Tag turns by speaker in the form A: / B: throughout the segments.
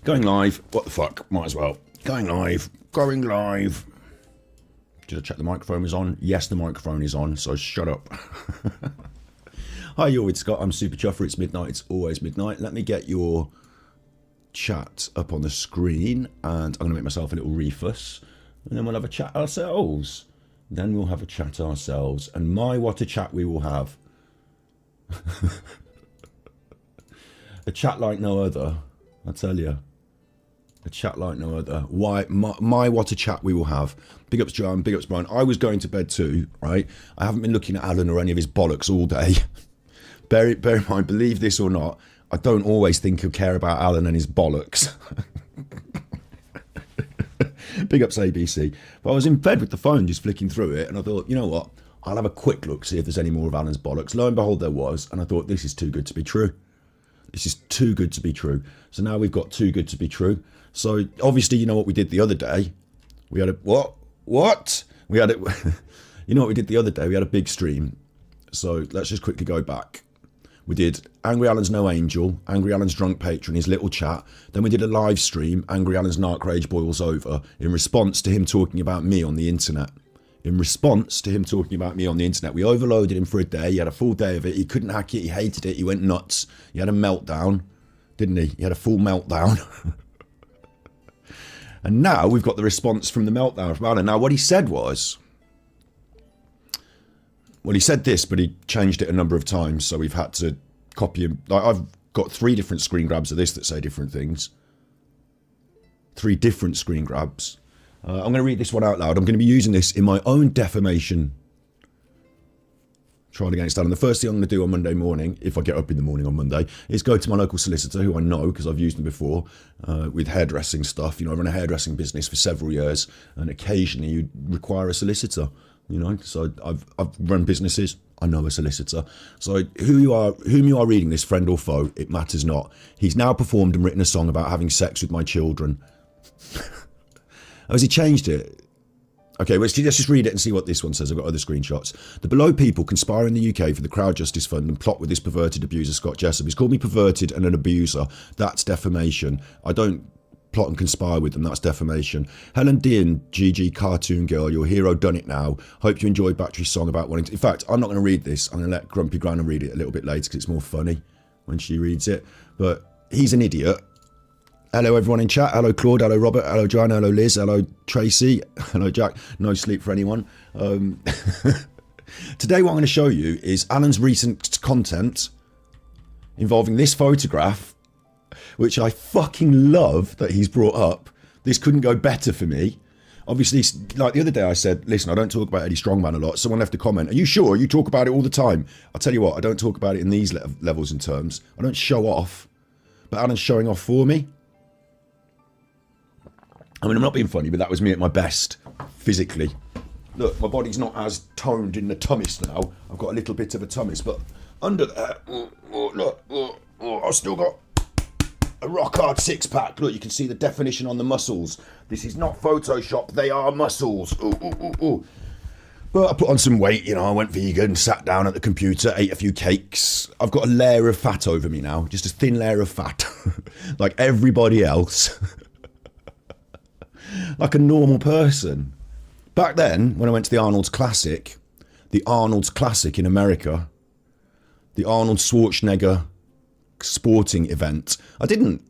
A: Going live. What the fuck? Might as well. Going live. Going live. Did I check the microphone is on? Yes, the microphone is on, so shut up. Hi, you're with Scott. I'm Super Chuffer. It's midnight. It's always midnight. Let me get your chat up on the screen, and I'm going to make myself a little refus, and then we'll have a chat ourselves. Then we'll have a chat ourselves, and my, what a chat we will have. A chat like no other, I tell you. A chat like no other. Why, my what a chat we will have. Big ups John, big ups Brian. I was going to bed too, right? I haven't been looking at Alan or any of his bollocks all day. Bear in mind, believe this or not, I don't always think or care about Alan and his bollocks. Big ups ABC. But I was in bed with the phone just flicking through it, and I thought, you know what? I'll have a quick look, see if there's any more of Alan's bollocks. Lo and behold, there was, and I thought, this is too good to be true. This is too good to be true. So now we've got too good to be true. So obviously, you know what we did the other day? We had a, what? We had it, you know what we did the other day? We had a big stream. So let's just quickly go back. We did Angry Alan's No Angel, Angry Alan's Drunk Patron, his little chat. Then we did a live stream, Angry Alan's Narc Rage Boils Over, in response to him talking about me on the internet. In response to him talking about me on the internet. We overloaded him for a day. He had a full day of it. He couldn't hack it. He hated it. He went nuts. He had a meltdown, didn't he? He had a full meltdown. And now we've got the response from the meltdown from Alan. Now, what he said was, well, he said this, but he changed it a number of times, so we've had to copy him. I've got 3 different screen grabs of this that say different things. 3 different screen grabs. I'm going to read this one out loud. I'm going to be using this in my own defamation trial against Alan. The first thing I'm going to do on Monday morning, if I get up in the morning on Monday, is go to my local solicitor, who I know because I've used them before, with hairdressing stuff. You know, I run a hairdressing business for several years, and occasionally you require a solicitor. You know, so I've run businesses. I know a solicitor. So whom you are reading this, friend or foe, it matters not. He's now performed and written a song about having sex with my children. Oh, has he changed it? Okay, let's just read it and see what this one says. I've got other screenshots. The below people conspire in the UK for the Crowd Justice Fund and plot with this perverted abuser, Scott Jessup. He's called me perverted and an abuser. That's defamation. I don't plot and conspire with them. That's defamation. Helen Dean, GG Cartoon Girl, your hero done it now. Hope you enjoyed Battery's song about wanting to... In fact, I'm not going to read this. I'm going to let Grumpy Grana read it a little bit later because it's more funny when she reads it. But he's an idiot. Hello everyone in chat. Hello Claude, hello Robert, hello Joanna, hello Liz, hello Tracy, hello Jack. No sleep for anyone. Today what I'm going to show you is Alan's recent content involving this photograph, which I fucking love that he's brought up. This couldn't go better for me. Obviously, like the other day I said, listen, I don't talk about Eddie Strongman a lot. Someone left a comment. Are you sure? You talk about it all the time. I'll tell you what, I don't talk about it in these levels and terms. I don't show off. But Alan's showing off for me. I mean, I'm not being funny, but that was me at my best, physically. Look, my body's not as toned in the tummies now. I've got a little bit of a tummies, but under there, look, I've still got a rock-hard six-pack. Look, you can see the definition on the muscles. This is not Photoshop, they are muscles. But I put on some weight, you know, I went vegan, sat down at the computer, ate a few cakes. I've got a layer of fat over me now, just a thin layer of fat, like everybody else. Like a normal person. Back then, when I went to the Arnold's Classic in America, the Arnold Schwarzenegger sporting event, I didn't.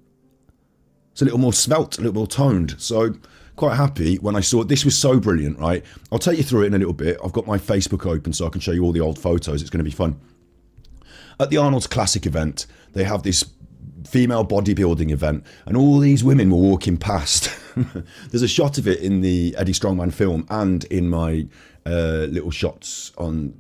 A: It's a little more svelte, a little more toned. So quite happy when I saw it. This was so brilliant, right? I'll take you through it in a little bit. I've got my Facebook open so I can show you all the old photos. It's going to be fun. At the Arnold's Classic event, they have this female bodybuilding event, and all these women were walking past. There's a shot of it in the Eddie Strongman film and in my little shots on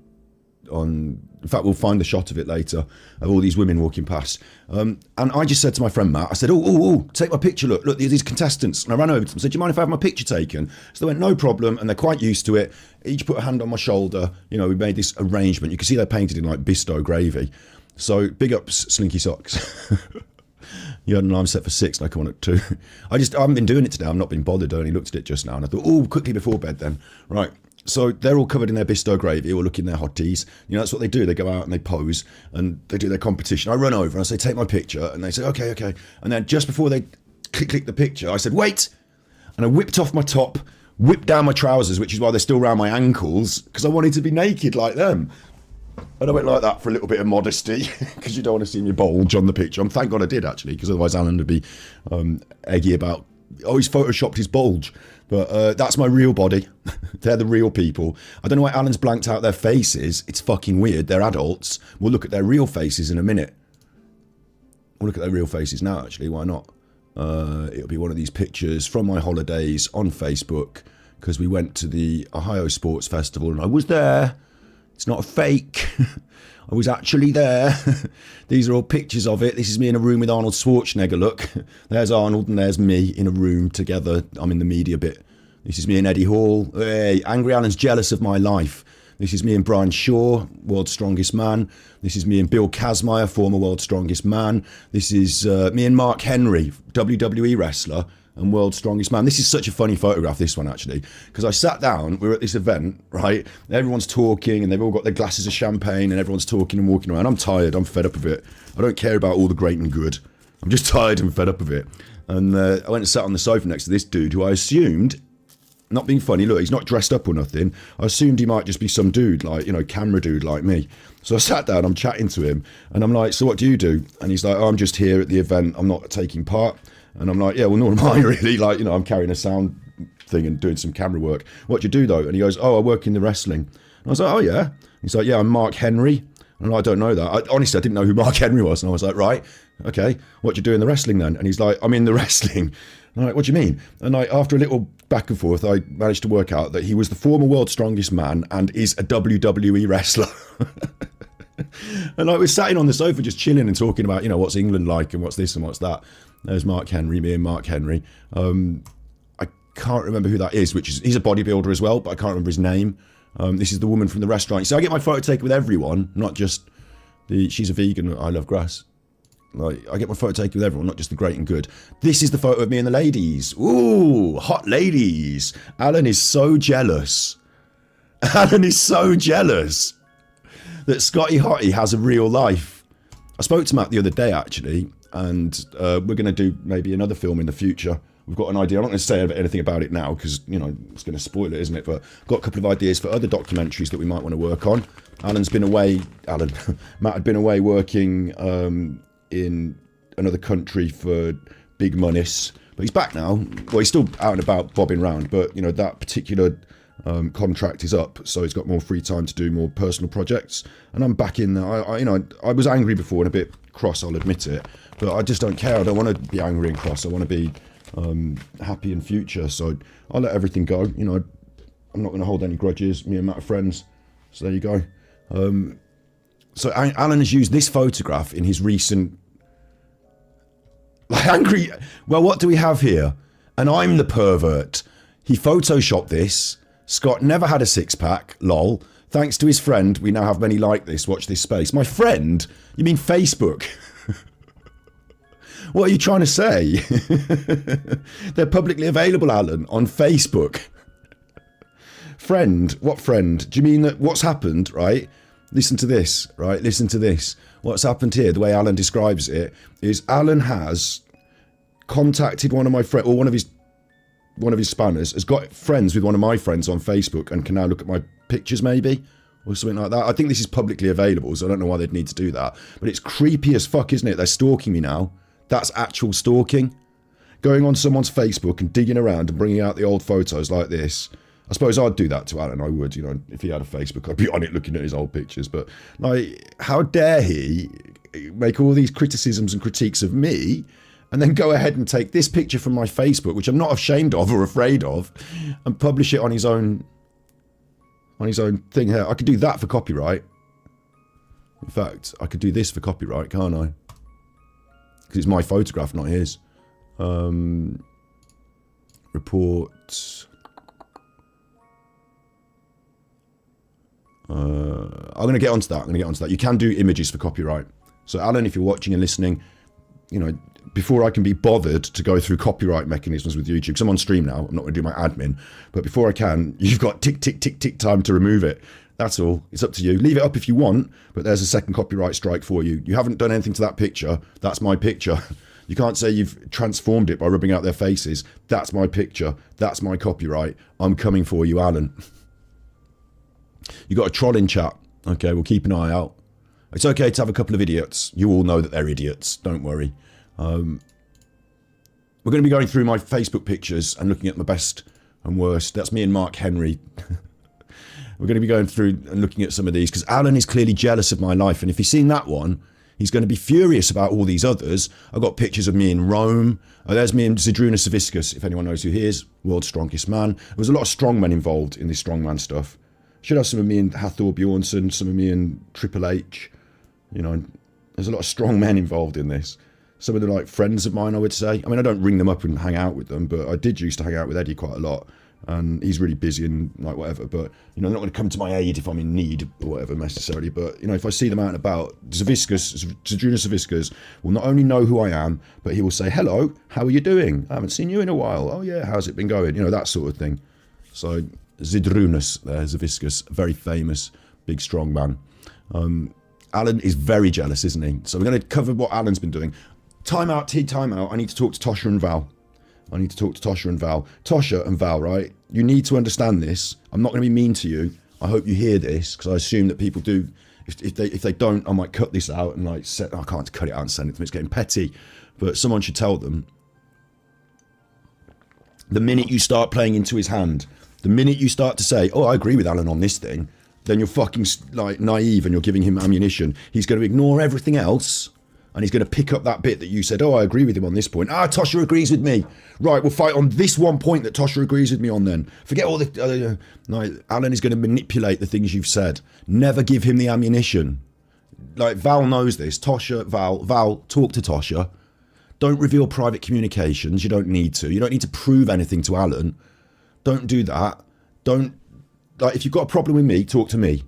A: in fact, we'll find the shot of it later, of all these women walking past. And I just said to my friend Matt, I said, oh, take my picture, look, these contestants. And I ran over to them and said, do you mind if I have my picture taken? So they went, no problem, and they're quite used to it. Each put a hand on my shoulder. You know, we made this arrangement. You can see they're painted in like Bisto gravy. So big ups, Slinky Socks. You had an alarm set for 6 and I come on at 2. I haven't been doing it today. I've not been bothered. I only looked at it just now and I thought, oh, quickly before bed then. Right. So they're all covered in their Bisto gravy, all looking their hotties. You know, that's what they do. They go out and they pose and they do their competition. I run over and I say, take my picture. And they say, okay. And then just before they click the picture. I said, wait. And I whipped off my top, whipped down my trousers, which is why they're still around my ankles, because I wanted to be naked like them. And I went like that for a little bit of modesty, because you don't want to see me bulge on the picture. Thank God I did, actually, because otherwise Alan would be eggy about, oh, he's photoshopped his bulge. But that's my real body. They're the real people. I don't know why Alan's blanked out their faces. It's fucking weird. They're adults. We'll look at their real faces in a minute. We'll look at their real faces now, actually. Why not? It'll be one of these pictures from my holidays on Facebook, because we went to the Ohio Sports Festival and I was there. It's not a fake. I was actually there. These are all pictures of it. This is me in a room with Arnold Schwarzenegger. Look, there's Arnold and there's me in a room together. I'm in the media bit. This is me and Eddie Hall. Hey, Angry Alan's jealous of my life. This is me and Brian Shaw, world's strongest man. This is me and Bill Kazmaier, former world's strongest man. This is me and Mark Henry, WWE wrestler and world's strongest man. This is such a funny photograph, this one, actually, because I sat down, we were at this event, right? Everyone's talking and they've all got their glasses of champagne and everyone's talking and walking around. I'm tired, I'm fed up of it. I don't care about all the great and good. I'm just tired and fed up of it. And I went and sat on the sofa next to this dude who I assumed, not being funny, look, he's not dressed up or nothing. I assumed he might just be some dude, like, you know, camera dude like me. So I sat down, I'm chatting to him, and I'm like, so what do you do? And he's like, oh, I'm just here at the event, I'm not taking part. And I'm like, yeah, well, nor am I really. Like, you know, I'm carrying a sound thing and doing some camera work. What do you do, though? And he goes, oh, I work in the wrestling. And I was like, oh, yeah? He's like, yeah, I'm Mark Henry. And I don't know that. Honestly, I didn't know who Mark Henry was. And I was like, right, okay, what do you do in the wrestling then? And he's like, I'm in the wrestling. And I'm like, what do you mean? And after a little back and forth, I managed to work out that he was the former world's strongest man and is a WWE wrestler. And I was sat on the sofa just chilling and talking about, you know, what's England like and what's this and what's that. There's Mark Henry, me and Mark Henry. I can't remember who that is, he's a bodybuilder as well, but I can't remember his name. This is the woman from the restaurant. So I get my photo taken with everyone, not just she's a vegan, I love grass. Like, I get my photo taken with everyone, not just the great and good. This is the photo of me and the ladies. Ooh, hot ladies. Alan is so jealous. Alan is so jealous that Scotty Hottie has a real life. I spoke to Matt the other day, actually, and we're going to do maybe another film in the future. We've got an idea. I'm not going to say anything about it now because, you know, it's going to spoil it, isn't it? But I've got a couple of ideas for other documentaries that we might want to work on. Matt had been away working in another country for big monies, but he's back now. Well, he's still out and about bobbing around, but, you know, that particular contract is up, so he's got more free time to do more personal projects. And I'm back in there. I was angry before and a bit cross, I'll admit it, but I just don't care. I don't want to be angry and cross. I want to be happy in future, so I'll let everything go. You know, I'm not going to hold any grudges. Me and Matt are friends, so there you go. So Alan has used this photograph in his recent angry. Well, what do we have here? And I'm the pervert. He photoshopped this. Scott never had a six-pack, lol. Thanks to his friend, we now have many like this. Watch this space. My friend? You mean Facebook? What are you trying to say? They're publicly available, Alan, on Facebook. Friend? What friend? Do you mean that what's happened, right? Listen to this, right? Listen to this. What's happened here, the way Alan describes it, is Alan has contacted one of my friends, or one of his spanners has got friends with one of my friends on Facebook and can now look at my pictures maybe, or something like that. I think this is publicly available, so I don't know why they'd need to do that. But it's creepy as fuck, isn't it? They're stalking me now. That's actual stalking. Going on someone's Facebook and digging around and bringing out the old photos like this. I suppose I'd do that to Alan, I would, you know, if he had a Facebook, I'd be on it looking at his old pictures. But, like, how dare he make all these criticisms and critiques of me and then go ahead and take this picture from my Facebook, which I'm not ashamed of or afraid of, and publish it on his own thing here. I could do that for copyright. In fact, I could do this for copyright, can't I? Because it's my photograph, not his. Report. I'm going to get onto that. You can do images for copyright. So, Alan, if you're watching and listening, you know, before I can be bothered to go through copyright mechanisms with YouTube, because I'm on stream now, I'm not going to do my admin, but before I can, you've got tick, tick, tick, tick time to remove it. That's all. It's up to you. Leave it up if you want, but there's a second copyright strike for you. You haven't done anything to that picture. That's my picture. You can't say you've transformed it by rubbing out their faces. That's my picture. That's my copyright. I'm coming for you, Alan. You got a troll in chat. Okay, we'll keep an eye out. It's okay to have a couple of idiots. You all know that they're idiots. Don't worry. We're going to be going through my Facebook pictures and looking at my best and worst. That's me and Mark Henry. We're going to be going through and looking at some of these because Alan is clearly jealous of my life. And if you've seen that one, he's going to be furious about all these others. I've got pictures of me in Rome. Oh, there's me and Zydrunas Savickas, if anyone knows who he is. World's strongest man. There was a lot of strongmen involved in this strongman stuff. Should have some of me and Hathor Bjornsson, some of me and Triple H. You know, there's a lot of strong men involved in this. Some of them like friends of mine, I would say. I mean, I don't ring them up and hang out with them, but I did used to hang out with Eddie quite a lot. And he's really busy and like whatever, but you know, they're not going to come to my aid if I'm in need or whatever necessarily. But you know, if I see them out and about, Zydrunas Savickas will not only know who I am, but he will say, "Hello, how are you doing? I haven't seen you in a while. Oh yeah, how's it been going?" You know, that sort of thing. So Zydrunas Savickas, very famous, big strong man. Alan is very jealous, isn't he? So we're going to cover what Alan's been doing. Time out. I need to talk to Tosha and Val. Tosha and Val, right? You need to understand this. I'm not going to be mean to you. I hope you hear this because I assume that people do. If they don't, I might cut this out and like I can't cut it out and send it to them. It's getting petty, but someone should tell them. The minute you start playing into his hand, the minute you start to say, "Oh, I agree with Alan on this thing," then you're fucking like naive and you're giving him ammunition. He's going to ignore everything else. And he's going to pick up that bit that you said, "Oh, I agree with him on this point. Tosha agrees with me. Right, we'll fight on this one point that Tosha agrees with me on then. Forget all the... no, Alan is going to manipulate the things you've said. Never give him the ammunition. Like, Val knows this. Val, talk to Tosha. Don't reveal private communications. You don't need to. You don't need to prove anything to Alan. Don't do that. Like, if you've got a problem with me, talk to me.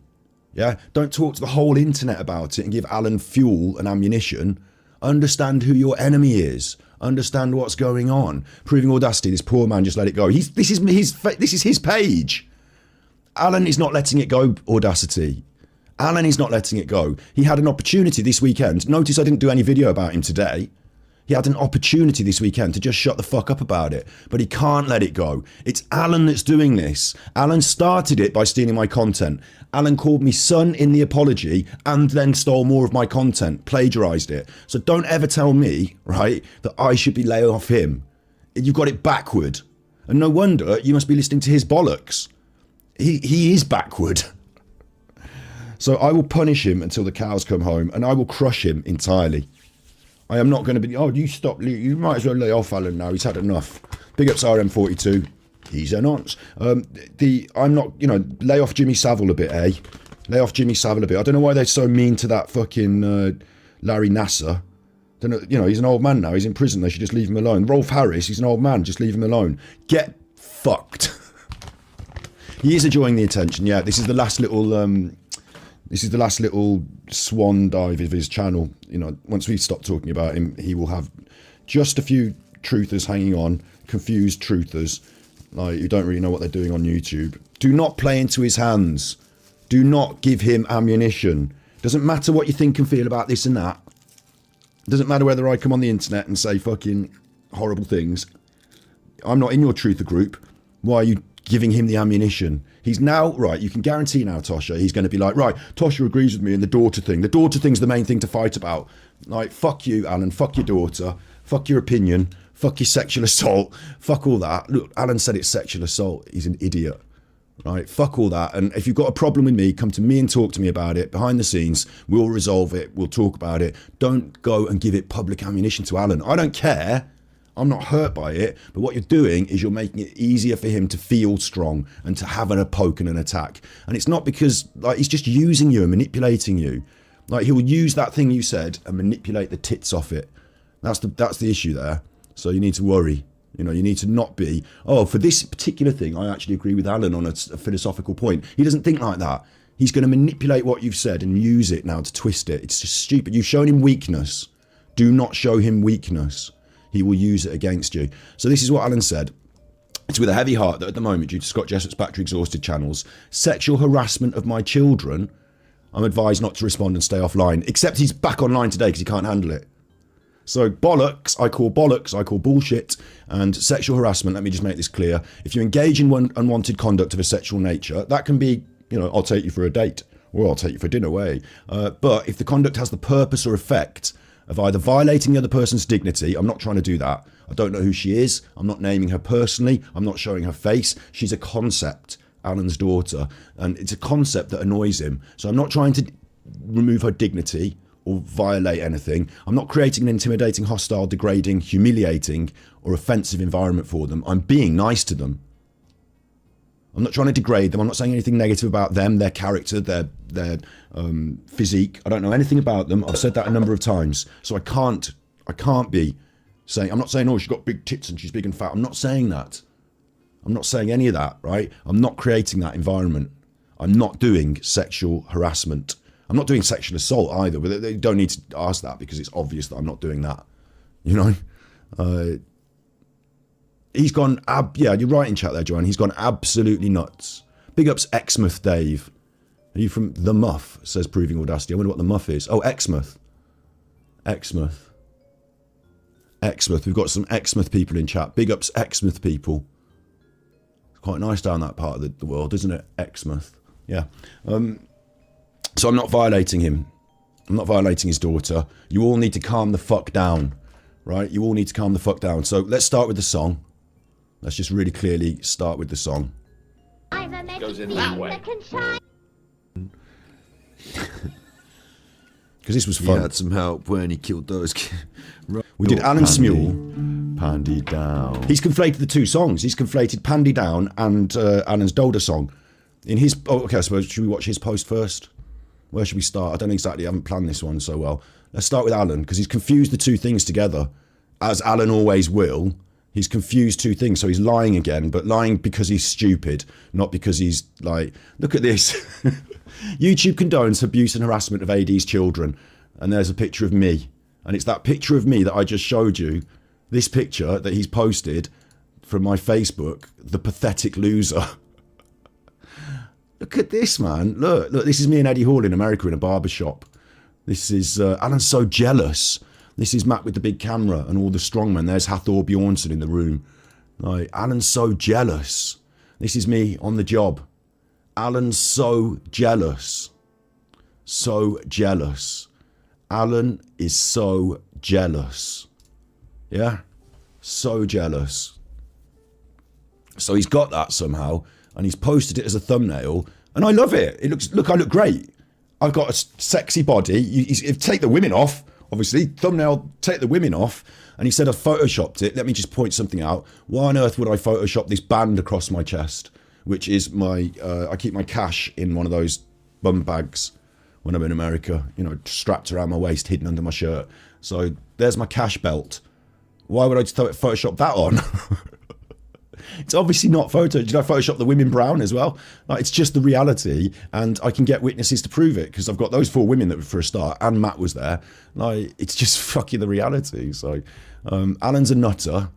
A: Yeah, don't talk to the whole internet about it and give Alan fuel and ammunition. Understand who your enemy is. Understand what's going on. Proving audacity. This poor man just let it go. This is his page. Alan is not letting it go. Audacity. Alan is not letting it go. He had an opportunity this weekend. Notice I didn't do any video about him today. He had an opportunity this weekend to just shut the fuck up about it, but he can't let it go. It's Alan that's doing this. Alan started it by stealing my content. Alan called me son in the apology and then stole more of my content, plagiarised it. So don't ever tell me, right, that I should be laying off him. You've got it backward. And no wonder you must be listening to his bollocks. He is backward. So I will punish him until the cows come home and I will crush him entirely. I am not going to be, "Oh, you stop, you might as well lay off Alan now, he's had enough." Big ups RM42, he's a nonce. I'm not, you know, lay off Jimmy Savile a bit, eh? Lay off Jimmy Savile a bit. I don't know why they're so mean to that fucking Larry Nassar. Don't know, you know, he's an old man now, he's in prison, they should just leave him alone. Rolf Harris, he's an old man, just leave him alone. Get fucked. He is enjoying the attention, yeah. This is the last little swan dive of his channel. You know, once we stop talking about him, he will have just a few truthers hanging on, confused truthers, like who don't really know what they're doing on YouTube. Do not play into his hands. Do not give him ammunition. Doesn't matter what you think and feel about this and that. Doesn't matter whether I come on the internet and say fucking horrible things. I'm not in your truther group. Why are you giving him the ammunition? He's now, right, you can guarantee now, Tosha, he's going to be like, right, Tosha agrees with me in the daughter thing. The daughter thing's the main thing to fight about. Like, fuck you, Alan, fuck your daughter, fuck your opinion, fuck your sexual assault, fuck all that. Look, Alan said it's sexual assault. He's an idiot, right? Fuck all that. And if you've got a problem with me, come to me and talk to me about it. Behind the scenes, we'll resolve it. We'll talk about it. Don't go and give it public ammunition to Alan. I don't care. I'm not hurt by it, but what you're doing is you're making it easier for him to feel strong and to have a poke and an attack. And it's not because, like, he's just using you and manipulating you. Like, he'll use that thing you said and manipulate the tits off it. That's the issue there. So you need to worry. You know, you need to not be, "Oh, for this particular thing, I actually agree with Alan on a philosophical point." He doesn't think like that. He's going to manipulate what you've said and use it now to twist it. It's just stupid. You've shown him weakness. Do not show him weakness. He will use it against you. So this is what Alan said. It's with a heavy heart that at the moment, due to Scott Jessop's battery exhausted channels, sexual harassment of my children, I'm advised not to respond and stay offline. Except he's back online today because he can't handle it. So bollocks, I call bullshit, and sexual harassment, let me just make this clear. If you engage in unwanted conduct of a sexual nature, that can be, I'll take you for a date, or I'll take you for dinner away. But if the conduct has the purpose or effect of either violating the other person's dignity, I'm not trying to do that. I don't know who she is. I'm not naming her personally. I'm not showing her face. She's a concept, Alan's daughter, and it's a concept that annoys him. So I'm not trying to remove her dignity or violate anything. I'm not creating an intimidating, hostile, degrading, humiliating, or offensive environment for them. I'm being nice to them. I'm not trying to degrade them. I'm not saying anything negative about them, their character, their physique. I don't know anything about them. I've said that a number of times. So I can't be saying, I'm not saying, oh, she's got big tits and she's big and fat. I'm not saying that. I'm not saying any of that, right? I'm not creating that environment. I'm not doing sexual harassment. I'm not doing sexual assault either, but they don't need to ask that because it's obvious that I'm not doing that. He's gone, yeah, you're right in chat there, Joanne. He's gone absolutely nuts. Big ups Exmouth Dave. Are you from The Muff, says Proving Audacity. I wonder what The Muff is. Oh, Exmouth. Exmouth. We've got some Exmouth people in chat. Big ups Exmouth people. It's quite nice down that part of the world, isn't it? Exmouth. Yeah. So I'm not violating him. I'm not violating his daughter. You all need to calm the fuck down, right? You all need to calm the fuck down. So let's start with the song. Let's just really clearly start with the song.
B: Goes in that way.
A: Because this was fun.
C: He had some help when he killed those kids.
A: We did Alan Smule.
C: Pandy Down.
A: He's conflated the two songs. He's conflated Pandy Down and Alan's Dolder song. In his, okay, I suppose, should we watch his post first? Where should we start? I don't exactly, I haven't planned this one so well. Let's start with Alan, because he's confused the two things together, as Alan always will. He's confused two things, so he's lying again, but lying because he's stupid, not because he's like, look at this. YouTube condones abuse and harassment of AD's children, and there's a picture of me. And it's that picture of me that I just showed you, this picture that he's posted from my Facebook, the pathetic loser. Look at this, man. Look, this is me and Eddie Hall in America in a barber shop. This is, Alan's so jealous. This is Matt with the big camera and all the strongmen. There's Hathor Bjornsson in the room. Like, Alan's so jealous. This is me on the job. Alan's so jealous. So jealous. Alan is so jealous. Yeah? So jealous. So he's got that somehow, and he's posted it as a thumbnail, and I love it. It looks, look, I look great. I've got a sexy body. You take the women off, obviously. Thumbnail, take the women off. And he said I photoshopped it. Let me just point something out. Why on earth would I photoshop this band across my chest, which is my, I keep my cash in one of those bum bags when I'm in America, you know, strapped around my waist, hidden under my shirt. So there's my cash belt. Why would I just Photoshop that on? It's obviously not photo. Did I Photoshop the women brown as well? Like, it's just the reality, and I can get witnesses to prove it because I've got those 4 women that were for a start, and Matt was there. Like, it's just fucking the reality. So, Alan's a nutter.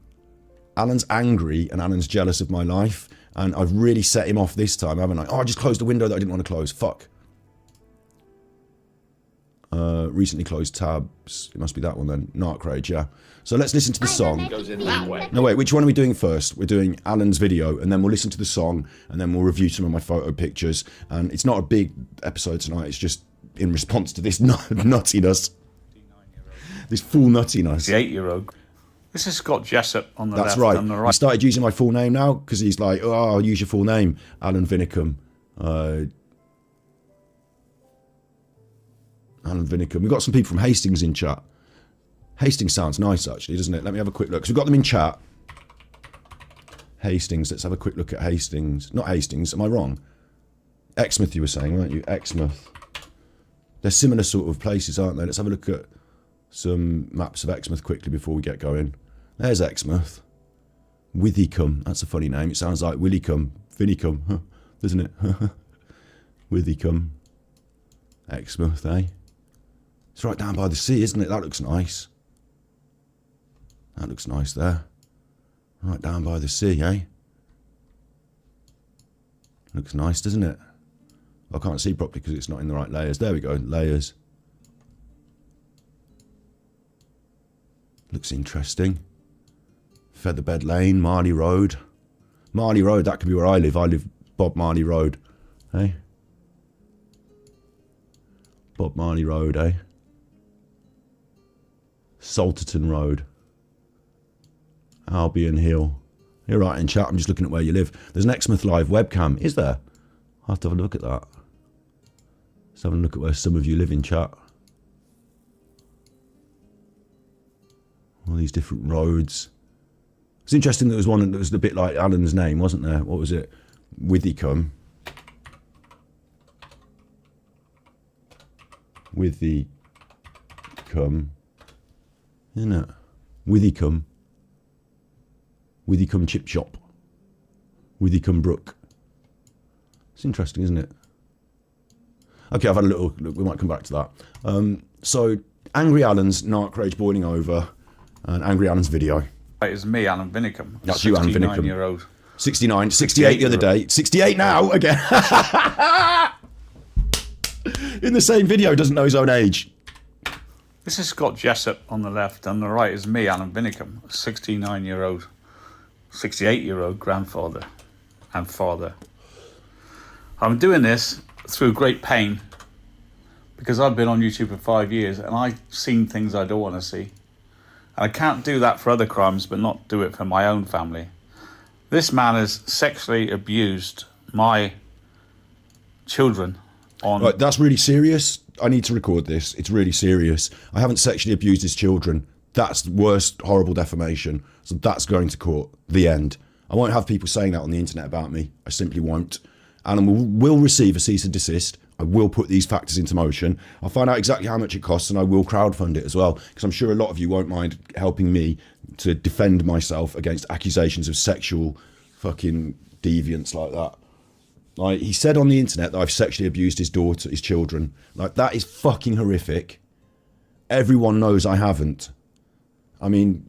A: Alan's angry, and Alan's jealous of my life, and I've really set him off this time, haven't I? Oh, I just closed the window that I didn't want to close. Fuck. Recently closed tabs. It must be that one then. Narc Rage, yeah. So let's listen to the song.
B: Goes in that way.
A: No, wait, which one are we doing first? We're doing Alan's video, and then we'll listen to the song, and then we'll review some of my photo pictures. And it's not a big episode tonight, it's just in response to this nuttiness. This full nuttiness.
D: The 8-year-old. This is Scott Jessup on the
A: That's
D: left.
A: right.
D: On the
A: He
D: right.
A: started using my full name now, because he's like, oh, I'll use your full name. Alan Vinnicombe. Alan Vinnicombe. We've got some people from Hastings in chat. Hastings sounds nice, actually, doesn't it? Let me have a quick look. So we've got them in chat. Hastings. Let's have a quick look at Hastings. Not Hastings. Am I wrong? Exmouth, you were saying, weren't you? Exmouth. They're similar sort of places, aren't they? Let's have a look at some maps of Exmouth quickly before we get going. There's Exmouth. Withicombe. That's a funny name. It sounds like Willicombe. Vinnicombe, doesn't it? Withicombe. Exmouth, eh? It's right down by the sea, isn't it? That looks nice. That looks nice there. Right down by the sea, eh? Looks nice, doesn't it? I can't see properly because it's not in the right layers. There we go, layers. Looks interesting. Featherbed Lane, Marley Road. Marley Road, that could be where I live. I live Bob Marley Road. Hey? Bob Marley Road, eh? Salterton Road. Albion Hill. You're right in chat, I'm just looking at where you live. There's an Exmouth Live webcam, is there? I'll have to have a look at that. Let's have a look at where some of you live in chat. All these different roads. It's interesting there was one that was a bit like Alan's name, wasn't there? What was it? Withicombe. Withicombe. Isn't it? Withicombe. Withicombe Chip Shop. Withicombe Brook. It's interesting, isn't it? Okay, I've had a little look. We might come back to that. So, Angry Alan's Narc Rage boiling over. And Angry Alan's video.
D: It's me, Alan Vinnicombe.
A: That's you, Alan Vinnicombe.
D: 69-year-old.
A: 69, 68 the other day. 68 now, again. In the same video, doesn't know his own age.
D: This is Scott Jessup on the left, and the right is me, Alan Vinnicombe, 69-year-old, 68-year-old grandfather and father. I'm doing this through great pain because I've been on YouTube for 5 years and I've seen things I don't want to see. And I can't do that for other crimes, but not do it for my own family. This man has sexually abused my children on...
A: Right, that's really serious. I need to record this. It's really serious. I haven't sexually abused his children. That's the worst, horrible defamation. So that's going to court. The end. I won't have people saying that on the internet about me. I simply won't. Alan will receive a cease and desist. I will put these factors into motion. I'll find out exactly how much it costs and I will crowdfund it as well, because I'm sure a lot of you won't mind helping me to defend myself against accusations of sexual fucking deviance like that. Like, he said on the internet that I've sexually abused his daughter, his children. Like, that is fucking horrific. Everyone knows I haven't. I mean,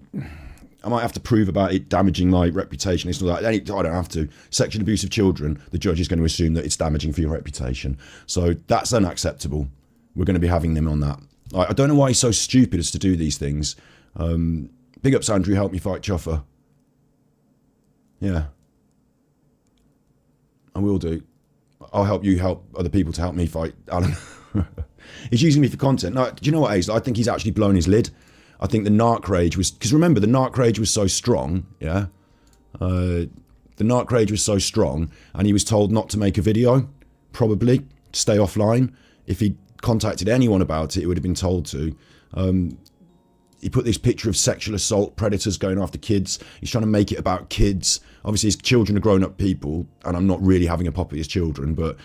A: I might have to prove about it damaging my reputation. It's not that. I don't have to. Sexual abuse of children, the judge is going to assume that it's damaging for your reputation. So that's unacceptable. We're going to be having them on that. I don't know why he's so stupid as to do these things. Big ups, Andrew. Help me fight Chuffer. Yeah. I will do. I'll help you help other people to help me fight Alan. He's using me for content. No, do you know what, Ace? I think he's actually blown his lid. I think the narc rage was... Because remember, the narc rage was so strong, yeah? The narc rage was so strong, and he was told not to make a video, probably, to stay offline. If he contacted anyone about it, he would have been told to. He put this picture of sexual assault, predators going after kids. He's trying to make it about kids. Obviously, his children are grown-up people, and I'm not really having a pop at his children, but...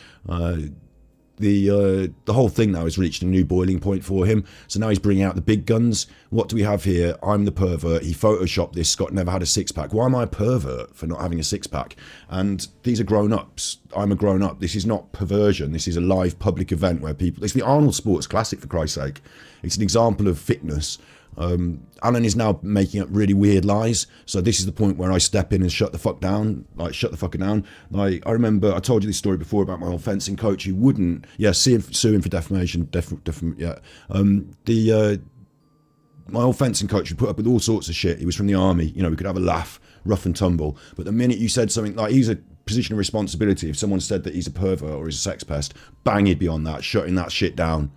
A: The whole thing now has reached a new boiling point for him. So now he's bringing out the big guns. What do we have here? I'm the pervert. He photoshopped this. Scott never had a six-pack. Why am I a pervert for not having a six-pack? And these are grown-ups. I'm a grown-up. This is not perversion. This is a live public event where people... It's the Arnold Sports Classic, for Christ's sake. It's an example of fitness. Alan is now making up really weird lies. So this is the point where I step in and shut the fuck down. Like, shut the fucking down. Like, I remember, I told you this story before about my old fencing coach who wouldn't, sue him for defamation. My old fencing coach would put up with all sorts of shit. He was from the army. You know, we could have a laugh, rough and tumble. But the minute you said something like, he's a position of responsibility. If someone said that he's a pervert or he's a sex pest, bang, he'd be on that, shutting that shit down.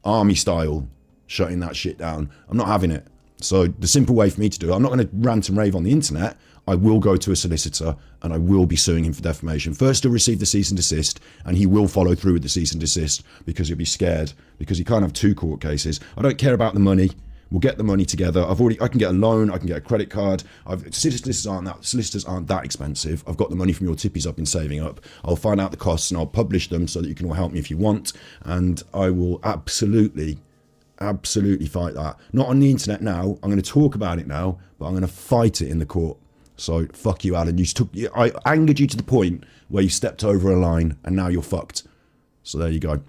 A: Army style. Shutting that shit down. I'm not having it. So the simple way for me to do it, I'm not going to rant and rave on the internet. I will go to a solicitor and I will be suing him for defamation. First, he'll receive the cease and desist, and he will follow through with the cease and desist because he'll be scared, because he can't have two court cases. I don't care about the money. We'll get the money together. I can get a loan. I can get a credit card. Solicitors aren't that expensive. I've got the money from your tippies I've been saving up. I'll find out the costs and I'll publish them so that you can all help me if you want. And I will absolutely fight that. Not on the internet now. I'm going to talk about it now, but I'm going to fight it in the court. So fuck you, Alan. I angered you to the point where you stepped over a line, and now you're fucked. So there you go.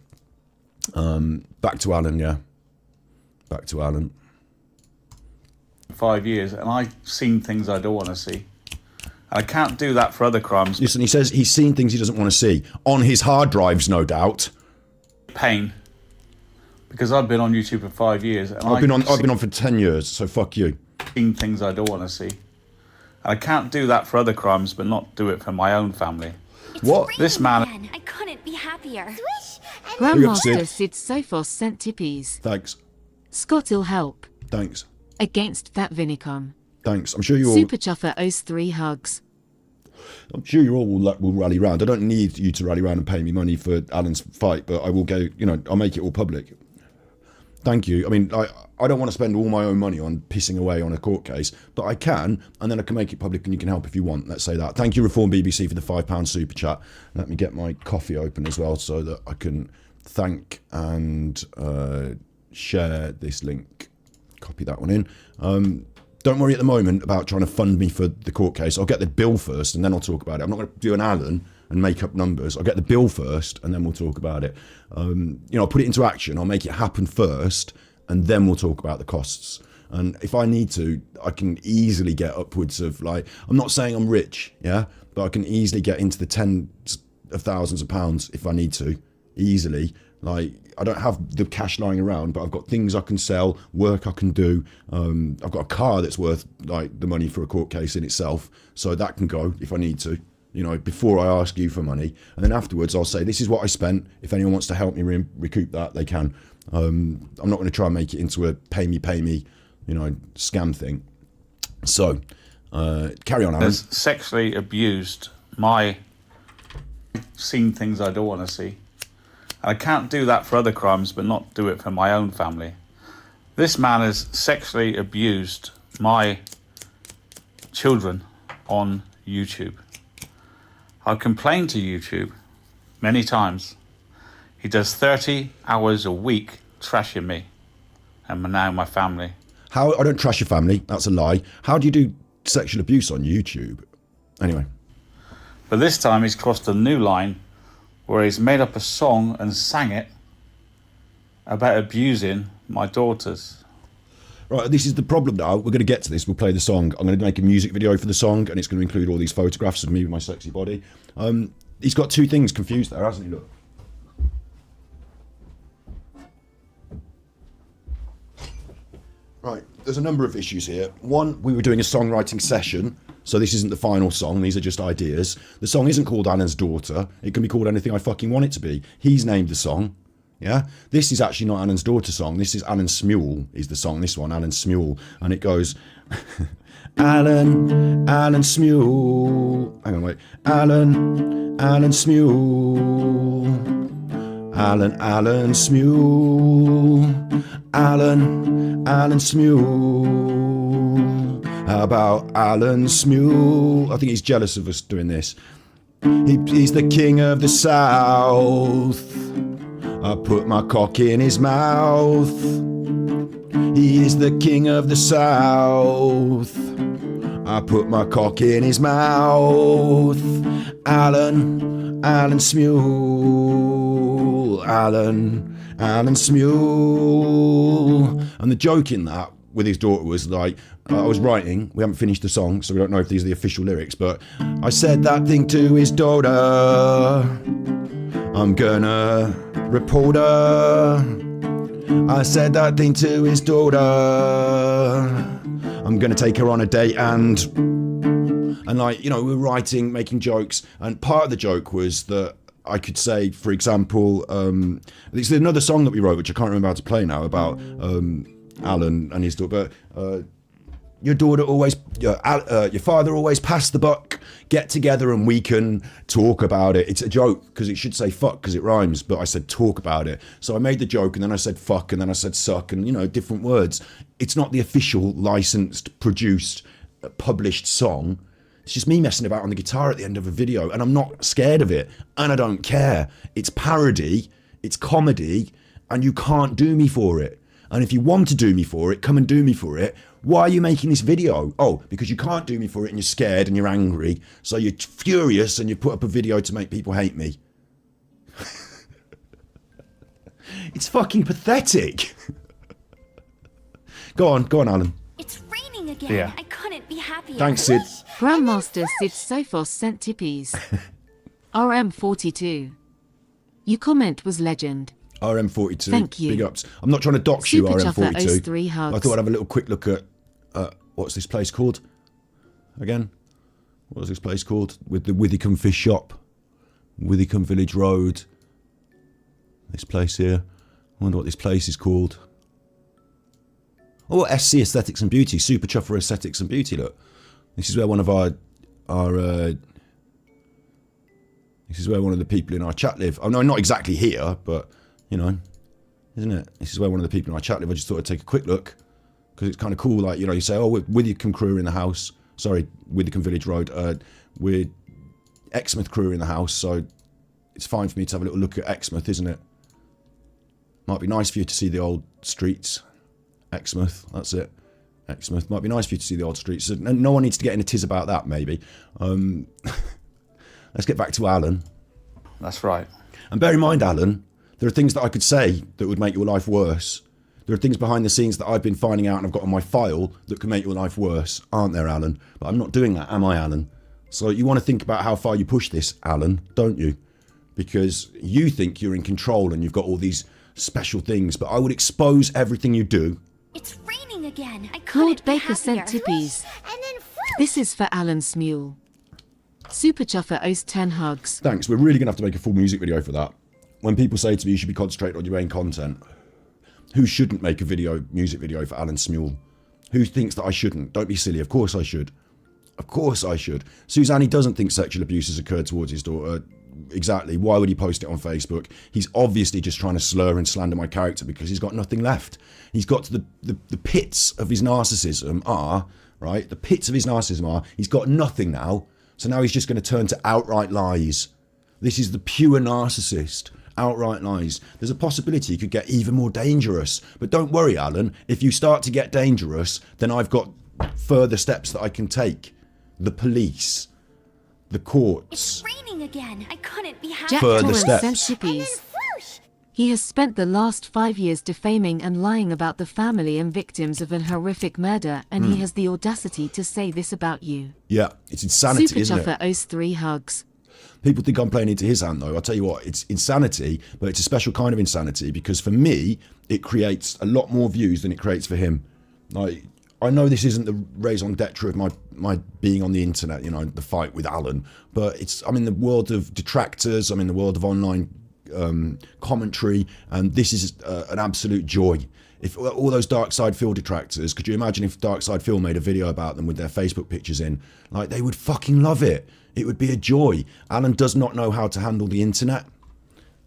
A: Back to Alan, yeah. Back to Alan.
D: 5 years, and I've seen things I don't want to see. And I can't do that for other crimes.
A: Listen, he says he's seen things he doesn't want to see. On his hard drives, no doubt.
D: Pain. because I've been on YouTube for 5 years. And
A: I've been on for 10 years, so fuck you.
D: Seen things I don't want to see. I can't do that for other crimes, but not do it for my own family.
A: What?
D: This man...
E: I couldn't be happier.
F: Grandmaster Sid Sophos sent tippies.
A: Thanks.
F: Scott will help.
A: Thanks.
F: Against that Vinnicombe.
A: Thanks. I'm sure you all...
F: Super Chuffer owes 3 hugs.
A: I'm sure you all will rally round. I don't need you to rally round and pay me money for Alan's fight, but I will go, you know, I'll make it all public. Thank you. I mean, I don't want to spend all my own money on pissing away on a court case, but I can, and then I can make it public and you can help if you want. Let's say that. Thank you, Reform BBC, for the £5 super chat. Let me get my coffee open as well so that I can thank and share this link. Copy that one in. Don't worry at the moment about trying to fund me for the court case. I'll get the bill first and then I'll talk about it. I'm not going to do an Alan and make up numbers. I'll get the bill first and then we'll talk about it. You know, I'll put it into action. I'll make it happen first and then we'll talk about the costs. And if I need to, I can easily get upwards of, like, I'm not saying I'm rich, yeah, but I can easily get into the tens of thousands of pounds if I need to, easily. Like, I don't have the cash lying around, but I've got things I can sell, work I can do. I've got a car that's worth, like, the money for a court case in itself, so that can go if I need to, you know, before I ask you for money. And then afterwards I'll say, this is what I spent. If anyone wants to help me recoup that, they can. I'm not going to try and make it into a pay me, you know, scam thing. So, carry on, Alan.
D: Has sexually abused seen things I don't want to see. I can't do that for other crimes, but not do it for my own family. This man has sexually abused my children on YouTube. I've complained to YouTube many times. He does 30 hours a week trashing me and now my family.
A: How? I don't trash your family. That's a lie. How do you do sexual abuse on YouTube? Anyway.
D: But this time he's crossed a new line where he's made up a song and sang it about abusing my daughters.
A: Right, this is the problem now. We're going to get to this. We'll play the song. I'm going to make a music video for the song, and it's going to include all these photographs of me with my sexy body. He's got two things confused there, hasn't he? Look. Right, there's a number of issues here. One, we were doing a songwriting session, so this isn't the final song, these are just ideas. The song isn't called Alan's Daughter, it can be called anything I fucking want it to be. He's named the song, yeah? This is actually not Alan's Daughter song, this is Alan Smule is the song, this one, Alan Smule. And it goes, Alan Smule, hang on, wait. Alan Smule. Alan Smule, Alan Smule. How about Alan Smule? I think he's jealous of us doing this. He's the king of the South. I put my cock in his mouth. He is the king of the South. I put my cock in his mouth. Alan Smule, Alan Smule. And the joke in that with his daughter was like, I was writing, we haven't finished the song, so we don't know if these are the official lyrics, but I said that thing to his daughter, I'm gonna report her. I said that thing to his daughter, I'm gonna take her on a date. And like, you know, we were writing, making jokes, and part of the joke was that I could say, for example, there's another song that we wrote, which I can't remember how to play now, about Alan and his daughter. But your daughter always, your father always passed the buck. Get together and we can talk about it. It's a joke because it should say fuck because it rhymes, but I said talk about it. So I made the joke and then I said fuck and then I said suck and, you know, different words. It's not the official licensed, produced, published song. It's just me messing about on the guitar at the end of a video, and I'm not scared of it, and I don't care. It's parody, it's comedy, and you can't do me for it. And if you want to do me for it, come and do me for it. Why are you making this video? Oh, because you can't do me for it and you're scared and you're angry, so you're furious and you put up a video to make people hate me. It's fucking pathetic. Go on, Alan.
E: It's raining again.
D: Yeah.
E: I couldn't be happier.
A: Thanks, Sid.
F: Grandmaster Sid Sophos sent tippies. RM42. Your comment was legend.
A: RM42.
F: Thank you.
A: Big ups. I'm not trying to dox you,
F: Super Chuffer
A: RM42.
F: 03 hugs.
A: I thought I'd have a little quick look at what's this place called again? What's this place called? With the Withicombe Fish Shop, Withicombe Village Road. This place here. I wonder what this place is called. Oh, SC Aesthetics and Beauty. Super Chuffer Aesthetics and Beauty. Look, this is where one of this is where one of the people in our chat live. Oh no, not exactly here, but you know, isn't it? This is where one of the people in our chat live. I just thought I'd take a quick look because it's kind of cool. Like, you know, you say, oh, we're Withicombe crew in the house. Sorry, Withicombe Village Road. We're Exmouth crew in the house, so it's fine for me to have a little look at Exmouth, isn't it? Might be nice for you to see the old streets. Exmouth, that's it. Exmouth. Might be nice for you to see the old streets. So no one needs to get in a tiz about that, maybe. Let's get back to Alan.
D: That's right.
A: And bear in mind, Alan, there are things that I could say that would make your life worse. There are things behind the scenes that I've been finding out and I've got on my file that can make your life worse, aren't there, Alan? But I'm not doing that, am I, Alan? So you want to think about how far you push this, Alan, don't you? Because you think you're in control and you've got all these special things, but I would expose everything you do.
E: It's raining again. I
F: Claude
E: couldn't be
F: Baker sent
E: happier.
F: tippies.
E: And then
F: This is for Alan Smule. Super Chuffer owes 10 hugs.
A: Thanks, we're really going to have to make a full music video for that. When people say to me you should be concentrating on your own content, who shouldn't make a music video for Alan Smule? Who thinks that I shouldn't? Don't be silly, of course I should. Of course I should. Suzanne doesn't think sexual abuse has occurred towards his daughter. Exactly, why would he post it on Facebook? He's obviously just trying to slur and slander my character because he's got nothing left. He's got to the pits of his narcissism are, right? The pits of his narcissism are, he's got nothing now. So now he's just going to turn to outright lies. This is the pure narcissist. Outright lies. There's a possibility he could get even more dangerous. But don't worry, Alan. If you start to get dangerous, then I've got further steps that I can take. The police. The courts.
E: it's raining again. I couldn't be happier.
F: Jack
A: Further
F: Torrance
A: steps.
F: sent tippies. He has spent the last 5 years defaming and lying about the family and victims of an horrific murder, and he has the audacity to say this about you.
A: Yeah, it's insanity,
F: Super
A: isn't
F: Chuffer
A: it?
F: owes 3 hugs.
A: People think I'm playing into his hand, though. I'll tell you what, it's insanity, but it's a special kind of insanity because for me, it creates a lot more views than it creates for him. Like, I know this isn't the raison d'etre of my being on the internet, you know, the fight with Alan, but I'm in the world of detractors, I'm in the world of online commentary, and this is an absolute joy. If all those Dark Side Phil detractors, could you imagine if Dark Side Phil made a video about them with their Facebook pictures in? Like, they would fucking love it. It would be a joy. Alan does not know how to handle the internet.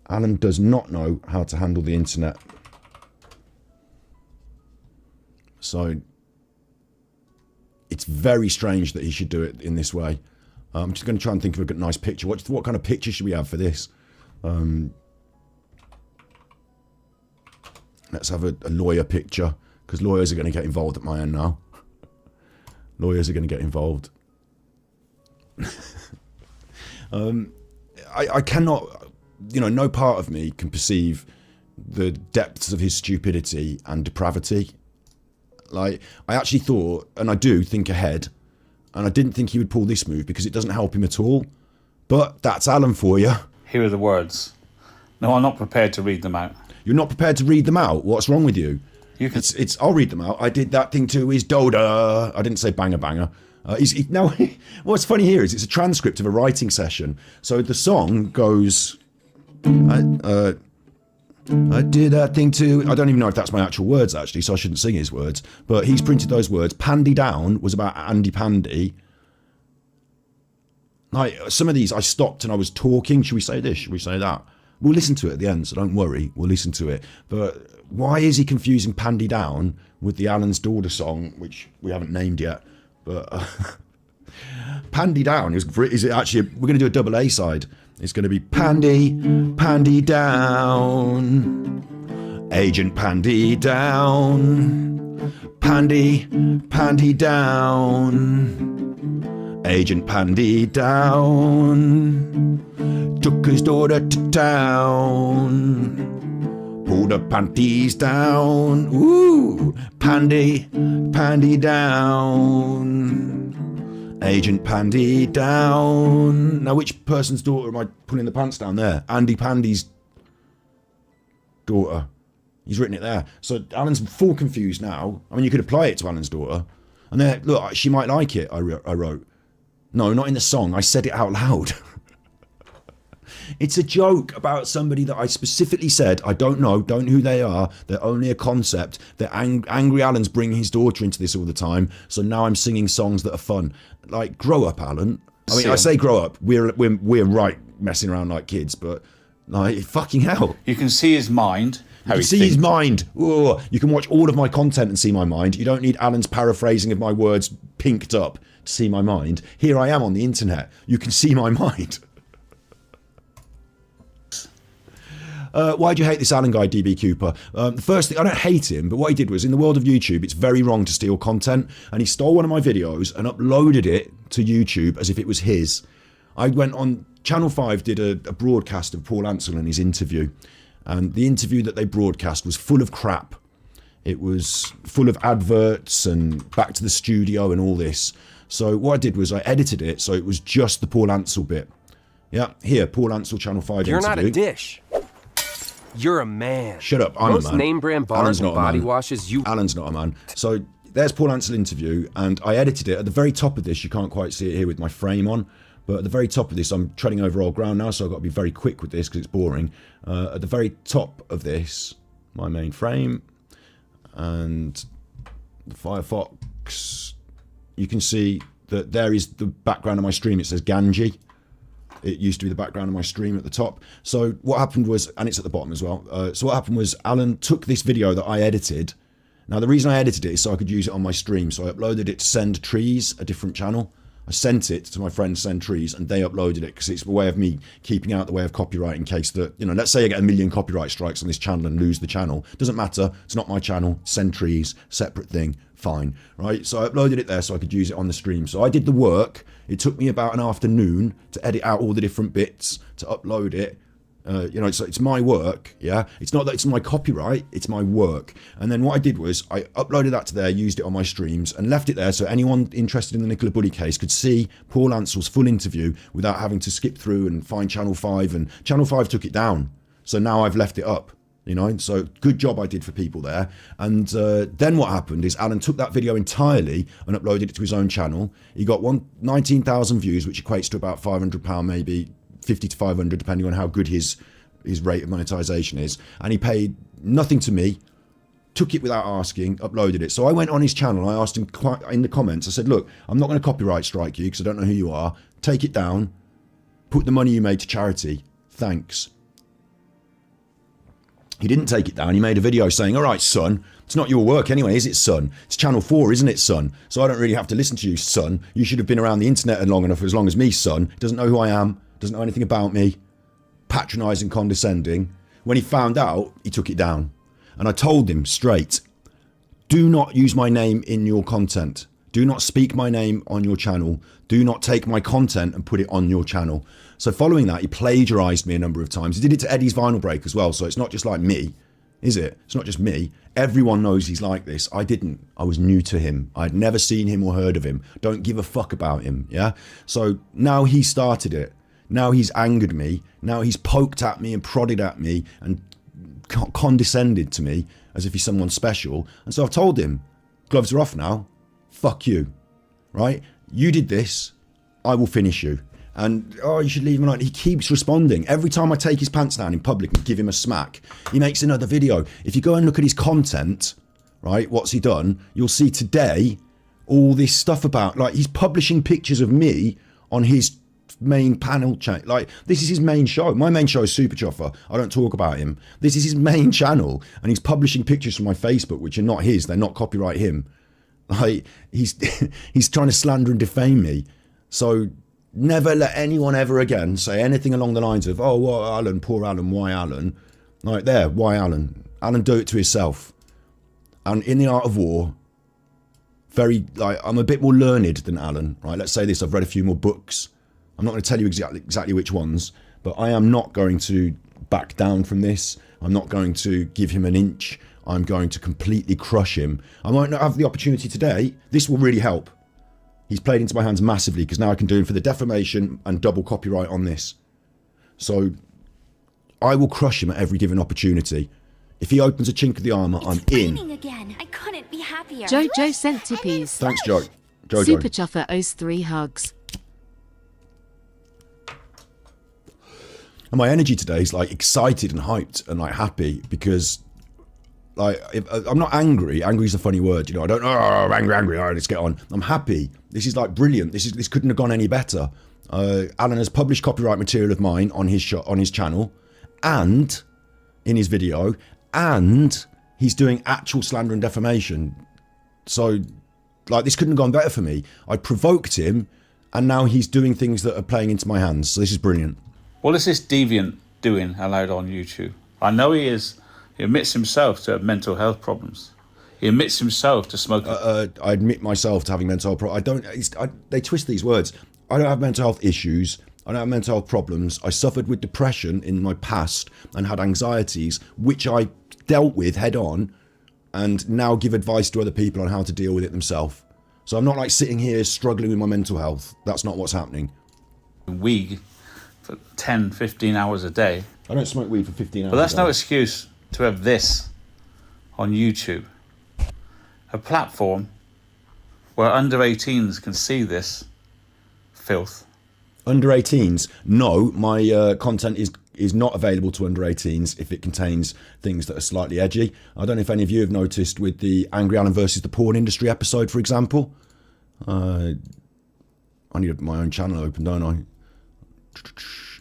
A: Alan does not know how to handle the internet. So it's very strange that he should do it in this way. I'm just going to try and think of a nice picture. What kind of picture should we have for this? Let's have a lawyer picture, because lawyers are going to get involved at my end now. Lawyers are going to get involved. I cannot, you know, no part of me can perceive the depths of his stupidity and depravity. Like, I actually thought, and I do think ahead, and I didn't think he would pull this move because it doesn't help him at all. But that's Alan for you.
D: Here are the words. No, I'm not prepared to read them out.
A: You're not prepared to read them out? What's wrong with you?
D: You can.
A: I'll read them out. I did that thing to his Doda. I didn't say banger banger. Now, what's funny here is it's a transcript of a writing session. So the song goes, I did that thing to, I don't even know if that's my actual words actually, so I shouldn't sing his words, but he's printed those words. Pandy Down was about Andy Pandy. Like, some of these I stopped and I was talking. Should we say this? Should we say that? We'll listen to it at the end, so don't worry. We'll listen to it. But why is he confusing Pandy Down with the Alan's Daughter song, which we haven't named yet? But Pandy Down is it actually? We're going to do a double A side. It's going to be Pandy Down, Agent Pandy Down, Pandy Down, Agent Pandy Down, took his daughter to town, pulled her panties down, ooh, Pandy Down, Agent Pandy Down. Now, which person's daughter am I pulling the pants down there? Andy Pandy's. daughter. He's written it there. So Alan's full confused now. I mean, you could apply it to Alan's daughter. And then, look, she might like it, I wrote. No, not in the song. I said it out loud. It's a joke about somebody that I specifically said, I don't know who they are. They're only a concept. They're angry Alan's bringing his daughter into this all the time. So now I'm singing songs that are fun. Like, grow up, Alan. I mean, I say grow up. We're right messing around like kids, but like, fucking hell.
D: You can see his mind.
A: You can see his mind. Ooh, you can watch all of my content and see my mind. You don't need Alan's paraphrasing of my words pinked up to see my mind. Here I am on the internet. You can see my mind. Why do you hate this Alan guy, DB Cooper? The first thing, I don't hate him, but what he did was, in the world of YouTube, it's very wrong to steal content, and he stole one of my videos and uploaded it to YouTube as if it was his. I went on, Channel 5 did a broadcast of Paul Ansell and his interview, and the interview that they broadcast was full of crap. It was full of adverts and back to the studio and all this. So what I did was I edited it so it was just the Paul Ansell bit. Yeah, here, Paul Ansell, Channel 5
G: You're
A: interview.
G: not a dish. You're a man.
A: Shut up, I'm
G: Most
A: a man.
G: name brand bars
A: Alan's
G: and
A: not a
G: body
A: man.
G: washes, you...
A: Alan's not a man. So there's Paul Ansell interview, and I edited it. At the very top of this, you can't quite see it here with my frame on, but at the very top of this, I'm treading over old ground now, so I've got to be very quick with this because it's boring. At the very top of this, my main frame, and the Firefox, you can see that there is the background of my stream. It says Ganji. It used to be the background of my stream at the top. So what happened was, and it's at the bottom as well. So what happened was Alan took this video that I edited. Now the reason I edited it is so I could use it on my stream. So I uploaded it to Send Trees, a different channel. I sent it to my friend Send Trees, and they uploaded it because it's a way of me keeping out the way of copyright in case that, you know, let's say I get 1 million copyright strikes on this channel and lose the channel. Doesn't matter. It's not my channel. Send Trees, separate thing. Fine, right? So I uploaded it there so I could use it on the stream. So I did the work. It took me about an afternoon to edit out all the different bits, to upload it. You know, it's my work, yeah? It's not that it's my copyright, it's my work. And then what I did was I uploaded that to there, used it on my streams, and left it there so anyone interested in the Nicola Bulley case could see Paul Ansell's full interview without having to skip through and find Channel 5. And Channel 5 took it down. So now I've left it up. You know, so good job I did for people there. And then what happened is Alan took that video entirely and uploaded it to his own channel. He got 19,000 views, which equates to about £500, maybe 50 to 500, depending on how good his rate of monetization is. And he paid nothing to me, took it without asking, uploaded it. So I went on his channel. I asked him in the comments, I said, look, I'm not going to copyright strike you because I don't know who you are. Take it down. Put the money you made to charity. Thanks. He didn't take it down. He made a video saying, all right, son, it's not your work anyway, is it, son? It's Channel 4, isn't it, son? So I don't really have to listen to you, son. You should have been around the internet long enough, as long as me, son. Doesn't know who I am, doesn't know anything about me. Patronising, condescending. When he found out, he took it down. And I told him straight, do not use my name in your content. Do not speak my name on your channel. Do not take my content and put it on your channel. So following that, he plagiarised me a number of times. He did it to Eddie's Vinyl Break as well. So it's not just like me, is it? It's not just me. Everyone knows he's like this. I didn't. I was new to him. I'd never seen him or heard of him. Don't give a fuck about him, yeah? So now he started it. Now he's angered me. Now he's poked at me and prodded at me and condescended to me as if he's someone special. And so I've told him, gloves are off now. Fuck you, right? You did this, I will finish you. And, oh, you should leave him alone. He keeps responding. Every time I take his pants down in public and give him a smack, he makes another video. If you go and look at his content, right, what's he done? You'll see today all this stuff about, like, he's publishing pictures of me on his main panel chat. Like, this is his main show. My main show is Super Chuffer. I don't talk about him. This is his main channel. And he's publishing pictures from my Facebook, which are not his. They're not copyright him. Like, he's trying to slander and defame me. So never let anyone ever again say anything along the lines of, oh, well, Alan, poor Alan, why Alan? Like, there, why Alan? Alan, do it to himself. And in the art of war, I'm a bit more learned than Alan, right? Let's say this, I've read a few more books. I'm not going to tell you exactly which ones, but I am not going to back down from this. I'm not going to give him an inch. I'm going to completely crush him. I might not have the opportunity today. This will really help. He's played into my hands massively because now I can do him for the defamation and double copyright on this. So I will crush him at every given opportunity. If he opens a chink of the armour, I'm
E: It's
A: in.
E: raining again. I couldn't be happier.
F: Jojo sent tippies.
A: Thanks, Joe. Jojo.
F: Super Chuffer owes 3 hugs.
A: And my energy today is like excited and hyped and like happy because like I'm not angry. Angry is a funny word, you know. I don't angry. All right, let's get on. I'm happy. This is like brilliant. This couldn't have gone any better. Alan has published copyright material of mine on his channel, and in his video, and he's doing actual slander and defamation. So, like, this couldn't have gone better for me. I provoked him, and now he's doing things that are playing into my hands. So this is brilliant.
D: What is this deviant doing allowed on YouTube? I know he admits himself to have mental health problems. He admits himself to smoking.
A: I admit myself to having mental health problems. They twist these words. I don't have mental health issues. I don't have mental health problems. I suffered with depression in my past and had anxieties, which I dealt with head on, and now give advice to other people on how to deal with it themselves. So I'm not like sitting here struggling with my mental health. That's not what's happening.
D: Weed for 10, 15 hours a day.
A: I don't smoke weed for 15 hours.
D: But that's
A: a day.
D: no excuse to have this on YouTube. A platform where under 18s can see this filth.
A: Under 18s? No, my content is not available to under 18s if it contains things that are slightly edgy. I don't know if any of you have noticed with the Angry Alan versus the porn industry episode, for example. I need my own channel open, don't I?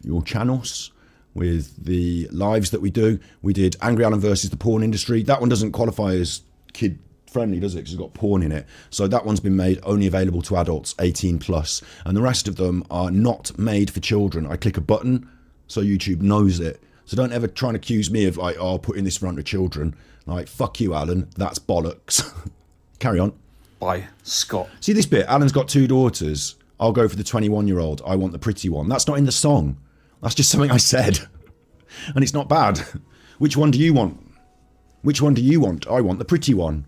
A: Your channels with the lives that we do. We did Angry Alan versus the porn industry. That one doesn't qualify as kid friendly, does it? Because it's got porn in it. So that one's been made only available to adults 18 plus, and the rest of them are not made for children. I click a button so YouTube knows it. So don't ever try and accuse me of like, oh, putting this in front of children. Like, fuck you, Alan. That's bollocks. Carry on.
D: By Scott.
A: See this bit? Alan's got 2 daughters. I'll go for the 21-year-old. I want the pretty one. That's not in the song. That's just something I said. And it's not bad. Which one do you want? Which one do you want? I want the pretty one.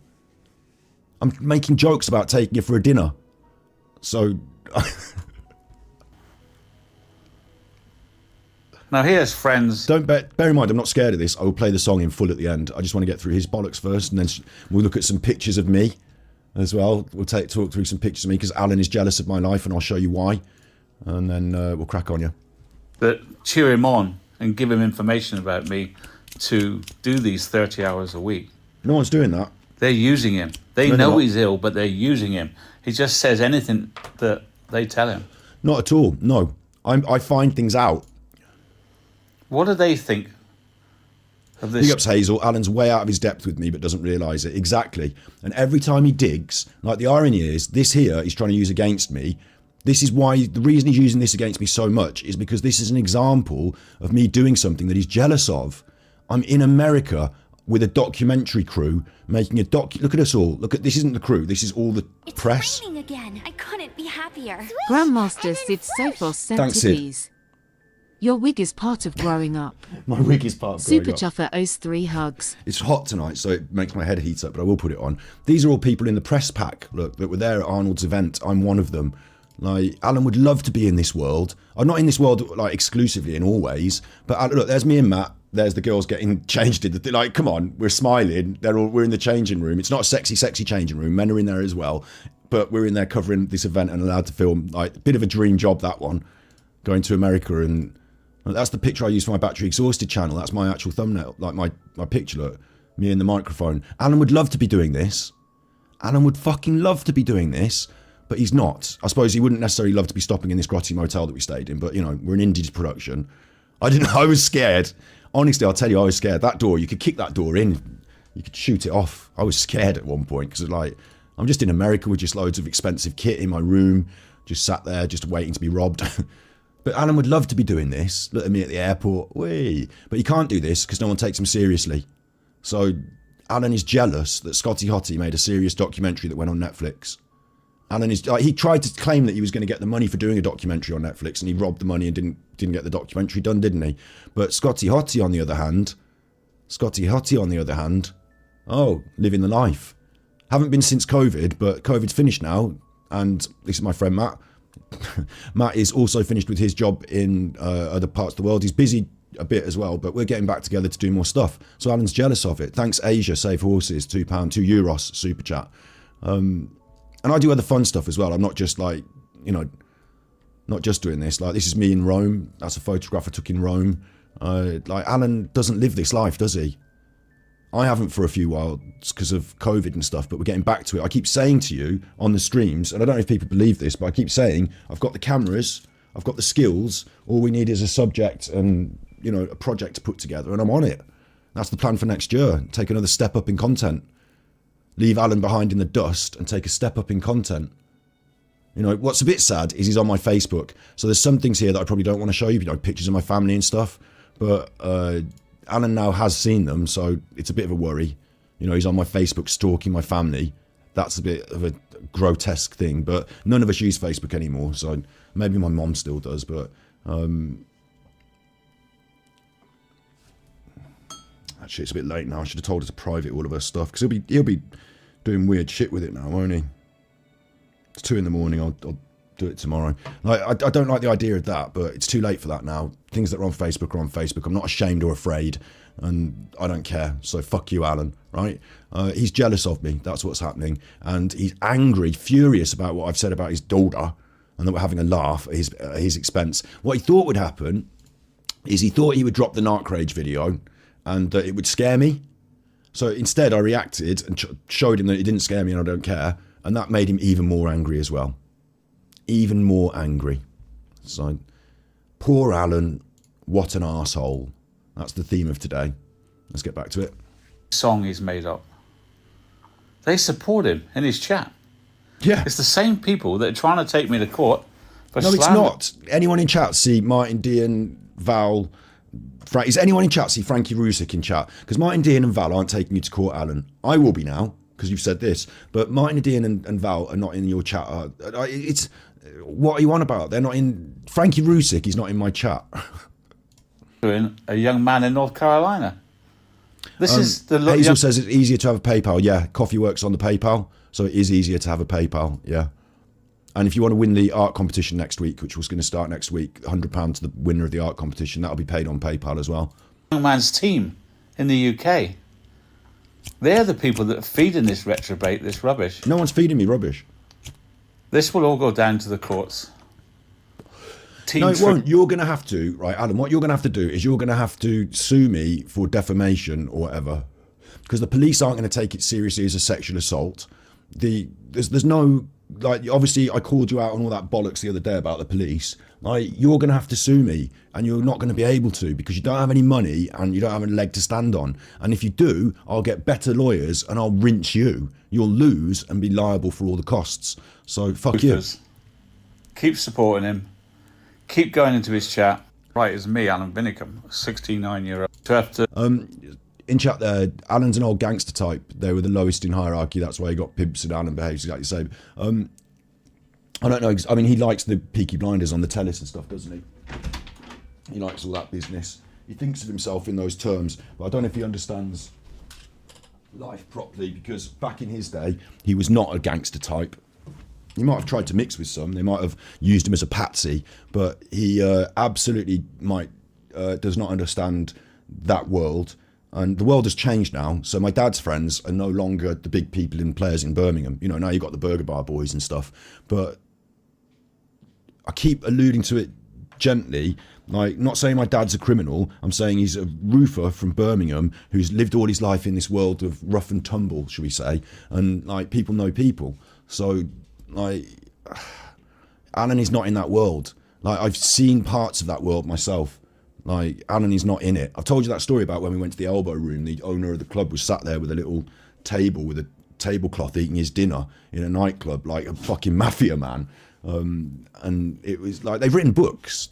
A: I'm making jokes about taking you for a dinner. So...
D: Now here's friends.
A: bear in mind, I'm not scared of this. I will play the song in full at the end. I just want to get through his bollocks first, and then we'll look at some pictures of me as well. We'll talk through some pictures of me because Alan is jealous of my life, and I'll show you why. And then we'll crack on, yeah.
D: That cheer him on and give him information about me to do these 30 hours a week.
A: No one's doing that.
D: They're using him. They
A: No, they're
D: know
A: not.
D: he's ill, but they're using him. He just says anything that they tell him.
A: Not at all. No. I find things out.
D: What do they think of this?
A: Big ups Hazel. Alan's way out of his depth with me, but doesn't realise it. Exactly. And every time he digs, like the irony is, this here he's trying to use against me. This is why, the reason he's using this against me so much is because this is an example of me doing something that he's jealous of. I'm in America with a documentary crew making a look at us all. Look at, this isn't the crew, this is all the
E: It's
A: press.
E: raining again. I couldn't be happier.
F: Grandmaster Sid Sophos sent
A: Thanks, Sid.
F: tippies. Your wig is part of growing up.
A: My wig is part of
F: Super
A: growing up.
F: Chuffer owes 3 hugs.
A: It's hot tonight, so it makes my head heat up, but I will put it on. These are all people in the press pack, look, that were there at Arnold's event. I'm one of them. Like, Alan would love to be in this world. I'm not in this world, like, exclusively in all ways, but look, there's me and Matt. There's the girls getting changed. Like, come on, we're smiling. We're in the changing room. It's not a sexy changing room. Men are in there as well, but we're in there covering this event and allowed to film. Like, a bit of a dream job, that one. Going to America, and that's the picture I use for my Battery Exhausted channel. That's my actual thumbnail, like my picture, look. Me and the microphone. Alan would love to be doing this. Alan would fucking love to be doing this, but he's not. I suppose he wouldn't necessarily love to be stopping in this grotty motel that we stayed in, but, you know, we're an indie production. I was scared. Honestly, I'll tell you, I was scared. That door, you could kick that door in. You could shoot it off. I was scared at one point because, like, I'm just in America with just loads of expensive kit in my room, just sat there, just waiting to be robbed. But Alan would love to be doing this. Look at me at the airport. Whee. But he can't do this because no one takes him seriously. So Alan is jealous that Scotty Hottie made a serious documentary that went on Netflix. Alan is like, he tried to claim that he was going to get the money for doing a documentary on Netflix, and he robbed the money and didn't get the documentary done, didn't he? But Scotty Hottie on the other hand, oh, living the life. Haven't been since COVID, but COVID's finished now, and this is my friend Matt. Matt is also finished with his job in other parts of the world. He's busy a bit as well, but we're getting back together to do more stuff. So Alan's jealous of it. Thanks Asia, Save Horses, £2, €2 super chat. And I do other fun stuff as well. I'm not just like, you know, not just doing this. Like, this is me in Rome. That's a photograph I took in Rome. Like, Alan doesn't live this life, does he? I haven't for a few while because of COVID and stuff, but we're getting back to it. I keep saying to you on the streams, and I don't know if people believe this, but I keep saying, I've got the cameras, I've got the skills, all we need is a subject and, you know, a project to put together, and I'm on it. That's the plan for next year. Take another step up in content. Leave Alan behind in the dust and take a step up in content. You know, what's a bit sad is he's on my Facebook. So there's some things here that I probably don't want to show you, pictures of my family and stuff. But Alan now has seen them, so it's a bit of a worry. You know, he's on my Facebook stalking my family. That's a bit of a grotesque thing, but none of us use Facebook anymore. So maybe my mom still does, but actually it's a bit late now. I should have told her to private all of her stuff, because he'll be doing weird shit with it now, won't he? It's 2 in the morning. I'll do it tomorrow. Like, I don't like the idea of that, but it's too late for that now. Things that are on Facebook are on Facebook. I'm not ashamed or afraid, and I don't care. So fuck you, Alan, right? He's jealous of me. That's what's happening. And he's angry, furious about what I've said about his daughter, and that we're having a laugh at his expense. What he thought would happen is he thought he would drop the Narc Rage video and that it would scare me. So instead I reacted and showed him that it didn't scare me and I don't care. And that made him even more angry as well. Even more angry. So, poor Alan, what an arsehole. That's the theme of today. Let's get back to it.
D: Song he's made up. They support him in his chat.
A: Yeah.
D: It's the same people that are trying to take me to court for
A: No, it's
D: slander.
A: not. Anyone in chat see Martin Dean, Val, Frank? Is anyone in chat see Frankie Rusick in chat? Because Martin Dean and Val aren't taking you to court, Alan. I will be now, because you've said this. But Martin Dean and Val are not in your chat. It's what are you on about? They're not in. Frankie Rusick is not in my chat.
D: A young man in North Carolina. This is the
A: Hazel says it's easier to have a PayPal. Yeah, Coffee works on the PayPal, so it is easier to have a PayPal. Yeah. And if you want to win the art competition next week, which was going to start next week, £100 to the winner of the art competition, that'll be paid on PayPal as well.
D: young man's team in the UK. They're the people that are feeding this retrobate, this rubbish.
A: No one's feeding me rubbish.
D: This will all go down to the courts.
A: No, it won't. You're going to have to, right, Adam, what you're going to have to do is you're going to have to sue me for defamation or whatever, because the police aren't going to take it seriously as a sexual assault. There's no, like, obviously I called you out on all that bollocks the other day about the police. Like, you're going to have to sue me, and you're not going to be able to, because you don't have any money and you don't have a leg to stand on. And if you do, I'll get better lawyers and I'll rinse you. You'll lose and be liable for all the costs. So fuck you.
D: Keep supporting him. Keep going into his chat. Right, it's me, Alan Vinnicombe, 69-year-old. To have to...
A: In chat there, Alan's an old gangster type. They were the lowest in hierarchy. That's why he got pimps, and Alan behaves exactly the same. I don't know. I mean, he likes the Peaky Blinders on the tellis and stuff, doesn't he? He likes all that business. He thinks of himself in those terms, but I don't know if he understands life properly, because back in his day, he was not a gangster type. He might have tried to mix with some. They might have used him as a patsy, but he absolutely does not understand that world. And the world has changed now. So my dad's friends are no longer the big people and players in Birmingham. You know, now you've got the Burger Bar boys and stuff. But I keep alluding to it gently. Like, not saying my dad's a criminal. I'm saying he's a roofer from Birmingham who's lived all his life in this world of rough and tumble, shall we say. And, like, people know people. So, like, Alan is not in that world. Like, I've seen parts of that world myself. Like, Alan is not in it. I've told you that story about when we went to the Elbow Room. The owner of the club was sat there with a little table with a tablecloth eating his dinner in a nightclub, like a fucking mafia man. And it was like, they've written books,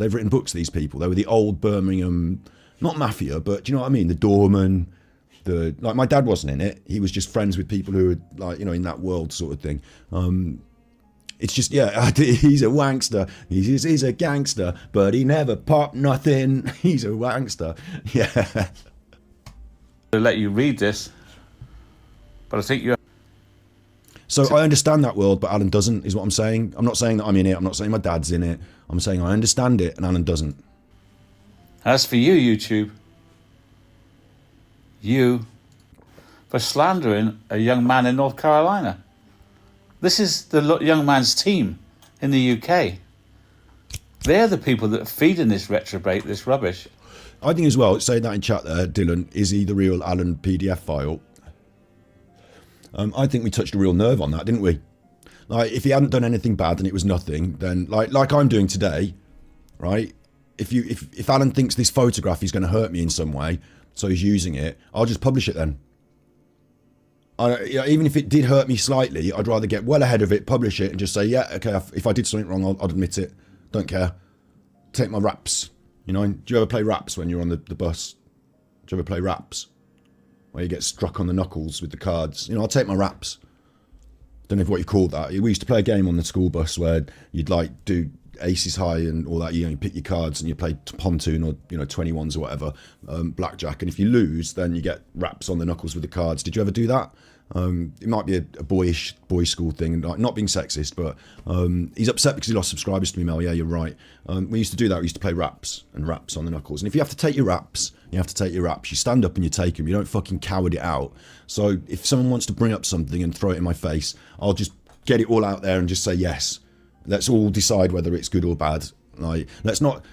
A: these people. They were the old Birmingham, not mafia, but do you know what I mean? The doorman, like, my dad wasn't in it. He was just friends with people who were, like, you know, in that world sort of thing. It's just, yeah, he's a wankster. He's a gangster, but he never popped nothing. He's a wankster. Yeah.
D: To let you read this, but I think you...
A: So I understand that world, but Alan doesn't, is what I'm saying. I'm not saying that I'm in it. I'm not saying my dad's in it. I'm saying I understand it, and Alan doesn't.
D: As for you, YouTube, you for slandering a young man in North Carolina. This is the young man's team in the UK. They're the people that are feeding this retrobate, this rubbish.
A: I think as well, saying that in chat there, Dylan, is he the real Alan PDF file? I think we touched a real nerve on that, didn't we? Like, if he hadn't done anything bad and it was nothing, then like I'm doing today, right? If Alan thinks this photograph is going to hurt me in some way, so he's using it, I'll just publish it then. Even if it did hurt me slightly, I'd rather get well ahead of it, publish it, and just say, yeah, okay, if I did something wrong, I'll admit it. Don't care. Take my raps. You know, do you ever play raps when you're on the bus? Do you ever play raps? Where you get struck on the knuckles with the cards. You know, I'll take my raps. Don't know what you call that. We used to play a game on the school bus where you'd like do aces high and all that. You know, you pick your cards and you play pontoon or, you know, 21s or whatever, blackjack. And if you lose, then you get raps on the knuckles with the cards. Did you ever do that? It might be a boys school thing, not being sexist, but he's upset because he lost subscribers to me, Mel. Yeah, you're right. We used to do that. We used to play raps and raps on the knuckles. And if you have to take your raps, you have to take your raps. You stand up and you take them. You don't fucking coward it out. So if someone wants to bring up something and throw it in my face, I'll just get it all out there and just say yes. Let's all decide whether it's good or bad. Like, let's not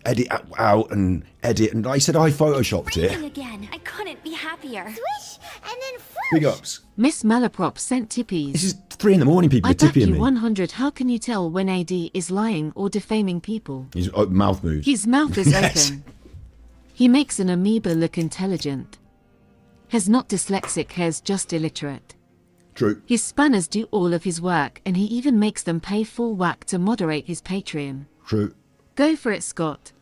A: edit out and edit. And I said I photoshopped it.
E: Again. I couldn't be happier.
B: Swish and then whoosh.
A: Big ups.
F: Miss Malaprop sent tippies.
A: This is 3 a.m. People
F: I
A: are
F: back
A: tipping
F: you
A: me.
F: 100. How can you tell when AD is lying or defaming people?
A: His mouth moves.
F: His mouth is
A: Yes.
F: open. He makes an amoeba look intelligent. Has not dyslexic, has just illiterate.
A: True.
F: His spanners do all of his work, and he even makes them pay full whack to moderate his Patreon.
A: True.
F: Go for it, Scott.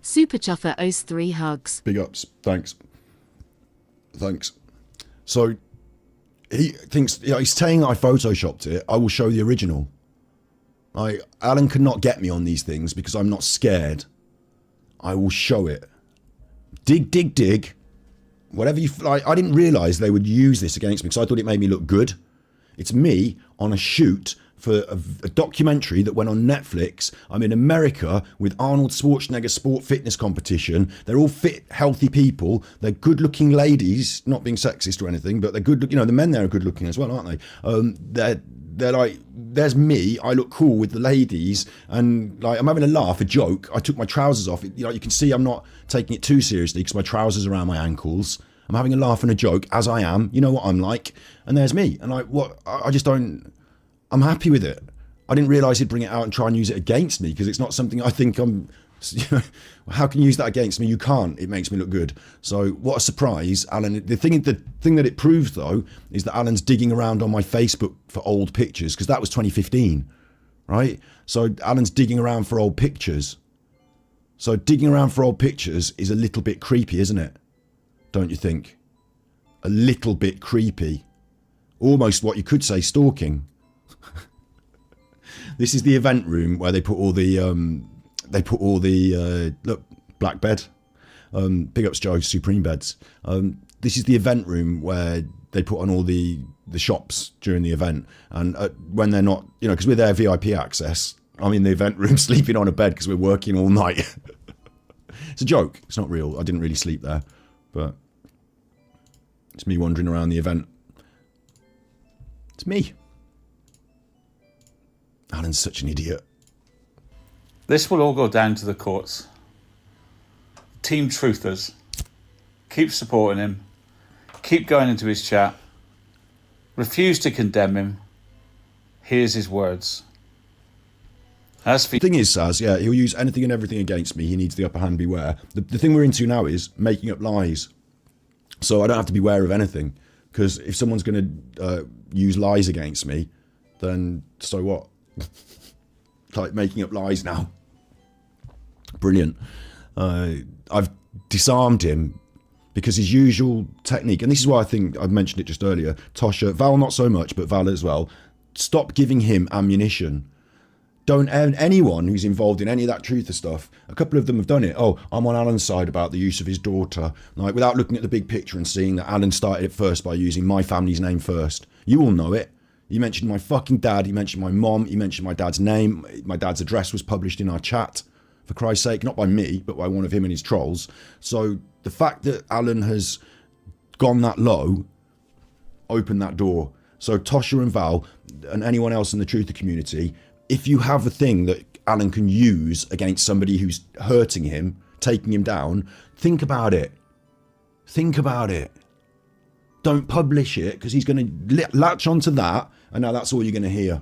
F: Super Chuffer owes 3 hugs.
A: Big ups. Thanks. So he thinks, you know, he's saying I photoshopped it. I will show the original. Alan cannot get me on these things because I'm not scared. I will show it. Dig. Whatever you like. I didn't realise they would use this against me because I thought it made me look good. It's me on a shoot for a documentary that went on Netflix. I'm in America with Arnold Schwarzenegger sport fitness competition. They're all fit, healthy people. They're good-looking ladies, not being sexist or anything, but they're good. You know, the men there are good-looking as well, aren't they? They're like, there's me. I look cool with the ladies, and like I'm having a laugh, a joke. I took my trousers off. You know, you can see I'm not taking it too seriously because my trousers are around my ankles. I'm having a laugh and a joke as I am. You know what I'm like, and there's me. And like, what? I just don't. I'm happy with it. I didn't realise he'd bring it out and try and use it against me because it's not something I think I'm. You know, how can you use that against me? You can't. It makes me look good. So what a surprise, Alan. The thing that it proves though is that Alan's digging around on my Facebook for old pictures because that was 2015, right? So Alan's digging around for old pictures. So digging around for old pictures is a little bit creepy, isn't it? Don't you think? A little bit creepy. Almost what you could say stalking. This is the event room where they put all the look, black bed. Big ups Joe, Supreme beds. This is the event room where they put on all the shops during the event, and when they're not, you know, because we're there VIP access, I'm in the event room sleeping on a bed because we're working all night. It's a joke. It's not real. I didn't really sleep there, but it's me wandering around the event. It's me. Alan's such an idiot.
D: This will all go down to the courts. Team Truthers. Keep supporting him. Keep going into his chat. Refuse to condemn him. Here's his words. As for
A: The thing is, Saz, yeah, he'll use anything and everything against me. He needs the upper hand, beware. The thing we're into now is making up lies. So I don't have to beware of anything. Because if someone's going to use lies against me, then so what? Like making up lies now. Brilliant. I've disarmed him because his usual technique, and this is why I think I've mentioned it just earlier, Tosha, Val not so much, but Val as well, stop giving him ammunition. Don't anyone who's involved in any of that truther stuff, a couple of them have done it. Oh, I'm on Alan's side about the use of his daughter, like without looking at the big picture and seeing that Alan started it first by using my family's name first. You all know it. You mentioned my fucking dad, you mentioned my mom, you mentioned my dad's name, my dad's address was published in our chat. for Christ's sake, not by me, but by one of him and his trolls. So the fact that Alan has gone that low opened that door. So Tosha and Val and anyone else in the truther community, if you have a thing that Alan can use against somebody who's hurting him, taking him down, think about it. Think about it. Don't publish it, because he's going to latch onto that, and now that's all you're going to hear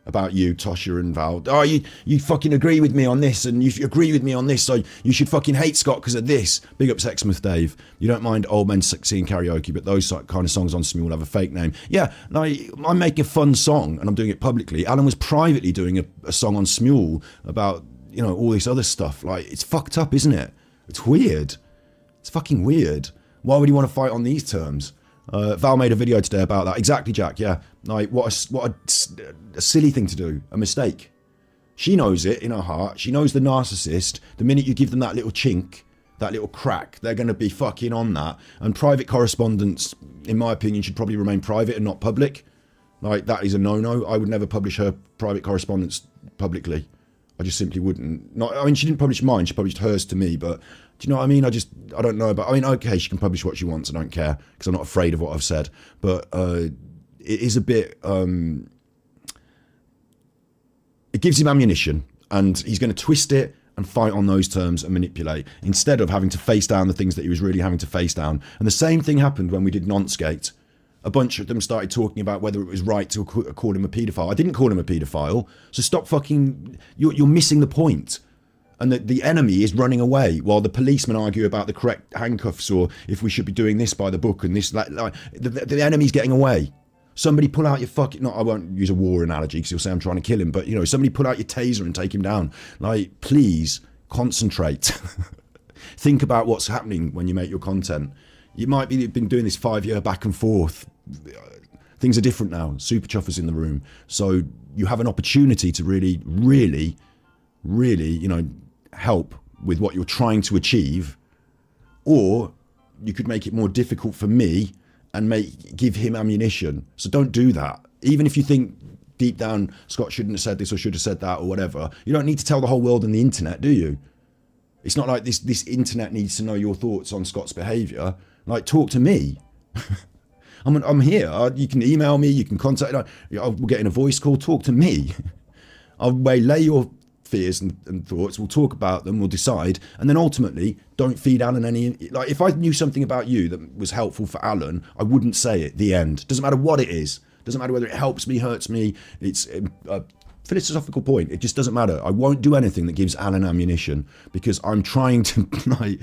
A: about you, Tosha and Val. Oh, you fucking agree with me on this, and you agree with me on this, so you should fucking hate Scott because of this. Big up Sexsmith Dave. You don't mind old men singing karaoke, but those kind of songs on Smule have a fake name. Yeah, I'm making a fun song, and I'm doing it publicly. Alan was privately doing a song on Smule about, you know, all this other stuff. Like, it's fucked up, isn't it? It's weird. It's fucking weird. Why would he want to fight on these terms? Val made a video today about that. Exactly, Jack. Yeah, like what a silly thing to do. A mistake. She knows it in her heart. She knows the narcissist. The minute you give them that little chink, that little crack, they're going to be fucking on that. And private correspondence, in my opinion, should probably remain private and not public. Like, that is a no-no. I would never publish her private correspondence publicly. I just simply wouldn't. I mean, she didn't publish mine. She published hers to me, but do you know what I mean? I don't know about, I mean, okay, she can publish what she wants. I don't care, because I'm not afraid of what I've said. But it is a bit, it gives him ammunition, and he's going to twist it and fight on those terms and manipulate, instead of having to face down the things that he was really having to face down. And the same thing happened when we did Nonskate. A bunch of them started talking about whether it was right to call him a paedophile. I didn't call him a paedophile, so stop fucking, you're missing the point. And the enemy is running away while the policemen argue about the correct handcuffs, or if we should be doing this by the book and this. The enemy's getting away. Somebody pull out your fucking... No, I won't use a war analogy because you'll say I'm trying to kill him. But, you know, somebody pull out your taser and take him down. Like, please, concentrate. Think about what's happening when you make your content. You might be been doing this 5-year back and forth. Things are different now. Super Chuffer's in the room. So you have an opportunity to really, really, really, you know, help with what you're trying to achieve, or you could make it more difficult for me and give him ammunition. So don't do that. Even if you think deep down Scott shouldn't have said this or should have said that or whatever, you don't need to tell the whole world on the internet, do you? It's not like this internet needs to know your thoughts on Scott's behaviour. Like, talk to me. I'm here. You can email me, you can contact, we'll get in a voice call, talk to me. I'll waylay your fears and thoughts, we'll talk about them, we'll decide, and then ultimately don't feed Alan any. Like, if I knew something about you that was helpful for Alan, I wouldn't say it. The end. Doesn't matter what it is, doesn't matter whether it helps me, hurts me, it's a philosophical point, it just doesn't matter. I won't do anything that gives Alan ammunition, because I'm trying to like,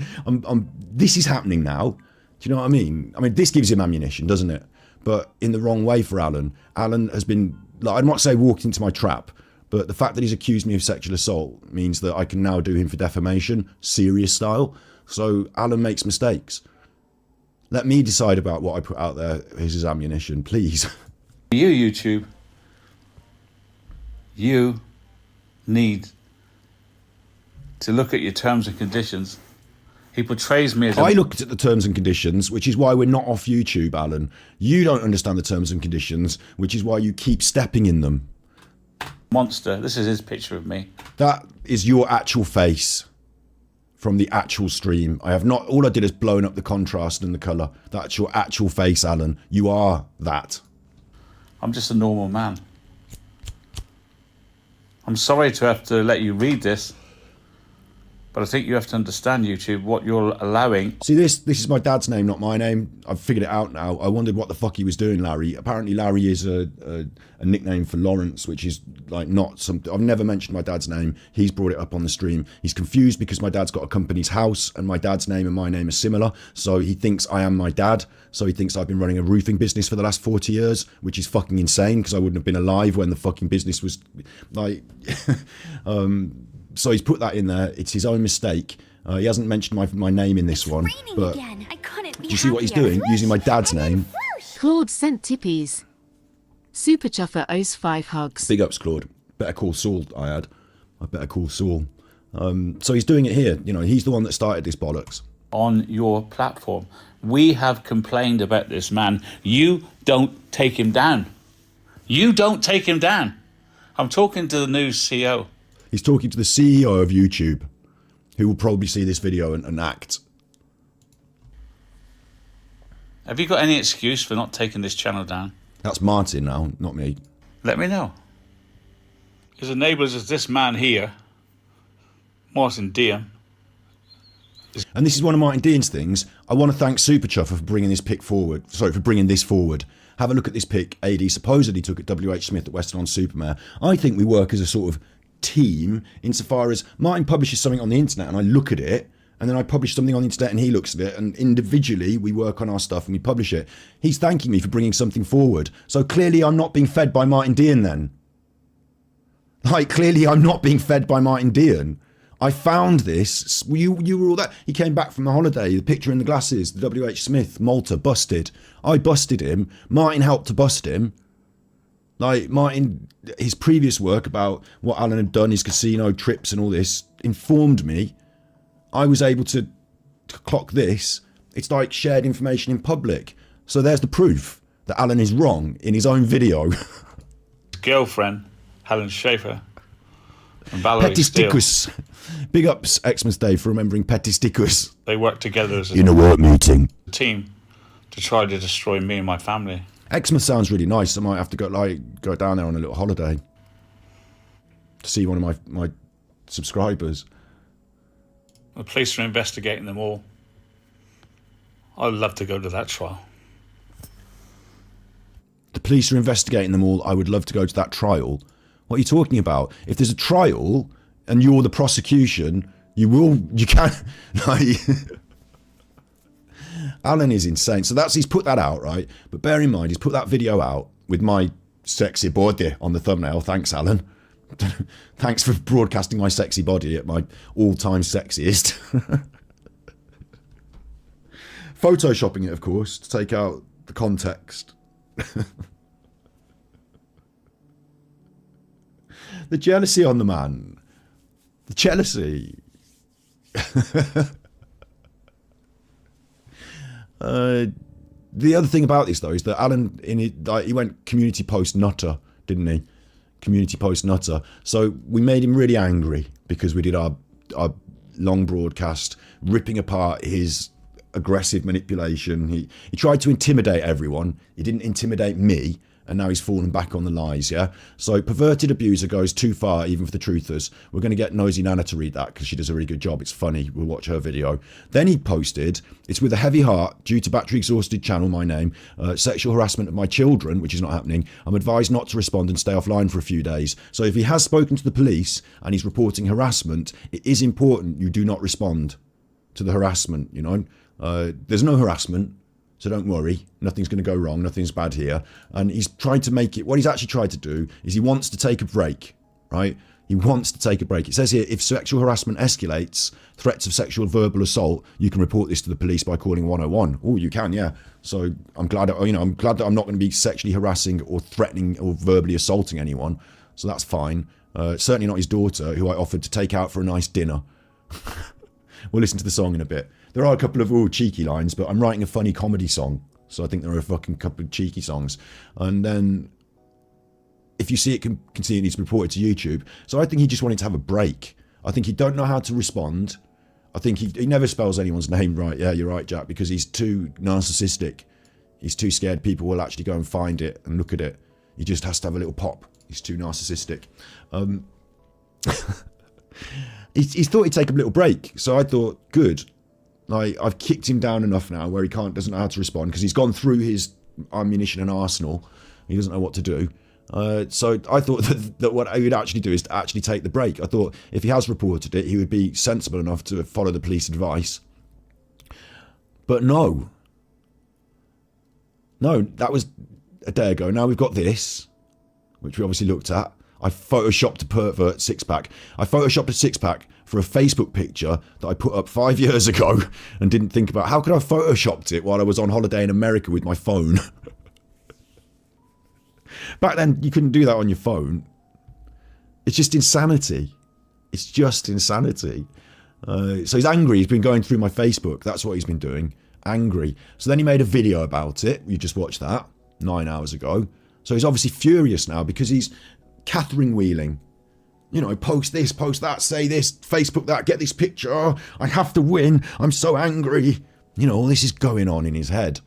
A: this is happening now. Do you know what I mean? I mean, this gives him ammunition, doesn't it? But in the wrong way for Alan. Alan has been, like, I'd not say walked into my trap, but the fact that he's accused me of sexual assault means that I can now do him for defamation, serious style. So Alan makes mistakes. Let me decide about what I put out there as his ammunition, please.
D: You, YouTube, you need to look at your terms and conditions. He portrays me as
A: I looked at the terms and conditions, which is why we're not off YouTube, Alan. You don't understand the terms and conditions, which is why you keep stepping in them.
D: monster. This is his picture of me.
A: That is your actual face from the actual stream. I have not, all I did is blown up the contrast and the colour. That's your actual face, Alan. You are that.
D: I'm just a normal man. I'm sorry to have to let you read this, but I think you have to understand, YouTube, what you're allowing.
A: See, this is my dad's name, not my name. I've figured it out now. I wondered what the fuck he was doing, Larry. Apparently Larry is a nickname for Lawrence, which is like not something. I've never mentioned my dad's name. He's brought it up on the stream. He's confused because my dad's got a company's house and my dad's name and my name are similar. So he thinks I am my dad. So he thinks I've been running a roofing business for the last 40 years, which is fucking insane because I wouldn't have been alive when the fucking business was like... So he's put that in there. It's his own mistake. He hasn't mentioned my name in this one. But
E: Again. I couldn't be
A: do you see what he's
E: happier.
A: doing? Using my dad's name.
F: Claude sent tippies. Super Chuffer owes 5 hugs.
A: Big ups, Claude. Better call Saul, I had. I better call Saul. So he's doing it here. You know, he's the one that started this bollocks.
D: On your platform. We have complained about this man. You don't take him down. You don't take him down. I'm talking to the new CEO.
A: He's talking to the CEO of YouTube, who will probably see this video and act.
D: Have you got any excuse for not taking this channel down?
A: That's Martin now, not me.
D: Let me know. As enablers as this man here, Martin Dean.
A: And this is one of Martin Dean's things. I want to thank Super Chuffer for bringing this pic forward. Sorry, for bringing this forward. Have a look at this pic AD supposedly took at WH Smith at Western-on-Supermare. I think we work as a sort of team insofar as Martin publishes something on the internet and I look at it, and then I publish something on the internet and he looks at it, and individually we work on our stuff and we publish it. He's thanking me for bringing something forward. So clearly I'm not being fed by Martin Dean then. Like, clearly I'm not being fed by Martin Dean. I found this. You were all that. He came back from the holiday. The picture in the glasses. The WH Smith, Malta, busted. I busted him. Martin helped to bust him. Like, Martin, his previous work about what Alan had done, his casino trips and all this, informed me. I was able to clock this. It's like shared information in public. So there's the proof that Alan is wrong in his own video.
D: Girlfriend, Helen Schaefer, and Valerie
A: Petty
D: Steele.
A: Stickus. Big ups Xmas Day for remembering Petty Stickus.
D: They worked together as
A: In a work meeting.
D: team to try to destroy me and my family.
A: Xmas sounds really nice. I might have to go down there on a little holiday to see one of my subscribers.
D: The police are investigating them all. I'd love to go to that trial.
A: The police are investigating them all. I would love to go to that trial. What are you talking about? If there's a trial and you're the prosecution, you can. Alan is insane. So he's put that out, right? But bear in mind, he's put that video out with my sexy body on the thumbnail. Thanks, Alan. Thanks for broadcasting my sexy body at my all-time sexiest. Photoshopping it, of course, to take out the context. The jealousy on the man. The jealousy. The other thing about this, though, is that Alan, he went community post nutter, didn't he? Community post nutter. So we made him really angry because we did our long broadcast ripping apart his aggressive manipulation. He tried to intimidate everyone. He didn't intimidate me. And now he's fallen back on the lies, yeah? So perverted abuser goes too far, even for the truthers. We're going to get Nosy Nana to read that because she does a really good job. It's funny. We'll watch her video. Then he posted, it's with a heavy heart, due to battery exhausted channel, my name, sexual harassment of my children, which is not happening. I'm advised not to respond and stay offline for a few days. So if he has spoken to the police and he's reporting harassment, it is important you do not respond to the harassment, you know? There's no harassment. So don't worry, nothing's going to go wrong, nothing's bad here. And he's tried to make it, what he's actually tried to do is he wants to take a break, right? He wants to take a break. It says here, if sexual harassment escalates, threats of sexual verbal assault, you can report this to the police by calling 101. Oh, you can, yeah. So I'm glad that I'm not going to be sexually harassing or threatening or verbally assaulting anyone. So that's fine. Certainly not his daughter, who I offered to take out for a nice dinner. We'll listen to the song in a bit. There are a couple of cheeky lines, but I'm writing a funny comedy song. So I think there are a fucking couple of cheeky songs. And then if you see it continue, it needs to be reported to YouTube. So I think he just wanted to have a break. I think he don't know how to respond. I think he never spells anyone's name right. Yeah, you're right, Jack, because he's too narcissistic. He's too scared people will actually go and find it and look at it. He just has to have a little pop. He's too narcissistic. He thought he'd take a little break. So I thought, good. Like, I've kicked him down enough now where he doesn't know how to respond because he's gone through his ammunition and arsenal. He doesn't know what to do. So I thought that what he would actually do is to actually take the break. I thought if he has reported it, he would be sensible enough to follow the police advice. But no. No, that was a day ago. Now we've got this, which we obviously looked at. I photoshopped a pervert six-pack. I photoshopped a six-pack for a Facebook picture that I put up 5 years ago and didn't think about. How could I have photoshopped it while I was on holiday in America with my phone? Back then, you couldn't do that on your phone. It's just insanity. It's just insanity. So he's angry. He's been going through my Facebook. That's what he's been doing. Angry. So then he made a video about it. You just watched that 9 hours ago. So he's obviously furious now because he's Catherine wheeling. You know, post this, post that, say this, Facebook that, get this picture. Oh, I have to win. I'm so angry. You know, all this is going on in his head.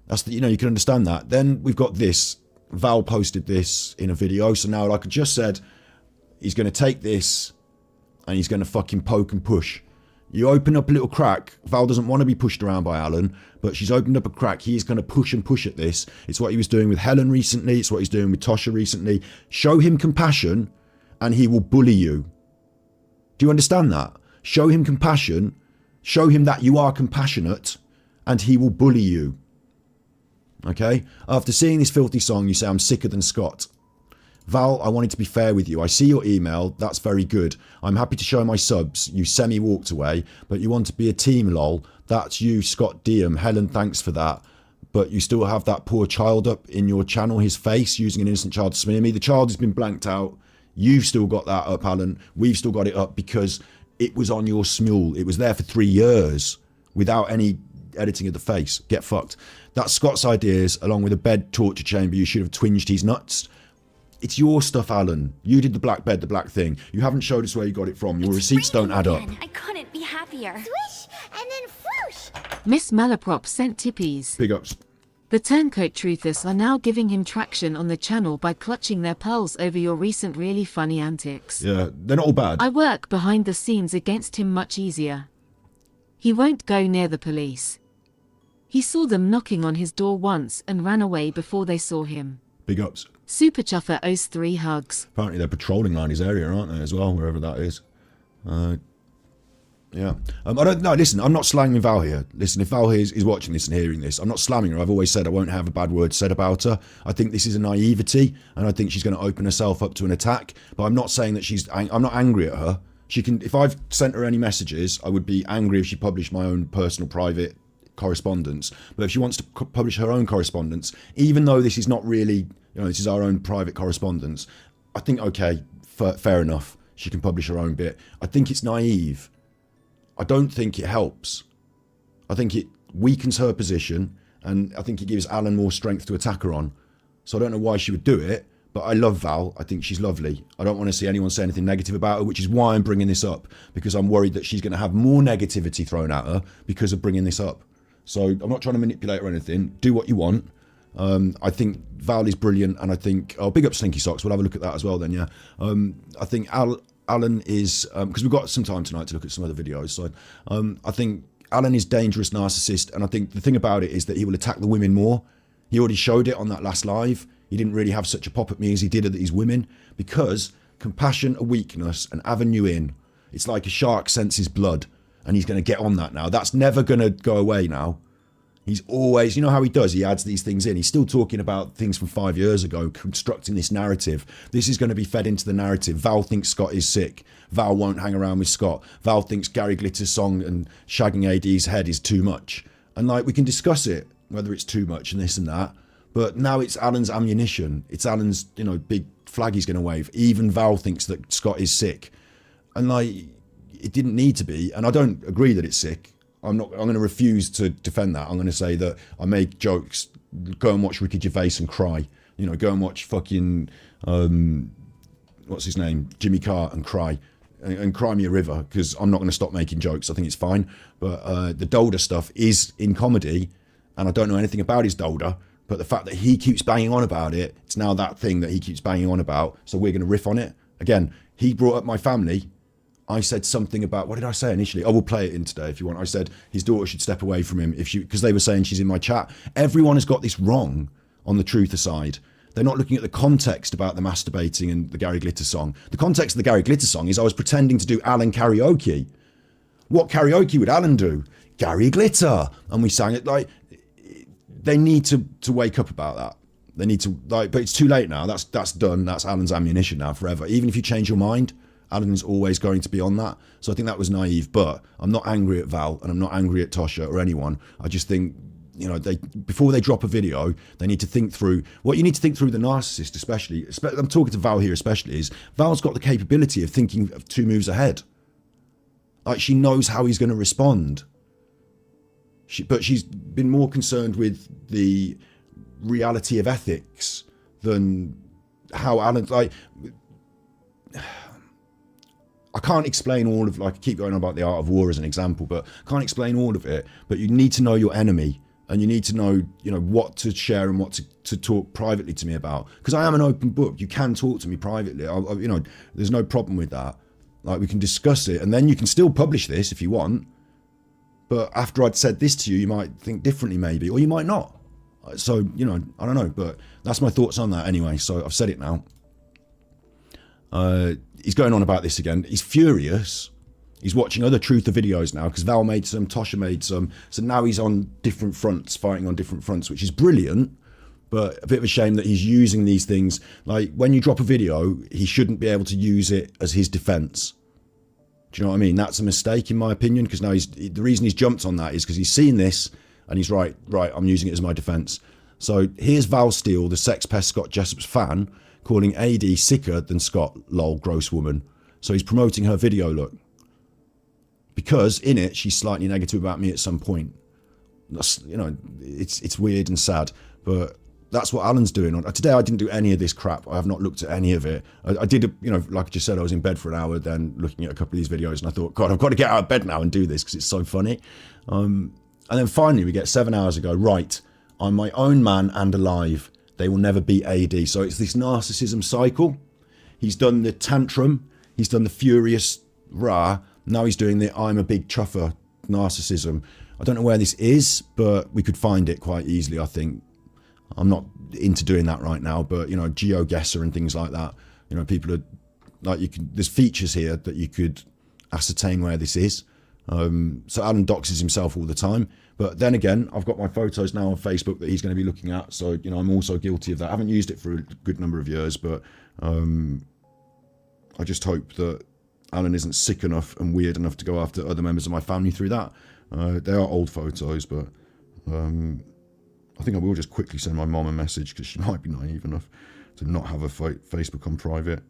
A: That's the, you know, you can understand that. Then we've got this. Val posted this in a video. So now, like I just said, he's going to take this and he's going to fucking poke and push. You open up a little crack. Val doesn't want to be pushed around by Alan, but she's opened up a crack. He's going to push and push at this. It's what he was doing with Helen recently. It's what he's doing with Tosha recently. Show him compassion and he will bully you. Do you understand that? Show him compassion. Show him that you are compassionate and he will bully you. Okay? After seeing this filthy song, you say, I'm sicker than Scott. Val, I wanted to be fair with you. I see your email. That's very good. I'm happy to show my subs. You semi-walked away, but you want to be a team, lol. That's you, Scott Diem. Helen, thanks for that. But you still have that poor child up in your channel, his face, using an innocent child to smear me. The child has been blanked out. You've still got that up, Alan. We've still got it up because it was on your smule. It was there for 3 years without any editing of the face. Get fucked. That's Scott's ideas, along with a bed torture chamber. You should have twinged his nuts. It's your stuff, Alan. You did the black bed, the black thing. You haven't showed us where you got it from. Your receipts don't add up.
E: I couldn't be happier.
B: Swish, and then whoosh.
F: Miss Malaprop sent tippies.
A: Big ups.
F: The Turncoat Truthers are now giving him traction on the channel by clutching their pearls over your recent really funny antics.
A: Yeah, they're not all bad.
F: I work behind the scenes against him much easier. He won't go near the police. He saw them knocking on his door once and ran away before they saw him.
A: Big ups.
F: Super Chuffer owes 3 hugs.
A: Apparently they're patrolling around his area, aren't they, as well, wherever that is. Yeah. I don't know. Listen, I'm not slanging Val here. Listen, if Val is watching this and hearing this, I'm not slamming her. I've always said I won't have a bad word said about her. I think this is a naivety, and I think she's going to open herself up to an attack. But I'm not saying that I'm not angry at her. She can. If I've sent her any messages, I would be angry if she published my own personal, private correspondence. But if she wants to publish her own correspondence, even though this is not really, this is our own private correspondence, I think okay, fair enough. She can publish her own bit. I think it's naive. I don't think it helps. I think it weakens her position, and I think it gives Alan more strength to attack her on. So I don't know why she would do it, but I love Val. I think she's lovely. I don't want to see anyone say anything negative about her, which is why I'm bringing this up, because I'm worried that she's going to have more negativity thrown at her because of bringing this up. So I'm not trying to manipulate or anything. Do what you want. I think Val is brilliant, and I think, big up Slinky Socks. We'll have a look at that as well then, yeah. I think Alan is, because we've got some time tonight to look at some other videos, so I think Alan is dangerous narcissist, and I think the thing about it is that he will attack the women more. He already showed it on that last live. He didn't really have such a pop at me as he did at these women, because compassion, a weakness, an avenue in. It's like a shark senses blood, and he's going to get on that now. That's never going to go away now. He's always, you know how he does, he adds these things in. He's still talking about things from 5 years ago, constructing this narrative. This is going to be fed into the narrative. Val thinks Scott is sick. Val won't hang around with Scott. Val thinks Gary Glitter's song and shagging AD's head is too much. And like, we can discuss it, whether it's too much and this and that. But now it's Alan's ammunition. It's Alan's, big flag he's going to wave. Even Val thinks that Scott is sick. And like, it didn't need to be. And I don't agree that it's sick. I'm going to refuse to defend that. I'm going to say that I make jokes. Go and watch Ricky Gervais and cry. Go and watch fucking, what's his name? Jimmy Carr and cry. And cry me a river, because I'm not going to stop making jokes. I think it's fine. But the Dolder stuff is in comedy, and I don't know anything about his Dolder. But the fact that he keeps banging on about it, it's now that thing that he keeps banging on about. So we're going to riff on it. Again, he brought up my family. I said something about, what did I say initially? We'll play it in today if you want. I said his daughter should step away from him because they were saying she's in my chat. Everyone has got this wrong on the truther side. They're not looking at the context about the masturbating and the Gary Glitter song. The context of the Gary Glitter song is I was pretending to do Alan karaoke. What karaoke would Alan do? Gary Glitter. And we sang it like, they need to wake up about that. They need to, but it's too late now. That's done. That's Alan's ammunition now forever. Even if you change your mind, Alan is always going to be on that. So I think that was naive, but I'm not angry at Val and I'm not angry at Tosha or anyone. I just think, before they drop a video, they need to think through what you need to think through. The narcissist, especially, I'm talking to Val here especially, is Val's got the capability of thinking of 2 moves ahead. Like, she knows how he's going to respond. But she's been more concerned with the reality of ethics than how Alan, can't explain all of, like, I keep going on about the art of war as an example, but can't explain all of it. But you need to know your enemy, and you need to know, what to share and what to talk privately to me about. Because I am an open book. You can talk to me privately. There's no problem with that. Like, we can discuss it, and then you can still publish this if you want. But after I'd said this to you, you might think differently maybe, or you might not. So, I don't know, but that's my thoughts on that anyway. So I've said it now. He's going on about this again. He's furious. He's watching other truther videos now because Val made some, Tosha made some. So now he's on different fronts, fighting on different fronts, which is brilliant. But a bit of a shame that he's using these things. Like, when you drop a video, he shouldn't be able to use it as his defense. Do you know what I mean? That's a mistake in my opinion, because now the reason he's jumped on that is because he's seen this and he's right, I'm using it as my defense. So here's Val Steele, the sex pest Scott Jessop's fan, calling AD sicker than Scott, lol, gross woman. So he's promoting her video, look. Because in it, she's slightly negative about me at some point. That's, it's weird and sad, but that's what Alan's doing. Today I didn't do any of this crap. I have not looked at any of it. I did, like I just said, I was in bed for an hour, then looking at a couple of these videos, and I thought, God, I've got to get out of bed now and do this because it's so funny. And then finally we get 7 hours ago, right, I'm my own man and alive. They will never be AD. So it's this narcissism cycle. He's done the tantrum. He's done the furious rah. Now he's doing the I'm a big chuffer narcissism. I don't know where this is, but we could find it quite easily, I think. I'm not into doing that right now, but GeoGuessr and things like that. People are like, there's features here that you could ascertain where this is. So Alan doxes himself all the time. But then again, I've got my photos now on Facebook that he's going to be looking at. So, I'm also guilty of that. I haven't used it for a good number of years, but I just hope that Alan isn't sick enough and weird enough to go after other members of my family through that. They are old photos, but I think I will just quickly send my mom a message because she might be naive enough to not have her Facebook on private.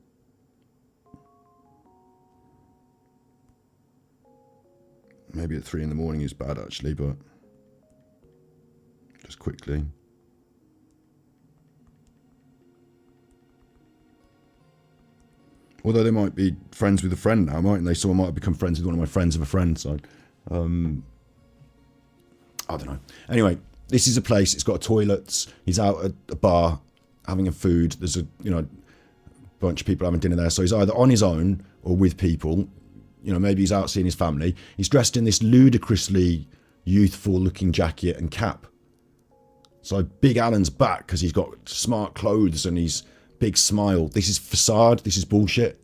A: Maybe at 3 a.m. is bad actually, but just quickly. Although they might be friends with a friend now, mightn't they? Someone might have become friends with one of my friends of a friend, so I don't know. Anyway, this is a place, it's got toilets, he's out at a bar having a food, there's a bunch of people having dinner there, so he's either on his own or with people. Maybe he's out seeing his family. He's dressed in this ludicrously youthful looking jacket and cap. So big Alan's back because he's got smart clothes and he's big smile. This is facade. This is bullshit.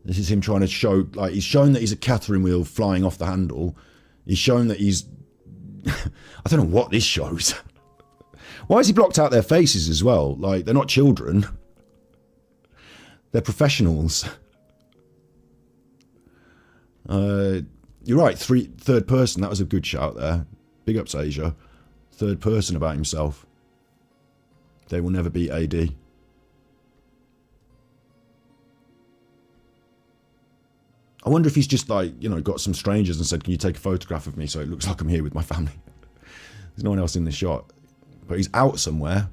A: This is him trying to show, like, he's shown that he's a Catherine wheel flying off the handle. He's shown that he's, I don't know what this shows. Why has he blocked out their faces as well? Like, they're not children. They're professionals. You're right, third person, that was a good shout there. Big ups Asia. Third person about himself. They will never beat AD. I wonder if he's just like, got some strangers and said, can you take a photograph of me so it looks like I'm here with my family? There's no one else in the shot. But he's out somewhere,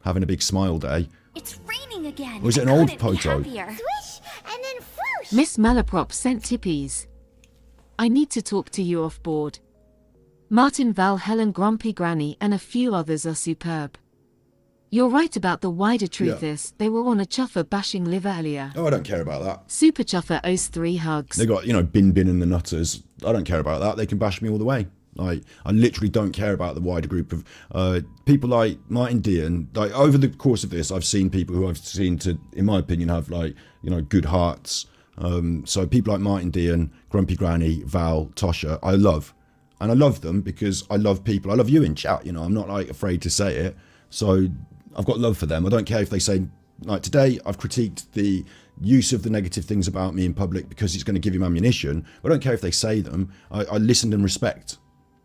A: having a big smile day.
E: It's raining again.
A: Or is it an old photo?
B: Swish, and then whoosh.
F: Miss Malaprop sent tippies. I need to talk to you off board. Martin, Val, Helen, Grumpy Granny and a few others are superb. You're right about the wider truth is, they were on a chuffer bashing live earlier.
A: Oh, I don't care about that.
F: Super chuffer owes 3 hugs.
A: They got, Bin Bin and the Nutters. I don't care about that. They can bash me all the way. Like, I literally don't care about the wider group of people like Martin Dean. Like, over the course of this, I've seen people who I've seen to, in my opinion, have like, good hearts. So people like Martin Dean, Grumpy Granny, Val, Tosha, I love. And I love them because I love people. I love you in chat, I'm not like afraid to say it. So I've got love for them. I don't care if they say, like today, I've critiqued the use of the negative things about me in public because it's going to give him ammunition. I don't care if they say them. I listen and respect.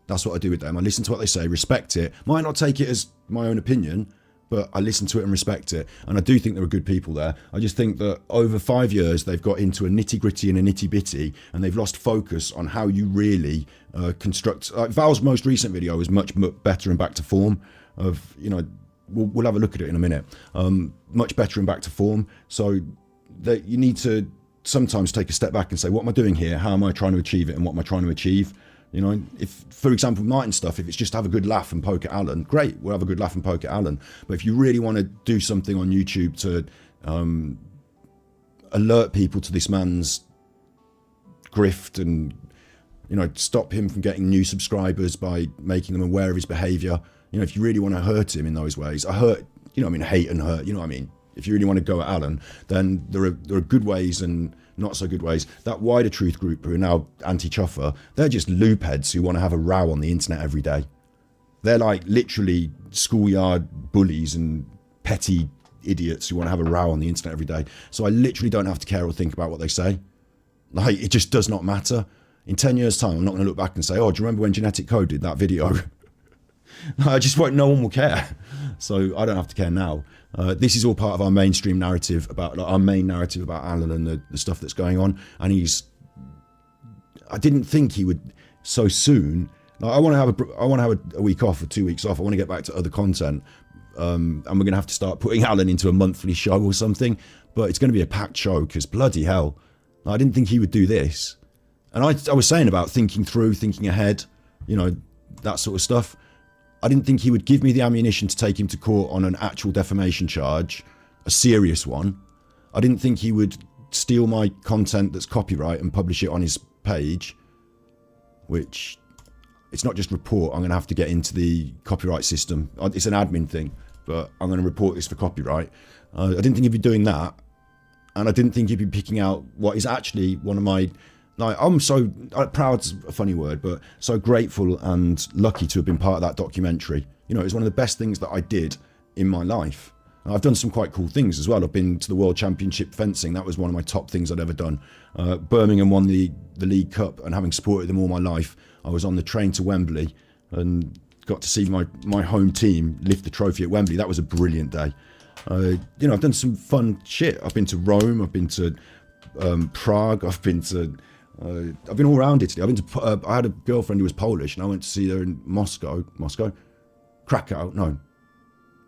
A: That's what I do with them. I listen to what they say, respect it. Might not take it as my own opinion, but I listen to it and respect it. And I do think there are good people there. I just think that over 5 years, they've got into a nitty-gritty and a nitty-bitty, and they've lost focus on how you really construct. Val's most recent video was much better and back to form of, we'll have a look at it in a minute. Much better and back to form. So that you need to sometimes take a step back and say, what am I doing here? How am I trying to achieve it? And what am I trying to achieve? You know, if, for example, Martin stuff, if it's just to have a good laugh and poke at Alan, great, we'll have a good laugh and poke at Alan. But if you really want to do something on YouTube to alert people to this man's grift and, you know, stop him from getting new subscribers by making them aware of his behaviour, you know, if you really want to hurt him in those ways, hate and hurt, you know what I mean? If you really want to go at Alan, then there are good ways and not so good ways. That Wider Truth group, who are now anti-chuffer, they're just loopheads who want to have a row on the internet every day. They're like literally schoolyard bullies and petty idiots who want to have a row on the internet every day. So I literally don't have to care or think about what they say. Like, it just does not matter. In 10 years' time, I'm not going to look back and say, oh, do you remember when Genetic Code did that video? I just won't, no one will care. So I don't have to care now. This is all part of our mainstream narrative about, like, our main narrative about Alan and the stuff that's going on. And I didn't think he would so soon. Like, I want to have a week off or 2 weeks off. I want to get back to other content. And we're going to have to start putting Alan into a monthly show or something. But it's going to be a packed show because bloody hell, I didn't think he would do this. And I was saying about thinking through, thinking ahead, you know, that sort of stuff. I didn't think he would give me the ammunition to take him to court on an actual defamation charge, a serious one. I didn't think he would steal my content that's copyright and publish it on his page, which it's not just report. I'm going to have to get into the copyright system. It's an admin thing, but I'm going to report this for copyright. I didn't think he'd be doing that. And I didn't think he'd be picking out what is actually one of my... Like, I'm so proud's a funny word, but so grateful and lucky to have been part of that documentary. You know, it was one of the best things that I did in my life. And I've done some quite cool things as well. I've been to the World Championship fencing. That was one of my top things I'd ever done. Birmingham won the League Cup, and having supported them all my life, I was on the train to Wembley and got to see my home team lift the trophy at Wembley. That was a brilliant day. You know, I've done some fun shit. I've been to Rome. I've been to Prague. I've been all around Italy. I've been to. I had a girlfriend who was Polish, and I went to see her in Krakow, no,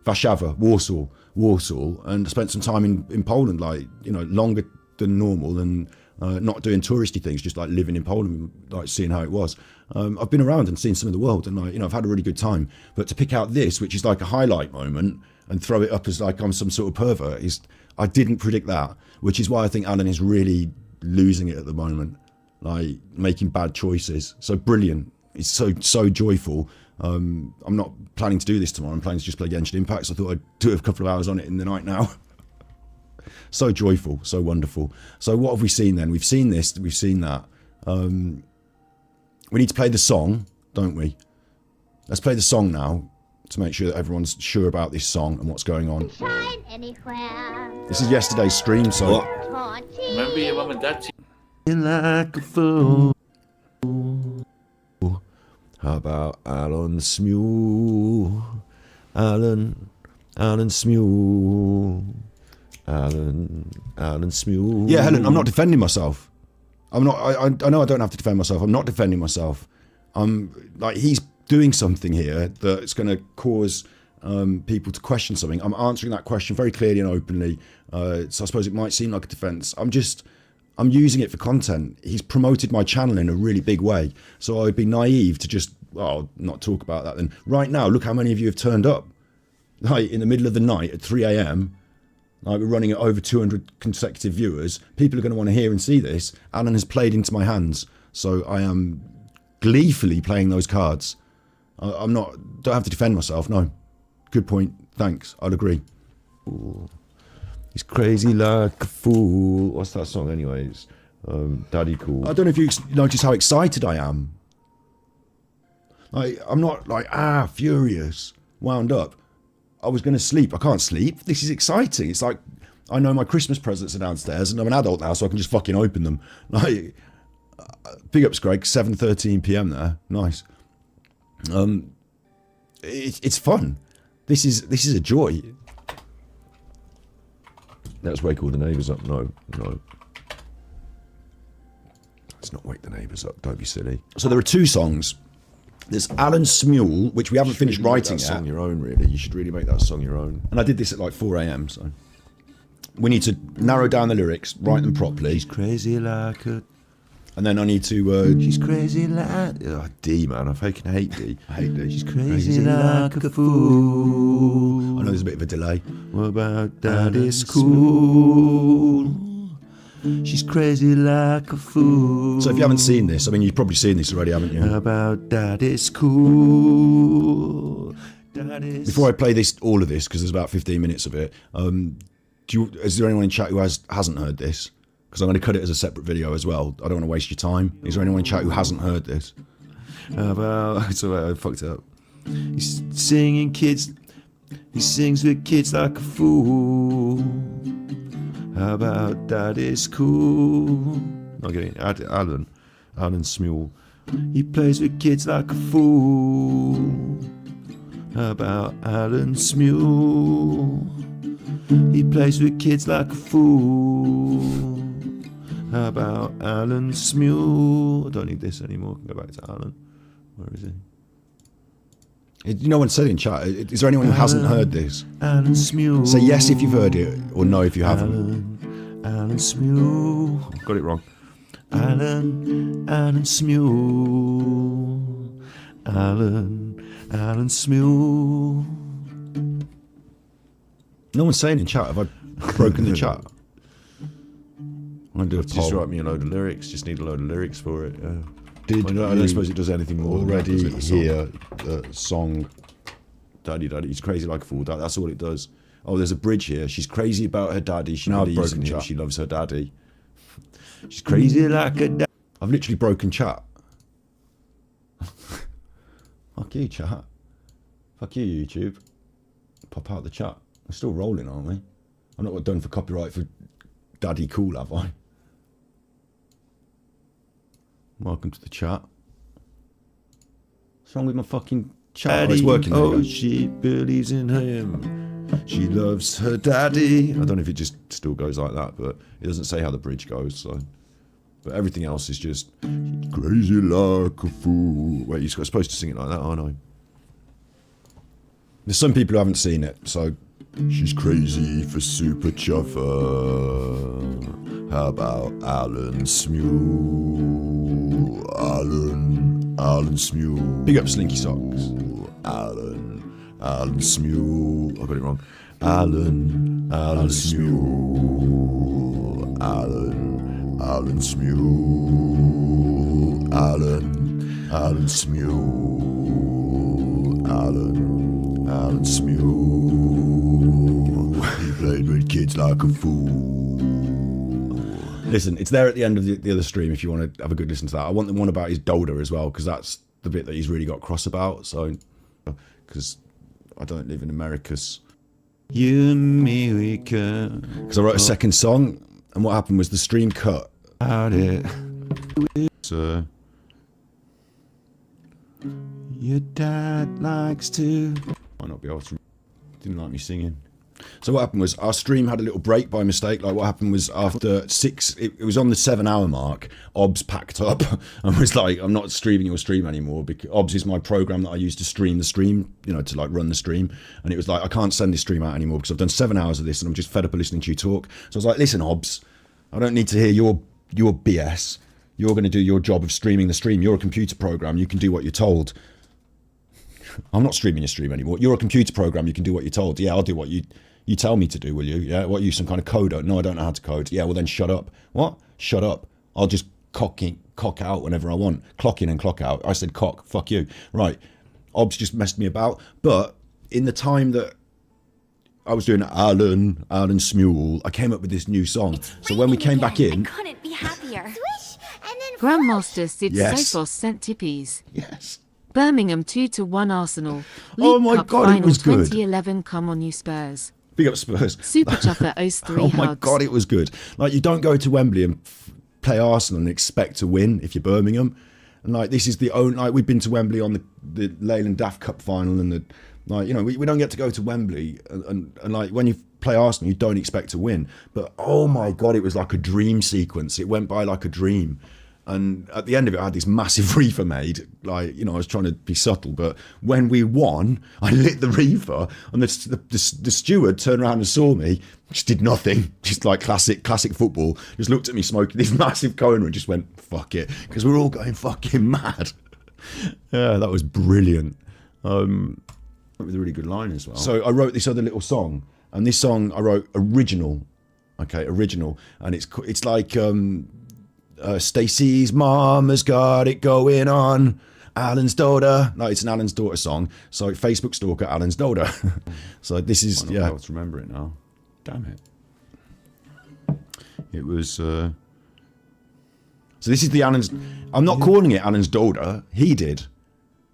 A: Warszawa, Warsaw, and I spent some time in Poland, like, you know, longer than normal, and not doing touristy things, just like living in Poland, like seeing how it was. I've been around and seen some of the world, and, like, you know, I've had a really good time. But to pick out this, which is like a highlight moment, and throw it up as like I'm some sort of pervert, I didn't predict that, which is why I think Alan is really losing it at the moment. Like, making bad choices. So brilliant. It's so joyful. I'm not planning to do this tomorrow. I'm planning to just play Genshin Impact. So I thought I'd do a couple of hours on it in the night now. So joyful, so wonderful. So what have we seen then? We've seen this, we've seen that. We need to play the song, don't we? Let's play the song now to make sure that everyone's sure about this song and what's going on.
B: Shine anywhere.
A: This is yesterday's stream, so...
D: Remember your mum and dad?
C: Like a fool.
A: How about Alan Smew? Alan Smew. Alan Smew. Yeah, Helen, I'm not defending myself. I know I don't have to defend myself. I'm not defending myself. Like, he's doing something here that's going to cause people to question something. I'm answering that question very clearly and openly. So I suppose it might seem like a defense. I'm using it for content. He's promoted my channel in a really big way. So I'd be naive to just, not talk about that then. Right now, look how many of you have turned up. Like, in the middle of the night at 3 a.m, like, we're running at over 200 consecutive viewers. People are going to want to hear and see this. Alan has played into my hands. So I am gleefully playing those cards. Don't have to defend myself, no. Good point, thanks, I'd agree. Ooh. He's crazy like a fool. What's that song anyways? Daddy Cool. I don't know if you notice how excited I am. Like, I'm not like, furious, wound up. I was going to sleep. I can't sleep. This is exciting. It's like, I know my Christmas presents are downstairs and I'm an adult now, so I can just fucking open them. Like, big ups, Greg, 7:13 p.m. there. Nice. It's fun. This is a joy. Let's wake all the neighbours up. No. Let's not wake the neighbours up. Don't be silly. So there are two songs. There's Alan Smule, which we haven't finished writing yet. Song your own, really. You should really make that song your own. And I did this at like 4 a.m. So we need to narrow down the lyrics, write them properly,
C: She's crazy like a...
A: and then I need to.
C: She's crazy like... Oh, D, man. I fucking hate D.
A: I hate this.
C: She's crazy like a fool.
A: I know there's a bit of a delay.
C: What about Daddy's cool? She's crazy like a fool.
A: So if you haven't seen this, I mean, you've probably seen this already, haven't you?
C: How about Daddy's cool? Daddy's...
A: Before I play all of this, because there's about 15 minutes of it, is there anyone in chat who hasn't heard this? Because I'm going to cut it as a separate video as well. I don't want to waste your time. Is there anyone in chat who hasn't heard this?
C: How about... Sorry, I fucked it up. He's singing kids... He sings with kids like a fool. How about Daddy's cool? Not getting it. Alan Smule. He plays with kids like a fool. How about Alan Smule? He plays with kids like a fool. How about Alan Smule? I don't need this anymore. I can go back to Alan. Where is he?
A: No one said in chat. Is there anyone who hasn't heard this?
C: Alan Smule.
A: Say yes if you've heard it, or no if you haven't.
C: Alan Smule. Got it wrong. Alan Smule. Alan Smule.
A: No one's saying in chat. Have I broken the chat? I'm going to do a
C: Just
A: poll.
C: write me a load of lyrics. Just need a load of lyrics for it.
A: Did
C: I don't suppose it does anything more than that,
A: already
C: does it, the song?
A: hear the song?
C: Daddy, he's crazy like a fool. That's all it does. Oh, there's a bridge here. She's crazy about her daddy. She
A: Now I've
C: believes in
A: broken
C: him.
A: chat.
C: She loves her daddy. She's crazy like a daddy.
A: I've literally broken chat. Fuck you, chat. Fuck you, YouTube. Pop out the chat. We're still rolling, aren't we? I'm not done for copyright for Daddy Cool, have I? Welcome to the chat. What's wrong with my fucking chat? Oh, it's working. There you
C: Oh,
A: go.
C: she believes in him. She loves her daddy. I don't know if it just still goes like that, but it doesn't say how the bridge goes. So, but everything else is just she's crazy like a fool. Wait, you're supposed to sing it like that, aren't I?
A: There's some people who haven't seen it, so
C: She's crazy for super chuffer. How about Alan Smule? Alan Smule.
A: big up Slinky Socks.
C: Alan Smule. I got it wrong. Alan Smule. Alan Smule. Alan Smule. Alan Smule. He played with kids like a fool.
A: Listen, it's there at the end of the other stream if you want to have a good listen to that. I want the one about his dolder as well, because that's the bit that he's really got cross about. So, because I don't live in Americas.
C: You and me, we can.
A: Because I wrote a second song, and what happened was the stream cut.
C: Out it. So, your dad likes to.
A: Might not be able to. Didn't like me singing. So what happened was our stream had a little break by mistake. Like what happened was after 6, it was on the 7-hour mark. Obs packed up and was like, "I'm not streaming your stream anymore." Because Obs is my program that I use to stream the stream, you know, to like run the stream. And it was like, I can't send this stream out anymore because I've done 7 hours of this and I'm just fed up of listening to you talk. So I was like, "Listen, Obs, I don't need to hear your BS. You're going to do your job of streaming the stream. You're a computer program. You can do what you're told." I'm not streaming your stream anymore. You're a computer program. You can do what you're told. Yeah, I'll do what you tell me to do, will you? Yeah, what, are you some kind of coder? No, I don't know how to code. Yeah, well then shut up. What? Shut up. I'll just cock out whenever I want. Clock in and clock out. I said cock. Fuck you. Right. Obs just messed me about. But in the time that I was doing Alan Smule, I came up with this new song. So when we came back in...
E: I couldn't be happier.
B: Swish, and then
F: Grandmaster Sid
A: Yes.
F: Sophos sent tippies.
A: Yes.
F: Birmingham 2-1 Arsenal.
A: Oh
F: League
A: my
F: Cup
A: God, it
F: final
A: was good.
F: 2011. Come on, you Spurs.
A: Big up Spurs.
F: Super Chuffer 03
A: Oh my
F: hugs.
A: God, it was good. Like, you don't go to Wembley and play Arsenal and expect to win if you're Birmingham. And like, this is the only, like, we've been to Wembley on the Leyland Daft Cup final and the, like, you know, we don't get to go to Wembley and like, when you play Arsenal, you don't expect to win. But oh my God, it was like a dream sequence. It went by like a dream. And at the end of it, I had this massive reefer made. Like, you know, I was trying to be subtle, but when we won, I lit the reefer, and the steward turned around and saw me, just did nothing, just like classic football, just looked at me smoking this massive cone and just went, fuck it, because we're all going fucking mad. Yeah, that was brilliant. That was a really good line as well. So I wrote this other little song, and this song I wrote original, and it's like Stacey's mom has got it going on, Alan's daughter. No, it's an Alan's daughter song. So Facebook stalker Alan's daughter. So this is
C: I don't remember it now. Damn it. It was.
A: So this is the Alan's. I'm not calling it Alan's daughter. He did.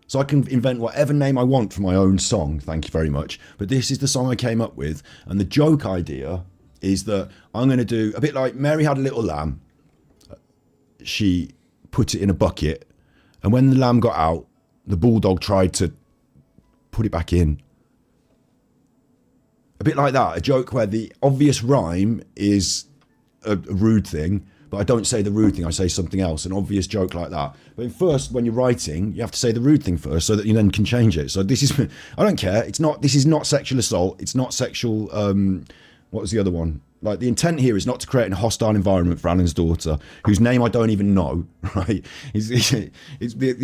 A: So I can invent whatever name I want for my own song. Thank you very much. But this is the song I came up with, and the joke idea is that I'm going to do a bit like Mary Had a Little Lamb. She put it in a bucket, and when the lamb got out, the bulldog tried to put it back in. A bit like that, a joke where the obvious rhyme is a rude thing, but I don't say the rude thing, I say something else, an obvious joke like that. But first, when you're writing, you have to say the rude thing first so that you then can change it. So this is, I don't care, this is not sexual assault, it's not sexual, what was the other one? Like, the intent here is not to create a hostile environment for Alan's daughter, whose name I don't even know, right? The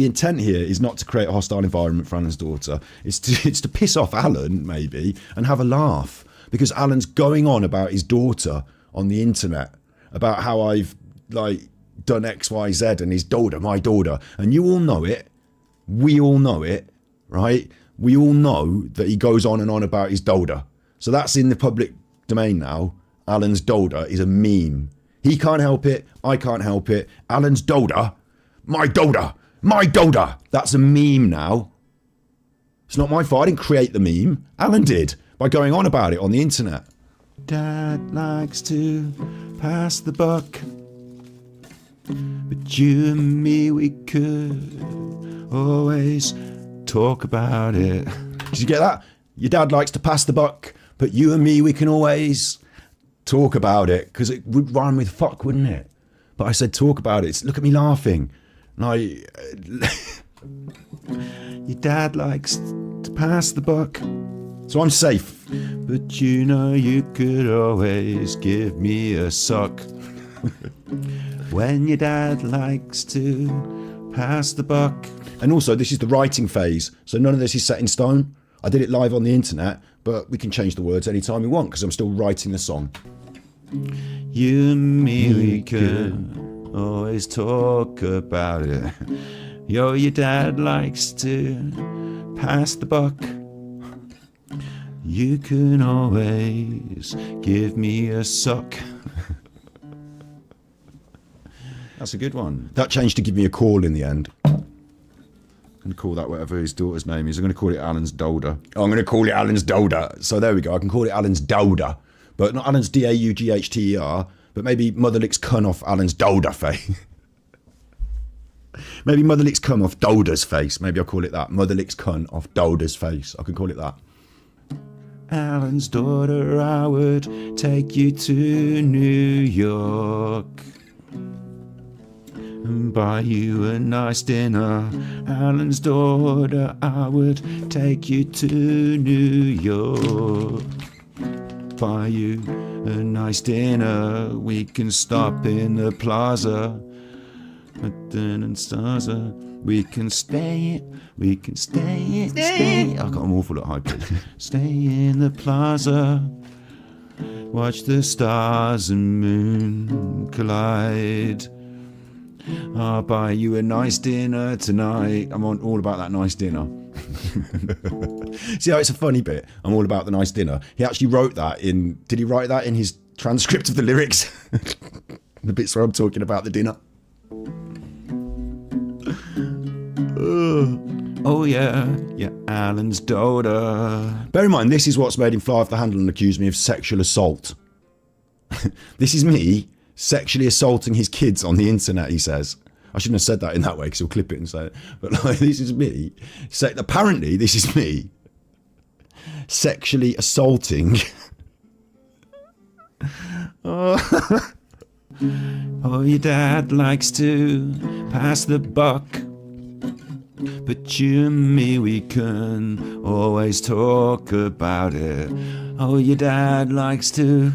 A: intent here is not to create a hostile environment for Alan's daughter. It's to piss off Alan, maybe, and have a laugh. Because Alan's going on about his daughter on the internet, about how I've, like, done X, Y, Z, and his daughter, my daughter. And you all know it. We all know it, right? We all know that he goes on and on about his daughter. So that's in the public domain now. Alan's daughter is a meme. He can't help it. I can't help it. Alan's daughter, my daughter, my daughter. That's a meme now. It's not my fault. I didn't create the meme. Alan did by going on about it on the internet.
C: Dad likes to pass the buck, but you and me, we could always talk about it.
A: Did you get that? Your dad likes to pass the buck, but you and me, we can always talk about it, because it would rhyme with fuck, wouldn't it? But I said talk about it. Look at me laughing. And
C: Your dad likes to pass the buck,
A: so I'm safe.
C: but you know you could always give me a suck. When your dad likes to pass the buck.
A: And also, this is the writing phase, so none of this is set in stone. I did it live on the internet, but we can change the words anytime we want, because I'm still writing the song.
C: You and me, we could always talk about it. Yo, your dad likes to pass the buck. You can always give me a suck.
A: That's a good one. That changed to give me a call in the end. I'm going to call that whatever his daughter's name is. I'm going to call it Alan's daughter. Oh, I'm going to call it Alan's daughter. So there we go. I can call it Alan's daughter. But not Alan's Daughter, but maybe Mother licks cun off Alan's daughter face. Maybe Mother licks cum off Daughter's face. Maybe I'll call it that. Mother licks cun off Daughter's face. I can call it that.
C: Alan's daughter, I would take you to New York and buy you a nice dinner. Alan's daughter, I would take you to New York. Buy you a nice dinner. We can stop in the plaza. We can stay. I'm awful at high pitch. Stay in the plaza. Watch the stars and moon collide. I'll buy you a nice dinner tonight. I'm on all about that nice dinner.
A: See how it's a funny bit? I'm all about the nice dinner. He actually wrote that in... Did he write that in his transcript of the lyrics? The bits where I'm talking about the dinner.
C: Oh yeah, Alan's daughter.
A: Bear in mind, this is what's made him fly off the handle and accuse me of sexual assault. This is me sexually assaulting his kids on the internet, he says. I shouldn't have said that in that way because he'll clip it and say it. But like, this is me. Apparently, this is me sexually assaulting
C: Oh, your dad likes to pass the buck, but you and me, we can always talk about it. Oh, your dad likes to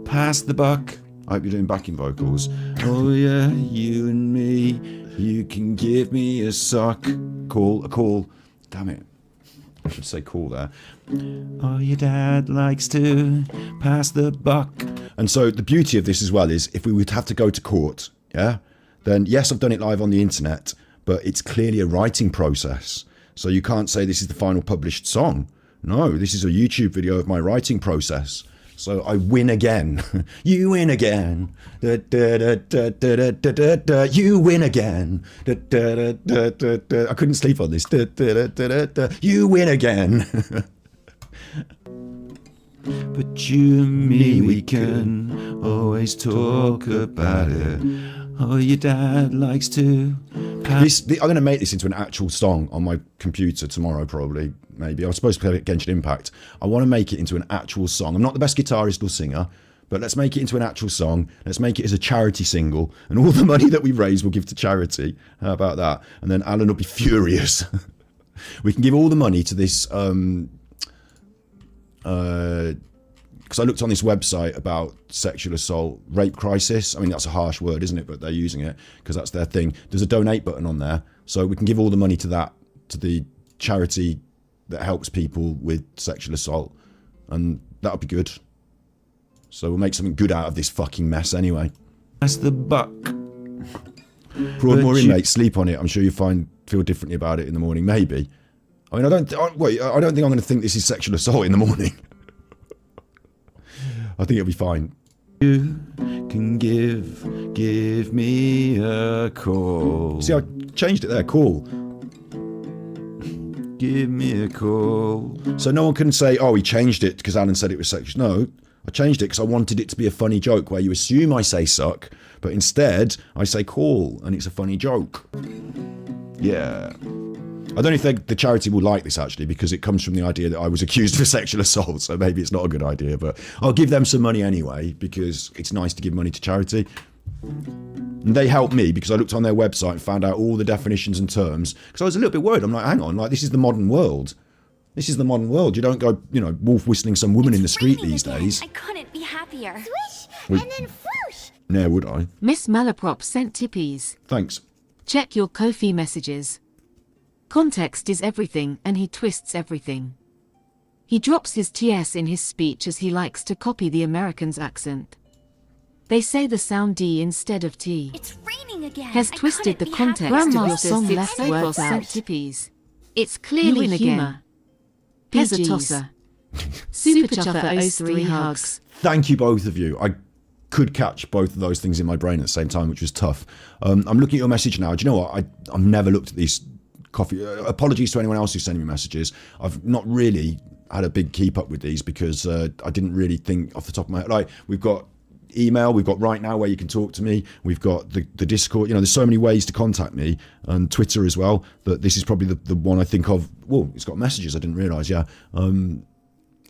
C: pass the buck.
A: I hope you're doing backing vocals.
C: Oh yeah, you and me, you can give me a suck.
A: A call. Damn it. I should say call there.
C: Oh, your dad likes to pass the buck.
A: And so the beauty of this as well is if we would have to go to court, yeah, then yes, I've done it live on the internet, but it's clearly a writing process. So you can't say this is the final published song. No, this is a YouTube video of my writing process. So I win again. You win again. Da, da, da, da, da, da, da, da. You win again. Da, da, da, da, da, da. I couldn't sleep on this. Da, da, da, da, da, da. You win again.
C: But you and me, we can always talk about it. Oh, your dad likes to pass.
A: I'm going to make this into an actual song on my computer tomorrow, probably. Maybe. I was supposed to play it Genshin Impact. I want to make it into an actual song. I'm not the best guitarist or singer, but let's make it into an actual song. Let's make it as a charity single, and all the money that we raise we'll give to charity. How about that? And then Alan will be furious. We can give all the money to this because I looked on this website about sexual assault, rape crisis. I mean, that's a harsh word, isn't it? But they're using it because that's their thing. There's a donate button on there. So we can give all the money to that, to the charity that helps people with sexual assault. And that'll be good. So we'll make something good out of this fucking mess anyway.
C: That's the buck.
A: Broadmoor inmates, sleep on it. I'm sure you feel differently about it in the morning. Maybe. I mean, I don't think I'm going to think this is sexual assault in the morning. I think it'll be fine.
C: You can give me a call.
A: See, I changed it there. Call.
C: Give me a call.
A: So no one can say, oh, he changed it because Alan said it was sexual. No, I changed it because I wanted it to be a funny joke where you assume I say suck, but instead I say call and it's a funny joke. Yeah. I don't know if the charity will like this actually because it comes from the idea that I was accused of sexual assault, so maybe it's not a good idea, but I'll give them some money anyway because it's nice to give money to charity. And they helped me because I looked on their website and found out all the definitions and terms because I was a little bit worried. I'm like, hang on, like this is the modern world. This is the modern world. You don't go, wolf whistling some woman in the street these days.
E: I couldn't be happier.
B: Swish,
A: Wait.
B: and then whoosh.
A: No, would I?
F: Miss Malaprop sent tippies.
A: Thanks.
F: Check your Ko-fi messages. Context is everything and he twists everything. He drops his TS in his speech as he likes to copy the American's accent. They say the sound D instead of T.
E: It's raining again.
F: Has
E: I
F: twisted the
E: couldn't be
F: context
E: happier.
F: of your song left words sent tippies. It's clearly humour. Here's a tosser. Super Chuffer 03 hugs.
A: Thank you, both of you. I could catch both of those things in my brain at the same time, which was tough. I'm looking at your message now. Do you know what? I've never looked at these coffee. Apologies to anyone else who's sending me messages. I've not really had a big keep up with these because I didn't really think off the top of my head. Like, we've got email, we've got Right Now where you can talk to me, we've got the Discord, there's so many ways to contact me, and Twitter as well, that this is probably the one I think of. Whoa, it's got messages, I didn't realise.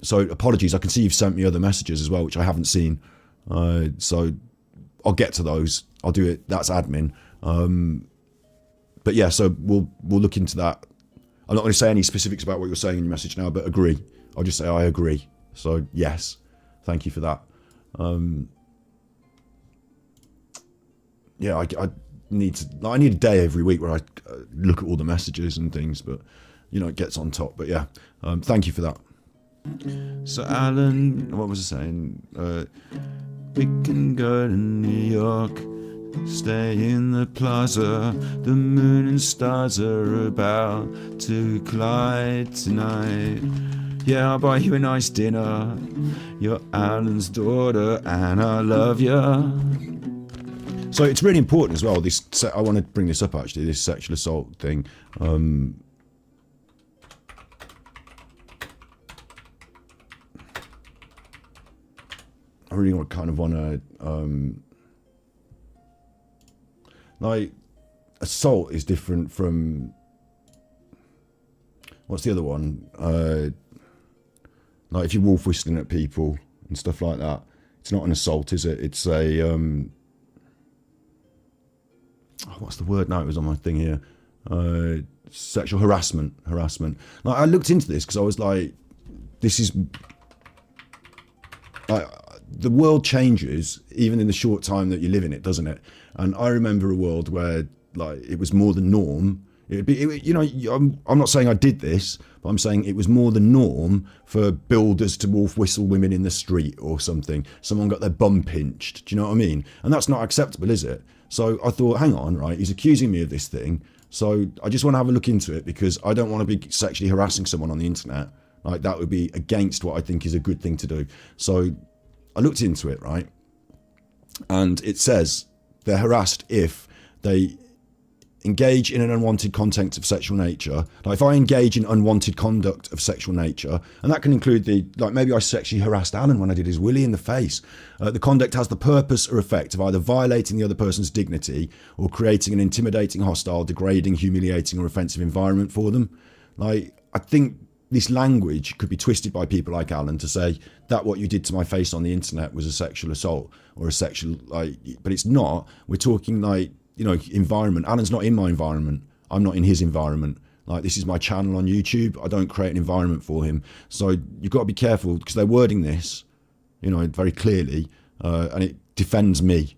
A: So apologies, I can see you've sent me other messages as well which I haven't seen, so I'll get to those. I'll do it, that's admin. But yeah, so we'll look into that. I'm not going to say any specifics about what you're saying in your message now, but agree. I'll just say I agree. So yes, thank you for that. Yeah, I need a day every week where I look at all the messages and things, but it gets on top. But yeah, thank you for that.
C: So Alan, what was I saying? We can go to New York, stay in the plaza. The moon and stars are about to collide tonight. Yeah, I'll buy you a nice dinner. You're Alan's daughter and I love you.
A: So it's really important as well. I want to bring this up actually. This sexual assault thing. I really kind of want to. Like, assault is different from. What's the other one? Like if you're wolf whistling at people and stuff like that, it's not an assault, is it? It's a what's the word now? It was on my thing here. Sexual harassment. Like, I looked into this because I was like, this is like, the world changes even in the short time that you live in it, doesn't it? And I remember a world where like it was more the norm. I'm not saying I did this, but I'm saying it was more the norm for builders to wolf whistle women in the street or something. Someone got their bum pinched. Do you know what I mean? And that's not acceptable, is it? So I thought, hang on, right? He's accusing me of this thing. So I just want to have a look into it because I don't want to be sexually harassing someone on the internet. Like, that would be against what I think is a good thing to do. So I looked into it, right? And it says they're harassed if they engage in an unwanted content of sexual nature. Like, if I engage in unwanted conduct of sexual nature, and that can include maybe I sexually harassed Alan when I did his willy in the face. The conduct has the purpose or effect of either violating the other person's dignity or creating an intimidating, hostile, degrading, humiliating or offensive environment for them. Like, I think this language could be twisted by people like Alan to say that what you did to my face on the internet was a sexual assault or a sexual, but it's not. We're talking environment. Alan's not in my environment. I'm not in his environment. Like, this is my channel on YouTube. I don't create an environment for him. So you've got to be careful because they're wording this, very clearly, and it defends me.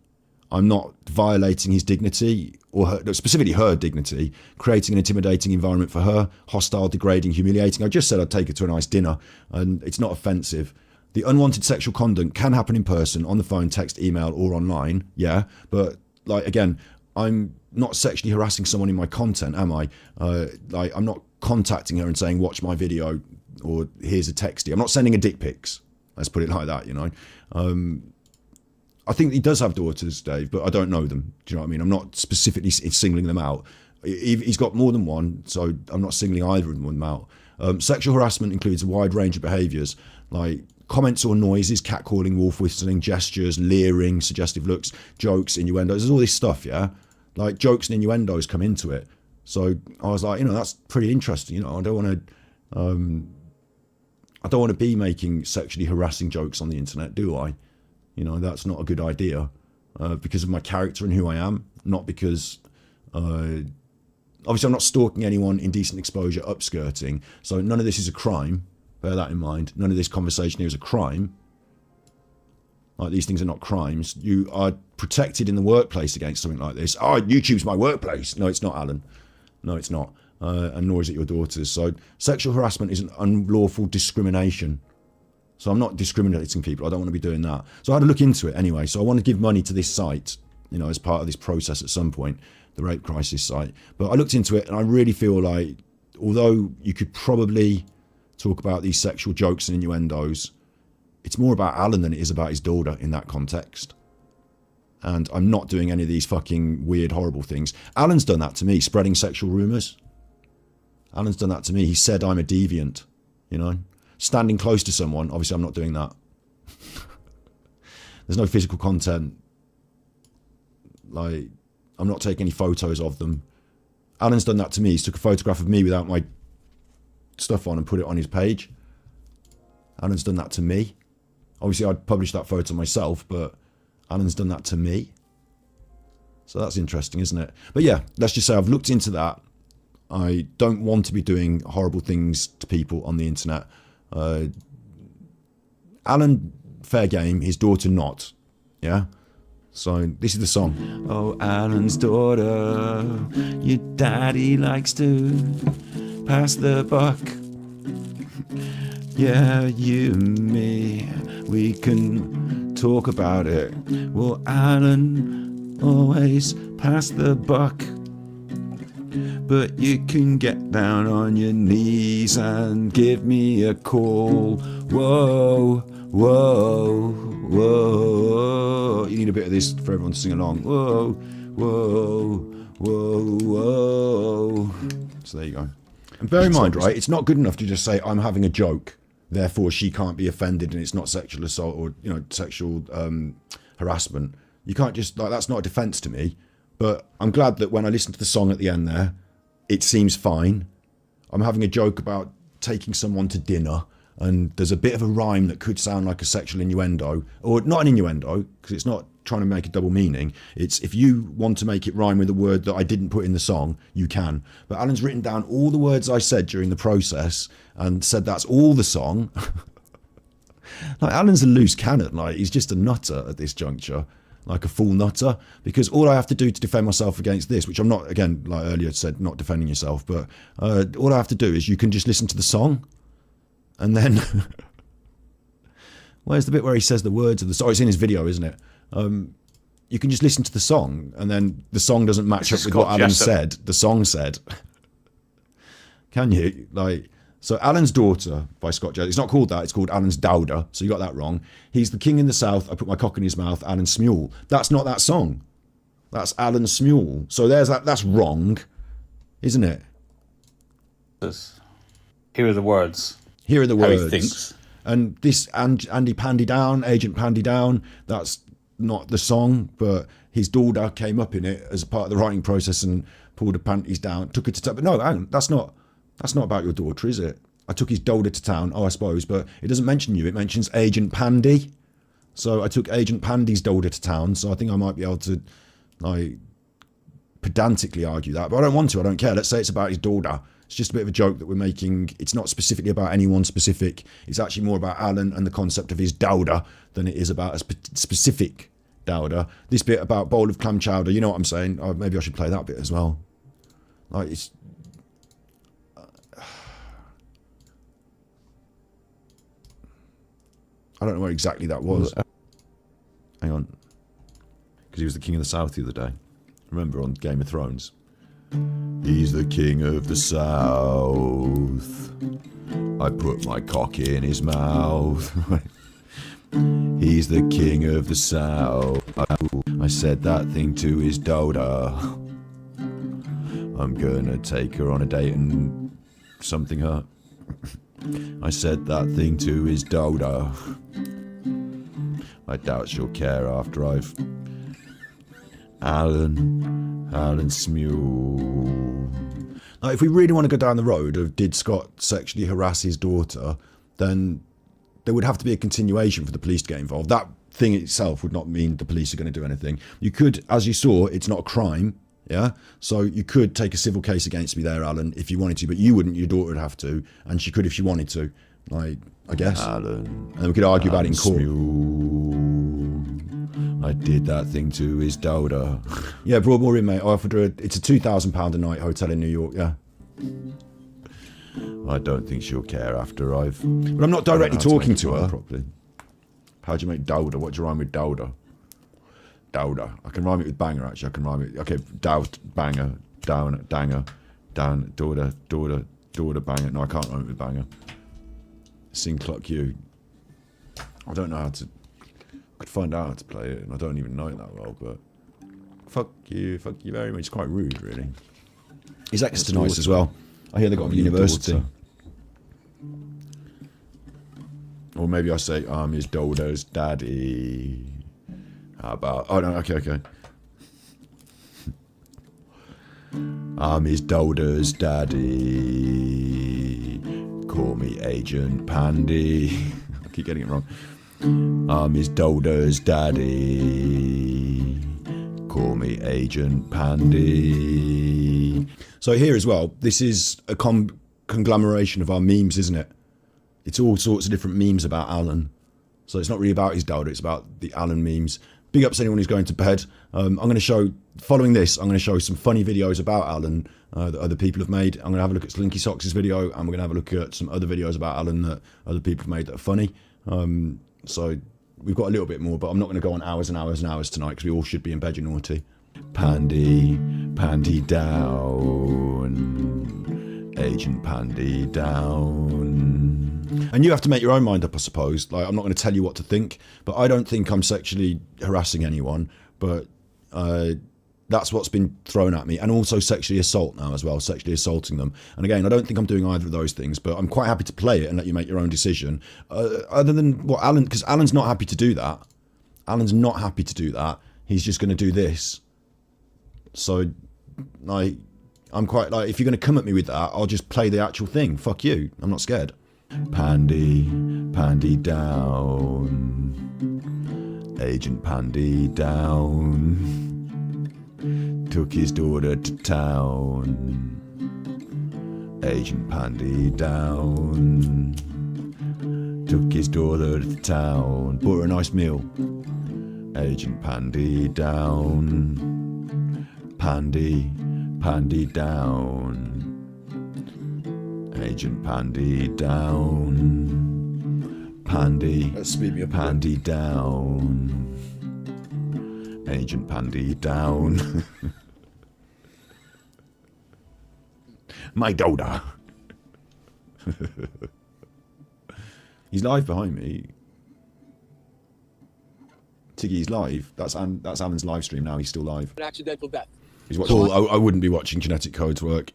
A: I'm not violating his dignity or specifically her dignity, creating an intimidating environment for her, hostile, degrading, humiliating. I just said I'd take her to a nice dinner and it's not offensive. The unwanted sexual conduct can happen in person, on the phone, text, email or online. Yeah. But again, I'm not sexually harassing someone in my content, am I? I'm not contacting her and saying, watch my video or here's a texty. I'm not sending her dick pics. Let's put it like that, I think he does have daughters, Dave, but I don't know them. Do you know what I mean? I'm not specifically singling them out. He's got more than one, so I'm not singling either of them out. Sexual harassment includes a wide range of behaviours, like comments or noises, catcalling, wolf whistling, gestures, leering, suggestive looks, jokes, innuendos. There's all this stuff, yeah? Like, jokes and innuendos come into it. So I was like, that's pretty interesting. I don't want to be making sexually harassing jokes on the internet, do I? That's not a good idea because of my character and who I am, not because, obviously I'm not stalking anyone, indecent exposure, upskirting. So none of this is a crime. Bear that in mind. None of this conversation here is a crime. Like, these things are not crimes. You are protected in the workplace against something like this. Oh, YouTube's my workplace. No, it's not, Alan. No, it's not. And nor is it your daughter's. So sexual harassment is an unlawful discrimination. So I'm not discriminating people. I don't want to be doing that. So I had to look into it anyway. So I want to give money to this site, as part of this process at some point, the rape crisis site. But I looked into it and I really feel like, although you could probably talk about these sexual jokes and innuendos, it's more about Alan than it is about his daughter in that context. And I'm not doing any of these fucking weird, horrible things. Alan's done that to me, spreading sexual rumours. Alan's done that to me. He said I'm a deviant, Standing close to someone, obviously I'm not doing that. There's no physical content. Like, I'm not taking any photos of them. Alan's done that to me. He's took a photograph of me without my stuff on and put it on his page. Alan's done that to me. Obviously I'd publish that photo myself, but Alan's done that to me. So that's interesting, isn't it? But yeah, let's just say I've looked into that. I don't want to be doing horrible things to people on the internet. Alan, fair game, his daughter not. Yeah? So this is the song.
C: Oh, Alan's daughter, your daddy likes to pass the buck. Yeah, you and me, we can talk about it. Well, Alan always pass the buck. But you can get down on your knees and give me a call. Whoa, whoa, whoa. You need a bit of this for everyone to sing along. Whoa, whoa, whoa, whoa. So there you go. And bear in mind, right, it's not good enough to just say, I'm having a joke, therefore she can't be offended and it's not sexual assault or, sexual harassment. You can't just, that's not a defence to me. But I'm glad that when I listened to the song at the end there, it seems fine. I'm having a joke about taking someone to dinner
A: and there's a bit of a rhyme that could sound like a sexual innuendo, or not an innuendo, because it's not trying to make a double meaning. It's if you want to make it rhyme with a word that I didn't put in the song, you can. But Alan's written down all the words I said during the process and said that's all the song. Like, Alan's a loose cannon. Like, he's just a nutter at this juncture, like a full nutter, because all I have to do to defend myself against this, which I'm not, again, like earlier said, not defending yourself, but all I have to do is you can just listen to the song, and then where's the bit where he says the words of the song? Oh, it's in his video, isn't it? You can just listen to the song, and then the song doesn't match up with what Alan said. The song said, can you? Like, so Alan's Daughter by Scott Jessop. It's not called that. It's called Alan's Dowder. So you got that wrong. He's the king in the south. I put my cock in his mouth. Alan Smule. That's not that song. That's Alan Smule. So there's that. That's wrong, isn't it?
D: Here are the words.
A: Here are the words.
D: How he thinks.
A: And this Andy Pandy Down, Agent Pandy Down, that's not the song, but his daughter came up in it as a part of the writing process and pulled her panties down, took her to town. But no, hang on, that's not about your daughter, is it? I took his daughter to town, I suppose, but it doesn't mention you. It mentions Agent Pandy. So I took Agent Pandy's daughter to town, so I think I might be able to, like, pedantically argue that. But I don't want to, I don't care. Let's say it's about his daughter. It's just a bit of a joke that we're making. It's not specifically about anyone specific. It's actually more about Alan and the concept of his daughter than it is about a specific daughter. This bit about bowl of clam chowder, you know what I'm saying? Oh, maybe I should play that bit as well. Like, it's... I don't know where exactly that was. Hang on. Because he was the king of the south the other day. Remember on Game of Thrones? He's the king of the south. I put my cock in his mouth. He's the king of the south. I said that thing to his daughter. I'm gonna take her on a date and something her. I said that thing to his daughter. I doubt she'll care after I've... Alan Smule. Now, if we really want to go down the road of did Scott sexually harass his daughter, then there would have to be a continuation for the police to get involved. That thing itself would not mean the police are going to do anything. You could, as you saw, it's not a crime, yeah? So you could take a civil case against me there, Alan, if you wanted to, but you wouldn't. Your daughter would have to, and she could if she wanted to, like, I guess. Alan, and we could argue about it in court. Smule. I did that thing to his daughter. Yeah, Broadmoor inmate. I offered her it's a £2,000 a night hotel in New York, yeah. I don't think she'll care after I've... But I'm not directly talking to her. Properly. How do you make daughter? What do you rhyme with daughter? Daughter. I can rhyme it with banger, actually. I can rhyme it... Okay, doused, banger, down, danger, down, daughter, banger. No, I can't rhyme it with banger. Sing Cluck You. I don't know how to... I could find out how to play it, and I don't even know it that well, but... Fuck you very much. It's quite rude, really. His Exeter nice as well. I hear they got a university. Daughter. Or maybe I say, I'm his daughter's daddy. How about... Oh, no, okay. I'm his daughter's daddy. Call me Agent Pandy. I keep getting it wrong. I'm his daughter's daddy. Call me Agent Pandy. So here as well, this is a conglomeration of our memes, isn't it? It's all sorts of different memes about Alan. So it's not really about his daughter, it's about the Alan memes. Big ups to anyone who's going to bed. I'm going to show, following this, I'm going to show some funny videos about Alan that other people have made. I'm going to have a look at Slinky Socks' video, and we're going to have a look at some other videos about Alan that other people have made that are funny. So we've got a little bit more, but I'm not going to go on hours and hours and hours tonight because we all should be in bed, you naughty. Pandy down, Agent Pandy down. And you have to make your own mind up, I suppose. Like, I'm not going to tell you what to think, but I don't think I'm sexually harassing anyone, but that's what's been thrown at me. And also sexually assault now as well, sexually assaulting them. And again, I don't think I'm doing either of those things, but I'm quite happy to play it and let you make your own decision. Other than what Alan, because Alan's not happy to do that. Alan's not happy to do that. He's just going to do this. So, like, I'm quite like, if you're going to come at me with that, I'll just play the actual thing. Fuck you. I'm not scared. Pandy, Pandy down. Agent Pandy down. Took his daughter to town. Agent Pandy down. Took his daughter to town. Bought her a nice meal. Agent Pandy down. Pandy, Pandy down. Agent Pandy down. Pandy, Pandy down. Agent Pandy down. My daughter. He's live behind me. Tiggy's live. That's Alan's live stream now. He's still live.
H: An accidental death.
A: He's watching. Paul, I wouldn't be watching Genetic Code's work.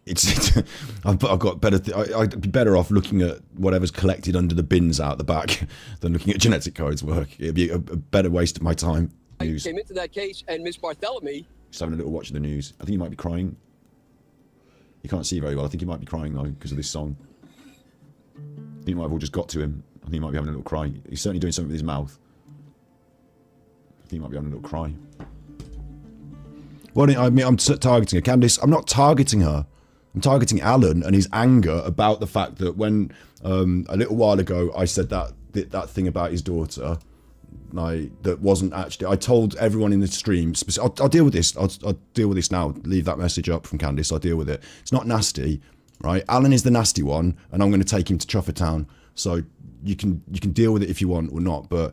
A: I've got better. I'd be better off looking at whatever's collected under the bins out the back than looking at Genetic Code's work. It'd be a better waste of my time.
H: I came into that case, and Miss Bartholomew.
A: Just having a little watch of the news. I think he might be crying. You can't see very well. I think he might be crying though because of this song. I think it might have all just got to him. I think he might be having a little cry. He's certainly doing something with his mouth. I think he might be having a little cry. Well, I mean, I'm targeting her. Candice, I'm not targeting her. I'm targeting Alan and his anger about the fact that when a little while ago I said that thing about his daughter, that wasn't actually. I told everyone in the stream. I'll deal with this. I'll deal with this now. Leave that message up from Candice. I'll deal with it. It's not nasty, right? Alan is the nasty one, and I'm going to take him to Truffatown. So you can deal with it if you want or not. But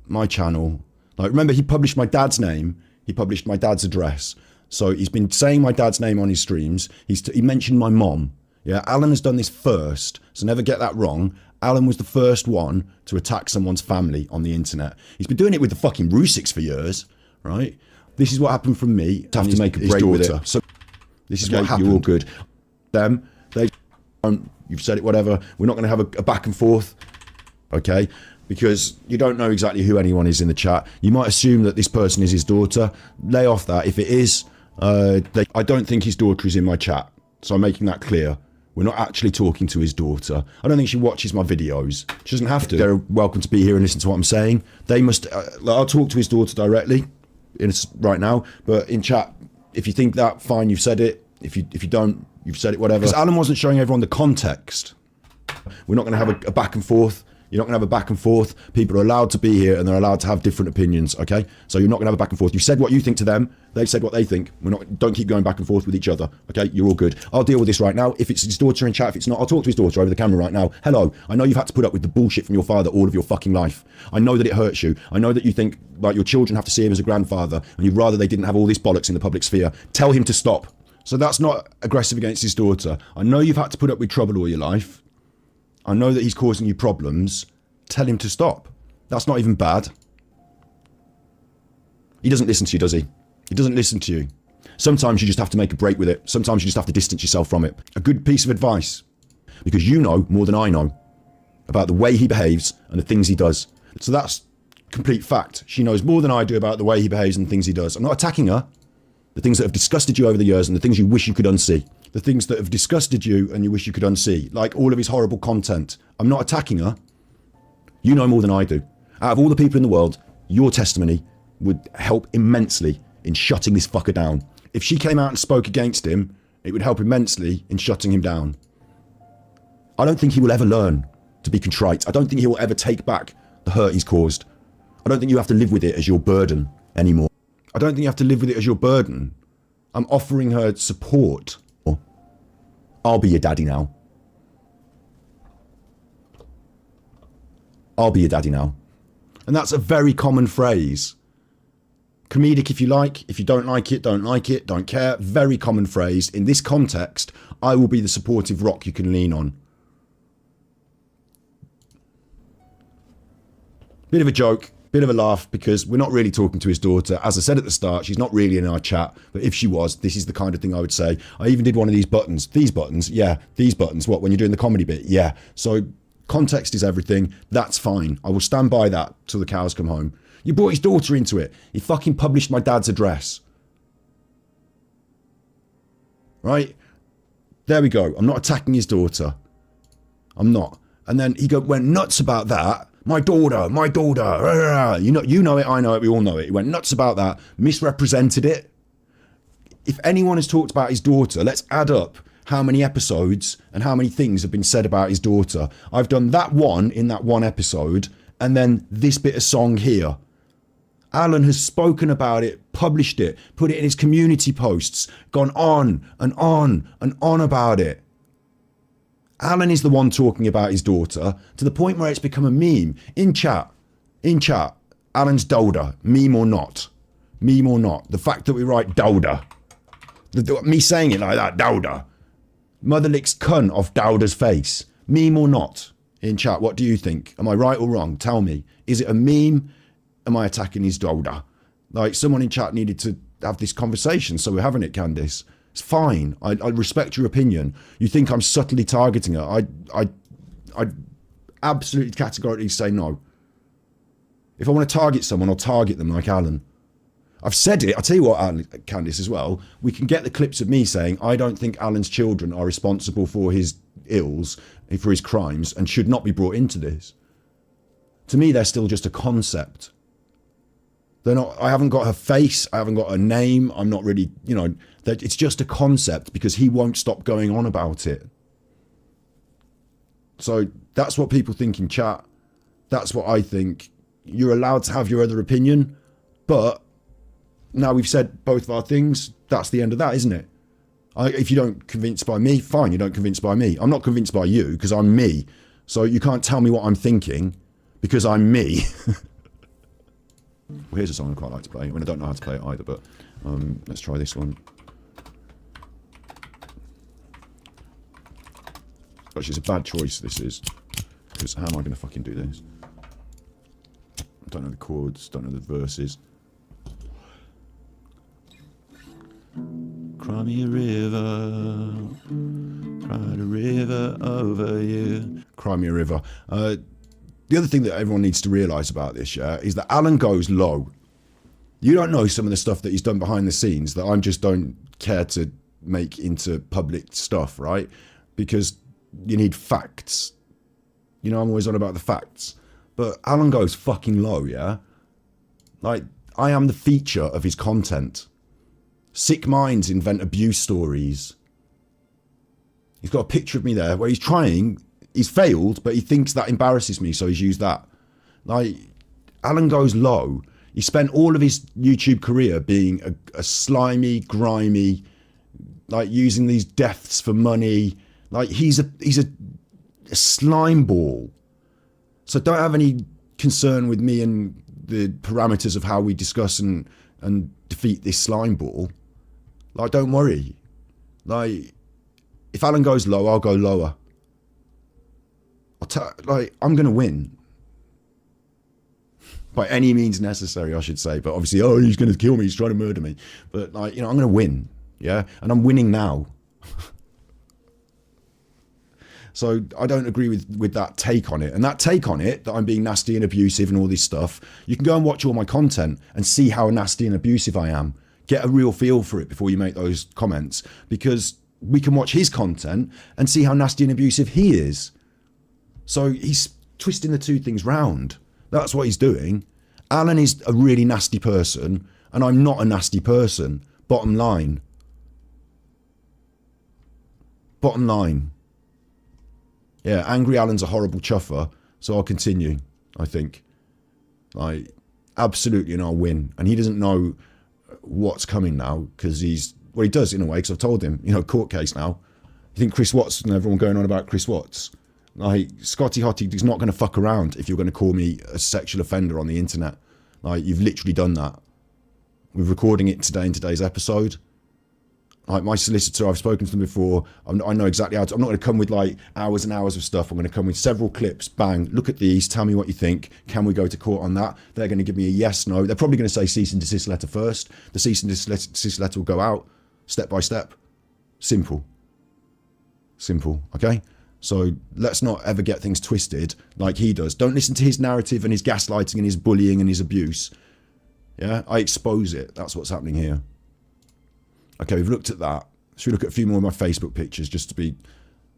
A: my channel, remember, he published my dad's name. He published my dad's address. So he's been saying my dad's name on his streams. He mentioned my mom. Yeah, Alan has done this first, so never get that wrong. Alan was the first one to attack someone's family on the internet. He's been doing it with the fucking Rusiks for years, right? This is what happened from me. Have to make a break with it. So this is what happened. You're all good. Them, they don't. You've said it. Whatever. We're not going to have a back and forth, okay? Because you don't know exactly who anyone is in the chat. You might assume that this person is his daughter. Lay off that. If it is, I don't think his daughter is in my chat. So I'm making that clear. We're not actually talking to his daughter. I don't think she watches my videos. She doesn't have to. They're welcome to be here and listen to what I'm saying. They must. I'll talk to his daughter directly right now. But in chat, if you think that, fine, you've said it. If you don't, you've said it, whatever. Because Alan wasn't showing everyone the context. We're not going to have a back and forth. You're not going to have a back and forth. People are allowed to be here and they're allowed to have different opinions, okay? So you're not going to have a back and forth. You said what you think to them. They've said what they think. Don't keep going back and forth with each other, okay? You're all good. I'll deal with this right now. If it's his daughter in chat, if it's not, I'll talk to his daughter over the camera right now. Hello, I know you've had to put up with the bullshit from your father all of your fucking life. I know that it hurts you. I know that you think like your children have to see him as a grandfather and you'd rather they didn't have all this bollocks in the public sphere. Tell him to stop. So that's not aggressive against his daughter. I know you've had to put up with trouble all your life. I know that he's causing you problems. Tell him to stop. That's not even bad. He doesn't listen to you, does he? He doesn't listen to you. Sometimes you just have to make a break with it. Sometimes you just have to distance yourself from it. A good piece of advice, because you know more than I know about the way he behaves and the things he does. So that's complete fact. She knows more than I do about the way he behaves and the things he does. I'm not attacking her. The things that have disgusted you over the years and the things you wish you could unsee. The things that have disgusted you and you wish you could unsee. Like all of his horrible content. I'm not attacking her. You know more than I do. Out of all the people in the world, your testimony would help immensely in shutting this fucker down. If she came out and spoke against him, it would help immensely in shutting him down. I don't think he will ever learn to be contrite. I don't think he will ever take back the hurt he's caused. I don't think you have to live with it as your burden anymore. I don't think you have to live with it as your burden. I'm offering her support. I'll be your daddy now. I'll be your daddy now. And that's a very common phrase. Comedic if you like. If you don't like it, don't care. Very common phrase. In this context, I will be the supportive rock you can lean on. Bit of a joke, bit of a laugh, because we're not really talking to his daughter. As I said at the start, she's not really in our chat. But if she was, this is the kind of thing I would say. I even did one of these buttons. These buttons, yeah. These buttons, what, when you're doing the comedy bit? Yeah. So context is everything. That's fine. I will stand by that till the cows come home. You brought his daughter into it. He fucking published my dad's address. Right? There we go. I'm not attacking his daughter. I'm not. And then he went nuts about that. My daughter. You know it, I know it, we all know it. He went nuts about that, misrepresented it. If anyone has talked about his daughter, let's add up how many episodes and how many things have been said about his daughter. I've done that one in that one episode, and then this bit of song here. Alan has spoken about it, published it, put it in his community posts, gone on and on and on about it. Alan is the one talking about his daughter to the point where it's become a meme. In chat, Alan's daughter, meme or not. The fact that we write daughter. Me saying it like that, daughter. Mother licks cunt off Dowda's face. Meme or not? In chat, what do you think? Am I right or wrong? Tell me. Is it a meme? Am I attacking his Dowda? Like, someone in chat needed to have this conversation, so we're having it, Candice. It's fine. I respect your opinion. You think I'm subtly targeting her. I absolutely categorically say no. If I want to target someone, I'll target them like Alan. I've said it. I'll tell you what, Candice, as well. We can get the clips of me saying, I don't think Alan's children are responsible for his ills, for his crimes, and should not be brought into this. To me, they're still just a concept. They're not. I haven't got her face. I haven't got her name. I'm not really, it's just a concept because he won't stop going on about it. So that's what people think in chat. That's what I think. You're allowed to have your other opinion, but now we've said both of our things. That's the end of that, isn't it? If you don't convince by me, fine, you don't convince by me. I'm not convinced by you because I'm me. So you can't tell me what I'm thinking because I'm me. Well, here's a song I quite like to play. I mean, I don't know how to play it either, but let's try this one. Actually, it's a bad choice, this is. Because how am I going to fucking do this? I don't know the chords, don't know the verses. Cry me a river, cry a river over you. Cry me a river. The other thing that everyone needs to realise about this, is that Alan goes low. You don't know some of the stuff that he's done behind the scenes that I just don't care to make into public stuff, right? Because you need facts. I'm always on about the facts. But Alan goes fucking low, yeah? Like, I am the feature of his content. Sick minds invent abuse stories. He's got a picture of me there where he's failed, but he thinks that embarrasses me, so he's used that. Like, Alan goes low. He spent all of his YouTube career being a slimy, grimy, like using these deaths for money. Like, he's a slime ball. So don't have any concern with me and the parameters of how we discuss and defeat this slime ball. Like, don't worry. Like, if Alan goes low, I'll go lower. I'm going to win. By any means necessary, I should say. But obviously, he's going to kill me. He's trying to murder me. But, I'm going to win. Yeah? And I'm winning now. So I don't agree with that take on it. And that take on it, that I'm being nasty and abusive and all this stuff, you can go and watch all my content and see how nasty and abusive I am. Get a real feel for it before you make those comments. Because we can watch his content and see how nasty and abusive he is. So he's twisting the two things round. That's what he's doing. Alan is a really nasty person, and I'm not a nasty person. Bottom line. Bottom line. Yeah, Angry Alan's a horrible chuffer, so I'll continue, I think. Absolutely, and I'll win. And he doesn't know what's coming now, because he does in a way, because I've told him, court case now. You think Chris Watts and everyone going on about Chris Watts? Scotty Hottie is not going to fuck around if you're going to call me a sexual offender on the internet. You've literally done that. We're recording it today in today's episode. My solicitor, I've spoken to them before. I know exactly how to. I'm not going to come with hours and hours of stuff. I'm going to come with several clips. Bang, look at these. Tell me what you think. Can we go to court on that? They're going to give me a yes, no. They're probably going to say cease and desist letter first. The cease and desist letter will go out step by step. Simple. Okay? So let's not ever get things twisted like he does. Don't listen to his narrative and his gaslighting and his bullying and his abuse. Yeah, I expose it. That's what's happening here. Okay, we've looked at that. Should we look at a few more of my Facebook pictures just to be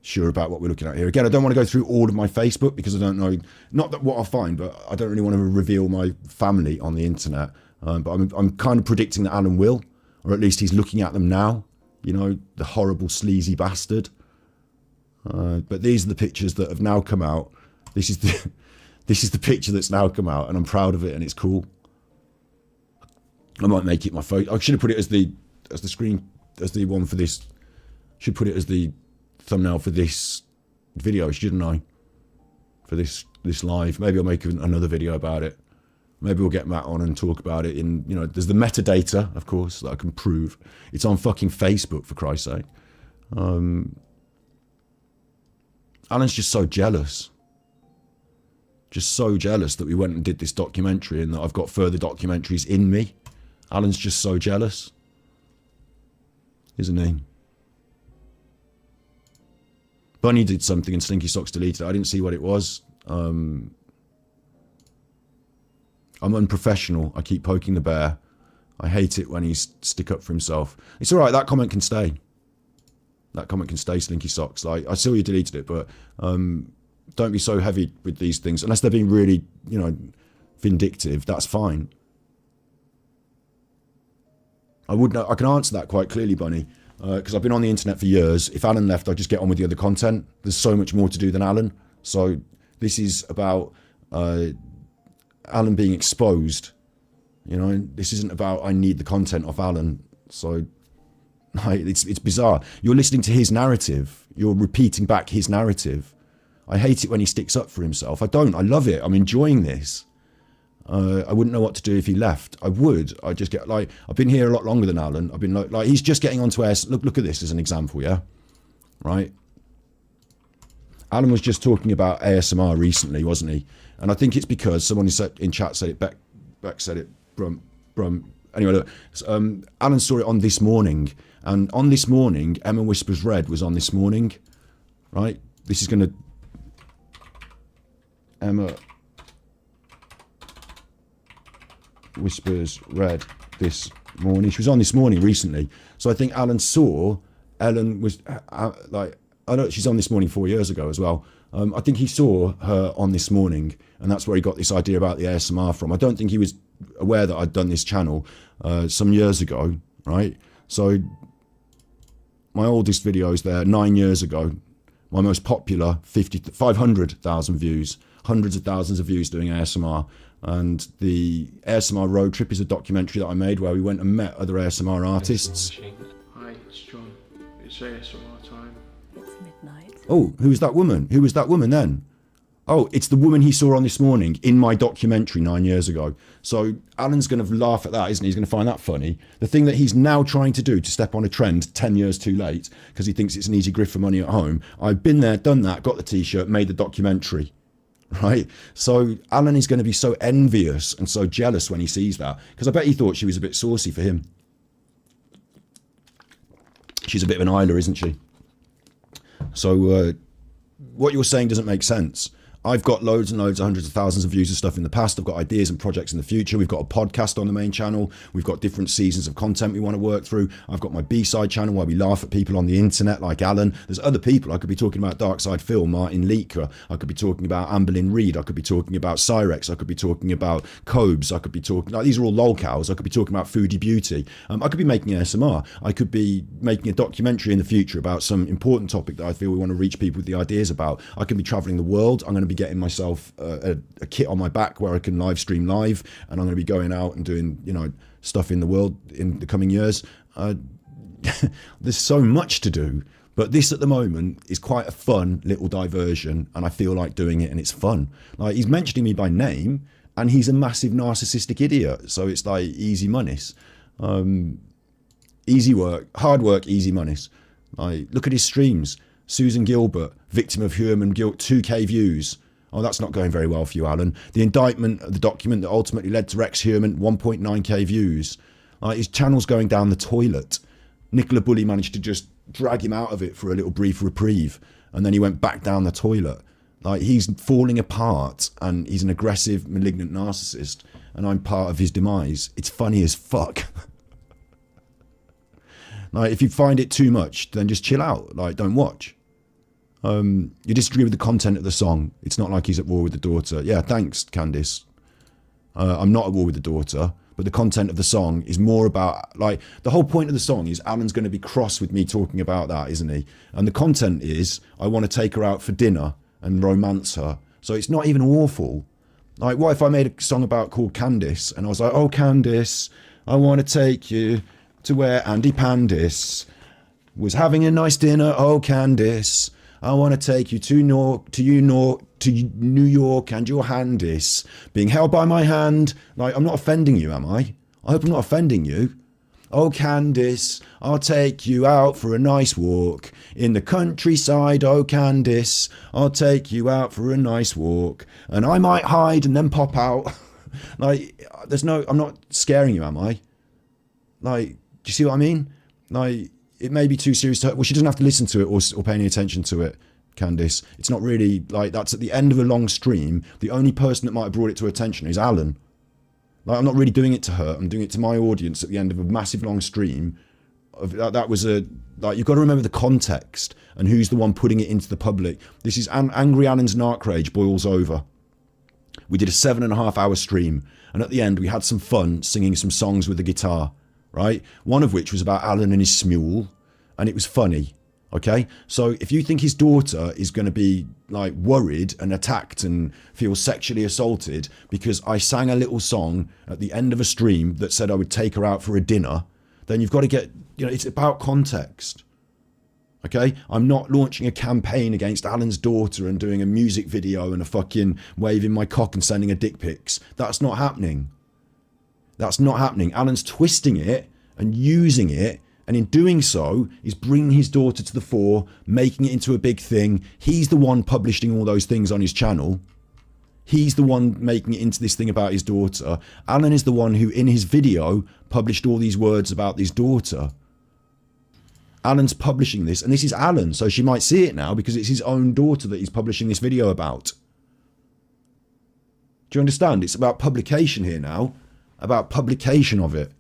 A: sure about what we're looking at here. Again, I don't want to go through all of my Facebook because I don't know, not that what I'll find, but I don't really want to reveal my family on the internet. But I'm kind of predicting that Alan will, or at least he's looking at them now. You know, the horrible, sleazy bastard. But these are the pictures that have now come out. This is the picture that's now come out, and I'm proud of it, and it's cool. I might make it my photo. I should have put it as the one for this. Should put it as the thumbnail for this video, shouldn't I? For this live. Maybe I'll make another video about it. Maybe we'll get Matt on and talk about it in, you know, there's the metadata, of course, that I can prove. It's on fucking Facebook, for Christ's sake. Alan's just so jealous. Just so jealous that we went and did this documentary and that I've got further documentaries in me. Alan's just so jealous. Isn't he? Bunny did something and Slinky Socks deleted it. I didn't see what it was. I'm unprofessional. I keep poking the bear. I hate it when he's stick up for himself. It's all right. That comment can stay. That comment can stay, Slinky Socks. Like, I saw you deleted it, but don't be so heavy with these things. Unless they're being really, you know, vindictive, that's fine. I can answer that quite clearly, Bunny, because I've been on the internet for years. If Alan left, I'd just get on with the other content. There's so much more to do than Alan. So this is about Alan being exposed. You know, this isn't about I need the content off Alan. So it's bizarre. You're listening to his narrative. You're repeating back his narrative. I hate it when he sticks up for himself. I don't. I love it. I'm enjoying this. I wouldn't know what to do if he left. I would. I just get like, I've been here a lot longer than Alan. I've been like he's just getting onto AS. Look at this as an example, yeah? Right? Alan was just talking about ASMR recently, wasn't he? And I think it's because someone in chat said it, Beck said it, Brum. Anyway, look, Alan saw it on This Morning. And on This Morning, Emma Whispers Red was on This Morning, right? This is going to... Emma Whispers Red This Morning. She was on This Morning recently. So I think Alan saw... Ellen was like... I know she's on This Morning 4 years ago as well. I think he saw her on This Morning, and that's where he got this idea about the ASMR from. I don't think he was aware that I'd done this channel some years ago, right? So my oldest video is there 9 years ago. My most popular, 500,000 views, hundreds of thousands of views doing ASMR. And the ASMR Road Trip is a documentary that I made where we went and met other ASMR artists.
I: Hi, it's John. It's ASMR time.
E: It's midnight.
A: Oh, who was that woman? Who was that woman then? Oh, it's the woman he saw on This Morning in my documentary 9 years ago. So Alan's going to laugh at that, isn't he? He's going to find that funny. The thing that he's now trying to do to step on a trend 10 years too late because he thinks it's an easy grift for money at home. I've been there, done that, got the T-shirt, made the documentary, right? So Alan is going to be so envious and so jealous when he sees that because I bet he thought she was a bit saucy for him. She's a bit of an Isla, isn't she? So what you're saying doesn't make sense. I've got loads and loads, hundreds of thousands of views of stuff in the past. I've got ideas and projects in the future. We've got a podcast on the main channel. We've got different seasons of content we want to work through. I've got my B-side channel where we laugh at people on the internet like Alan. There's other people. I could be talking about Dark Side Phil, Martin Leaker. I could be talking about Amberlyn Reid. I could be talking about Cyrex. I could be talking about Cobes. I could be talking, like, these are all lolcows. I could be talking about Foodie Beauty. I could be making ASMR. I could be making a documentary in the future about some important topic that I feel we want to reach people with the ideas about. I can be traveling the world. I'm going to be getting myself a kit on my back where I can live stream live, and I'm going to be going out and doing, you know, stuff in the world in the coming years. There's so much to do, but this at the moment is quite a fun little diversion, and I feel like doing it, and it's fun. Like, he's mentioning me by name, and he's a massive narcissistic idiot, so it's like easy monies. Easy work, hard work, easy monies. Like, look at his streams. Susan Gilbert, victim of human guilt, 2k views. Oh, that's not going very well for you, Alan. The indictment of the document that ultimately led to Rex Human, 1.9k views. His channel's going down the toilet. Nicola Bully managed to just drag him out of it for a little brief reprieve, and then he went back down the toilet. Like, he's falling apart, and he's an aggressive, malignant narcissist, and I'm part of his demise. It's funny as fuck. Like, if you find it too much, then just chill out. Like, don't watch. You disagree with the content of the song. It's not like he's at war with the daughter. Yeah, thanks, Candice. I'm not at war with the daughter, but the content of the song is more about, like, the whole point of the song is Alan's going to be cross with me talking about that, isn't he? And the content is, I want to take her out for dinner and romance her. So it's not even awful. Like, what if I made a song called Candice, and I was like, oh, Candice, I want to take you to where Andy Pandis was having a nice dinner. Oh, Candice, I want to take you to New York and your handis being held by my hand. Like, I'm not offending you, am I? I hope I'm not offending you. Oh, Candice, I'll take you out for a nice walk in the countryside. Oh, Candice, I'll take you out for a nice walk, and I might hide and then pop out. Like, I'm not scaring you, am I? Like, do you see what I mean? Like, it may be too serious to her. Well, she doesn't have to listen to it or pay any attention to it, Candice. It's not really, like, that's at the end of a long stream. The only person that might have brought it to her attention is Alan. Like, I'm not really doing it to her. I'm doing it to my audience at the end of a massive long stream. That was like, you've got to remember the context and who's the one putting it into the public. This is Angry Alan's narc rage boils over. We did a 7.5 hour stream, and at the end we had some fun singing some songs with the guitar, right? One of which was about Alan and his smule, and it was funny. Okay, so if you think his daughter is going to be, like, worried and attacked and feel sexually assaulted because I sang a little song at the end of a stream that said I would take her out for a dinner, then you've got to get, it's about context. Okay, I'm not launching a campaign against Alan's daughter and doing a music video and a fucking waving my cock and sending her dick pics. That's not happening. That's not happening. Alan's twisting it and using it, and in doing so, he's bringing his daughter to the fore, making it into a big thing. He's the one publishing all those things on his channel. He's the one making it into this thing about his daughter. Alan is the one who, in his video, published all these words about his daughter. Alan's publishing this, and this is Alan, so she might see it now because it's his own daughter that he's publishing this video about. Do you understand? It's about publication here now, about publication of it.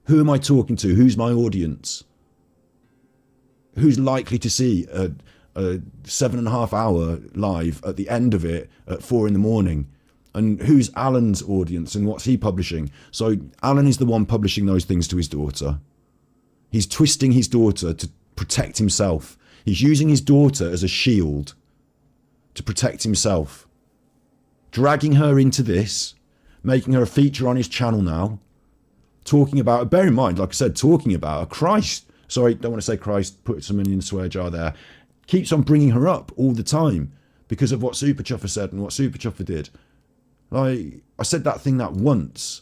A: Who am I talking to? Who's my audience? Who's likely to see a 7.5 hour live at the end of it at 4 a.m? And who's Alan's audience and what's he publishing? So Alan is the one publishing those things to his daughter. He's twisting his daughter to protect himself. He's using his daughter as a shield to protect himself. Dragging her into this, making her a feature on his channel now. Talking about, bear in mind, like I said, talking about a Christ. Sorry, don't want to say Christ, put someone in the swear jar there. Keeps on bringing her up all the time because of what Super Chuffer said and what Super Chuffer did. Like, I said that thing that once.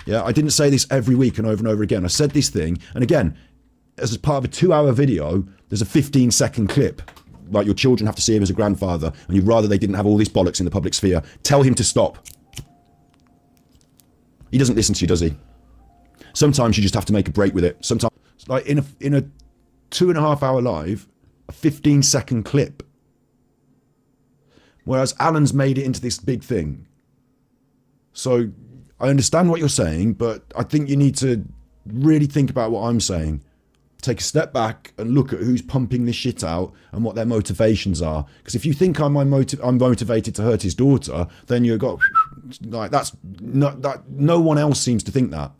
A: Yeah, I didn't say this every week and over again. I said this thing, and again, as part of a 2-hour video, there's a 15-second clip. Like, your children have to see him as a grandfather, and you'd rather they didn't have all this bollocks in the public sphere. Tell him to stop. He doesn't listen to you, does he? Sometimes you just have to make a break with it. Sometimes, like in a 2.5 hour live, a 15-second clip. Whereas Alan's made it into this big thing. So I understand what you're saying, but I think you need to really think about what I'm saying. Take a step back and look at who's pumping this shit out and what their motivations are. Because if you think I'm motivated to hurt his daughter, then you've got, like, that's not that. No one else seems to think that.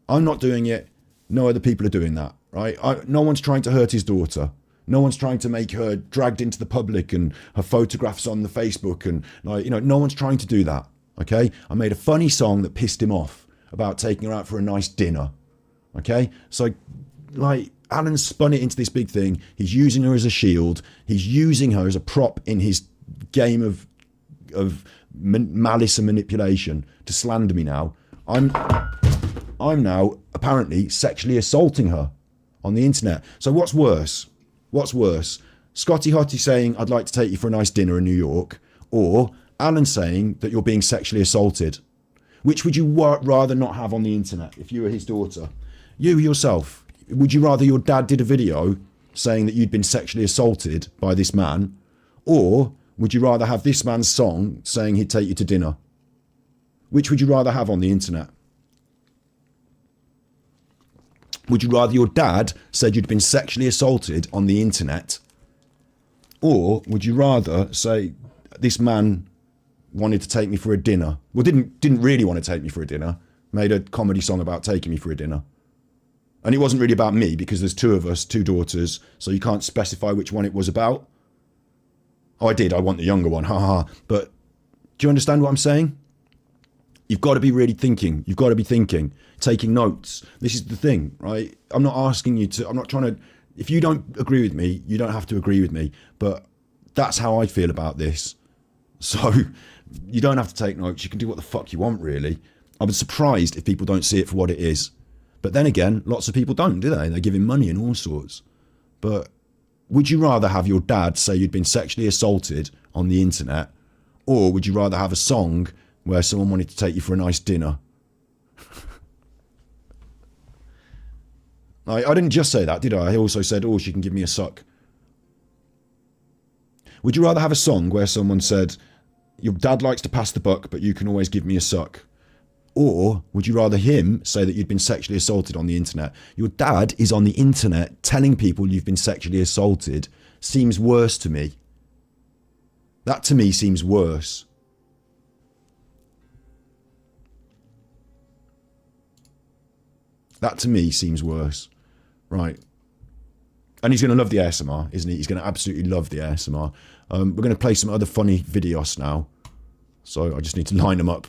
A: I'm not doing it. No other people are doing that, right? No one's trying to hurt his daughter. No one's trying to make her dragged into the public and her photographs on the Facebook and, like, no one's trying to do that. Okay, I made a funny song that pissed him off about taking her out for a nice dinner. Okay, so, like, Alan spun it into this big thing. He's using her as a shield. He's using her as a prop in his game of malice and manipulation to slander me now. I'm now apparently sexually assaulting her on the internet. So what's worse? What's worse? Scotty Hottie saying, I'd like to take you for a nice dinner in New York, or Alan saying that you're being sexually assaulted? Which would you rather not have on the internet if you were his daughter? You yourself, would you rather your dad did a video saying that you'd been sexually assaulted by this man, or would you rather have this man's song saying he'd take you to dinner? Which would you rather have on the internet? Would you rather your dad said you'd been sexually assaulted on the internet? Or would you rather say this man wanted to take me for a dinner? Well, didn't really want to take me for a dinner. Made a comedy song about taking me for a dinner. And it wasn't really about me because there's two of us, two daughters, so you can't specify which one it was about. Oh, I did. I want the younger one. Ha ha. But do you understand what I'm saying? You've got to be really thinking. You've got to be thinking, taking notes. This is the thing, right? I'm not asking you to, I'm not trying to, if you don't agree with me, you don't have to agree with me. But that's how I feel about this. So you don't have to take notes. You can do what the fuck you want, really. I was surprised if people don't see it for what it is. But then again, lots of people don't, do they? They give him money and all sorts. But would you rather have your dad say you'd been sexually assaulted on the internet, or would you rather have a song where someone wanted to take you for a nice dinner? I didn't just say that, did I? I also said, oh, she can give me a suck. Would you rather have a song where someone said, your dad likes to pass the buck, but you can always give me a suck? Or would you rather him say that you'd been sexually assaulted on the internet? Your dad is on the internet telling people you've been sexually assaulted. Seems worse to me. That to me seems worse. That to me seems worse. Right. And he's going to love the ASMR, isn't he? He's going to absolutely love the ASMR. We're going to play some other funny videos now. So I just need to line them up.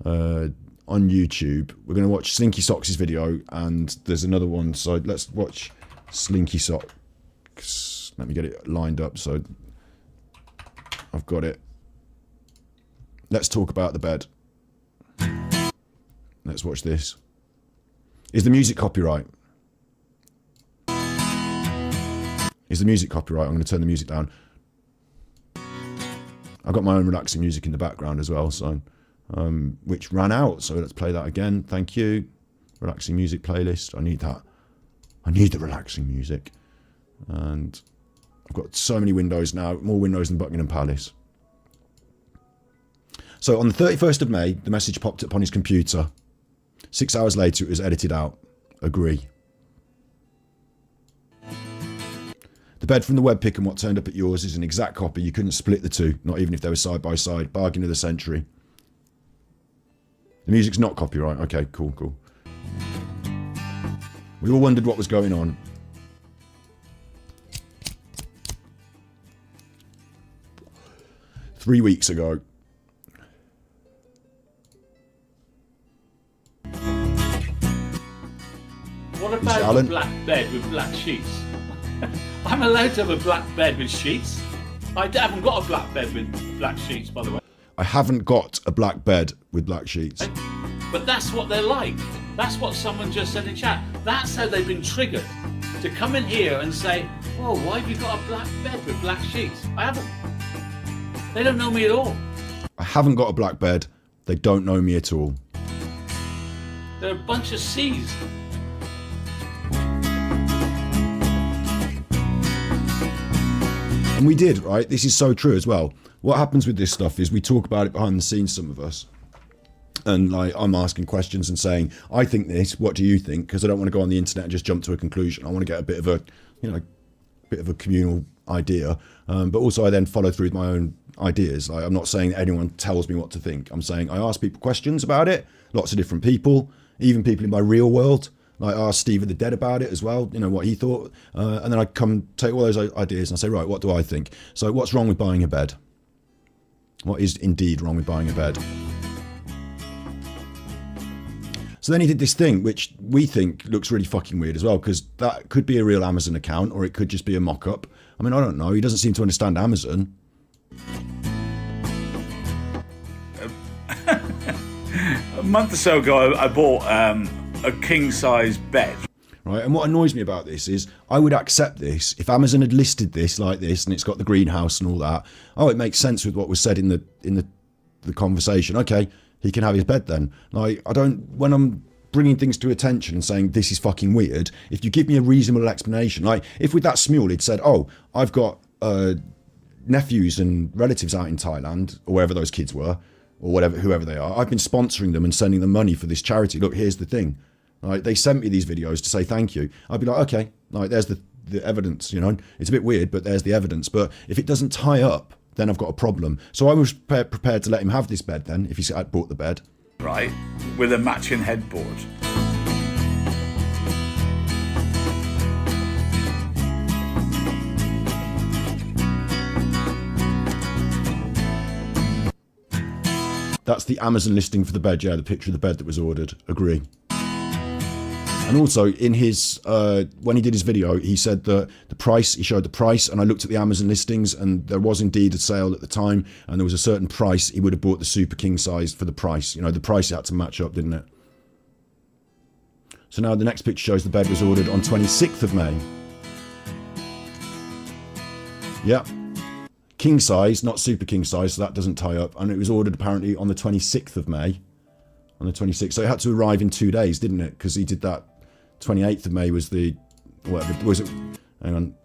A: On YouTube, we're going to watch Slinky Socks' video, and there's another one, so let's watch Slinky Socks. Let me get it lined up so I've got it. Let's talk about the bed. Let's watch this. Is the music copyright? Is the music copyright? I'm going to turn the music down. I've got my own relaxing music in the background as well, so which ran out, so let's play that again. Thank you. Relaxing music playlist. I need that. I need the relaxing music. And I've got so many windows now, more windows than Buckingham Palace. So on the 31st of May, the message popped up on his computer. 6 hours later, it was edited out. Agree. The bed from the web pick and what turned up at yours is an exact copy. You couldn't split the two, not even if they were side by side. Bargain of the century. The music's not copyright. Okay, cool, cool. We all wondered what was going on. Three weeks ago.
D: What about a black bed with black sheets? I'm allowed to have a black bed with sheets. I haven't got a black bed with black sheets, by the way.
A: I haven't got a black bed with black sheets.
D: But that's what they're like. That's what someone just said in chat. That's how they've been triggered. To come in here and say, oh, why have you got a black bed with black sheets? I haven't. They don't know me at all.
A: I haven't got a black bed. They don't know me at all.
D: They're a bunch of C's.
A: And we did, right? This is so true as well. What happens with this stuff is we talk about it behind the scenes, some of us. And like, I'm asking questions and saying, I think this, what do you think? Because I don't want to go on the internet and just jump to a conclusion. I want to get a bit of a, you know, bit of a communal idea. But also I then follow through with my own ideas. Like, I'm not saying that anyone tells me what to think. I'm saying I ask people questions about it, lots of different people, even people in my real world. Like, I asked Steve of the Dead about it as well, you know, what he thought. And then I come take all those ideas and I say, right, what do I think? So what's wrong with buying a bed? What is indeed wrong with buying a bed? So then he did this thing, which we think looks really fucking weird as well, because that could be a real Amazon account or it could just be a mock-up. I mean, I don't know. He doesn't seem to understand Amazon.
D: A month or so ago, I bought a king-size bed.
A: Right, and what annoys me about this is I would accept this if Amazon had listed this like this and it's got the greenhouse and all that. Oh, it makes sense with what was said in the conversation. Okay, he can have his bed then. Like, I don't, when I'm bringing things to attention and saying this is fucking weird, if you give me a reasonable explanation, like if with that smule he'd said, oh, I've got nephews and relatives out in Thailand or wherever those kids were or whatever, whoever they are, I've been sponsoring them and sending them money for this charity. Look, here's the thing. Right? They sent me these videos to say thank you. I'd be like, okay, like there's the evidence, you know. It's a bit weird, but there's the evidence. But if it doesn't tie up, then I've got a problem. So I was prepared to let him have this bed then, if he had bought the bed.
D: Right, with a matching headboard.
A: That's the Amazon listing for the bed, yeah, the picture of the bed that was ordered. Agree. And also, in his when he did his video, he said that the price, he showed the price, and I looked at the Amazon listings, and there was indeed a sale at the time, and there was a certain price. He would have bought the super king size for the price. You know, the price had to match up, didn't it? So now the next picture shows the bed was ordered on 26th of May. Yeah. King size, not super king size, so that doesn't tie up. And it was ordered apparently on the 26th of May. On the 26th. So it had to arrive in 2 days, didn't it? Because he did that. 28th of May was the, what was it? Hang on.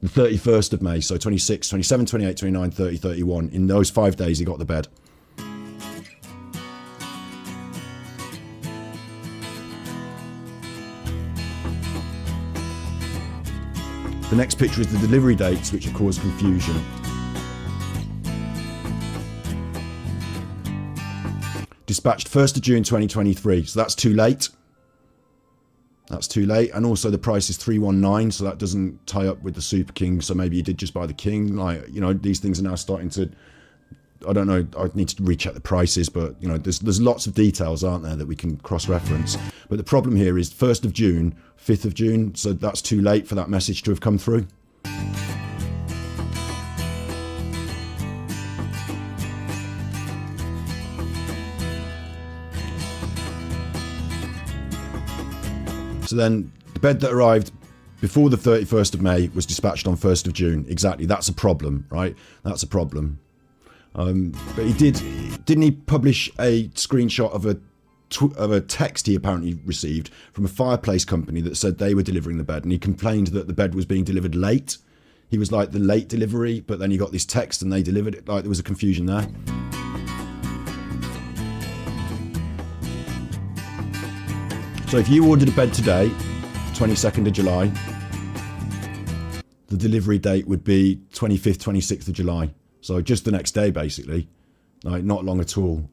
A: The 31st of May. So 26, 27, 28, 29, 30, 31. In those 5 days, he got the bed. The next picture is the delivery dates, which have caused confusion. Dispatched 1st of June 2023, so that's too late. That's too late. And also the price is 319, so that doesn't tie up with the Super King. So maybe you did just buy the King. Like, you know, these things are now starting to, I don't know, I need to recheck the prices, but you know, there's lots of details, aren't there, that we can cross-reference. But the problem here is 1st of June, 5th of June, so that's too late for that message to have come through. So then the bed that arrived before the 31st of May was dispatched on 1st of June. Exactly. That's a problem, right? That's a problem. But didn't he publish a screenshot of a text he apparently received from a fireplace company that said they were delivering the bed, and he complained that the bed was being delivered late. He was like the late delivery, but then he got this text and they delivered it. Like there was a confusion there. So if you ordered a bed today, 22nd of July, the delivery date would be 25th, 26th of July. So just the next day, basically. Like not long at all.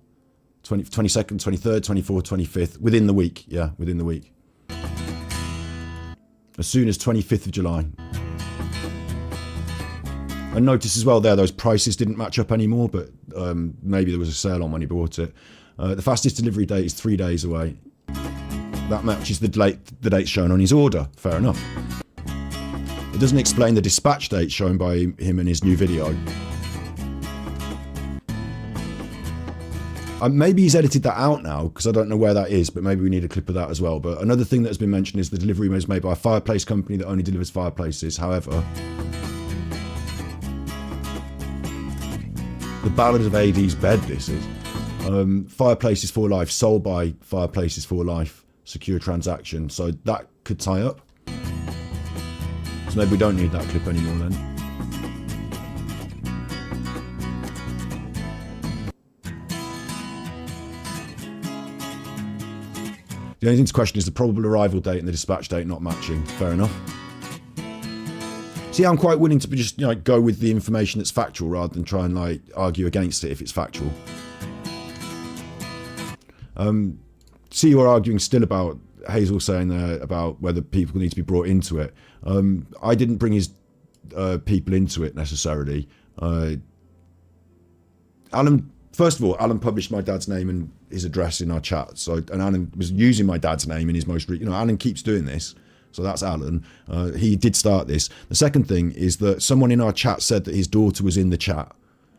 A: 22nd, 23rd, 24th, 25th, within the week. Yeah, within the week. As soon as 25th of July. And notice as well there, those prices didn't match up anymore, but maybe there was a sale on when he bought it. The fastest delivery date is 3 days away. That matches the date shown on his order. Fair enough. It doesn't explain the dispatch date shown by him in his new video. Maybe he's edited that out now, because I don't know where that is, but maybe we need a clip of that as well. But another thing that has been mentioned is the delivery was made by a fireplace company that only delivers fireplaces. However, the Ballad of AD's bed, this is. Fireplaces for Life, sold by Fireplaces for Life, secure transaction. So that could tie up. So maybe we don't need that clip anymore then. The only thing to question is the probable arrival date and the dispatch date not matching. Fair enough. See, I'm quite willing to just, you know, go with the information that's factual rather than try and like argue against it if it's factual. See, you're arguing still about Hazel saying there about whether people need to be brought into it. I didn't bring his people into it necessarily. Alan, first of all, Alan published my dad's name and his address in our chat. So, and Alan was using my dad's name in his most, you know, Alan keeps doing this. So that's Alan. He did start this. The second thing is that someone in our chat said that his daughter was in the chat.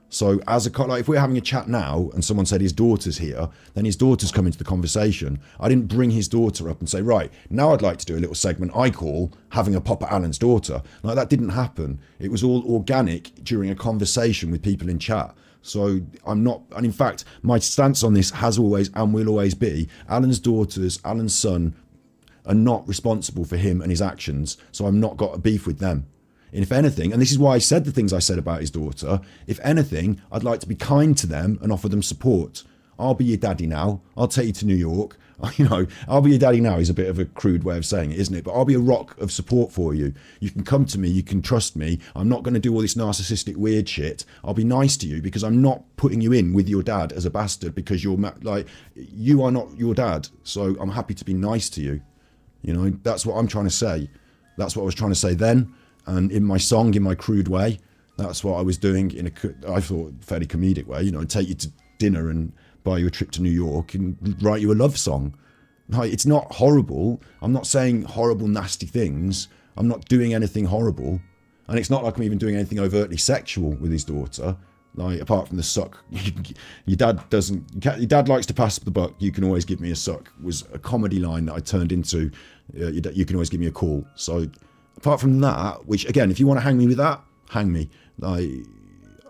A: So as a, like, if we're having a chat now and someone said his daughter's here, then his daughter's come into the conversation. I didn't bring his daughter up and say, right, now I'd like to do a little segment I call having a pop at Alan's daughter. Like, that didn't happen. It was all organic during a conversation with people in chat. So I'm not, and in fact, my stance on this has always and will always be, Alan's daughters, Alan's son are not responsible for him and his actions. So I'm not got a beef with them. And if anything, and this is why I said the things I said about his daughter, if anything, I'd like to be kind to them and offer them support. I'll be your daddy now. I'll take you to New York. You know, I'll be your daddy now is a bit of a crude way of saying it, isn't it? But I'll be a rock of support for you. You can come to me, you can trust me. I'm not going to do all this narcissistic weird shit. I'll be nice to you because I'm not putting you in with your dad as a bastard because you're like, you are not your dad. So I'm happy to be nice to you. You know, that's what I'm trying to say. That's what I was trying to say then. And in my song, in my crude way, that's what I was doing in a, I thought, fairly comedic way, you know, take you to dinner and buy you a trip to New York and write you a love song. Like, it's not horrible. I'm not saying horrible, nasty things. I'm not doing anything horrible. And it's not like I'm even doing anything overtly sexual with his daughter. Like, apart from the suck. Your dad doesn't, your dad likes to pass the buck. You can always give me a suck was a comedy line that I turned into. You can always give me a call. So apart from that, which again, if you want to hang me with that, hang me. Like,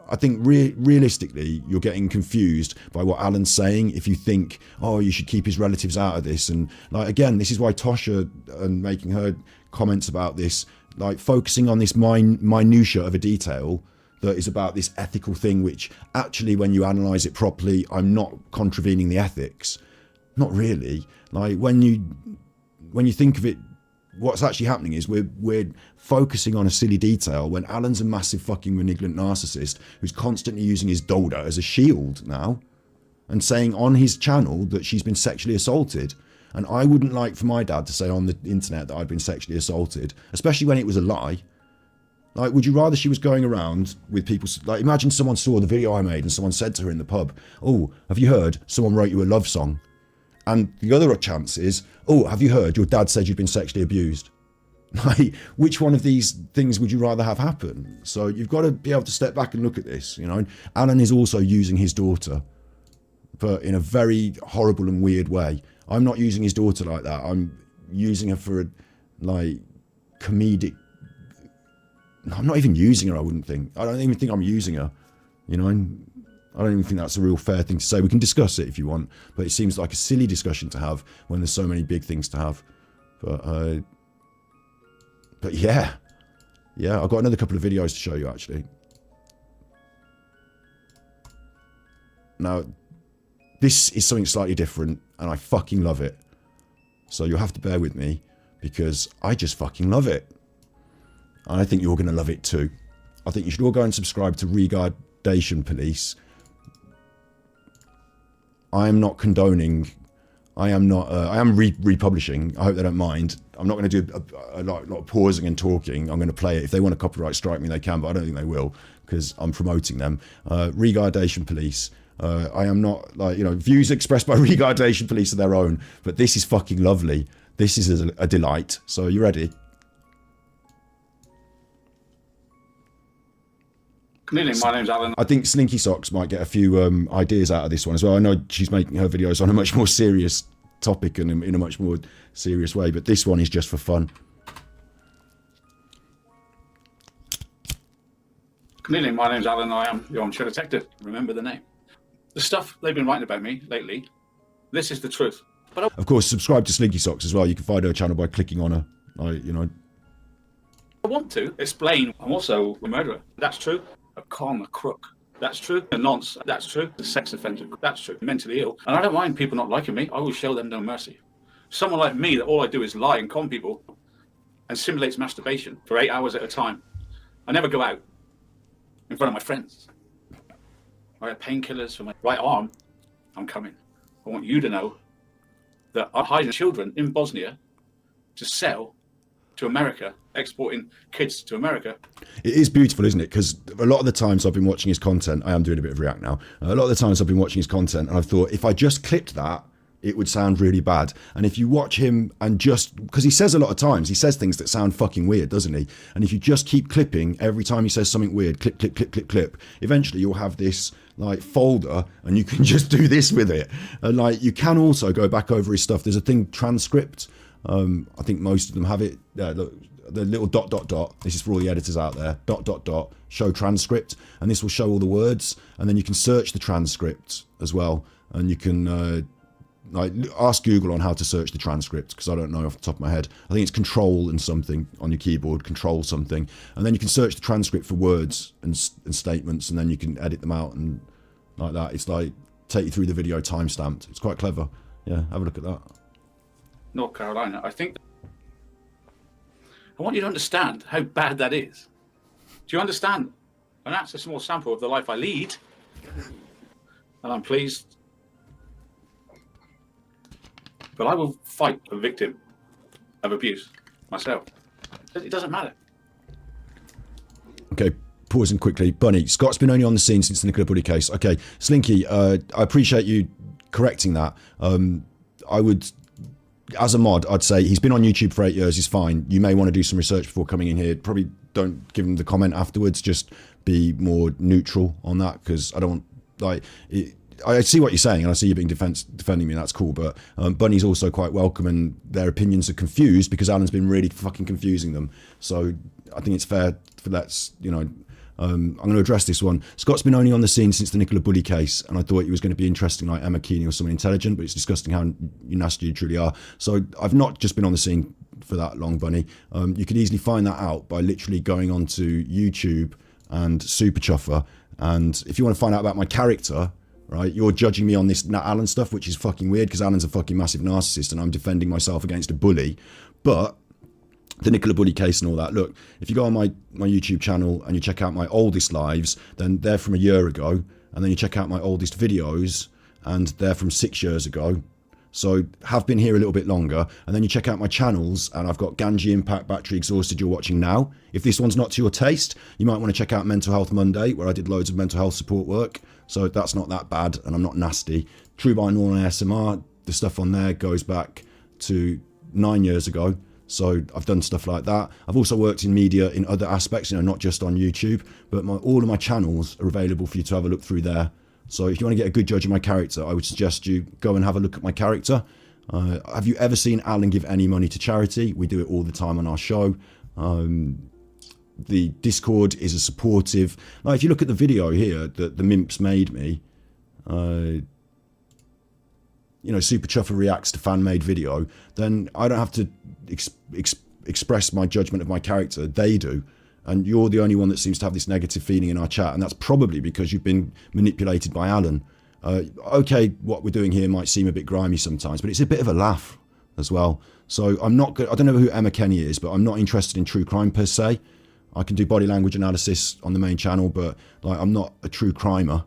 A: I think realistically, you're getting confused by what Alan's saying if you think, oh, you should keep his relatives out of this. And like, again, this is why Tosha and making her comments about this, like focusing on this minutia of a detail that is about this ethical thing, which actually, when you analyse it properly, I'm not contravening the ethics. Not really. Like, when you think of it, what's actually happening is we're focusing on a silly detail when Alan's a massive fucking malignant narcissist who's constantly using his daughter as a shield now and saying on his channel that she's been sexually assaulted. And I wouldn't like for my dad to say on the internet that I'd been sexually assaulted, especially when it was a lie. Like, would you rather she was going around with people, like, imagine someone saw the video I made and someone said to her in the pub, oh, have you heard someone wrote you a love song? And the other chance is, oh, have you heard your dad said you've been sexually abused? Like, which one of these things would you rather have happen? So you've got to be able to step back and look at this, you know. Alan is also using his daughter, but in a very horrible and weird way. I'm not using his daughter like that. I'm using her for a, like, comedic. I'm not even using her, I wouldn't think. I don't even think I'm using her, you know. I don't even think that's a real fair thing to say. We can discuss it if you want, but it seems like a silly discussion to have when there's so many big things to have. But yeah, I've got another couple of videos to show you actually. Now, this is something slightly different and I fucking love it. So you'll have to bear with me because I just fucking love it. And I think you're going to love it too. I think you should all go and subscribe to Regardation Police. I am not condoning. I am republishing. I hope they don't mind. I'm not going to do a lot of pausing and talking. I'm going to play it. If they want to copyright strike me, they can, but I don't think they will because I'm promoting them. Regardation Police. I am not, like, you know, views expressed by Regardation Police are their own, but this is fucking lovely. This is a delight. So you ready?
D: Clearly, my name's Alan.
A: I think Slinky Socks might get a few ideas out of this one as well. I know she's making her videos on a much more serious topic and in a much more serious way, but this one is just for fun.
D: Clearly, my name's Alan. I am the Armchair detective. Remember the name. The stuff they've been writing about me lately, this is the truth. But
A: of course, subscribe to Slinky Socks as well. You can find her channel by clicking on her. You know.
D: I want to explain I'm also a murderer. That's true. A con, a crook. That's true. A nonce. That's true. A sex offender. That's true. Mentally ill. And I don't mind people not liking me. I will show them no mercy. Someone like me, that all I do is lie and con people and simulates masturbation for 8 hours at a time. I never go out in front of my friends. I have painkillers for my right arm. I'm coming. I want you to know that I'm hiding children in Bosnia to sell to America, exporting kids to America.
A: It is beautiful, isn't it? Because a lot of the times I've been watching his content, I am doing a bit of React now. A lot of the times I've been watching his content and I've thought, if I just clipped that, it would sound really bad. And if you watch him and just, because he says a lot of times, he says things that sound fucking weird, doesn't he? And if you just keep clipping every time he says something weird, clip, clip, clip, clip, clip, eventually you'll have this like folder and you can just do this with it. And like, you can also go back over his stuff. There's a thing, transcript. I think most of them have it. Look, the little ... This is for all the editors out there. ... Show transcript, and this will show all the words, and then you can search the transcript as well, and you can like ask Google on how to search the transcript because I don't know off the top of my head. I think it's control and something on your keyboard, control something, and then you can search the transcript for words and statements, and then you can edit them out and like that. It's like take you through the video time stamped. It's quite clever. Yeah, have a look at that.
D: North Carolina. I want you to understand how bad that is. Do you understand? And that's a small sample of the life I lead. And I'm pleased. But I will fight a victim of abuse myself. It doesn't matter.
A: Okay, pausing quickly. Bunny, Scott's been only on the scene since the Nicola Buddy case. Okay, Slinky, I appreciate you correcting that. I would, as a mod, I'd say he's been on YouTube for 8 years, he's fine. You may want to do some research before coming in here. Probably don't give him the comment afterwards, just be more neutral on that, because I don't want, like, I see what you're saying, and I see you being defending me, and that's cool, but Bunny's also quite welcome, and their opinions are confused because Alan's been really fucking confusing them. So I think it's fair for that, you know. I'm going to address this one. Scott's been only on the scene since the Nicola Buddy case, and I thought he was going to be interesting like Emma Keeney or someone intelligent, but it's disgusting how nasty you truly are. So I've not just been on the scene for that long, Bunny. You could easily find that out by literally going onto YouTube and Super Chuffer, and if you want to find out about my character, right, you're judging me on this Alan stuff, which is fucking weird because Alan's a fucking massive narcissist and I'm defending myself against a bully. But the Nicola Buddy case and all that, look, if you go on my YouTube channel and you check out my oldest lives, then they're from a year ago, and then you check out my oldest videos and they're from 6 years ago. So have been here a little bit longer, and then you check out my channels and I've got Ganji Impact, Battery Exhausted you're watching now. If this one's not to your taste, you might want to check out Mental Health Monday, where I did loads of mental health support work. So that's not that bad, and I'm not nasty. True Binaural ASMR, the stuff on there goes back to 9 years ago. So I've done stuff like that. I've also worked in media in other aspects, you know, not just on YouTube, but all of my channels are available for you to have a look through there. So if you want to get a good judge of my character, I would suggest you go and have a look at my character. Have you ever seen Alan give any money to charity? We do it all the time on our show. The Discord is a supportive. Like, if you look at the video here that the Mimps made me, you know, Super Chuffer reacts to fan-made video, then I don't have to express my judgment of my character. They do. And you're the only one that seems to have this negative feeling in our chat, and that's probably because you've been manipulated by Alan. Okay, what we're doing here might seem a bit grimy sometimes, but it's a bit of a laugh as well. So I'm not good. I don't know who Emma Kenny is, but I'm not interested in true crime per se. I can do body language analysis on the main channel, but like, I'm not a true crimer.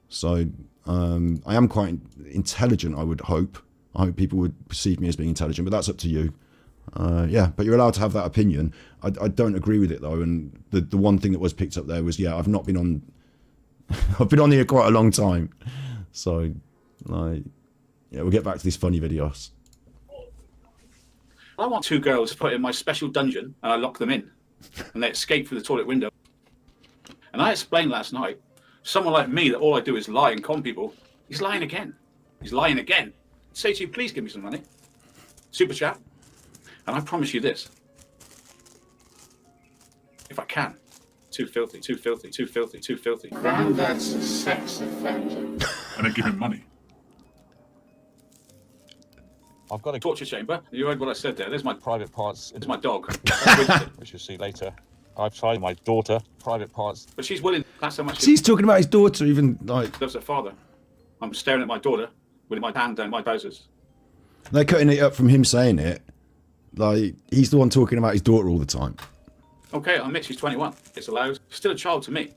A: So I am quite intelligent, I would hope. I hope people would perceive me as being intelligent, but that's up to you. Yeah, but you're allowed to have that opinion. I don't agree with it though, and the one thing that was picked up there was, yeah, I've not been on I've been on here quite a long time. So like, yeah, we'll get back to these funny videos.
D: I want two girls put in my special dungeon and I lock them in and they escape through the toilet window. And I explained last night, someone like me that all I do is lie and con people, he's lying again. He's lying again. Say to you, please give me some money. Super chat. And I promise you this. If I can. Too filthy, too filthy, too filthy, too filthy.
I: Granddad's a sex offender.
D: And I give him money. I've got a torture chamber. You heard what I said there. There's my private parts. It's my dog. Which you'll see later. I've tried my daughter, private parts. But she's willing. That's how much.
A: He's talking about his daughter, even like.
D: That's her father. I'm staring at my daughter with my hand down my trousers.
A: They're cutting it up from him saying it. Like, he's the one talking about his daughter all the time.
D: Okay, I admit she's 21. It's allowed. Still a child to me.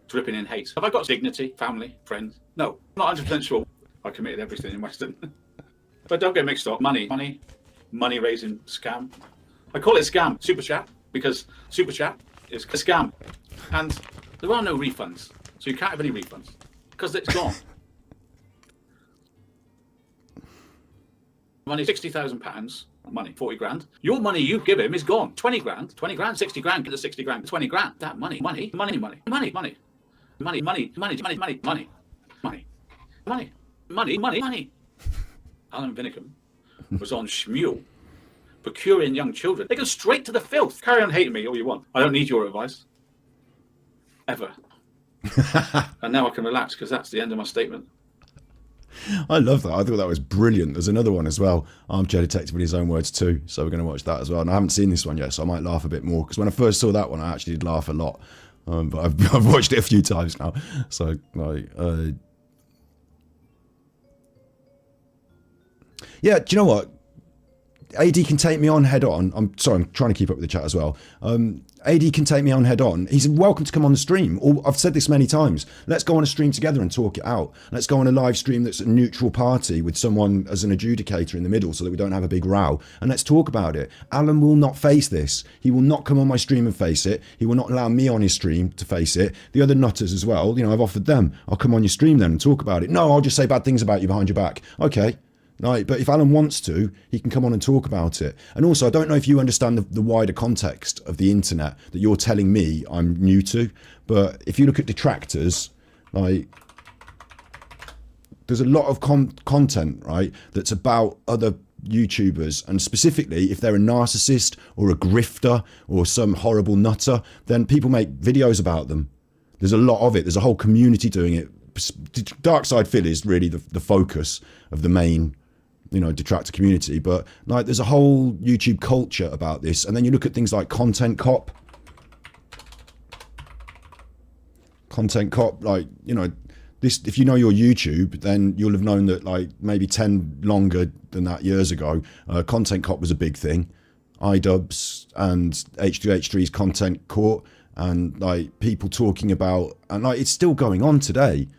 D: Dripping in hate. Have I got dignity, family, friends? No. I'm not 100% sure. I committed everything in Western. But don't get mixed up. Money raising scam. I call it scam, Super Chat, because Super Chat is a scam. And there are no refunds. So you can't have any refunds. Because it's gone. Money, £60,000. Money, 40 grand. Your money you give him is gone. 20 grand, 60 grand, get the 60 grand, 20 grand. That money. Alan Vinnicombe was on Shmuel, procuring young children. They go straight to the filth. Carry on hating me all you want. I don't need your advice. Ever. And now I can relax because that's the end of my statement.
A: I love that. I thought that was brilliant. There's another one as well, Armchair Detective in his own words too. So we're going to watch that as well. And I haven't seen this one yet, so I might laugh a bit more. Because when I first saw that one, I actually did laugh a lot. But I've watched it a few times now. So like, Yeah, do you know what? AD can take me on head on. I'm sorry, I'm trying to keep up with the chat as well. AD can take me on head on. He's welcome to come on the stream. I've said this many times. Let's go on a stream together and talk it out. Let's go on a live stream that's a neutral party with someone as an adjudicator in the middle so that we don't have a big row. And let's talk about it. Alan will not face this. He will not come on my stream and face it. He will not allow me on his stream to face it. The other nutters as well, you know, I've offered them. I'll come on your stream then and talk about it. No, I'll just say bad things about you behind your back. Okay. Right, but if Alan wants to, he can come on and talk about it. And also, I don't know if you understand the wider context of the internet that you're telling me I'm new to, but if you look at detractors, like, there's a lot of content, right, that's about other YouTubers, and specifically if they're a narcissist or a grifter or some horrible nutter, then people make videos about them. There's a lot of it. There's a whole community doing it. Dark Side Phil is really the focus of the main, you know, detractor community, but like there's a whole YouTube culture about this. And then you look at things like Content Cop, like, you know, this, if you know your YouTube, then you'll have known that like maybe 10 longer than that years ago, Content Cop was a big thing. iDubbbz and H2H3's Content Court, and like people talking about, and like it's still going on today.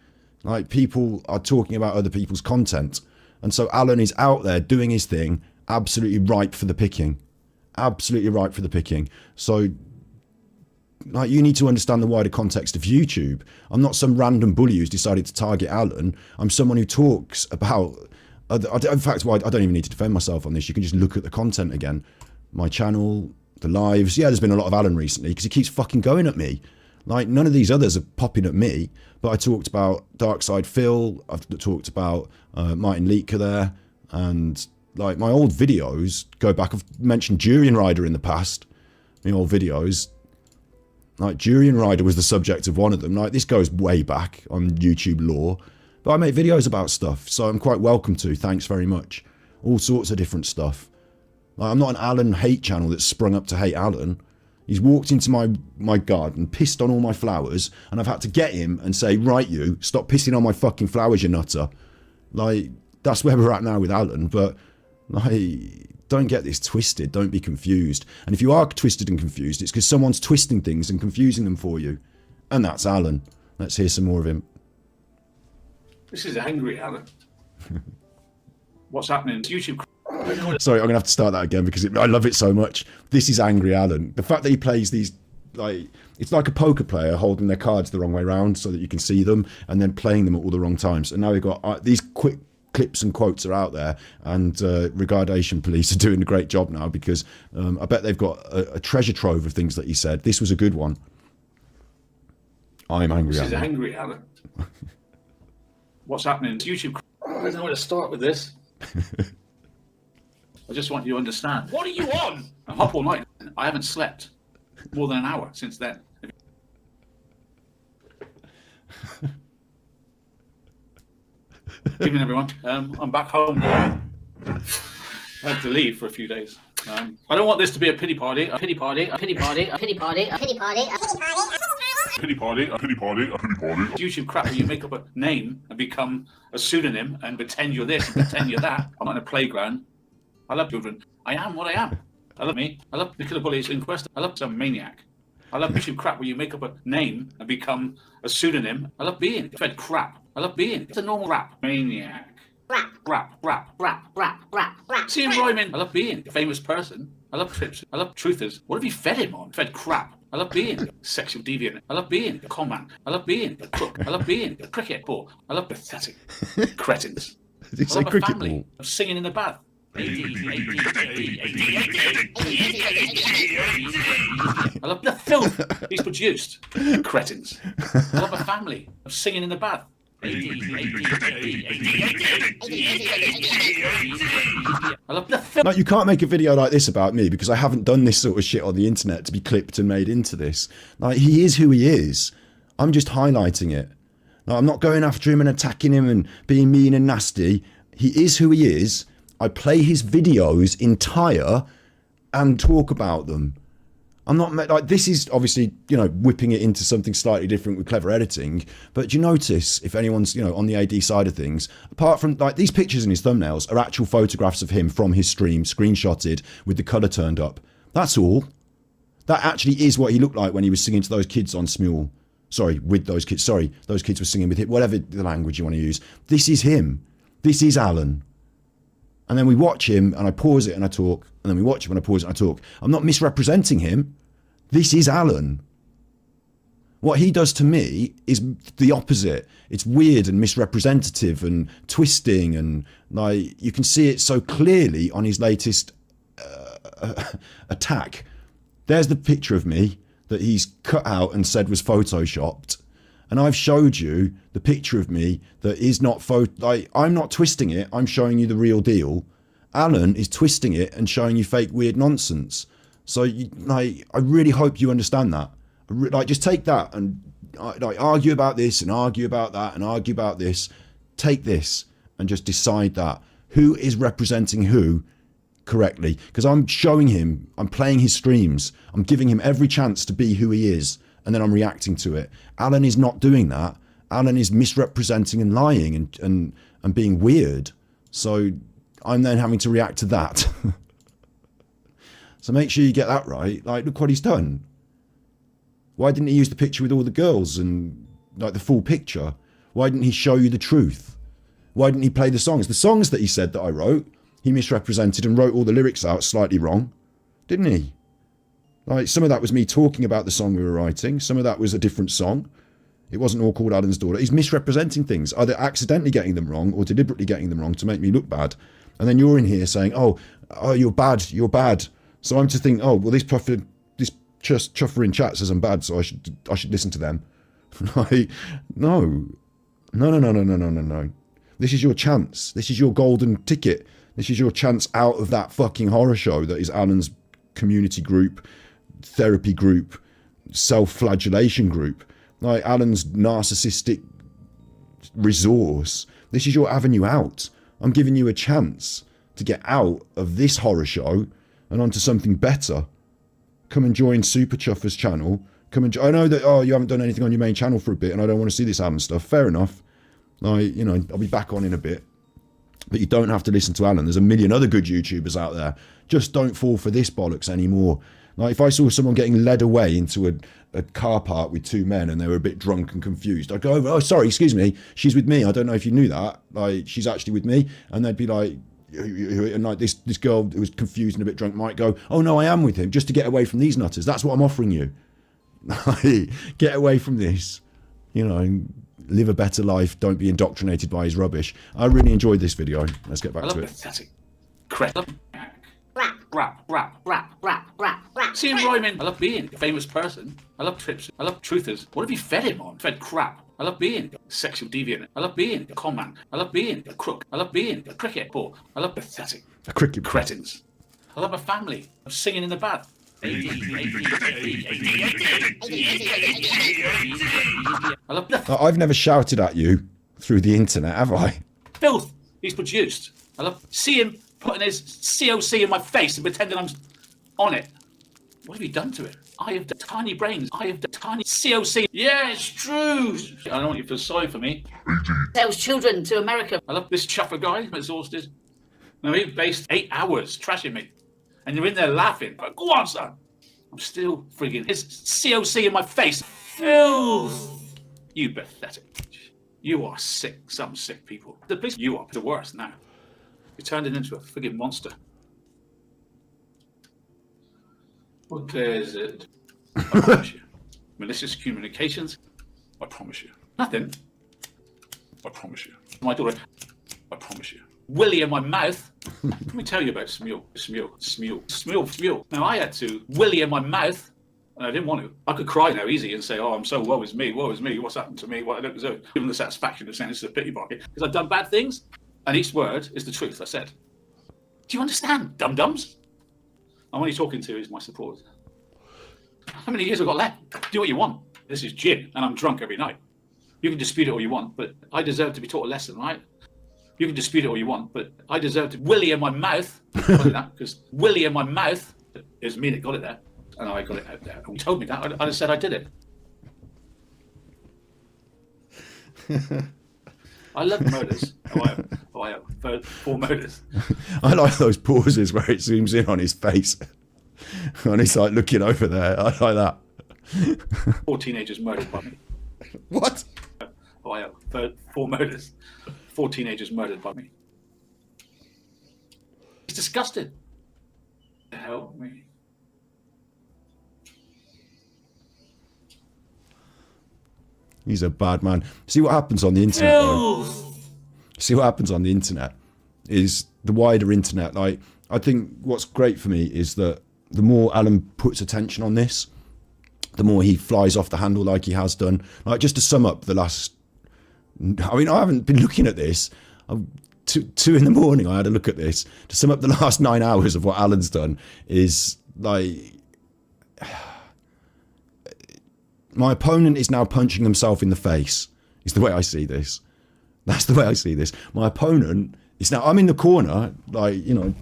A: Like people are talking about other people's content. And so Alan is out there doing his thing, absolutely ripe for the picking. Absolutely ripe for the picking. So, like, you need to understand the wider context of YouTube. I'm not some random bully who's decided to target Alan. I'm someone who talks about... in fact, I don't even need to defend myself on this. You can just look at the content again. My channel, the lives. Yeah, there's been a lot of Alan recently because he keeps fucking going at me. Like, none of these others are popping at me, but I talked about Dark Side Phil, I've talked about Martin Leaker there, and like my old videos go back. I've mentioned Durian Rider in the past, my old videos. Like, Durian Rider was the subject of one of them. Like, this goes way back on YouTube lore, but I make videos about stuff, so I'm quite welcome to. Thanks very much. All sorts of different stuff. Like, I'm not an Alan hate channel that's sprung up to hate Alan. He's walked into my garden, pissed on all my flowers, and I've had to get him and say, right, you, stop pissing on my fucking flowers, you nutter. Like, that's where we're at now with Alan, but, like, don't get this twisted, don't be confused. And if you are twisted and confused, it's because someone's twisting things and confusing them for you. And that's Alan. Let's hear some more of him.
D: This is angry, Alan. What's happening to YouTube?
A: Sorry, I'm going to have to start that again because I love it so much. This is Angry Alan. The fact that he plays these, like, it's like a poker player holding their cards the wrong way around so that you can see them and then playing them at all the wrong times. And now we've got these quick clips and quotes are out there, and Regardation Police are doing a great job now because I bet they've got a treasure trove of things that he said. This was a good one. I'm Angry Alan.
D: This is Angry Alan. What's happening to YouTube? I don't know where to start with this. I just want you to understand. What are you on? I'm up all night. I haven't slept more than an hour since then. Good evening, everyone. I'm back home now. I had to leave for a few days. I don't want this to be a pity party. A pity party. A pity party. A pity party. A pity party. A pity party. Pity party, a pity party, a pity party. YouTube crap where you make up a name and become a pseudonym and pretend you're this and pretend you're that. I'm on a playground. I love children. I am what I am. I love me. I love Nicola Bully's Inquest. I love some maniac. I love YouTube crap where you make up a name and become a pseudonym. I love being fed crap. I love being. It's a normal rap maniac. Rap. See him rhyming. I love being a famous person. I love trips. I love truthers. What have you fed him on? Fed crap. I love being a sexual deviant. I love being a con man. I love being a crook. I love being a cricket ball. I love pathetic cretins.
A: Did he
D: I love
A: say
D: a
A: cricket
D: family.
A: ball?
D: I'm singing in the bath. I love the filth he's produced. Cretins. I love a family. I'm singing in the bath. I love the film.
A: No, you can't make a video like this about me because I haven't done this sort of shit on the internet to be clipped and made into this. Like, he is who he is. I'm just highlighting it. Like, I'm not going after him and attacking him and being mean and nasty. He is who he is. I play his videos entire and talk about them. I'm not like, this is obviously, you know, whipping it into something slightly different with clever editing. But do you notice, if anyone's, you know, on the AD side of things, apart from like these pictures in his thumbnails are actual photographs of him from his stream, screenshotted with the colour turned up. That's all. That actually is what he looked like when he was singing to those kids on Smule. Sorry, with those kids. Sorry, those kids were singing with him. Whatever the language you want to use. This is him. This is Alan. And then we watch him and I pause it and I talk. And then we watch him and I pause it and I talk. I'm not misrepresenting him. This is Alan. What he does to me is the opposite. It's weird and misrepresentative and twisting, and like you can see it so clearly on his latest attack. There's the picture of me that he's cut out and said was photoshopped. And I've showed you the picture of me that is not like, I'm not twisting it, I'm showing you the real deal. Alan is twisting it and showing you fake weird nonsense. So like, I really hope you understand that. Like, just take that and like argue about this and argue about that and argue about this. Take this and just decide that. Who is representing who correctly? Because I'm showing him, I'm playing his streams, I'm giving him every chance to be who he is, and then I'm reacting to it. Alan is not doing that. Alan is misrepresenting and lying and being weird. So I'm then having to react to that. So make sure you get that right. Like, look what he's done. Why didn't he use the picture with all the girls and like the full picture? Why didn't he show you the truth? Why didn't he play the songs? The songs that he said that I wrote, he misrepresented and wrote all the lyrics out slightly wrong, didn't he? Like, some of that was me talking about the song we were writing. Some of that was a different song. It wasn't all called Alan's Daughter. He's misrepresenting things, either accidentally getting them wrong or deliberately getting them wrong to make me look bad. And then you're in here saying, oh, you're bad, you're bad. So I'm to think, oh, well, this chuffer in chat says I'm bad, so I should listen to them. Like, no. This is your chance. This is your golden ticket. This is your chance out of that fucking horror show that is Alan's community group, therapy group, self-flagellation group. Like Alan's narcissistic resource. This is your avenue out. I'm giving you a chance to get out of this horror show and onto something better. Come and join Super Chuffer's channel. Come and I know that, oh, you haven't done anything on your main channel for a bit and I don't want to see this Alan stuff. Fair enough. Like, you know, I'll be back on in a bit. But you don't have to listen to Alan. There's a million other good YouTubers out there. Just don't fall for this bollocks anymore. Like, if I saw someone getting led away into a car park with two men and they were a bit drunk and confused, I'd go over, oh, sorry, excuse me, she's with me. I don't know if you knew that. Like, she's actually with me. And they'd be like, and like this girl who was confused and a bit drunk might go, oh no, I am with him, just to get away from these nutters. That's what I'm offering you. Get away from this, you know, live a better life. Don't be indoctrinated by his rubbish. I really enjoyed this video. Let's get back to it.
D: Pathetic. Rap. See him rhyming. I love being a famous person. I love trips. I love truthers. What have you fed him on? Fed crap. I love being a sexual deviant. I love being a con man. I love being a crook. I love being a cricket ball. I love pathetic.
A: A cricket
D: cretins. I love my family. I'm singing in the bath. I love
A: I've never shouted at you through the internet, have I?
D: filth he's produced. I love seeing him putting his COC in my face and pretending I'm on it. What have you done to it? I have the tiny brains. I have the tiny COC. Yeah, it's true. I don't want you to feel sorry for me. Sells children to America. I love this chuffer guy. I'm exhausted. Now, he based 8 hours trashing me. And you're in there laughing. But go on, son. I'm still frigging his COC in my face. Filth. You pathetic. You are sick. Some sick people. The police, you are the worst now. You turned it into a frigging monster. What clear is it? I promise you. Malicious communications? I promise you. Nothing. I promise you. My daughter? I promise you. Willy in my mouth? Let me tell you about Smule. Now, I had to willy in my mouth, and I didn't want to. I could cry now easy and say, oh, I'm so woe is me, what's happened to me, what I don't deserve. Give them the satisfaction of saying this is a pity party. Because I've done bad things, and each word is the truth I said. Do you understand, dum-dums? I'm only talking to is my supporters. How many years have I got left? Do what you want. This is gin, and I'm drunk every night. You can dispute it all you want, but I deserve to be taught a lesson, right? You can dispute it all you want, but I deserve to willy in my mouth. Because willy in my mouth is me that got it there. and I got it out there. And he told me that. I'd have said I did it. I love murders. Four murders.
A: I like those pauses where it zooms in on his face. And he's like looking over there. I like that.
D: 4 teenagers murdered by me.
A: What?
D: Four murders. 4 teenagers murdered by me. He's disgusted. Help me.
A: He's a bad man. See what happens on the internet, though? See what happens on the internet is the wider internet. Like, I think what's great for me is that the more Alan puts attention on this, the more he flies off the handle like he has done. Like, just to sum up the last... I mean, I haven't been looking at this. 2 in the morning, I had a look at this. To sum up the last 9 hours of what Alan's done is, like... My opponent is now punching himself in the face, is the way I see this. That's the way I see this. My opponent is now... I'm in the corner, like, you know,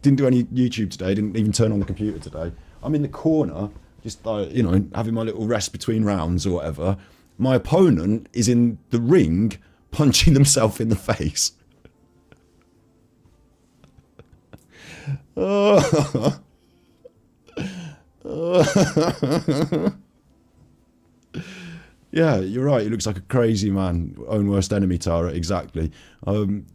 A: didn't do any YouTube today, didn't even turn on the computer today. I'm in the corner, just, like, you know, having my little rest between rounds or whatever. My opponent is in the ring punching themselves in the face. Yeah, you're right. He looks like a crazy man. Own worst enemy, Tara. Exactly. And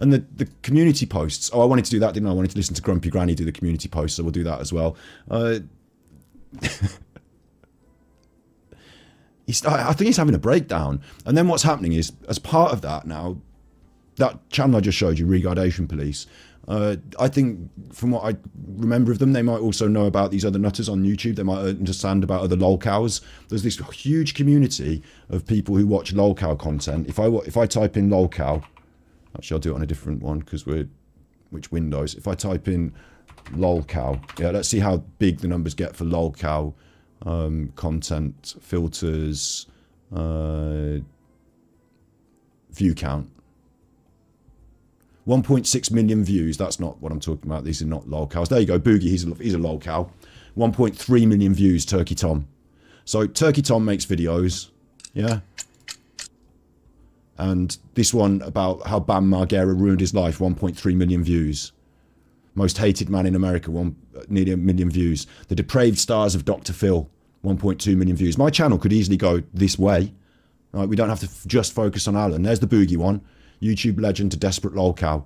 A: the community posts. Oh, I wanted to do that, didn't I? I wanted to listen to Grumpy Granny do the community posts, so we'll do that as well. I think he's having a breakdown. And then what's happening is, as part of that now, that channel I just showed you, Regardation Police, I think from what I remember of them, they might also know about these other nutters on YouTube. They might understand about other lolcows. There's this huge community of people who watch lolcow content. If I type in lolcow, actually I'll do it on a different one because which Windows. If I type in lolcow, yeah, let's see how big the numbers get for lolcow. Content filters, view count. 1.6 million views. That's not what I'm talking about. These are not lolcows. There you go. Boogie, he's a lolcow. 1.3 million views, Turkey Tom. So Turkey Tom makes videos, yeah. And this one about how Bam Margera ruined his life, 1.3 million views. Most hated man in America, nearly 1 million views. The depraved stars of Dr. Phil, 1.2 million views. My channel could easily go this way. Right? We don't have to just focus on Alan. There's the Boogie one. YouTube legend to desperate lolcow.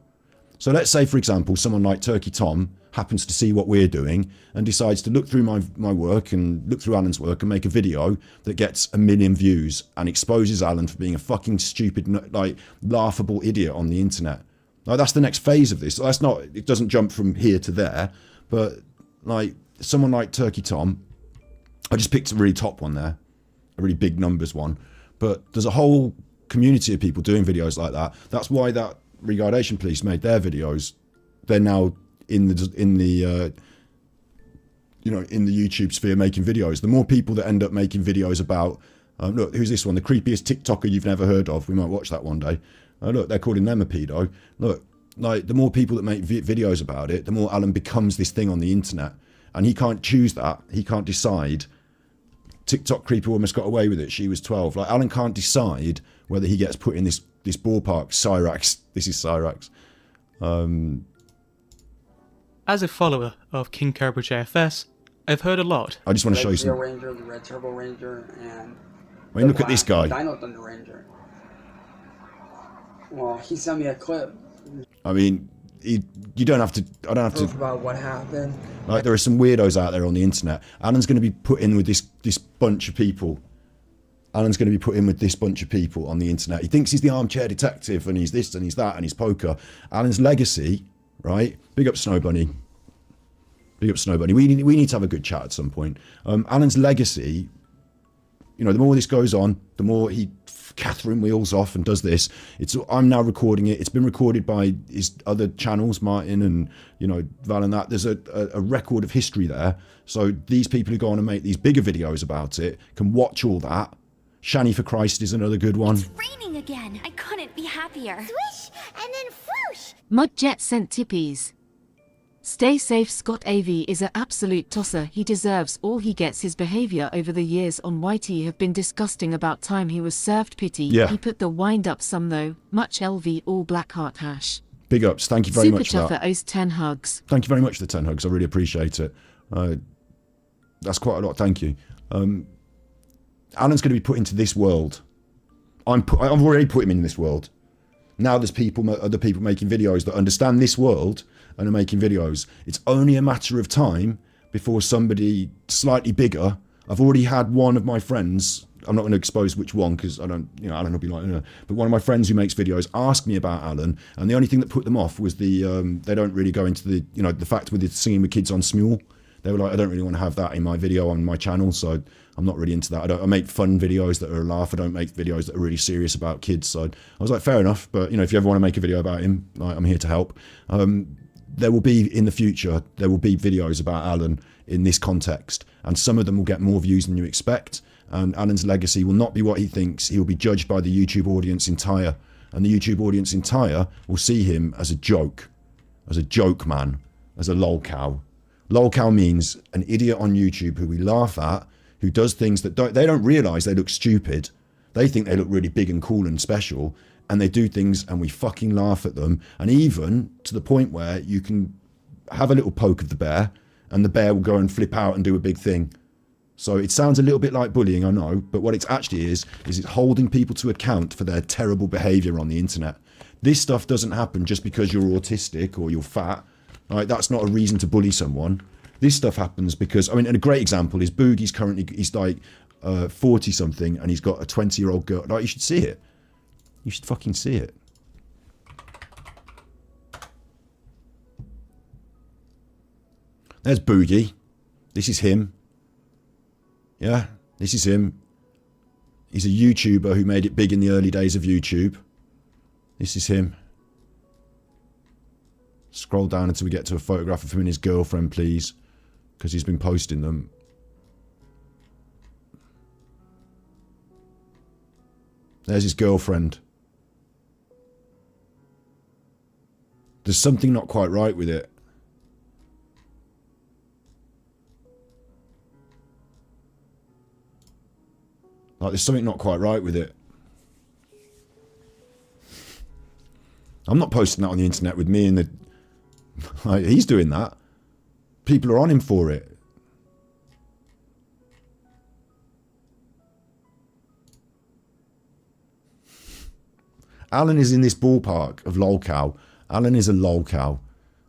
A: So let's say, for example, someone like Turkey Tom happens to see what we're doing and decides to look through my work and look through Alan's work and make a video that gets 1 million views and exposes Alan for being a fucking stupid, like, laughable idiot on the internet. Like, that's the next phase of this. That's not, it doesn't jump from here to there, but like someone like Turkey Tom, I just picked a really top one there, a really big numbers one, but there's a whole community of people doing videos like that. That's why that Regardation Police made their videos. They're now in the you know, in the YouTube sphere making videos. The more people that end up making videos about, look, who's this one? The creepiest TikToker you've never heard of. We might watch that one day. Look, they're calling them a pedo. Look, like, the more people that make videos about it, the more Alan becomes this thing on the internet, and he can't choose that. He can't decide. TikTok creeper almost got away with it. She was 12. Like, Alan can't decide whether he gets put in this ballpark. Cyrax. This is Cyrax.
J: As a follower of King Cobra JFS, I've heard a lot.
A: I just want to show you some.
K: Ranger, the Red Turbo Ranger, and
A: I mean, look at this guy.
K: Dino Thunder Ranger. Well, he sent me a clip.
A: I mean, you don't have to. I don't have to.
K: About what happened.
A: Like, there are some weirdos out there on the internet. Alan's going to be put in with this bunch of people. Alan's going to be put in with this bunch of people on the internet. He thinks he's the armchair detective, and he's this and he's that and he's poker. Alan's legacy, right? Big up Snow Bunny. Big up Snow Bunny. We need to have a good chat at some point. Alan's legacy, you know, the more this goes on, the more he Catherine wheels off and does this. I'm now recording it. It's been recorded by his other channels, Martin and, you know, Val and that. There's a record of history there. So these people who go on and make these bigger videos about it can watch all that. Shani for Christ is another good one.
E: It's raining again. I couldn't be happier.
B: Swish and then swoosh.
F: Mudjet sent tippies. Stay safe. Scott AV is an absolute tosser. He deserves all he gets. His behavior over the years on YT have been disgusting. About time he was served pity.
A: Yeah.
F: He put the wind up some though. Much LV all black heart hash.
A: Big ups. Thank you very
F: Super
A: much for
F: chuffer
A: that.
F: owes 10 hugs.
A: Thank you very much for the 10 hugs. I really appreciate it. That's quite a lot. Thank you. Alan's going to be put into this world. I've already put him in this world. Now there's other people making videos that understand this world and are making videos. It's only a matter of time before somebody slightly bigger. I've already had one of my friends, I'm not going to expose which one because I don't, Alan will be like, but one of my friends who makes videos asked me about Alan, and the only thing that put them off was they don't really go into the fact with the singing with kids on Smule. They were like, I don't really want to have that in my video on my channel, so I'm not really into that. I make fun videos that are a laugh. I don't make videos that are really serious about kids. So I was like, fair enough, but if you ever want to make a video about him, I'm here to help. There will be, in the future, there will be videos about Alan in this context, and some of them will get more views than you expect, and Alan's legacy will not be what he thinks. He will be judged by the YouTube audience entire, and the YouTube audience entire will see him as a joke man, as a lolcow. Lolcow means an idiot on YouTube who we laugh at, who does things that they don't realise they look stupid. They think they look really big and cool and special, and they do things and we fucking laugh at them, and even to the point where you can have a little poke of the bear and the bear will go and flip out and do a big thing. So it sounds a little bit like bullying, I know, but what it actually is it's holding people to account for their terrible behaviour on the internet. This stuff doesn't happen just because you're autistic or you're fat. Right? That's not a reason to bully someone. This stuff happens because, and a great example is Boogie's he's like 40 something and he's got a 20-year-old girl. Like, you should see it. You should fucking see it. There's Boogie. This is him. Yeah, this is him. He's a YouTuber who made it big in the early days of YouTube. This is him. Scroll down until we get to a photograph of him and his girlfriend, please, because he's been posting them. There's his girlfriend. There's something not quite right with it. Like, there's something not quite right with it. I'm not posting that on the internet with me and the... Like, he's doing that. People are on him for it. Alan is in this ballpark of lolcow. Alan is a lolcow,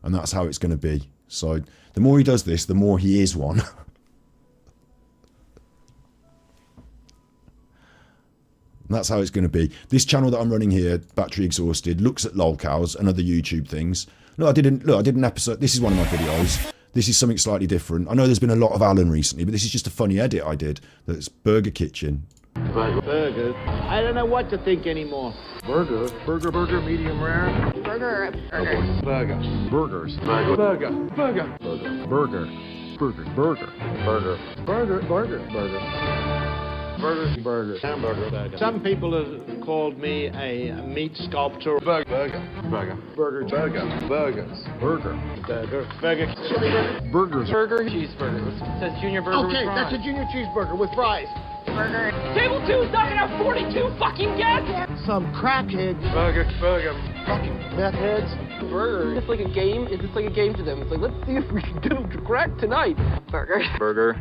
A: and that's how it's going to be. So the more he does this, the more he is one. And that's how it's going to be. This channel that I'm running here, Battery Exhausted, looks at lolcows and other YouTube things. No, I did an episode. This is one of my videos. This is something slightly different. I know there's been a lot of Alan recently, but this is just a funny edit I did. That's Burger Kitchen.
L: Burger. I don't know what to think anymore. Burger, medium rare.
M: Burger.
L: Burger. Burgers. Burger. Burger. Burger. Burger. Hamburger. Some people have called me a meat sculptor. Burgers. Cheeseburger. It says junior burger with fries. Okay, that's a junior cheeseburger with fries.
M: Burger. Table 2's not gonna have 42 fucking guests!
L: Some crackhead. Burger. Fucking meth heads.
H: Burger. Is this like a game? Is this like a game to them? It's like, let's see if we can get them to crack tonight. Burger.
L: Burger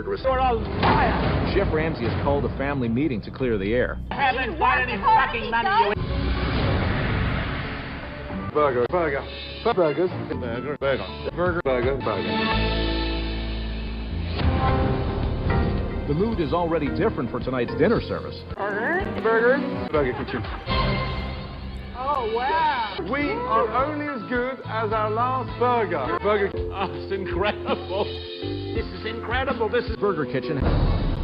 L: with
M: Sort of fire!
N: Chef Ramsay has called a family meeting to clear the air.
M: I haven't got any fucking money, you...
L: Burger.
N: The mood is already different for tonight's dinner service.
L: Burger Kitchen.
M: Oh, wow!
L: We are only as good as our last burger.
N: Oh, it's incredible.
L: This is incredible. This is
N: Burger Kitchen.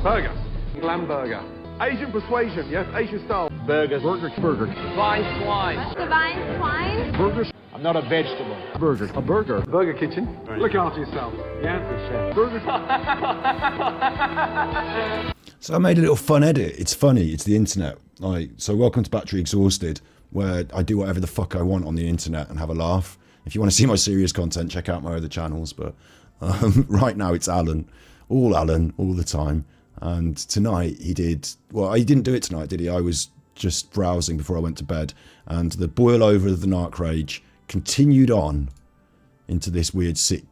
L: burgers. Glam burger. Asian persuasion, yes, Asian style. Burgers.
N: Burger.
L: Divine swine.
M: Divine swine?
N: Burgers.
L: I'm not a vegetable.
N: Burger. A burger.
L: Burger Kitchen. Right. Look after yourself. Yeah, chef. Burger.
A: So I made a little fun edit. It's funny. It's the internet. So welcome to Battery Exhausted, where I do whatever the fuck I want on the internet and have a laugh. If you want to see my serious content, check out my other channels. But right now it's Alan, all the time. And tonight he did, well, he didn't do it tonight, did he? I was just browsing before I went to bed, and the boil over of the narc rage continued on into this weird sick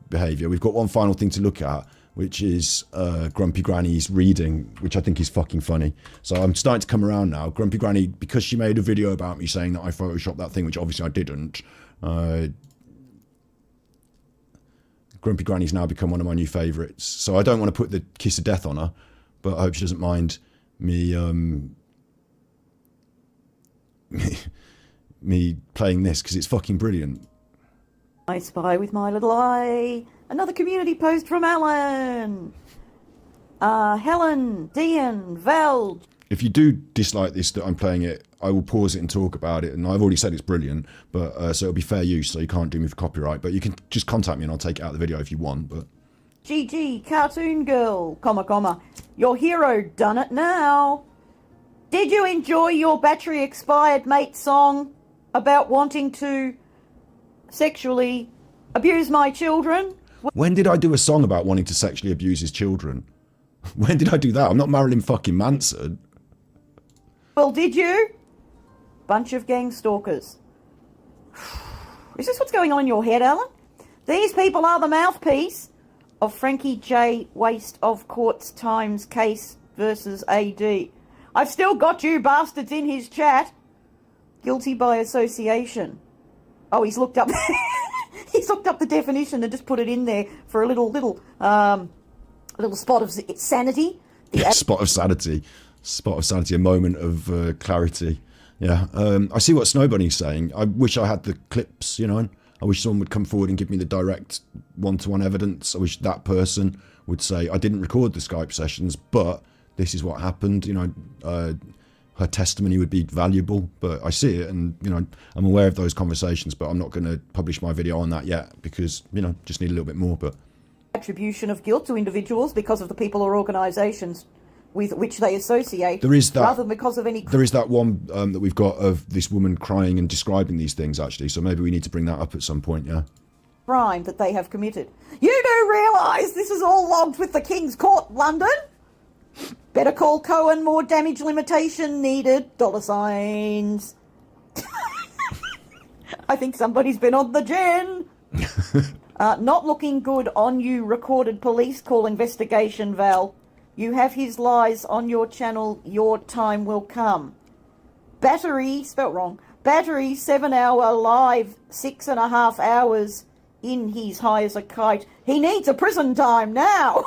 A: behaviour. We've got one final thing to look at, which is Grumpy Granny's reading, which I think is fucking funny. So I'm starting to come around now. Grumpy Granny, because she made a video about me saying that I photoshopped that thing, which obviously I didn't, Grumpy Granny's now become one of my new favourites. So I don't want to put the kiss of death on her, but I hope she doesn't mind me me playing this, because it's fucking brilliant.
O: I spy with my little eye. Another community post from Alan. Helen, Dean, Val.
A: If you do dislike this, that I'm playing it, I will pause it and talk about it. And I've already said it's brilliant, but so it'll be fair use, so you can't do me for copyright. But you can just contact me and I'll take it out of the video if you want. But
O: GG, cartoon girl, comma. Your hero done it now. Did you enjoy your battery expired mate song about wanting to sexually abuse my children?
A: when did I do a song about wanting to sexually abuse his children? When did I do that? I'm not Marilyn fucking Manson.
O: Well, did you? Bunch of gang stalkers. Is this what's going on in your head, Alan? These people are the mouthpiece of Frankie J. Waste of Courts Times case versus AD. I've still got you bastards in his chat. Guilty by association. Oh, he's looked up he's looked up the definition and just put it in there for a little spot of sanity.
A: Spot of sanity, a moment of clarity. Yeah, I see what Snow Bunny's saying. I wish I had the clips, you know. I wish someone would come forward and give me the direct one-to-one evidence. I wish that person would say, I didn't record the Skype sessions, but this is what happened. You know, her testimony would be valuable, but I see it, and, you know, I'm aware of those conversations, but I'm not going to publish my video on that yet because, you know, just need a little bit more. But
O: attribution of guilt to individuals because of the people or organisations with which they associate.
A: There is that,
O: rather than because of any.
A: There is that one that we've got of this woman crying and describing these things, actually. So maybe we need to bring that up at some point. Yeah.
O: Crime that they have committed. You do realise this is all logged with the King's Court, London? Better call Cohen. More damage limitation needed. $signs. I think somebody's been on the gin. Not looking good on you. Recorded police call investigation, Val. You have his lies on your channel. Your time will come. Battery, spelt wrong. Battery, 7-hour live, 6.5 hours in his high as a kite. He needs a prison time now.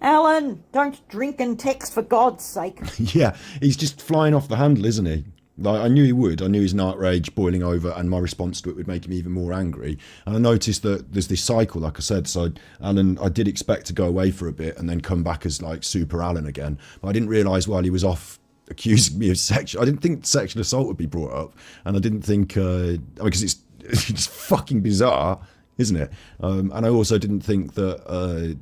O: Alan, don't drink and text for God's sake.
A: Yeah, he's just flying off the handle, isn't he? Like, I knew he would. I knew his narc rage boiling over, and my response to it would make him even more angry. And I noticed that there's this cycle, like I said. So, Alan, I did expect to go away for a bit and then come back as like Super Alan again. But I didn't realise while he was off accusing me of sexual, I didn't think sexual assault would be brought up, and I didn't think because it's just fucking bizarre, isn't it? And I also didn't think that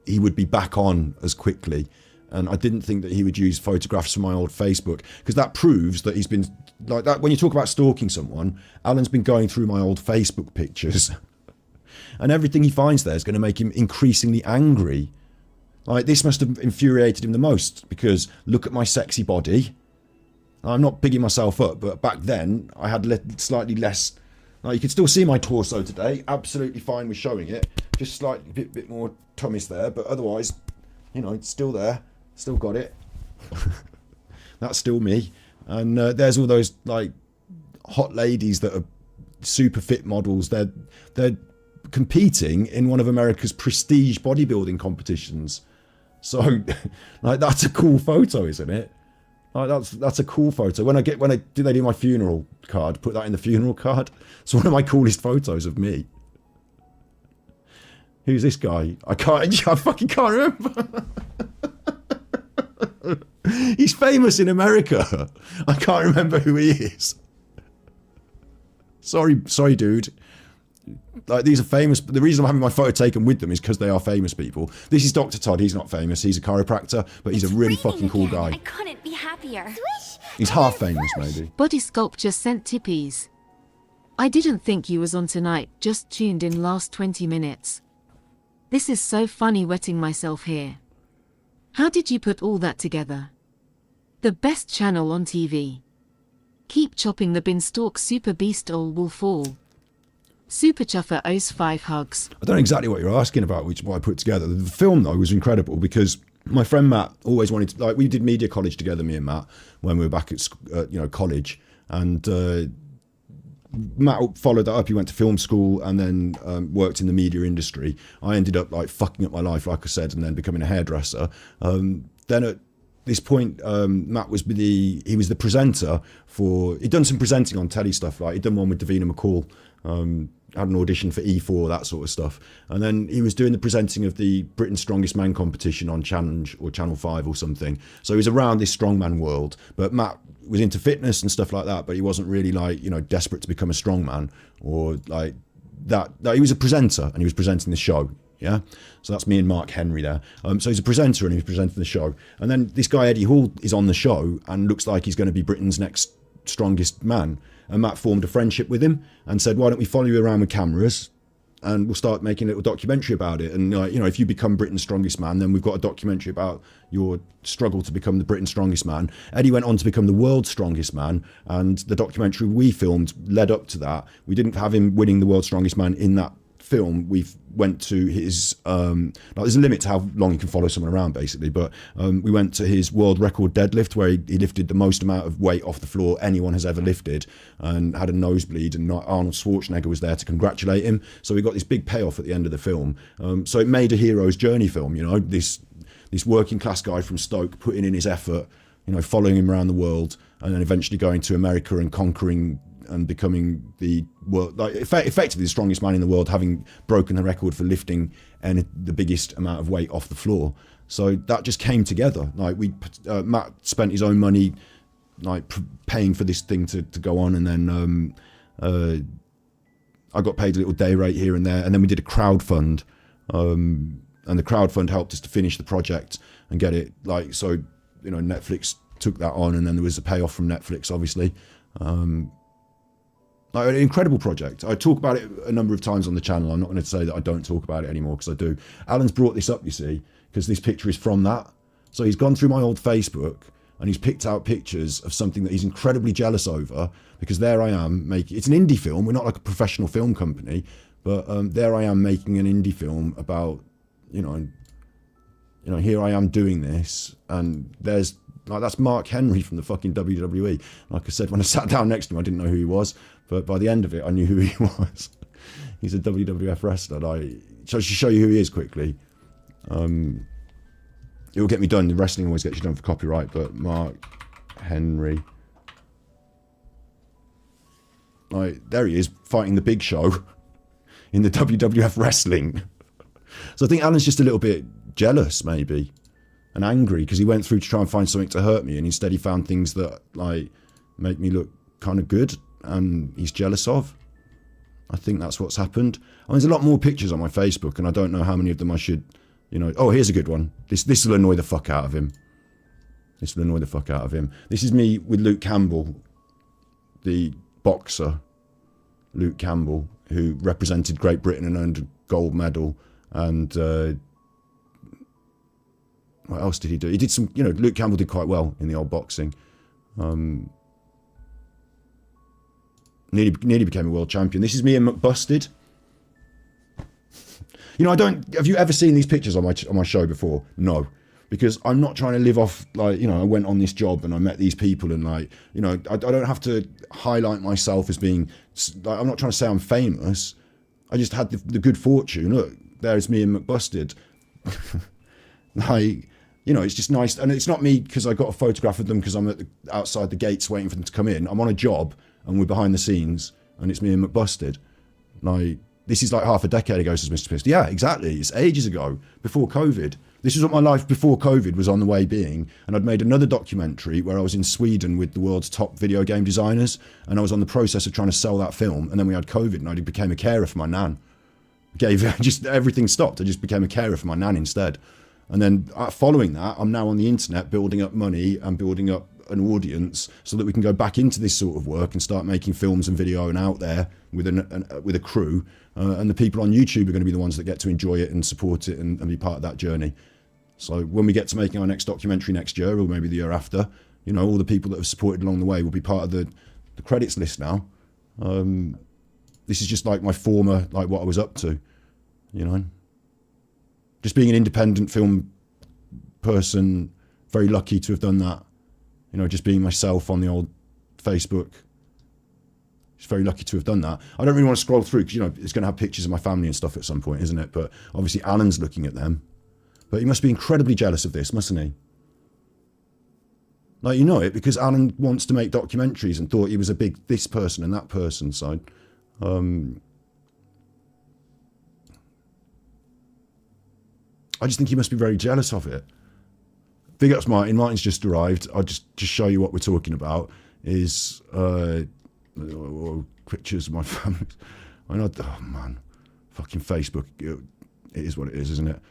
A: he would be back on as quickly. And I didn't think that he would use photographs from my old Facebook, because that proves that he's been like that. When you talk about stalking someone, Alan's been going through my old Facebook pictures and everything he finds there is going to make him increasingly angry. Like, this must have infuriated him the most, because look at my sexy body. I'm not bigging myself up, but back then I had slightly less. Like, you can still see my torso today. Absolutely fine with showing it. Just slightly bit more tummies there, but otherwise, you know, it's still there. Still got it. That's still me. And there's all those like hot ladies that are super fit models. They're competing in one of America's prestige bodybuilding competitions. So like, that's a cool photo, isn't it? Like, that's a cool photo. When they do my funeral card, put that in the funeral card. It's one of my coolest photos of me. Who's this guy? I fucking can't remember. He's famous in America. I can't remember who he is. Sorry, dude. Like, these are famous. The reason I'm having my photo taken with them is because they are famous people. This is Dr. Todd. He's not famous. He's a chiropractor, but he's a really fucking cool guy.
E: I couldn't be happier.
A: He's half famous, maybe.
F: Body Sculpture sent tippies. I didn't think you was on tonight, just tuned in last 20 minutes. This is so funny wetting myself here. How did you put all that together? The best channel on TV. Keep chopping the beanstalk, Super Beast all will fall. Super Chuffer owes 5 hugs.
A: I don't know exactly what you're asking about, which is what I put together. The film, though, was incredible because my friend Matt always wanted to, like, we did media college together, me and Matt, when we were back at college, and Matt followed that up. He went to film school and then worked in the media industry. I ended up like fucking up my life, like I said, and then becoming a hairdresser. Then at this point, Matt was he was the presenter for, he'd done some presenting on telly stuff, like he'd done one with Davina McCall, had an audition for E4, that sort of stuff. And then he was doing the presenting of the Britain's Strongest Man competition on Challenge or Channel 5 or something. So he was around this strongman world, but Matt was into fitness and stuff like that, but he wasn't really like, desperate to become a strongman or like that. He was a presenter and he was presenting the show. Yeah, so that's me and Mark Henry there. So he's a presenter and he's presenting the show. And then this guy Eddie Hall is on the show and looks like he's going to be Britain's next strongest man. And Matt formed a friendship with him and said, why don't we follow you around with cameras and we'll start making a little documentary about it. And if you become Britain's strongest man, then we've got a documentary about your struggle to become the Britain's strongest man. Eddie went on to become the world's strongest man, and the documentary we filmed led up to that. We didn't have him winning the world's strongest man in that film. We went to his there's a limit to how long you can follow someone around, basically, but we went to his world record deadlift, where he lifted the most amount of weight off the floor anyone has ever lifted, and had a nosebleed, and Arnold Schwarzenegger was there to congratulate him. So we got this big payoff at the end of the film. So it made a hero's journey film, this working class guy from Stoke putting in his effort, following him around the world, and then eventually going to America and conquering and becoming the world, effectively the strongest man in the world, having broken the record for lifting and the biggest amount of weight off the floor. So that just came together. Like Matt spent his own money, paying for this thing to go on, and then I got paid a little day rate here and there, and then we did a crowdfund, and the crowdfund helped us to finish the project and get it Netflix took that on, and then there was a payoff from Netflix, obviously. An incredible project. I talk about it a number of times on the channel. I'm not going to say that I don't talk about it anymore, because I do. Alan's brought this up, you see, because this picture is from that. So he's gone through my old Facebook and he's picked out pictures of something that he's incredibly jealous over, because there I am making, it's an indie film. We're not like a professional film company, but there I am making an indie film about, here I am doing this, and there's that's Mark Henry from the fucking WWE. Like I said, when I sat down next to him, I didn't know who he was, but by the end of it, I knew who he was. He's a WWF wrestler. So I should show you who he is quickly. It will get me done. The wrestling always gets you done for copyright, but Mark Henry. There he is, fighting the Big Show in the WWF wrestling. So I think Alan's just a little bit jealous, maybe, and angry, because he went through to try and find something to hurt me, and instead he found things that make me look kind of good, and he's jealous of. I think that's what's happened. There's a lot more pictures on my Facebook, and I don't know how many of them I should, Oh, here's a good one. This will annoy the fuck out of him. This is me with Luke Campbell, the boxer, Luke Campbell, who represented Great Britain and earned a gold medal. And what else did he do? He did some, Luke Campbell did quite well in the old boxing. Nearly became a world champion. This is me and McBusted. Have you ever seen these pictures on my show before? No, because I'm not trying to live off I went on this job and I met these people, and I don't have to highlight myself as being. I'm not trying to say I'm famous. I just had the good fortune. Look, there's me and McBusted. It's just nice, and it's not me because I got a photograph of them because I'm outside the gates waiting for them to come in. I'm on a job and we're behind the scenes, and it's me and McBusted. This is like half a decade ago, says Mr. Pissed. Yeah, exactly. It's ages ago, before COVID. This is what my life before COVID was on the way being. And I'd made another documentary where I was in Sweden with the world's top video game designers, and I was on the process of trying to sell that film. And then we had COVID, and I became a carer for my nan. just everything stopped. I just became a carer for my nan instead. And then following that, I'm now on the internet building up money and building up an audience so that we can go back into this sort of work and start making films and video and out there with a crew. And the people on YouTube are going to be the ones that get to enjoy it and support it and be part of that journey. So when we get to making our next documentary next year, or maybe the year after, you know, all the people that have supported along the way will be part of the credits list now. This is just like my former, like what I was up to, you know. Just being an independent film person, very lucky to have done that. You know, just being myself on the old Facebook. Just very lucky to have done that. I don't really want to scroll through because, you know, it's going to have pictures of my family and stuff at some point, isn't it? But obviously Alan's looking at them. But he must be incredibly jealous of this, mustn't he? Like, you know it, because Alan wants to make documentaries and thought he was a big this person and that person. So, I just think he must be very jealous of it. Big ups, Martin. Martin's just arrived. I'll just show you what we're talking about. Is pictures of my family. I know. Oh man, fucking Facebook. It is what it is, isn't it?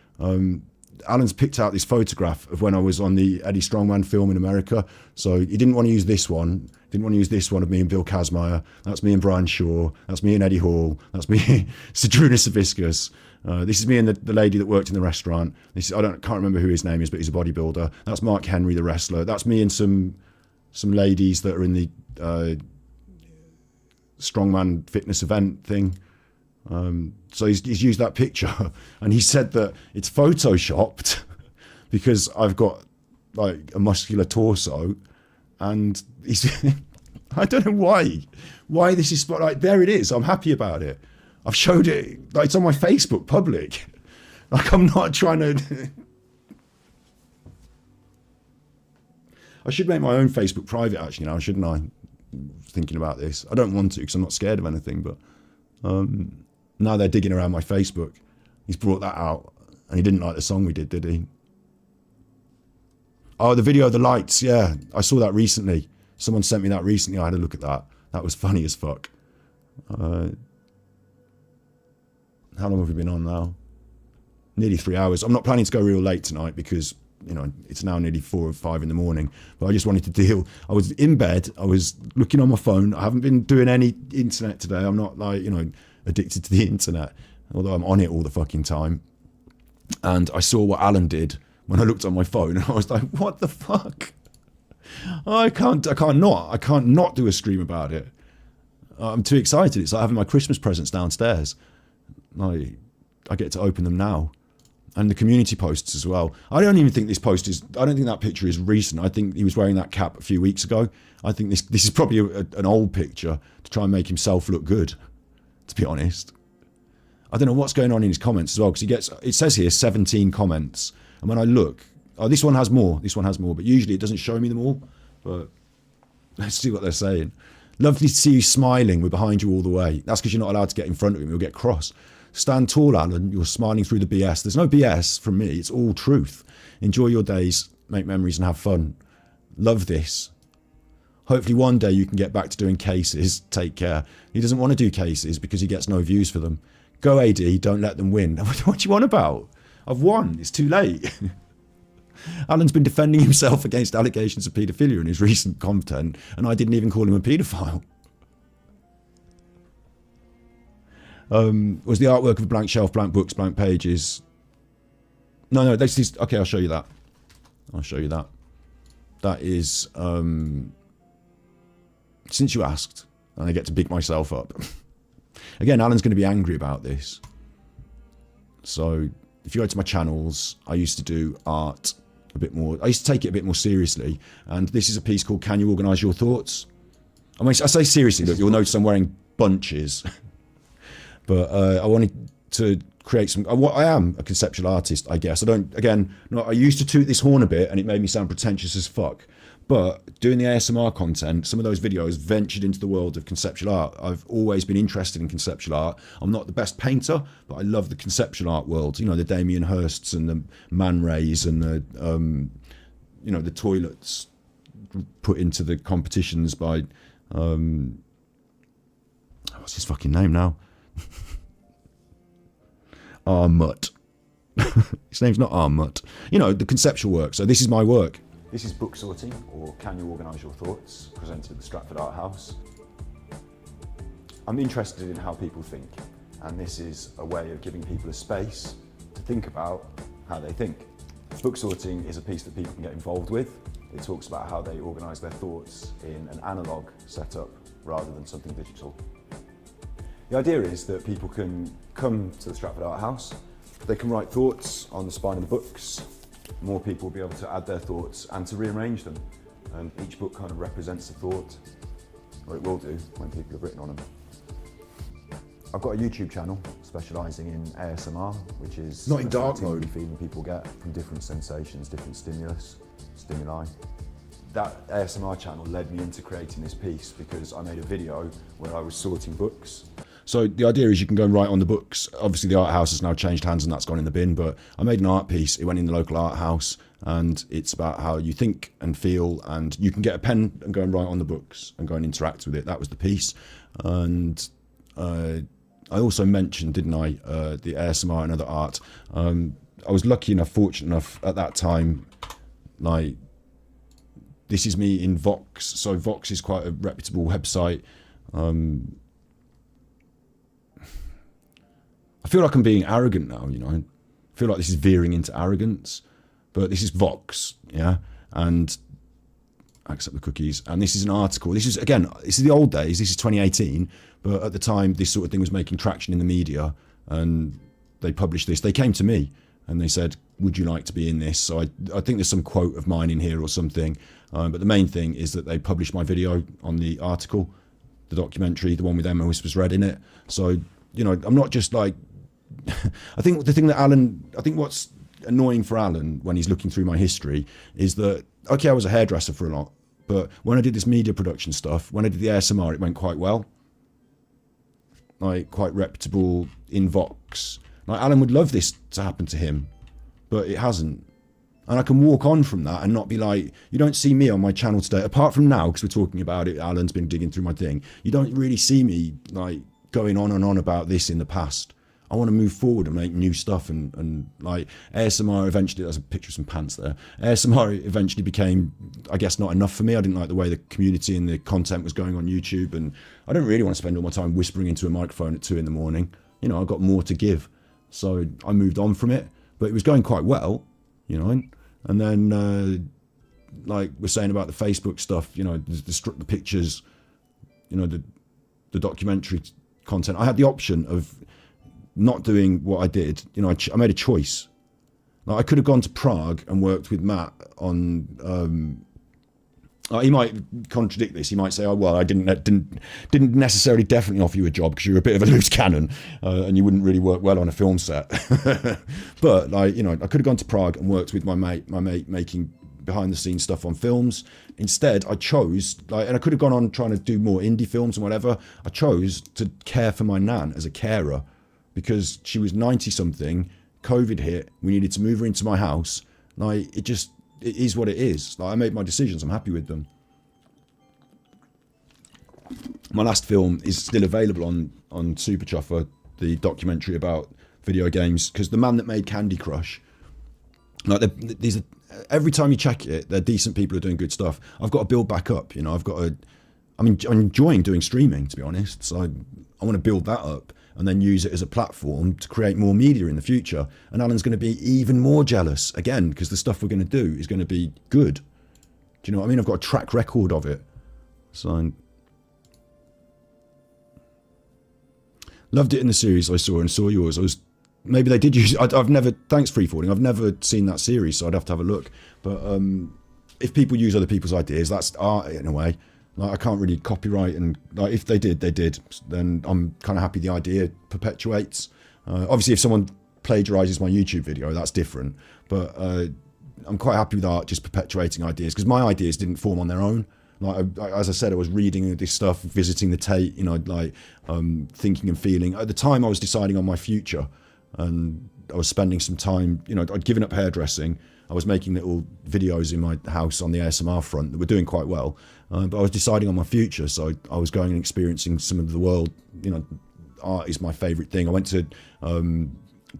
A: Alan's picked out this photograph of when I was on the Eddie Strongman film in America. So he didn't want to use this one. Didn't want to use this one of me and Bill Kazmaier. That's me and Brian Shaw. That's me and Eddie Hall. That's me, Sadruna Saviscus. This is me and the lady that worked in the restaurant. This is, can't remember who his name is, but he's a bodybuilder. That's Mark Henry, the wrestler. That's me and some ladies that are in the strongman fitness event thing. So he's used that picture, and he said that it's photoshopped because I've got like a muscular torso, and he's I don't know why this is like, there it is. I'm happy about it. I've showed it, like, it's on my Facebook public. Like, I'm not trying to I should make my own Facebook private actually now, shouldn't I? Thinking about this. I don't want to because I'm not scared of anything, but now they're digging around my Facebook. He's brought that out, and he didn't like the song we did he? Oh, the video of the lights, yeah. I saw that recently. Someone sent me that recently. I had a look at that. That was funny as fuck. How long have we been on now? Nearly 3 hours. I'm not planning to go real late tonight because, you know, it's now nearly 4 or 5 in the morning. But I just wanted to deal. I was in bed. I was looking on my phone. I haven't been doing any internet today. I'm not, like, you know, addicted to the internet, although I'm on it all the fucking time. And I saw what Alan did when I looked on my phone, and I was like, what the fuck? I can't not do a stream about it. I'm too excited. It's like having my Christmas presents downstairs. I get to open them now. And the community posts as well. I don't even think this post is, I don't think that picture is recent. I think he was wearing that cap a few weeks ago. I think this is probably an old picture to try and make himself look good, to be honest. I don't know what's going on in his comments as well, because it says here 17 comments. And when I look, oh, this one has more, but usually it doesn't show me them all. But let's see what they're saying. Lovely to see you smiling. We're behind you all the way. That's because you're not allowed to get in front of him. You'll get cross. Stand tall, Alan. You're smiling through the BS. There's no BS from me. It's all truth. Enjoy your days, make memories, and have fun. Love this. Hopefully one day you can get back to doing cases. Take care. He doesn't want to do cases because he gets no views for them. Go AD, don't let them win. What do you want about? I've won. It's too late. Alan's been defending himself against allegations of paedophilia in his recent content, and I didn't even call him a paedophile. Was the artwork of a blank shelf, blank books, blank pages? No, this is, okay, I'll show you that. That is, since you asked, and I get to big myself up. Again, Alan's going to be angry about this. So, if you go to my channels, I used to do art a bit more. I used to take it a bit more seriously. And this is a piece called Can You Organise Your Thoughts? I mean, I say seriously, look, you'll notice I'm wearing bunches. But I wanted to create some. I am a conceptual artist, I guess. I used to toot this horn a bit, and it made me sound pretentious as fuck. But doing the ASMR content, some of those videos ventured into the world of conceptual art. I've always been interested in conceptual art. I'm not the best painter, but I love the conceptual art world. You know, the Damien Hirsts and the Man Rays and the, you know, the toilets put into the competitions by, what's his fucking name now? Armut. His name's not Armut. You know, the conceptual work. So this is my work.
C: This is book sorting, or Can You Organise Your Thoughts, presented at the Stratford Art House. I'm interested in how people think, and this is a way of giving people a space to think about how they think. Book sorting is a piece that people can get involved with. It talks about how they organise their thoughts in an analogue setup rather than something digital. The idea is that people can come to the Stratford Art House, they can write thoughts on the spine of the books. More people will be able to add their thoughts and to rearrange them. And each book kind of represents a thought, or it will do when people have written on them. I've got a YouTube channel specialising in ASMR, which is
A: not in dark mode.
C: Feeling people get from different sensations, different stimuli. That ASMR channel led me into creating this piece because I made a video where I was sorting books.
A: So the idea is you can go and write on the books. Obviously the art house has now changed hands and that's gone in the bin, but I made an art piece, it went in the local art house, and it's about how you think and feel, and you can get a pen and go and write on the books and go and interact with it. That was the piece. And I also mentioned, didn't I, the ASMR and other art. I was lucky enough, fortunate enough at that time, like, this is me in Vox. So Vox is quite a reputable website. I feel like I'm being arrogant now, you know. I feel like this is veering into arrogance, but this is Vox, yeah? And I accept the cookies. And this is an article. This is, again, this is the old days. This is 2018. But at the time, this sort of thing was making traction in the media. And they published this. They came to me and they said, would you like to be in this? So I think there's some quote of mine in here or something. But the main thing is that they published my video on the article, the documentary, the one with Emma Whispers Red in it. So, you know, I'm not just like, I think the thing that I think what's annoying for Alan when he's looking through my history is that, okay, I was a hairdresser for a lot, but when I did this media production stuff, when I did the ASMR, it went quite well. Like, quite reputable in Vox. Like, Alan would love this to happen to him, but it hasn't. And I can walk on from that and not be like, you don't see me on my channel today, apart from now, because we're talking about it, Alan's been digging through my thing. You don't really see me, like, going on and on about this in the past. I want to move forward and make new stuff, and like ASMR eventually, there's a picture of some pants there. ASMR eventually became, I guess, not enough for me. I didn't like the way the community and the content was going on YouTube, and I don't really want to spend all my time whispering into a microphone at 2 a.m. You know, I've got more to give. So I moved on from it, but it was going quite well, you know. And then, like we're saying about the Facebook stuff, you know, the pictures, you know, the documentary content. I had the option of not doing what I did. You know, I made a choice. Like, I could have gone to Prague and worked with Matt on. He might contradict this. He might say, "Oh well, I didn't necessarily definitely offer you a job because you're a bit of a loose cannon and you wouldn't really work well on a film set." But like, you know, I could have gone to Prague and worked with my mate making behind the scenes stuff on films. Instead, I chose, like, and I could have gone on trying to do more indie films and whatever. I chose to care for my nan as a carer, because she was 90 something, COVID hit, we needed to move her into my house. Like, it is what it is. Like, I made my decisions, I'm happy with them. My last film is still available on Super Chuffer, the documentary about video games, because the man that made Candy Crush, like, these are, every time you check it, they're decent people who are doing good stuff. I've got to build back up, you know, I'm enjoying doing streaming, to be honest, so I want to build that up and then use it as a platform to create more media in the future. And Alan's going to be even more jealous, again, because the stuff we're going to do is going to be good. Do you know what I mean? I've got a track record of it. So, loved it in the series I saw, and saw yours. Maybe they did use it. I've never, thanks Free Falling, I've never seen that series, so I'd have to have a look. But if people use other people's ideas, that's art in a way. Like, I can't really copyright, and like, if they did, then I'm kind of happy the idea perpetuates. Obviously, if someone plagiarizes my YouTube video, that's different. But I'm quite happy with art just perpetuating ideas, because my ideas didn't form on their own. Like, as I said, I was reading this stuff, visiting the Tate, you know, like thinking and feeling. At the time, I was deciding on my future, and I was spending some time, you know, I'd given up hairdressing. I was making little videos in my house on the ASMR front that were doing quite well, but I was deciding on my future, so I was going and experiencing some of the world. You know, art is my favourite thing. I went to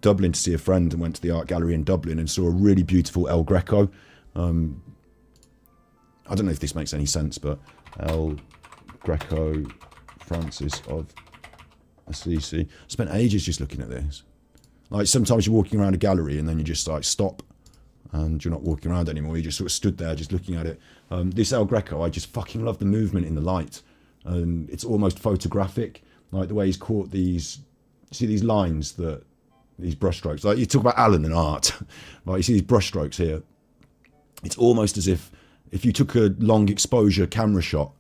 A: Dublin to see a friend and went to the art gallery in Dublin and saw a really beautiful El Greco. I don't know if this makes any sense, but El Greco Francis of Assisi. I spent ages just looking at this. Like sometimes you're walking around a gallery and then you just like stop and you're not walking around anymore. You just sort of stood there just looking at it. This El Greco, I just fucking love the movement in the light. And it's almost photographic. Like the way he's caught these, see these lines, these brushstrokes. Like you talk about Alan and art. Like you see these brushstrokes here. It's almost as if you took a long exposure camera shot,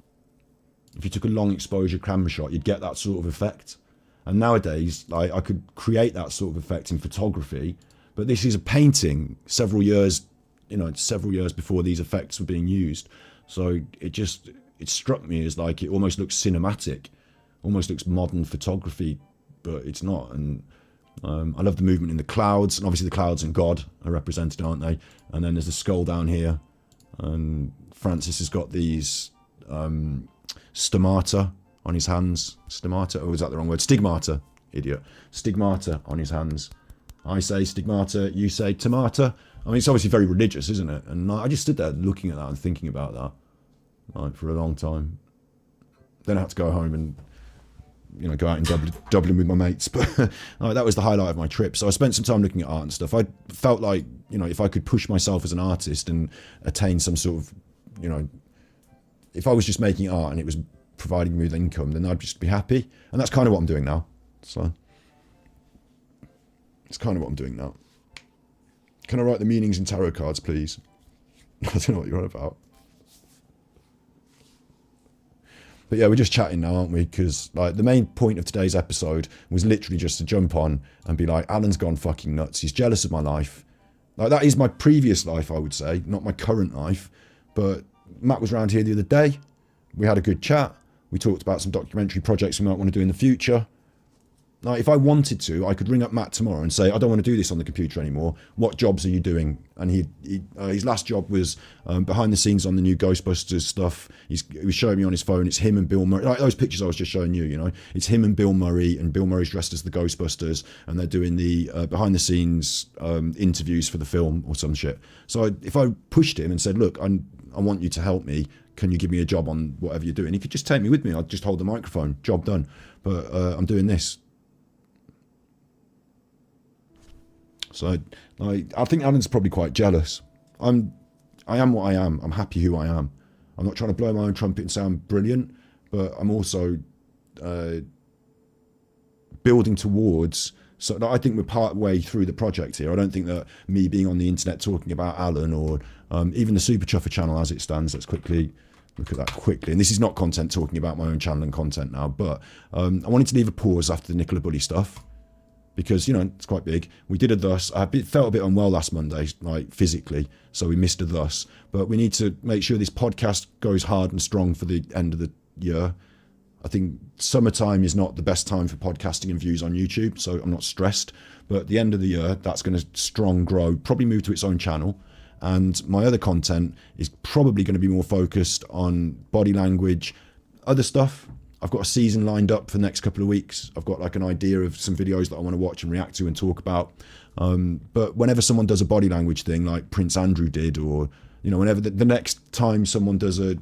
A: you'd get that sort of effect. And nowadays, like I could create that sort of effect in photography, but this is a painting several years before these effects were being used. So it struck me as like it almost looks cinematic, almost looks modern photography, but it's not. And I love the movement in the clouds, and obviously the clouds and God are represented, aren't they? And then there's the skull down here, and Francis has got these stomata on his hands. Stomata, or was that the wrong word? Stigmata, idiot. Stigmata on his hands. I say stigmata, you say tomata. I mean, it's obviously very religious, isn't it? And I just stood there looking at that and thinking about that, like, for a long time. Then I had to go home and, go out in Dublin with my mates. But that was the highlight of my trip. So I spent some time looking at art and stuff. I felt like, if I could push myself as an artist and attain some sort of, if I was just making art and it was providing me with income, then I'd just be happy. And that's kind of what I'm doing now. So it's kind of what I'm doing now. Can I write the meanings in tarot cards, please? I don't know what you're on about. But yeah, we're just chatting now, aren't we? Because like the main point of today's episode was literally just to jump on and be like, Alan's gone fucking nuts. He's jealous of my life. Like that is my previous life, I would say, not my current life. But Matt was around here the other day. We had a good chat. We talked about some documentary projects we might want to do in the future. Like if I wanted to, I could ring up Matt tomorrow and say, I don't want to do this on the computer anymore. What jobs are you doing? And his last job was behind the scenes on the new Ghostbusters stuff. He was showing me on his phone. It's him and Bill Murray. Like those pictures I was just showing you, It's him and Bill Murray's dressed as the Ghostbusters, and they're doing the behind the scenes interviews for the film or some shit. So if I pushed him and said, look, I want you to help me. Can you give me a job on whatever you're doing? He could just take me with me. I'd just hold the microphone. Job done. But I'm doing this. So I think Alan's probably quite jealous. I am what I am. I'm happy who I am. I'm not trying to blow my own trumpet and sound brilliant, but I'm also building towards. So I think we're part way through the project here. I don't think that me being on the internet talking about Alan or even the Super Chuffer channel as it stands. Let's quickly look at that quickly. And this is not content talking about my own channel and content now, but I wanted to leave a pause after the Nicola Bully stuff. Because, it's quite big. We did a thus. I felt a bit unwell last Monday, like physically, so we missed a thus. But we need to make sure this podcast goes hard and strong for the end of the year. I think summertime is not the best time for podcasting and views on YouTube, so I'm not stressed. But at the end of the year, that's going to strong grow, probably move to its own channel. And my other content is probably going to be more focused on body language, other stuff. I've got a season lined up for the next couple of weeks. I've got like an idea of some videos that I want to watch and react to and talk about. But whenever someone does a body language thing like Prince Andrew did, or, whenever the next time someone does a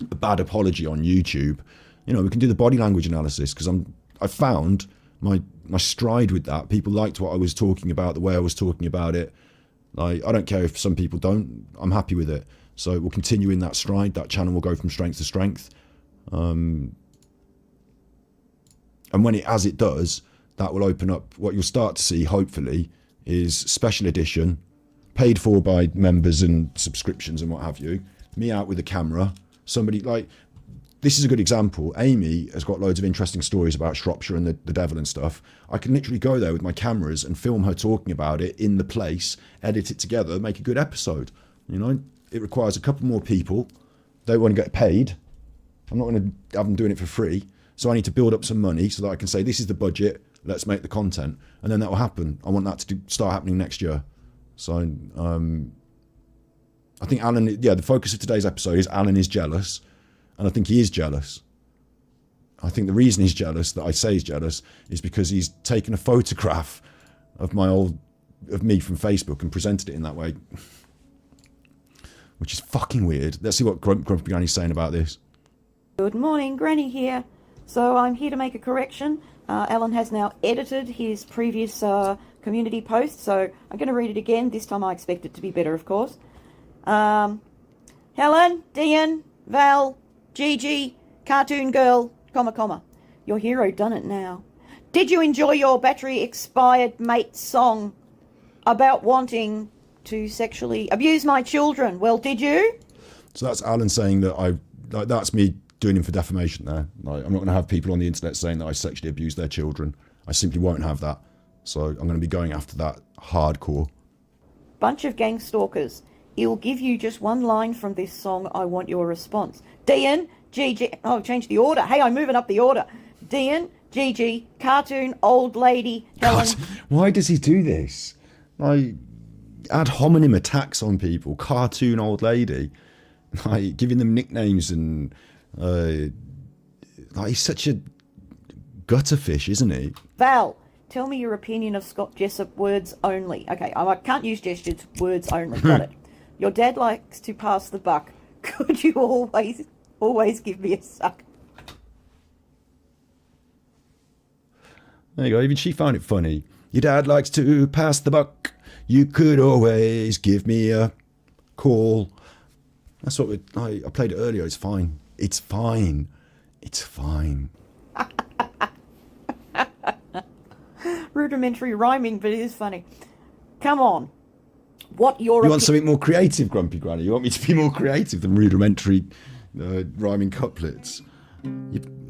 A: bad apology on YouTube, we can do the body language analysis, because I found my stride with that. People liked what I was talking about, the way I was talking about it. Like, I don't care if some people don't. I'm happy with it. So we'll continue in that stride. That channel will go from strength to strength. And as it does, that will open up. What you'll start to see, hopefully, is special edition, paid for by members and subscriptions and what have you. Me out with a camera. Somebody like, this is a good example. Amy has got loads of interesting stories about Shropshire and the devil and stuff. I can literally go there with my cameras and film her talking about it in the place, edit it together, make a good episode. It requires a couple more people. They want to get paid. I'm not going to have them doing it for free. So I need to build up some money so that I can say, this is the budget, let's make the content. And then that will happen. I want that to start happening next year. So I think Alan, the focus of today's episode is Alan is jealous. And I think he is jealous. I think the reason he's jealous, that I say he's jealous, is because he's taken a photograph of me from Facebook and presented it in that way, which is fucking weird. Let's see what Grumpy Granny's saying about this.
O: Good morning, Granny here. So I'm here to make a correction. Alan has now edited his previous community post, so I'm going to read it again. This time I expect it to be better, of course. Helen, Dean, Val, Gigi, Cartoon Girl, comma. Your hero done it now. Did you enjoy your battery expired mate song about wanting to sexually abuse my children? Well, did you?
A: So that's Alan saying that that's me doing him for defamation there. Like, I'm not going to have people on the internet saying that I sexually abuse their children. I simply won't have that. So I'm going to be going after that hardcore.
O: Bunch of gang stalkers. He'll give you just one line from this song. I want your response. Dean, Gigi. Oh, change the order. Hey, I'm moving up the order. Dean, Gigi, Cartoon, Old Lady, Helen.
A: God, why does he do this? Like, ad hominem attacks on people. Cartoon Old Lady. Like, giving them nicknames and... like, he's such a gutterfish, isn't he?
O: Val, tell me your opinion of Scott Jessup, words only. Okay, I can't use gestures, words only. Got it. Your dad likes to pass the buck. Could you always give me a suck?
A: There you go, even she found it funny. Your dad likes to pass the buck. You could always give me a call. That's what I played it earlier. It's fine. It's fine. It's fine.
O: Rudimentary rhyming, but it is funny. Come on.
A: You want something more creative, Grumpy Granny? You want me to be more creative than rudimentary rhyming couplets?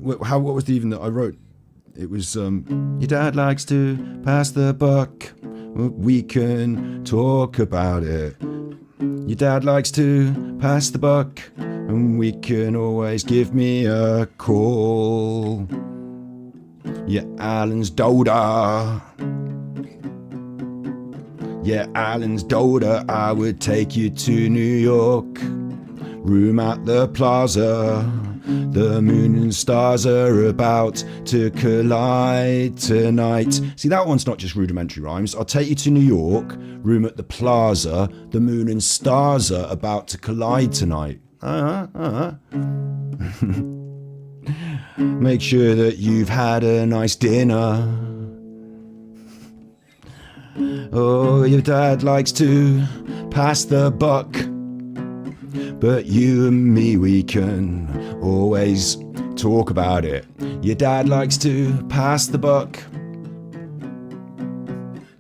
A: What was the even that I wrote? It was, your dad likes to pass the buck. We can talk about it. Your dad likes to pass the buck. And we can always give me a call. Yeah, Alan's daughter. Yeah, Alan's daughter, I would take you to New York. Room at the plaza. The moon and stars are about to collide tonight. See, that one's not just rudimentary rhymes. I'll take you to New York. Room at the plaza. The moon and stars are about to collide tonight. Make sure that you've had a nice dinner. Oh, your dad likes to pass the buck. But you and me, we can always talk about it. Your dad likes to pass the buck.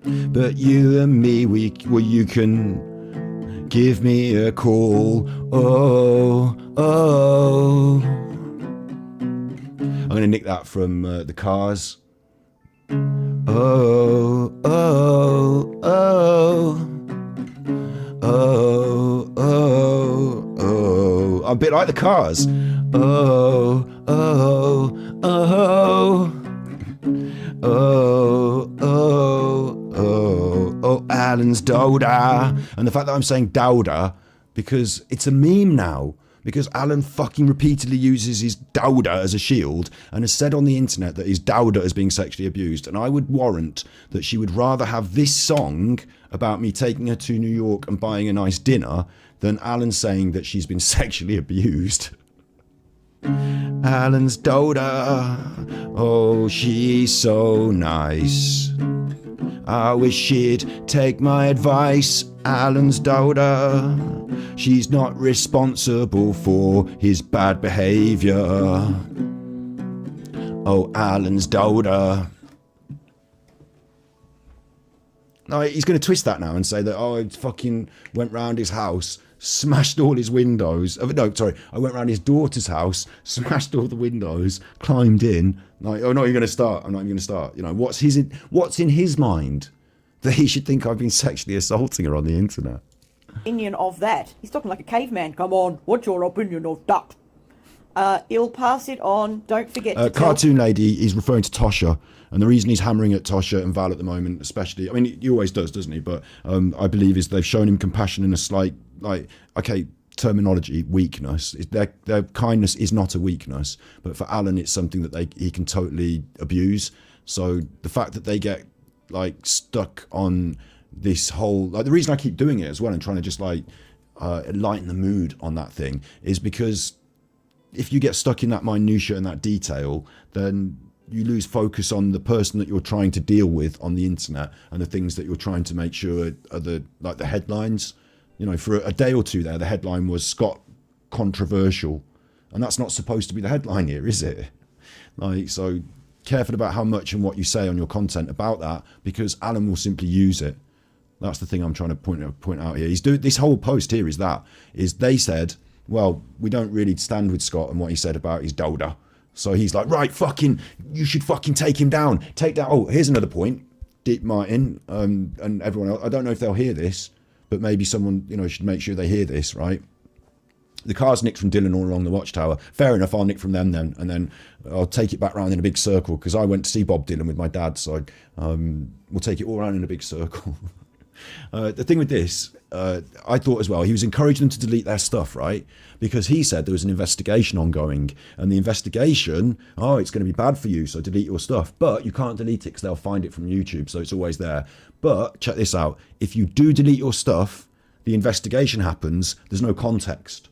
A: But you and me, you can give me a call. Oh. I'm going to nick that from the Cars. Oh. I'm a bit like the Cars. Oh, Alan's daughter. And the fact that I'm saying daughter, because it's a meme now. Because Alan fucking repeatedly uses his daughter as a shield and has said on the internet that his daughter is being sexually abused. And I would warrant that she would rather have this song about me taking her to New York and buying a nice dinner than Alan saying that she's been sexually abused. Alan's daughter, oh, she's so nice. I wish she'd take my advice. Alan's daughter, she's not responsible for his bad behaviour. Oh, Alan's daughter. No, he's going to twist that now and say that, oh, I fucking went round his house, smashed all his windows. No, sorry, I went round his daughter's house, smashed all the windows, climbed in. Like, oh no, you're going to start. I'm not even going to start. You know, what's in his mind that he should think I've been sexually assaulting her on the internet?
O: Opinion of that. He's talking like a caveman. Come on, what's your opinion of that? He'll pass it on. Don't forget to
A: Cartoon Lady, he's referring to Tosha. And the reason he's hammering at Tosha and Val at the moment, especially, I mean, he always does, doesn't he? But I believe is they've shown him compassion in a slight, like, okay, terminology, weakness. Their kindness is not a weakness. But for Alan, it's something that he can totally abuse. So the fact that they get like stuck on this whole, like the reason I keep doing it as well and trying to just like lighten the mood on that thing is because if you get stuck in that minutia and that detail, then you lose focus on the person that you're trying to deal with on the internet and the things that you're trying to make sure are the headlines. You know, for a day or two there, the headline was Scott controversial, and that's not supposed to be the headline here, is it? Like, so careful about how much and what you say on your content about that, because Alan will simply use it. That's the thing I'm trying to point out here. He's doing this whole post here is they said, well, we don't really stand with Scott and what he said about his Doda. So he's like, right, you should fucking take him down. Take down. Oh, here's another point. Deep Martin and everyone else. I don't know if they'll hear this, but maybe someone, should make sure they hear this, right? The car's nicked from Dylan all along the Watchtower. Fair enough, I'll nick from them then, and then I'll take it back round in a big circle, because I went to see Bob Dylan with my dad, so we'll take it all around in a big circle. The thing with this, I thought as well, he was encouraging them to delete their stuff, right? Because he said there was an investigation ongoing, and the investigation, it's going to be bad for you, so delete your stuff. But you can't delete it because they'll find it from YouTube, so it's always there. But check this out, if you do delete your stuff, the investigation happens, there's no context.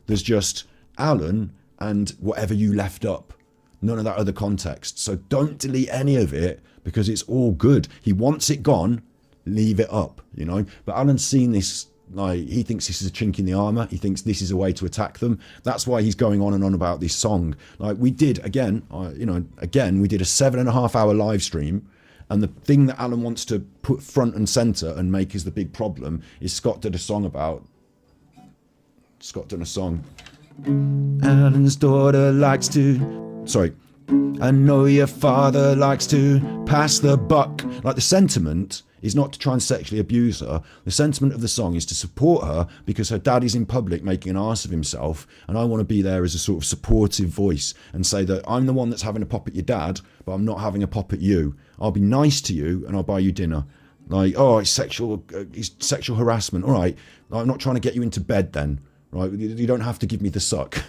A: There's just Alan and whatever you left up. None of that other context. So don't delete any of it, because it's all good. He wants it gone, leave it up, But Alan's seen this, like, he thinks this is a chink in the armour. He thinks this is a way to attack them. That's why he's going on and on about this song. Like, we did, we did a 7.5 hour live stream. And the thing that Alan wants to put front and centre and make as the big problem is Scott did a song. Alan's daughter likes to... Sorry. I know your father likes to pass the buck. Like, the sentiment is not to try and sexually abuse her. The sentiment of the song is to support her because her dad is in public making an arse of himself, and I want to be there as a sort of supportive voice and say that I'm the one that's having a pop at your dad, but I'm not having a pop at you. I'll be nice to you and I'll buy you dinner. Like, it's sexual harassment. All right, I'm not trying to get you into bed then, right? You don't have to give me the suck.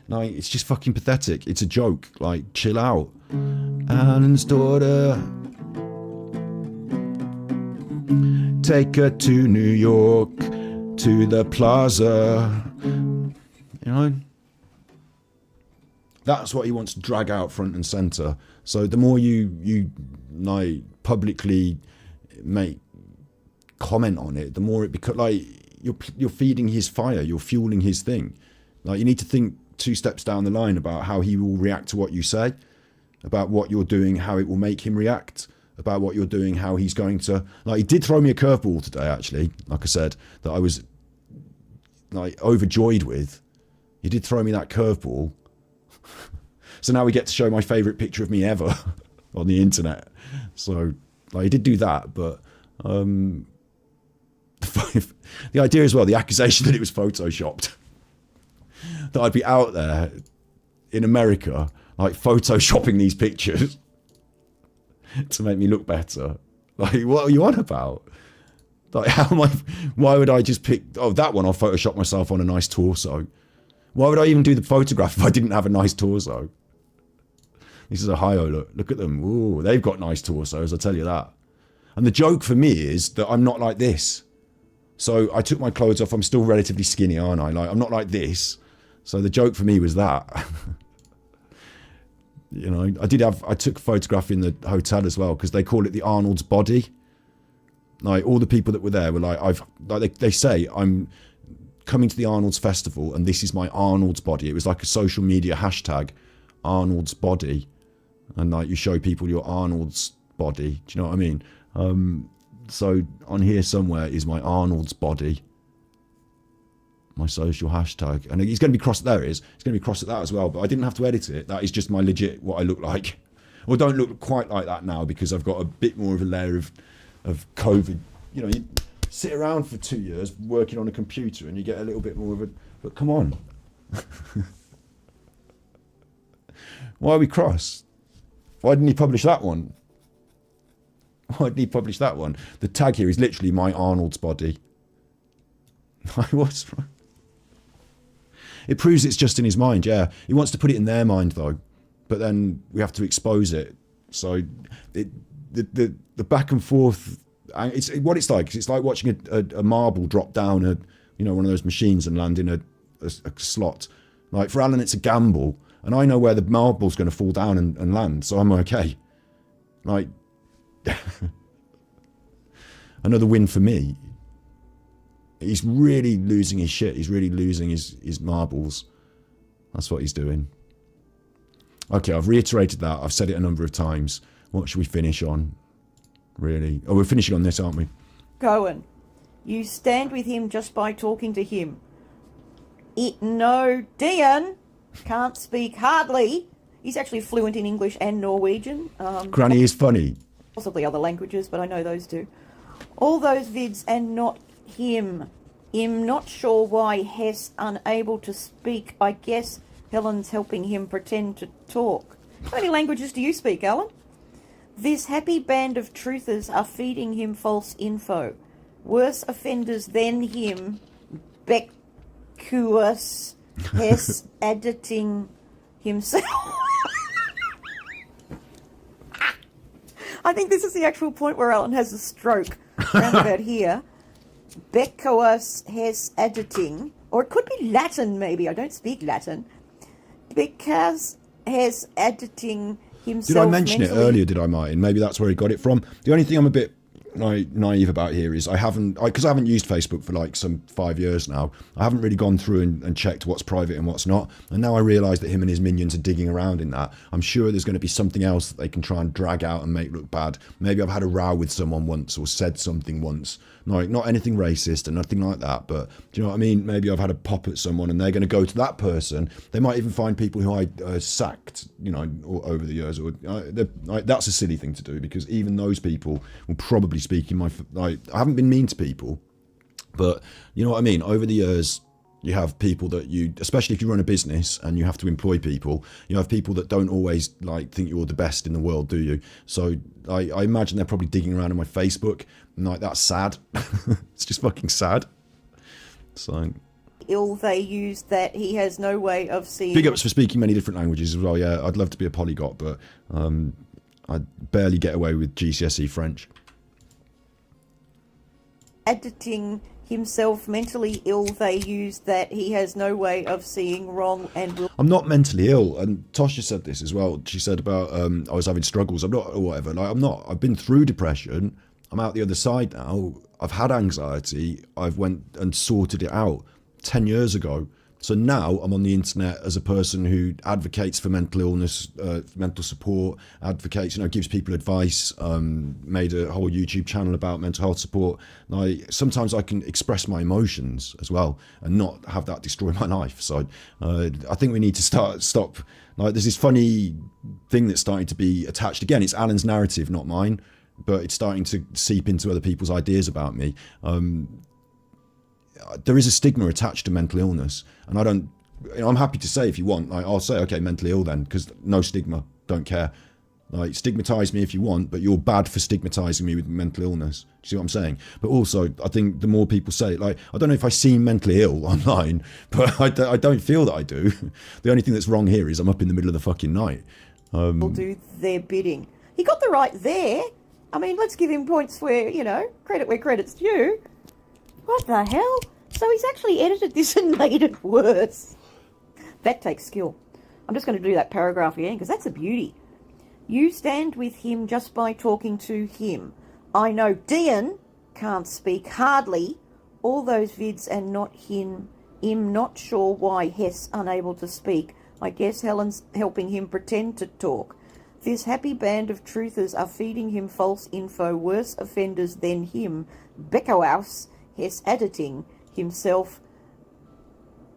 A: Like, it's just fucking pathetic. It's a joke. Like, chill out. Alan's daughter, take her to New York, to the plaza. That's what he wants to drag out front and centre. So the more you like publicly make comment on it, the more it becomes like you're feeding his fire, you're fueling his thing. Like, you need to think 2 steps down the line about how he will react to what you say, about what you're doing, how it will make him react, about what you're doing, how he's going to... Like, he did throw me a curveball today, actually, like I said, that I was like overjoyed with. He did throw me that curveball. So now we get to show my favourite picture of me ever on the internet. So, like, he did do that, but the idea as well, the accusation that it was photoshopped, that I'd be out there in America, like, photoshopping these pictures to make me look better. Like, what are you on about? Like, why would I just pick, that one, I'll Photoshop myself on a nice torso. Why would I even do the photograph if I didn't have a nice torso? This is Ohio, look at them. Ooh, they've got nice torsos, I'll tell you that. And the joke for me is that I'm not like this. So I took my clothes off, I'm still relatively skinny, aren't I? Like, I'm not like this. So the joke for me was that. I took a photograph in the hotel as well, because they call it the Arnold's body. Like, all the people that were there were like, they say, I'm coming to the Arnold's festival and this is my Arnold's body. It was like a social media hashtag, Arnold's body. And like, you show people your Arnold's body. Do you know what I mean? So on here somewhere is my Arnold's body. My social hashtag. And he's going to be crossed, there it is. It's going to be crossed at that as well, but I didn't have to edit it. That is just my legit, what I look like. Well, don't look quite like that now, because I've got a bit more of a layer of COVID. You sit around for 2 years working on a computer and you get a little bit more of a, but come on. Why are we cross? Why didn't he publish that one? Why didn't he publish that one? The tag here is literally my Arnold's body. I was right. It proves it's just in his mind, yeah. He wants to put it in their mind, though. But then we have to expose it. So the back and forth. It's what it's like. It's like watching a marble drop down one of those machines and land in a slot. Like for Alan, it's a gamble, and I know where the marble's going to fall down and land, so I'm okay. Like another win for me. He's really losing his shit. He's really losing his marbles. That's what he's doing. Okay, I've reiterated that. I've said it a number of times. What should we finish on? Really? Oh, we're finishing on this, aren't we?
O: Cohen, you stand with him just by talking to him. No, Dean can't speak hardly. He's actually fluent in English and Norwegian.
A: Granny is funny.
O: Possibly other languages, but I know those two. All those vids and not him. I'm not sure why Hess unable to speak. I guess Helen's helping him pretend to talk. How many languages do you speak, Alan? This happy band of truthers are feeding him false info. Worse offenders than him. Beckuous Hess editing himself. I think this is the actual point where Alan has a stroke. Around about here. Beckuous Hess editing. Or it could be Latin, maybe. I don't speak Latin. Because Hess editing himself.
A: Did I mention
O: mentally.
A: it earlier, did I, Martin? Maybe that's where he got it from. The only thing I'm a bit naive about here is because I haven't used Facebook for like some 5 years now. I haven't really gone through and checked what's private and what's not. And now I realise that him and his minions are digging around in that. I'm sure there's going to be something else that they can try and drag out and make look bad. Maybe I've had a row with someone once or said something once. Like, not anything racist and nothing like that, but do you know what I mean? Maybe I've had a pop at someone and they're going to go to that person. They might even find people who I sacked, over the years. That's a silly thing to do, because even those people will probably speak in my... I haven't been mean to people, but you know what I mean? Over the years, you have people that especially if you run a business and you have to employ people, you have people that don't always think you're the best in the world, do you? So I imagine they're probably digging around on my Facebook, and that's sad. It's just fucking sad. So
O: Ill they use that he has no way of seeing.
A: Big ups for speaking many different languages as well. Yeah, I'd love to be a polyglot, but I barely get away with GCSE French.
O: Editing himself mentally ill, they use that he has no way of seeing wrong and will...
A: I'm not mentally ill, and Tosha said this as well. She said about I was having struggles. I'm not, or whatever. I'm not. I've been through depression. I'm out the other side now. I've had anxiety. I've went and sorted it out 10 years ago. So now I'm on the internet as a person who advocates for mental illness, mental support, advocates, gives people advice, made a whole YouTube channel about mental health support. Sometimes I can express my emotions as well and not have that destroy my life. So I think we need to stop. There's this funny thing that's starting to be attached again. It's Alan's narrative, not mine, but it's starting to seep into other people's ideas about me. There is a stigma attached to mental illness, and I'm happy to say, if you want, I'll say, okay, mentally ill then, because no stigma, don't care. Stigmatise me if you want, but you're bad for stigmatising me with mental illness. Do you see what I'm saying? But also, I think the more people say it, I don't know if I seem mentally ill online, but I don't feel that I do. The only thing that's wrong here is I'm up in the middle of the fucking night.
O: Will do their bidding. He got the right there. I mean, let's give him points where, credit where credit's due. What the hell? So he's actually edited this and made it worse. That takes skill. I'm just going to do that paragraph again, because that's a beauty. You stand with him just by talking to him. I know Dean can't speak hardly. All those vids and not him. I'm not sure why Hess unable to speak. I guess Helen's helping him pretend to talk. This happy band of truthers are feeding him false info. Worse offenders than him. Beckowaus Hess editing himself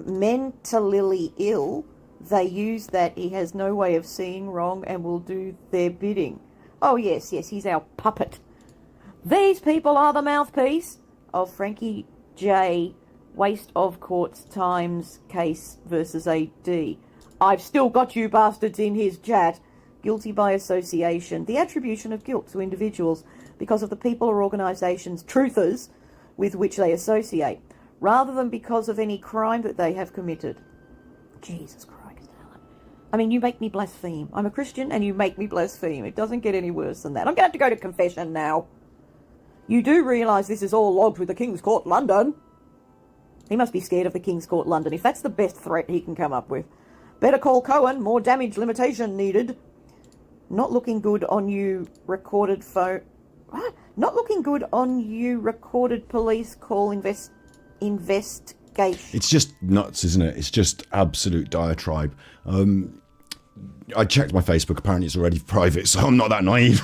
O: mentally ill. They use that he has no way of seeing wrong and will do their bidding. Oh yes, he's our puppet. These people are the mouthpiece of Frankie J. Waste of court's times case versus AD. I've still got you bastards in his chat. Guilty by association. The attribution of guilt to individuals because of the people or organisations, truthers, with which they associate, rather than because of any crime that they have committed. Jesus Christ, Alan. I mean, you make me blaspheme. I'm a Christian and you make me blaspheme. It doesn't get any worse than that. I'm going to have to go to confession now. You do realise this is all logged with the King's Court London? He must be scared of the King's Court London if that's the best threat he can come up with. Better call Cohen. More damage limitation needed. Not looking good on you recorded phone... What? Not looking good on you recorded police call investigation.
A: It's just nuts, isn't it? It's just absolute diatribe. I checked my Facebook. Apparently it's already private, so I'm not that naive.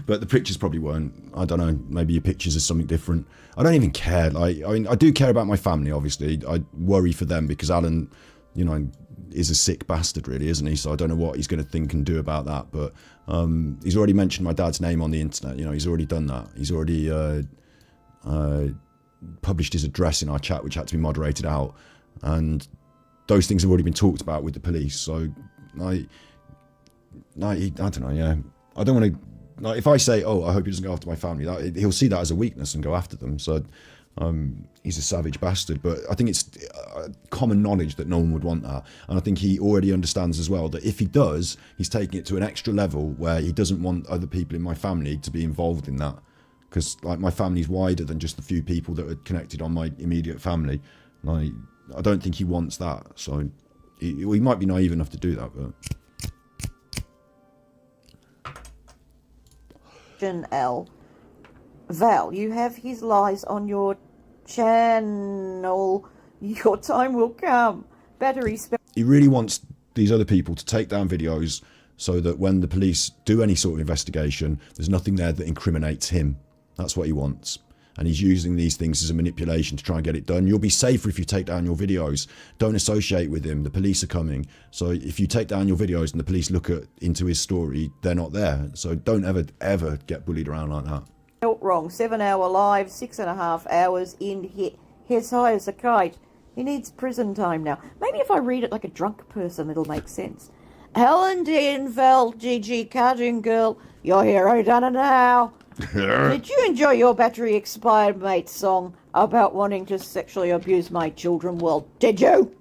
A: But the pictures probably weren't. I don't know. Maybe your pictures are something different. I don't even care. Like, I mean, I do care about my family, obviously. I worry for them because Alan, you know, is a sick bastard, really, isn't he? So I don't know what he's going to think and do about that. But he's already mentioned my dad's name on the internet. You know, he's already done that. He's already published his address in our chat, which had to be moderated out. And those things have already been talked about with the police. So, I don't know, yeah. I don't want to... Like, if I say, oh, I hope he doesn't go after my family, he'll see that as a weakness and go after them. So he's a savage bastard. But I think it's common knowledge that no one would want that. And I think he already understands as well that if he does, he's taking it to an extra level where he doesn't want other people in my family to be involved in that. Because like my family's wider than just the few people that are connected on my immediate family. Like, I don't think he wants that. So he might be naive enough to do that, but...
O: L. Val, you have his lies on your channel. Your time will come. Battery spell.
A: He really wants these other people to take down videos so that when the police do any sort of investigation, there's nothing there that incriminates him. That's what he wants. And he's using these things as a manipulation to try and get it done. You'll be safer if you take down your videos. Don't associate with him. The police are coming. So if you take down your videos and the police look into his story, they're not there. So don't ever get bullied around like that.
O: Wrong. 7 hour live, 6.5 hours in his high as a kite. He needs prison time now. Maybe if I read it like a drunk person, it'll make sense. Helen Denfeld, GG Cartoon Girl, your hero done it now. Did you enjoy your battery expired mate song about wanting to sexually abuse my children? Well, did you?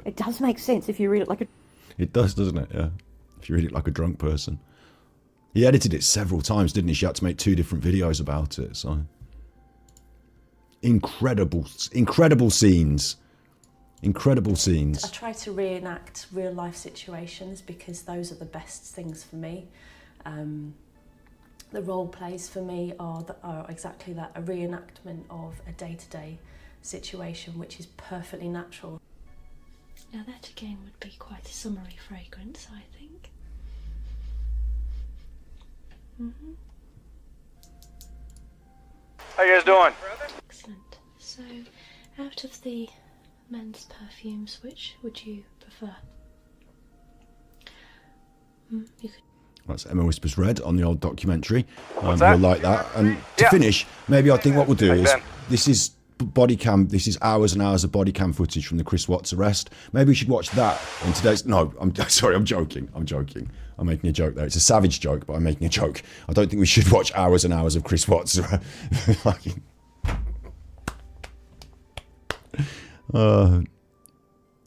O: It does make sense if you read it like a...
A: It does, doesn't it? Yeah. If you read it like a drunk person. He edited it several times, didn't he? She had to make 2 different videos about it, so... Incredible scenes. Incredible scenes.
P: I try to reenact real life situations because those are the best things for me. The role plays for me are exactly that, a reenactment of a day-to-day situation which is perfectly natural.
Q: Now that again would be quite a summery fragrance, I think.
R: How you guys doing?
Q: Excellent. So, out of the men's perfumes, which would you prefer? You could...
A: That's Emma Whispers Red on the old documentary.
R: What's that?
A: You'll like that. And to finish, maybe I think what we'll do is, this is body cam, this is hours and hours of body cam footage from the Chris Watts arrest. Maybe we should watch that in today's... No, I'm sorry, I'm joking. I'm making a joke there. It's a savage joke, but I'm making a joke. I don't think we should watch hours and hours of Chris Watts. It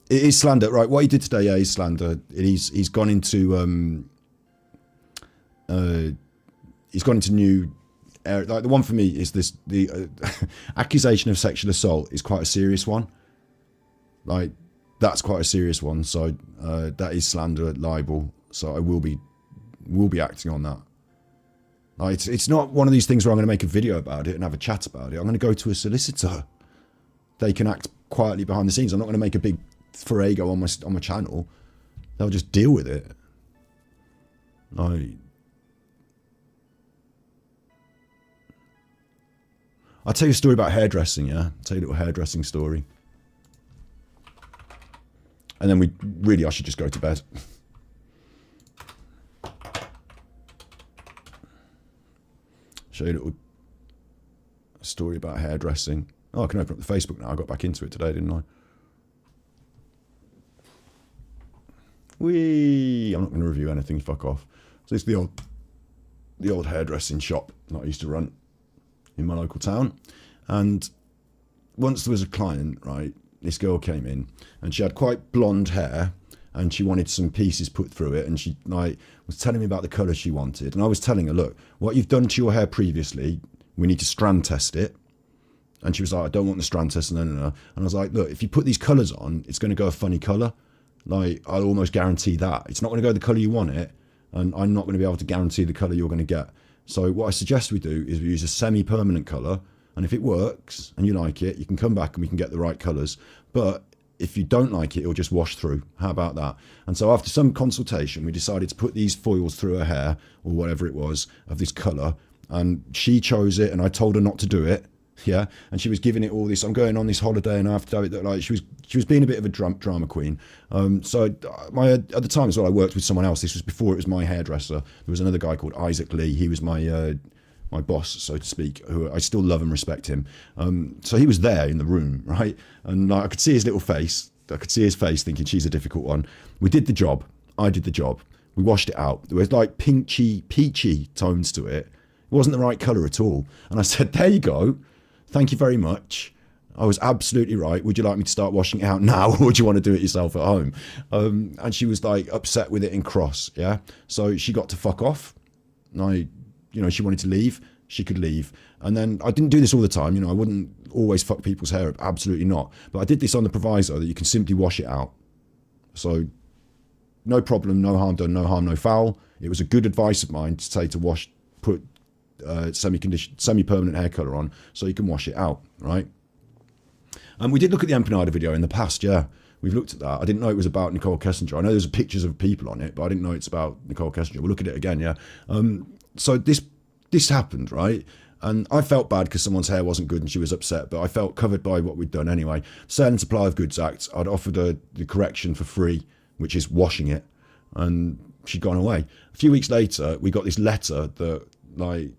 A: is slander. Right, what he did today, yeah, is slander. He's gone into... he's gone into new area. Like the one for me is the accusation of sexual assault is quite a serious one. Like that's quite a serious one. So that is slander, libel. So I will be acting on that. Like it's not one of these things where I'm going to make a video about it and have a chat about it. I'm going to go to a solicitor. They can act quietly behind the scenes. I'm not going to make a big farrago on my channel. They'll just deal with it. I'll tell you a story about hairdressing, yeah? I'll tell you a little hairdressing story. And then I should just go to bed. Show you a little story about hairdressing. Oh, I can open up the Facebook now. I got back into it today, didn't I? I'm not going to review anything, fuck off. So it's the old hairdressing shop that I used to run in my local town. And once there was a client, right, this girl came in and she had quite blonde hair and she wanted some pieces put through it, and she like was telling me about the colour she wanted, and I was telling her, look, what you've done to your hair previously, we need to strand test it. And she was like, I don't want the strand test, no. And I was like, look, if you put these colours on, it's going to go a funny colour. Like, I'll almost guarantee that. It's not going to go the colour you want it, and I'm not going to be able to guarantee the colour you're going to get. So what I suggest we do is we use a semi-permanent colour, and if it works and you like it, you can come back and we can get the right colours. But if you don't like it, it'll just wash through. How about that? And so after some consultation, we decided to put these foils through her hair, or whatever it was, of this colour, and she chose it, and I told her not to do it. Yeah, and she was giving it all this. I'm going on this holiday, and I have to do it. That like she was being a bit of a drama queen. So at the time as well, I worked with someone else. This was before it was my hairdresser. There was another guy called Isaac Lee. He was my boss, so to speak. Who I still love and respect him. So he was there in the room, right? And I could see his little face. I could see his face, thinking she's a difficult one. We did the job. I did the job. We washed it out. There was like peachy tones to it. It wasn't the right colour at all. And I said, there you go. Thank you very much. I was absolutely right. Would you like me to start washing it out now, or would you want to do it yourself at home? And she was like upset with it and cross. Yeah. So she got to fuck off. She wanted to leave. She could leave. And then I didn't do this all the time. I wouldn't always fuck people's hair up. Absolutely not. But I did this on the proviso that you can simply wash it out. So no problem, no harm done, no harm, no foul. It was a good advice of mine to say to put semi-permanent hair colour on so you can wash it out, right? And we did look at the empanada video in the past, yeah. We've looked at that. I didn't know it was about Nicole Kessinger. I know there's pictures of people on it, but I didn't know it's about Nicole Kessinger. We'll look at it again, yeah. So this happened, right? And I felt bad because someone's hair wasn't good and she was upset, but I felt covered by what we'd done anyway. Sale and Supply of Goods Act, I'd offered her the correction for free, which is washing it, and she'd gone away. A few weeks later, we got this letter that, like,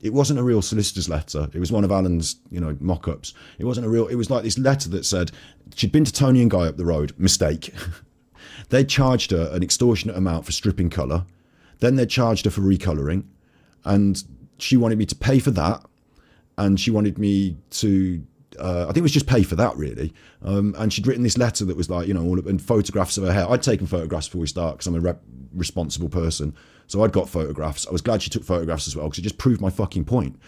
A: it wasn't a real solicitor's letter. It was one of Alan's, mock-ups. It wasn't a real, it was like this letter that said she'd been to Tony and Guy up the road, mistake. They charged her an extortionate amount for stripping colour. Then they charged her for recolouring, and she wanted me to pay for that, and she wanted me to, I think it was just pay for that, really. And she'd written this letter that was like, and photographs of her hair. I'd taken photographs before we start because I'm a responsible person. So I'd got photographs. I was glad she took photographs as well because it just proved my fucking point.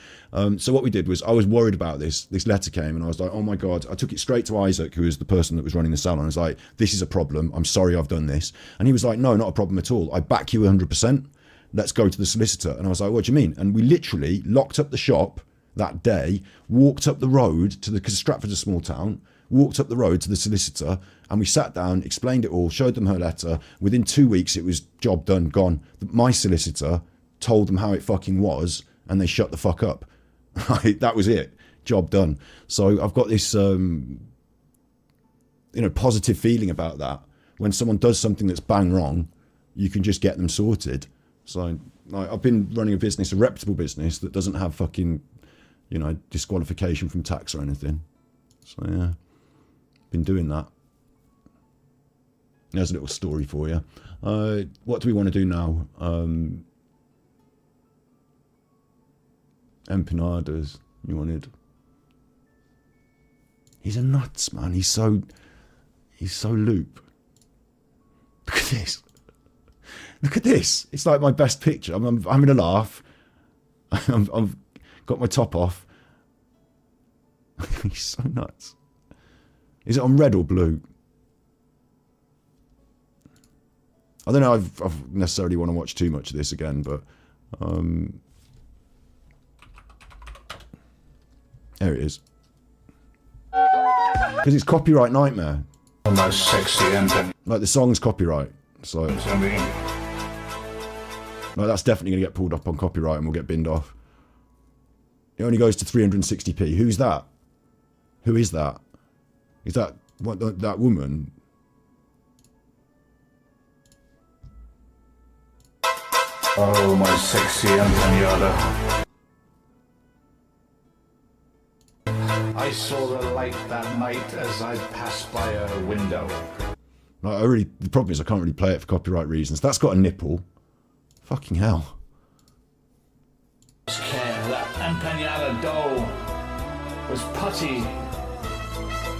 A: So what we did was I was worried about this. This letter came and I was like, oh my God. I took it straight to Isaac, who was the person that was running the salon. I was like, this is a problem. I'm sorry I've done this. And he was like, no, not a problem at all. I back you 100%. Let's go to the solicitor. And I was like, what do you mean? And we literally locked up the shop that day, walked up the road because Stratford's a small town, walked up the road to the solicitor, and we sat down, explained it all, showed them her letter. Within 2 weeks, it was job done, gone. My solicitor told them how it fucking was, and they shut the fuck up. That was it. Job done. So I've got this, positive feeling about that. When someone does something that's bang wrong, you can just get them sorted. So I've been running a business, a reputable business that doesn't have fucking, disqualification from tax or anything. So yeah, been doing that. There's a little story for you. What do we want to do now? Empanadas, you wanted. He's a nuts, man. He's so loop. Look at this. Look at this. It's like my best picture. I'm having a laugh. I've got my top off. He's so nuts. Is it on red or blue? I don't know. I've necessarily want to watch too much of this again, but there it is. Because it's copyright nightmare.
R: Almost sexy and
A: like the song's copyright, so like that's definitely going to get pulled up on copyright and we'll get binned off. It only goes to 360p. Who's that? Who is that? Is that that woman?
R: Oh, my sexy empanada. I saw the light that night as I passed by a window.
A: The problem is I can't really play it for copyright reasons. That's got a nipple. Fucking hell.
R: Care that empanada dough was putty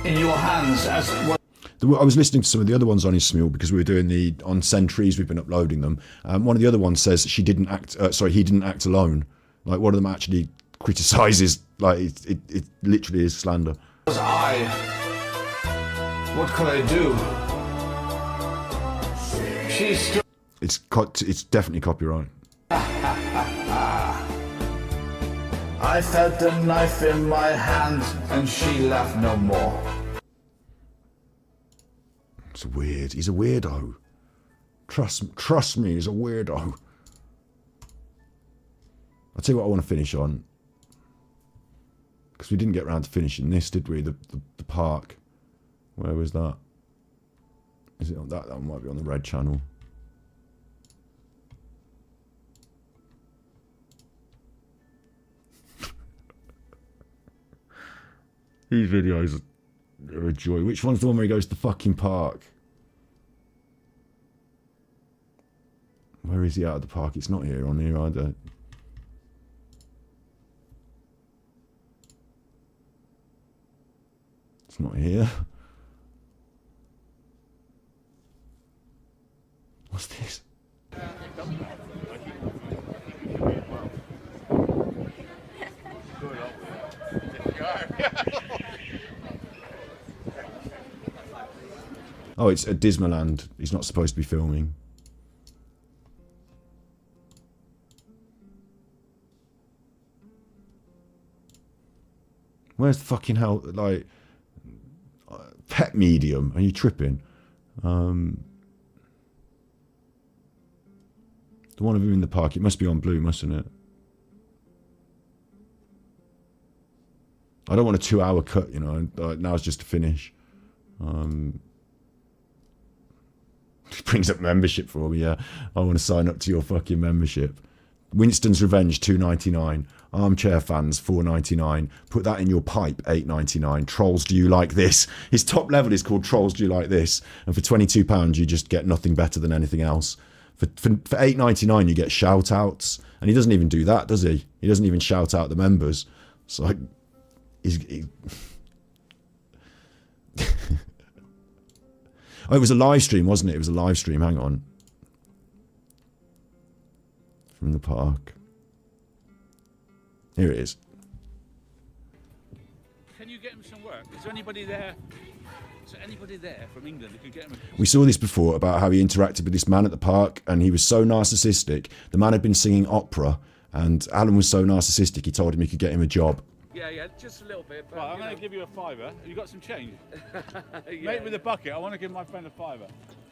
R: in your hands as well.
A: I was listening to some of the other ones on his smule because we were doing on Sentries, we've been uploading them. One of the other ones says he didn't act alone. Like one of them actually criticises, like it literally is slander.
R: Was I? What could I do? She's still...
A: It's definitely copyright.
R: I felt a knife in my hand and she laughed no more.
A: It's weird. He's a weirdo. Trust me, he's a weirdo. I'll tell you what I want to finish on. Because we didn't get around to finishing this, did we? The park. Where was that? Is it on that? That might be on the Red Channel. These videos are a joy. Which one's the one where he goes to the fucking park? Where is he out of the park? It's not here on here either. It's not here. What's this? Oh, it's at Disneyland. He's not supposed to be filming. Where's the fucking hell, like, pet medium? Are you tripping? The one of him in the park, it must be on blue, mustn't it? I don't want a 2-hour cut, you know, now it's just to finish. It brings up membership for me, yeah. I want to sign up to your fucking membership. Winston's Revenge, $2.99. Armchair Fans, $4.99. Put that in your pipe, $8.99. Trolls, Do You Like This? His top level is called Trolls, Do You Like This? And for £22, you just get nothing better than anything else. For $8.99, you get shout-outs. And he doesn't even do that, does he? He doesn't even shout out the members. It's like... Oh, it was a live stream, wasn't it? It was a live stream. Hang on. From the park. Here it is.
D: Can you get him some work? Is there anybody there? Is there anybody there from England that could get him?
A: We saw this before about how he interacted with this man at the park, and he was so narcissistic. The man had been singing opera, and Alan was so narcissistic, he told him he could get him a job.
D: Yeah, just a little bit. But, right, I'm going to give you a £5. Have you got some change? Mate with a bucket, I want to give my friend a £5.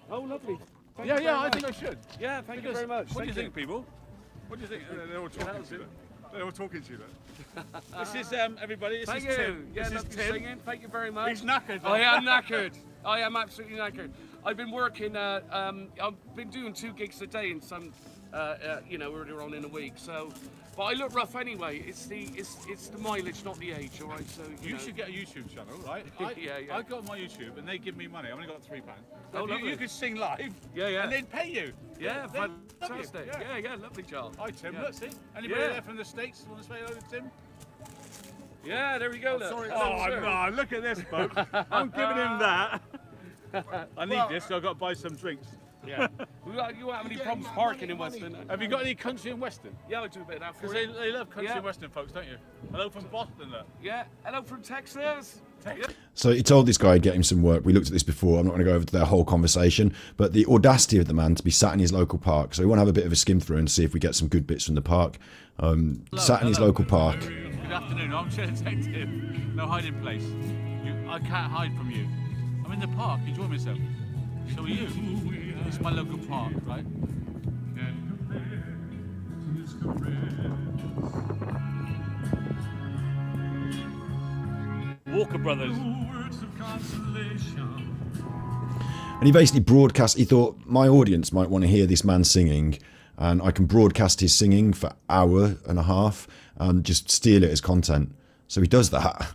H: Oh, lovely.
D: Thank you I think I should.
H: Yeah, thank you very much.
D: What do you think, people? What do you think?
S: They're all talking to you. They're all talking to you then.
D: This is everybody. This is Tim.
H: Yeah,
D: this is Tim.
H: Singing. Thank you very much.
D: He's knackered.
H: I am knackered. I am absolutely knackered. I've been working. I've been doing 2 gigs a day in some, earlier on in the week. So, but I look rough anyway. It's the mileage, not the age. All right. So
D: you should get a YouTube channel, right? I got my YouTube and they give me money. I've only got £3.
H: Oh,
D: you could sing live.
H: Yeah.
D: And they'd pay you.
H: Yeah, fantastic. Yeah, lovely job.
D: Hi Tim. Look, see. Anybody there from the States want to say hello to Tim?
H: Yeah, there we go.
D: Sorry. Oh, look at this, folks. I'm giving him that. I need this, so I've got to buy some drinks.
H: Yeah. You won't have any problems parking in Weston.
D: Have you got any country in Weston?
H: Yeah, I'll do a bit of that for
D: you. Because they love country in Weston, folks, don't you? Hello from Boston, look.
H: Yeah. Hello from Texas.
A: So he told this guy to get him some work. We looked at this before. I'm not going to go over to their whole conversation, but the audacity of the man to be sat in his local park. So we want to have a bit of a skim through and see if we get some good bits from the park. Sat in his local park.
D: Good afternoon. Armchair detective. No hiding place. I can't hide from you. I'm in the park, enjoying myself. So are you. It's my local park, right? Walker Brothers.
A: And he basically broadcast, he thought my audience might want to hear this man singing, and I can broadcast his singing for an hour and a half and just steal it as content. So he does that.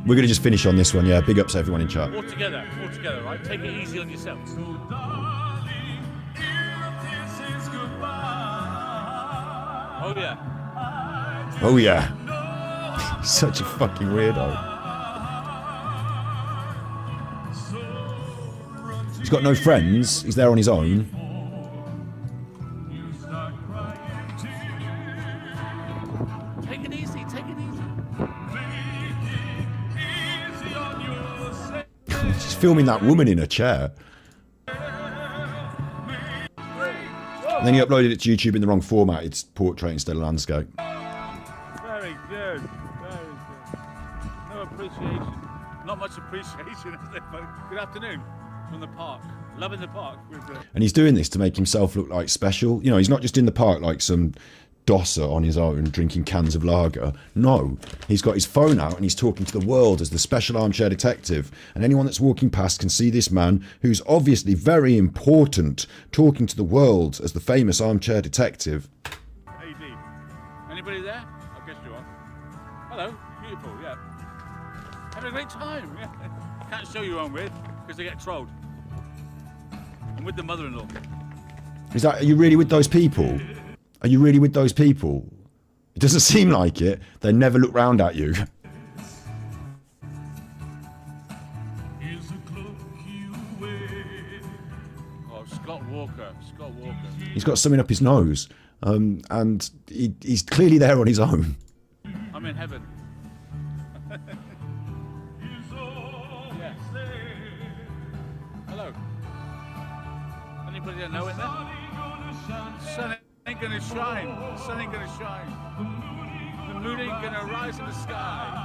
A: We're going to just finish on this one, yeah. Big ups to everyone in chat.
D: All together, right? Take it easy on yourselves. Oh yeah.
A: Oh yeah. Such a fucking weirdo. got no friends. He's there on his own.
H: Take it easy, take it easy.
A: He's filming that woman in a chair. And then he uploaded it to YouTube in the wrong format. It's portrait instead of landscape.
H: Very good, very good. No appreciation. Not much appreciation, is there, folks? Good afternoon from the park. Loving the park.
A: And he's doing this to make himself look like special. You know, he's not just in the park like some dosser on his own drinking cans of lager. No, he's got his phone out and he's talking to the world as the special armchair detective. And anyone that's walking past can see this man, who's obviously very important, talking to the world as the famous armchair detective.
H: AD. Anybody there? I guess you are. Hello. Beautiful, yeah. Having a great time, yeah. Can't show you who I'm with because they get trolled. I'm with the mother-in-law.
A: Is that, are you really with those people? Are you really with those people? It doesn't seem like it. They never look round at you.
H: Oh, Scott Walker. Scott Walker.
A: He's got something up his nose. And he's clearly there on his own.
H: I'm in heaven. Yes. Hello. Anybody that know it there? Sun ain't gonna shine. The sun ain't gonna shine. The moon ain't gonna rise in the sky.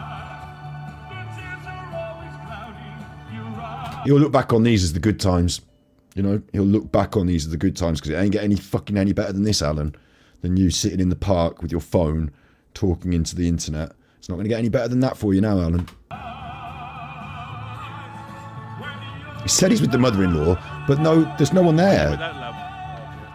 A: He'll look back on these as the good times. You know, he'll look back on these as the good times because it ain't get any better than this, Alan. Than you sitting in the park with your phone, talking into the internet. It's not going to get any better than that for you now, Alan. He said he's with the mother-in-law, but no, there's no one there.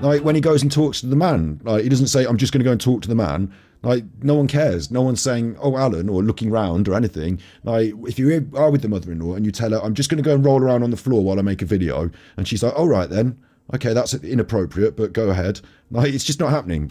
A: Like, when he goes and talks to the man, like, he doesn't say, I'm just going to go and talk to the man. Like, no one cares. No one's saying, oh, Alan, or looking round or anything. Like, if you are with the mother-in-law and you tell her, I'm just going to go and roll around on the floor while I make a video, and she's like, all right then. Okay, that's inappropriate, but go ahead. Like, it's just not happening.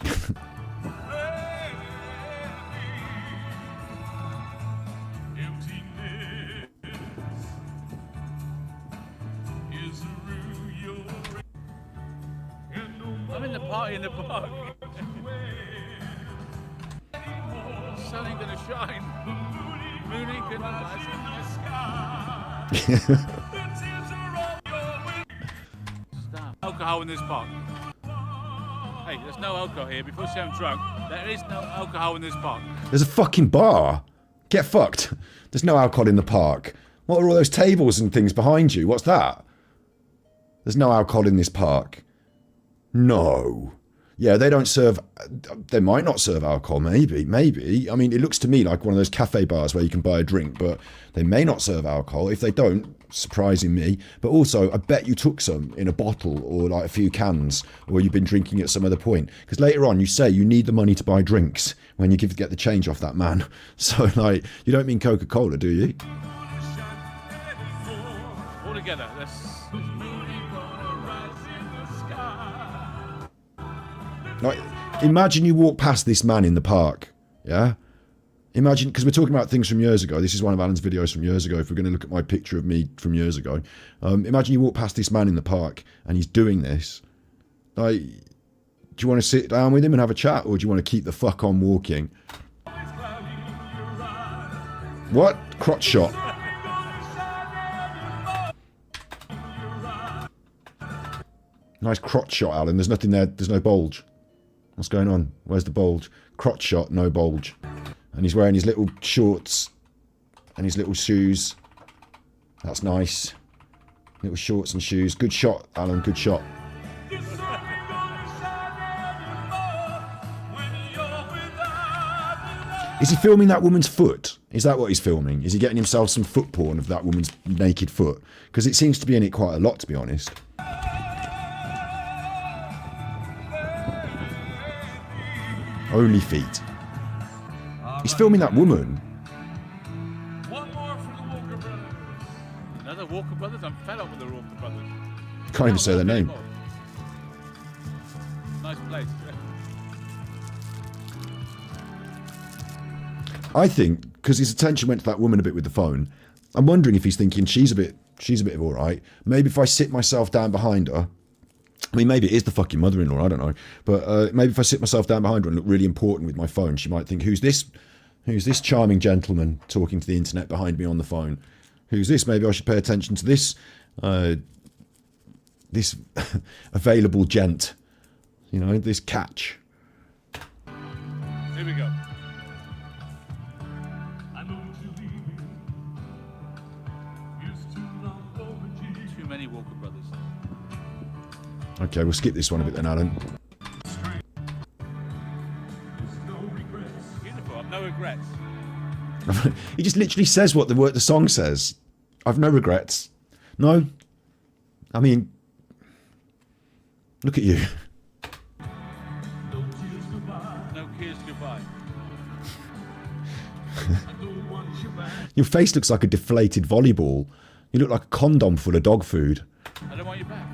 H: I'm in the party in the park. Sun ain't gonna shine. Moon ain't gonna rise in the sky. Stop. Alcohol in this park. Hey, there's no alcohol here. Before you say I'm drunk, there is no alcohol in this park.
A: There's a fucking bar. Get fucked. There's no alcohol in the park. What are all those tables and things behind you? What's that? There's no alcohol in this park. No. Yeah, they don't serve... They might not serve alcohol, maybe. I mean, it looks to me like one of those cafe bars where you can buy a drink, but they may not serve alcohol. If they don't, surprising me. But also, I bet you took some in a bottle or like a few cans, or you've been drinking at some other point. Because later on, you say you need the money to buy drinks when you get the change off that man. So, like, you don't mean Coca-Cola, do you?
H: All together, let's...
A: Like, imagine you walk past this man in the park, yeah? Imagine, because we're talking about things from years ago. This is one of Alan's videos from years ago, if we're going to look at my picture of me from years ago. Imagine you walk past this man in the park, and he's doing this. Like, do you want to sit down with him and have a chat, or do you want to keep the fuck on walking? What? Crotch shot. Nice crotch shot, Alan. There's nothing there. There's no bulge. What's going on? Where's the bulge? Crotch shot, no bulge. And he's wearing his little shorts and his little shoes. That's nice. Little shorts and shoes. Good shot, Alan. Good shot. Is he filming that woman's foot? Is that what he's filming? Is he getting himself some foot porn of that woman's naked foot? Because it seems to be in it quite a lot, to be honest. Only feet. He's filming that woman.
H: One more for the Walker Brothers. Another Walker Brothers? I'm fed up with the Walker Brothers.
A: Can't even say their name.
H: Nice place.
A: I think, because his attention went to that woman a bit with the phone, I'm wondering if he's thinking she's a bit She's a bit of all right. Maybe if I sit myself down behind her, I mean, maybe it is the fucking mother-in-law, I don't know. But maybe if I sit myself down behind her and look really important with my phone, she might think, who's this charming gentleman talking to the internet behind me on the phone? Who's this? Maybe I should pay attention to this this available gent. You know, this catch.
D: Here we go. Too many Walker Brothers.
A: Okay, we'll skip this one a bit then, Alan.
D: Beautiful. I've no regrets.
A: He just literally says what the song says. I've no regrets. No. I mean, look at you.
D: No kids goodbye.
A: Your face looks like a deflated volleyball. You look like a condom full of dog food.
D: I don't want you back.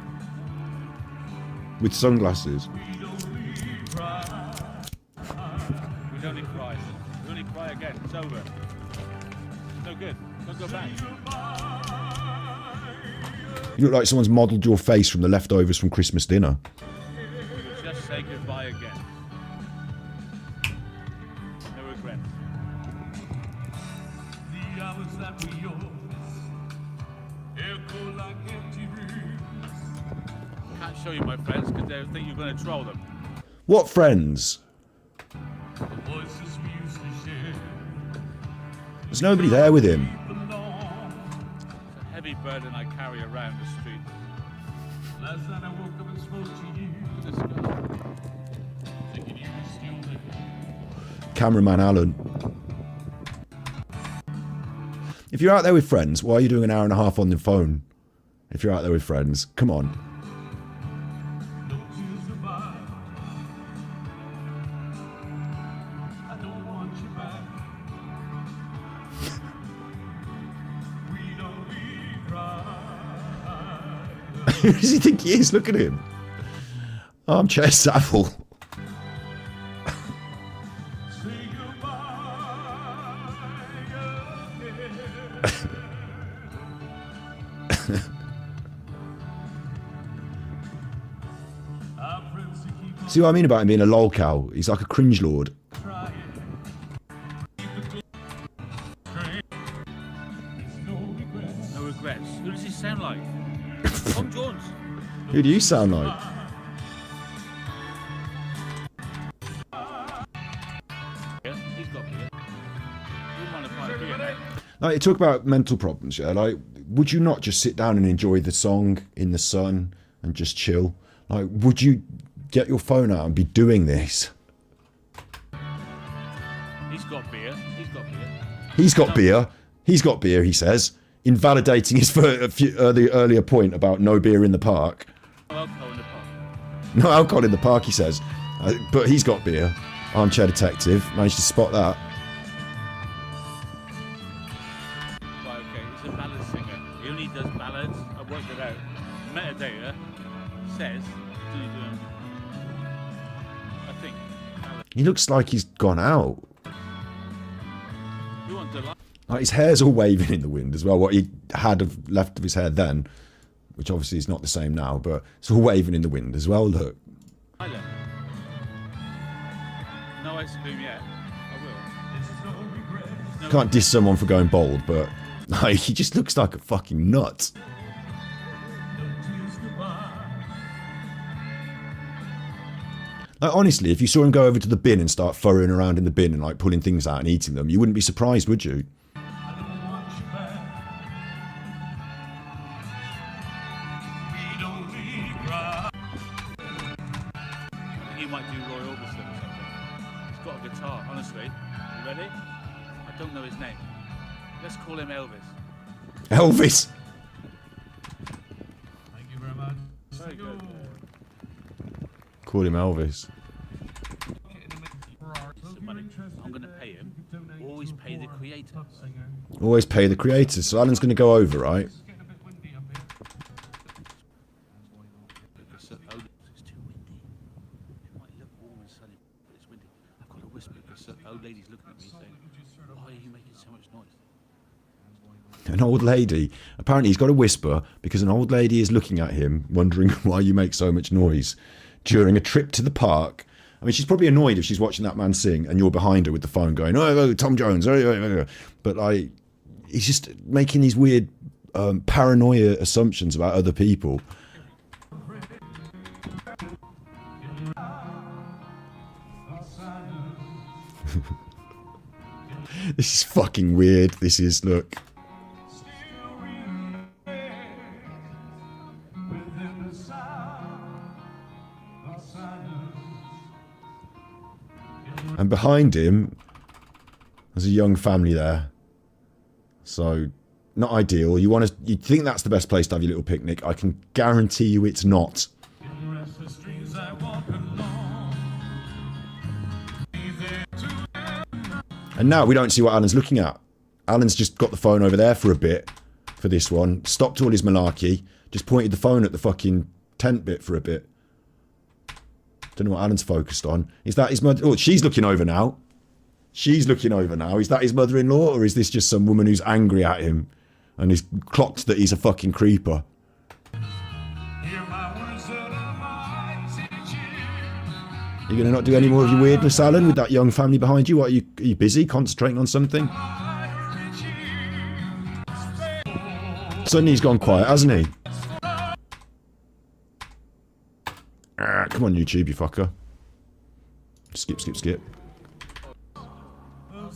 A: With sunglasses.
D: We don't need cry. We only cry again. It's over. No good. Don't go back.
A: You look like someone's modelled your face from the leftovers from Christmas dinner.
D: Just say goodbye again. No regrets. The hours that we yours echo like empty rooms. Can't show you my friends because they think you're going to troll them.
A: What friends?
D: The voices we used to share.
A: There's nobody there with him.
D: It's a heavy burden I carry around the street. Last night I woke up and spoke to you. Thinking you were still there.
A: Cameraman Alan. If you're out there with friends, why are you doing an hour and a half on the phone? If you're out there with friends, come on. Who does he think he is? Look at him. Armchair Savile. See what I mean about him being a lolcow? He's like a cringe lord.
D: No regrets. Who does he sound like? Tom Jones.
A: Who do you sound like?
D: Yeah, he's got beer. Wouldn't mind a pint of beer, mate.
A: Like, you talk about mental problems, yeah? Like, would you not just sit down and enjoy the song in the sun and just chill? Like, would you get your phone out and be doing this?
D: He's got beer. He's got beer.
A: He's got beer. He's got beer, he says, invalidating his the earlier point about no beer in the park.
D: No alcohol in the park.
A: No alcohol in the park, he says. But he's got beer. Armchair detective. Managed to spot that.
D: Right, okay. He's a ballad singer. He only does ballads. I worked it out. Metadata says, I think.
A: He looks like he's gone out.
D: You want to
A: Like, his hair's all waving in the wind as well. What he had of left of his hair then, which obviously is not the same now, but it's all waving in the wind as well. Look.
D: No ice cream yet. I will.
A: Can't diss someone for going bold, but like, he just looks like a fucking nut. Like, honestly, if you saw him go over to the bin and start furrowing around in the bin and like pulling things out and eating them, you wouldn't be surprised, would you?
D: You might do Roy Orbison or something. He's got a guitar, honestly. You ready? I don't know his name. Let's call him Elvis.
A: Elvis!
D: Thank you very much. Very good.
A: Call him Elvis.
D: I'm going to pay him. Always pay the creator.
A: Always pay the creators. So Alan's going to go over, right?
D: It's too windy. It might look warm and sunny, but it's windy. I've got to whisper because the old lady's looking at me saying, "Why are you making so much noise?"
A: An old lady. Apparently he's got a whisper because an old lady is looking at him, wondering why you make so much noise during a trip to the park. I mean, she's probably annoyed if she's watching that man sing and you're behind her with the phone going, oh, Tom Jones. But like, he's just making these weird paranoia assumptions about other people. This is fucking weird. This is, look. And behind him, there's a young family there. So, not ideal. You think that's the best place to have your little picnic. I can guarantee you it's not. And now we don't see what Alan's looking at. Alan's just got the phone over there for a bit for this one. Stopped all his malarkey. Just pointed the phone at the fucking tent bit for a bit. Don't know what Alan's focused on. Is that his mother? Oh, she's looking over now. She's looking over now. Is that his mother-in-law, or is this just some woman who's angry at him and is clocked that he's a fucking creeper? You're going to not do any more of your weirdness, Alan, with that young family behind you? What, are you busy concentrating on something? Suddenly he's gone quiet, hasn't he? Come on, YouTube, you fucker. Skip, skip, skip.
D: Oh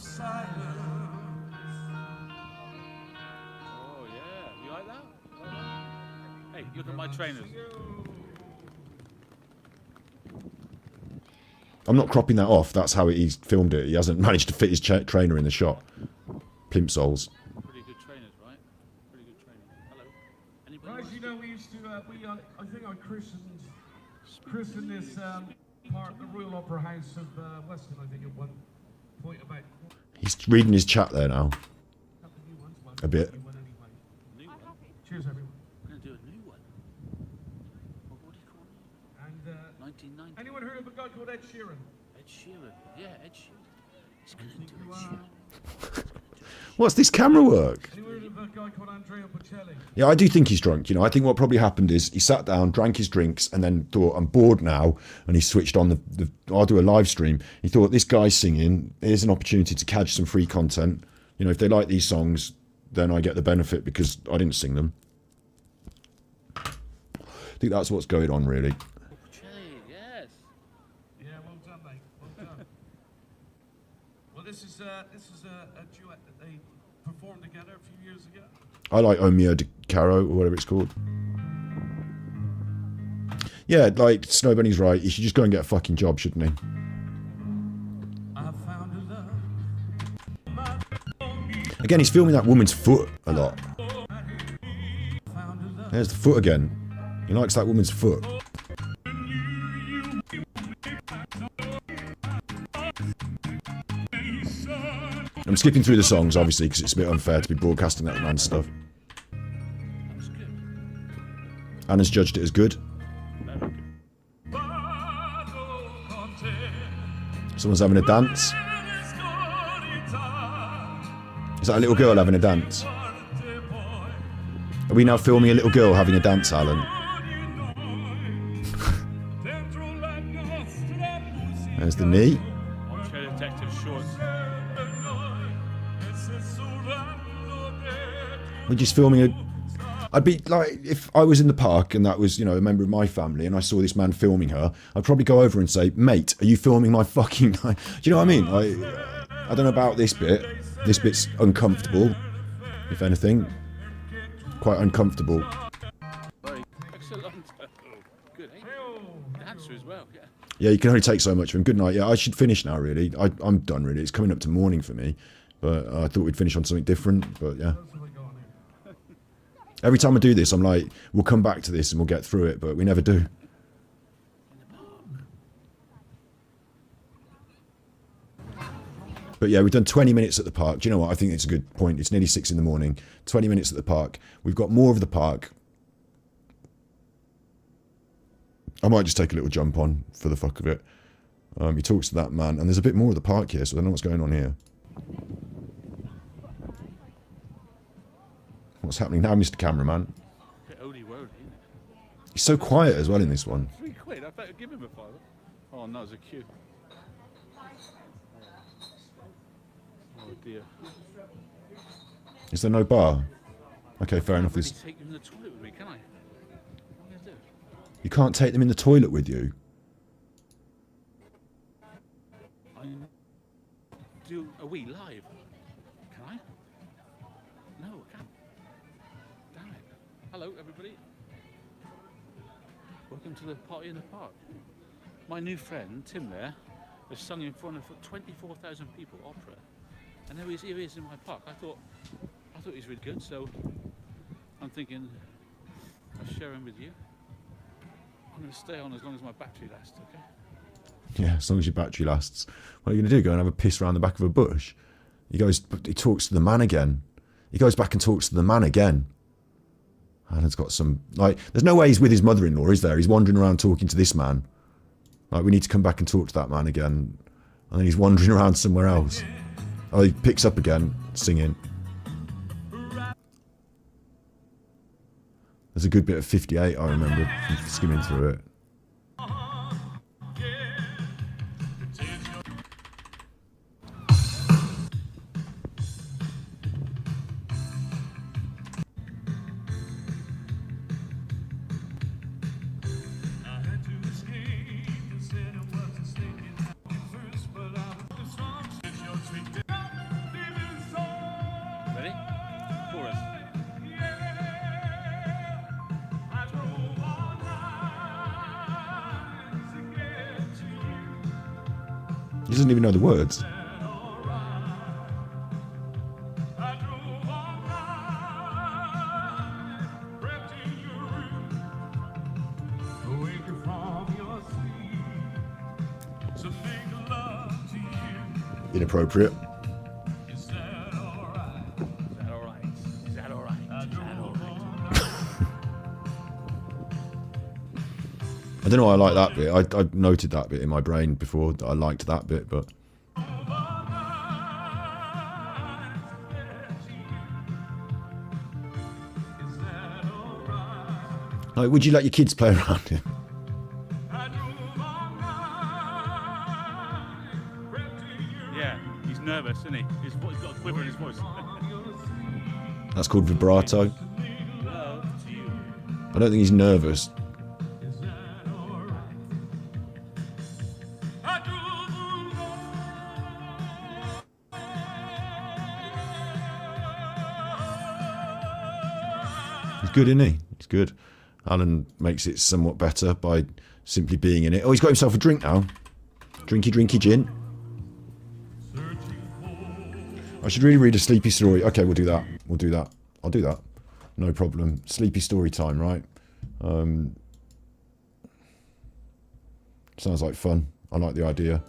D: yeah, you like that? Hey, look at my trainers.
A: I'm not cropping that off. That's how he's filmed it. He hasn't managed to fit his trainer in the shot. Plimp souls.
D: Pretty good trainers, right? Pretty good trainers. Hello. Anybody?
S: Guys, you know, we used to, I think I christened this part the Royal Opera House of Weston, I think, at one point about...
A: He's reading his chat there now. A bit.
S: Cheers, everyone.
D: We're going to do a new one. What do you call it?
S: And,
D: 1990.
S: anyone heard of a guy called Ed Sheeran?
D: Ed Sheeran. Yeah, Ed Sheeran. He's going to do Ed Sheeran.
A: What's this camera work?
S: Anyone heard of a guy called Andrea Bocelli?
A: Yeah, I do think he's drunk. You know, I think what probably happened is he sat down, drank his drinks, and then thought, I'm bored now. And he switched on I'll do a live stream. He thought, this guy's singing. Here's an opportunity to catch some free content. You know, if they like these songs, then I get the benefit because I didn't sing them. I think that's what's going on, really.
D: Bocelli, yes.
S: Yeah, well done, mate. Well done. Well, this is a duet that they performed together a few years ago.
A: I like Omeo de Caro, or whatever it's called. Yeah, like, Snow Bunny's right. He should just go and get a fucking job, shouldn't he? Again, he's filming that woman's foot a lot. There's the foot again. He likes that woman's foot. I'm skipping through the songs, obviously, because it's a bit unfair to be broadcasting that man's stuff. Anna's judged it as good. Someone's having a dance. Is that a little girl having a dance? Are we now filming a little girl having a dance, Alan? There's the knee.
D: Armchair detective shorts.
A: We're just filming a... I'd be like, if I was in the park and that was, you know, a member of my family and I saw this man filming her, I'd probably go over and say, mate, are you filming my fucking... Do you know what I mean? I don't know about this bit. This bit's uncomfortable, if anything. Quite uncomfortable.
D: Very excellent. Good, eh? Dancer as well, yeah.
A: Yeah, you can only take so much of him. Good night. Yeah, I should finish now, really. I'm done, really. It's coming up to morning for me. But I thought we'd finish on something different, but yeah. Every time I do this, I'm like, we'll come back to this and we'll get through it, but we never do. But yeah, we've done 20 minutes at the park. Do you know what? I think it's a good point. It's nearly 6 in the morning. 20 minutes at the park. We've got more of the park. I might just take a little jump on for the fuck of it. He talks to that man, and there's a bit more of the park here, so I don't know what's going on here. What's happening now, Mr. Cameraman?
D: Holy word, isn't it?
A: He's so quiet as well in this one.
D: £3. I better give him a fiver. Oh no, it's a queue. Oh dear.
A: Is there no bar? Okay, fair enough.
D: I can't really take him in the toilet with me, can I? What am I gonna do?
A: You can't take them in the toilet with you.
D: I do a wee live. Can I? No, I can't. Damn it. Hello, everybody. Welcome to the party in the park. My new friend, Tim there, has sung in front of 24,000 people, opera. And now here he is in my park. I thought he was really good, so I'm thinking I'll share him with you. I'm going to stay on as long as my battery lasts, okay?
A: Yeah, as long as your battery lasts. What are you going to do? Go and have a piss around the back of a bush? He talks to the man again. He goes back and talks to the man again. Alan's got some, like, there's no way he's with his mother-in-law, is there? He's wandering around talking to this man. Like, we need to come back and talk to that man again. And then he's wandering around somewhere else. Oh, he picks up again, singing. There's a good bit of 58, I remember, from skimming through it.
D: Ready? Chorus.
A: He doesn't even know the words. Inappropriate.
D: Is that alright? Is that alright?
A: I don't know why I like that bit. I noted that bit in my brain before that I liked that bit, but... Like, would you let your kids play around him?
D: Yeah, he's nervous, isn't he? He's got a quiver in his voice.
A: That's called vibrato.
D: Love to you.
A: I don't think he's nervous. He's good, isn't he? He's good. Alan makes it somewhat better by simply being in it. Oh, he's got himself a drink now. Drinky, drinky gin. I should really read a sleepy story. Okay, we'll do that. We'll do that. I'll do that. No problem. Sleepy story time, right? Sounds like fun. I like the idea.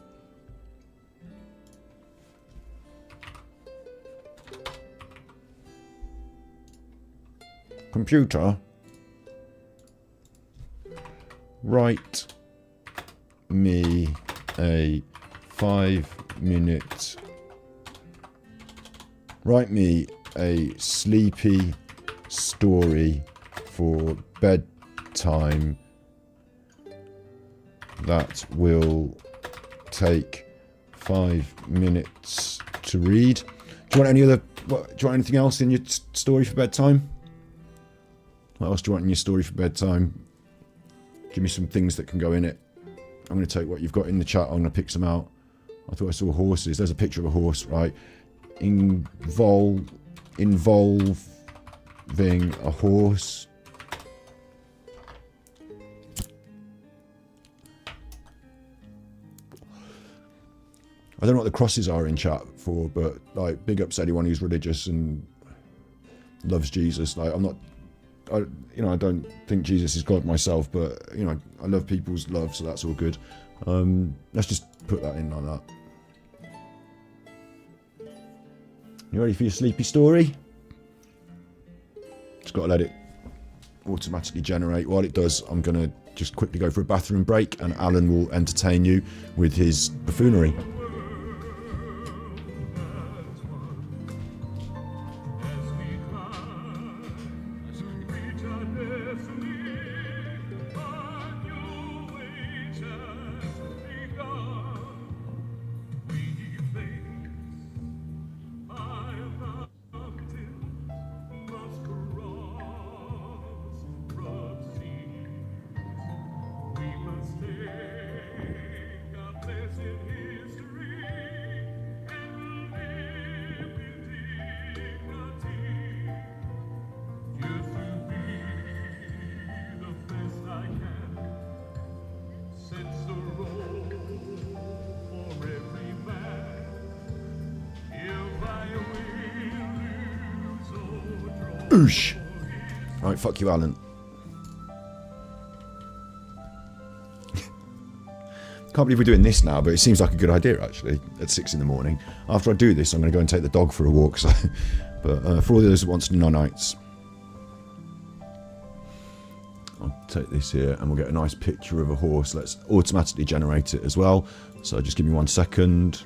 A: Computer, write me a 5-minute. Write me a sleepy story for bedtime that will take 5 minutes to read. Do you want any other? Do you want anything else in your story for bedtime? What else do you want in your story for bedtime? Give me some things that can go in it. I'm going to take what you've got in the chat. I'm going to pick some out. I thought I saw horses. There's a picture of a horse, right? Involving a horse. I don't know what the crosses are in chat for, but like, big ups anyone who's religious and loves Jesus. Like, I don't think Jesus is God myself, but I love people's love, so that's all good. Let's just put that in like that. You ready for your sleepy story? Just got to let it automatically generate. While it does, I'm going to just quickly go for a bathroom break, and Alan will entertain you with his buffoonery. Oosh. Right, fuck you, Alan. Can't believe we're doing this now, but it seems like a good idea, actually, at 6 in the morning. After I do this, I'm going to go and take the dog for a walk. So, but for all those that want to know nights, I'll take this here and we'll get a nice picture of a horse. Let's automatically generate it as well. So just give me 1 second.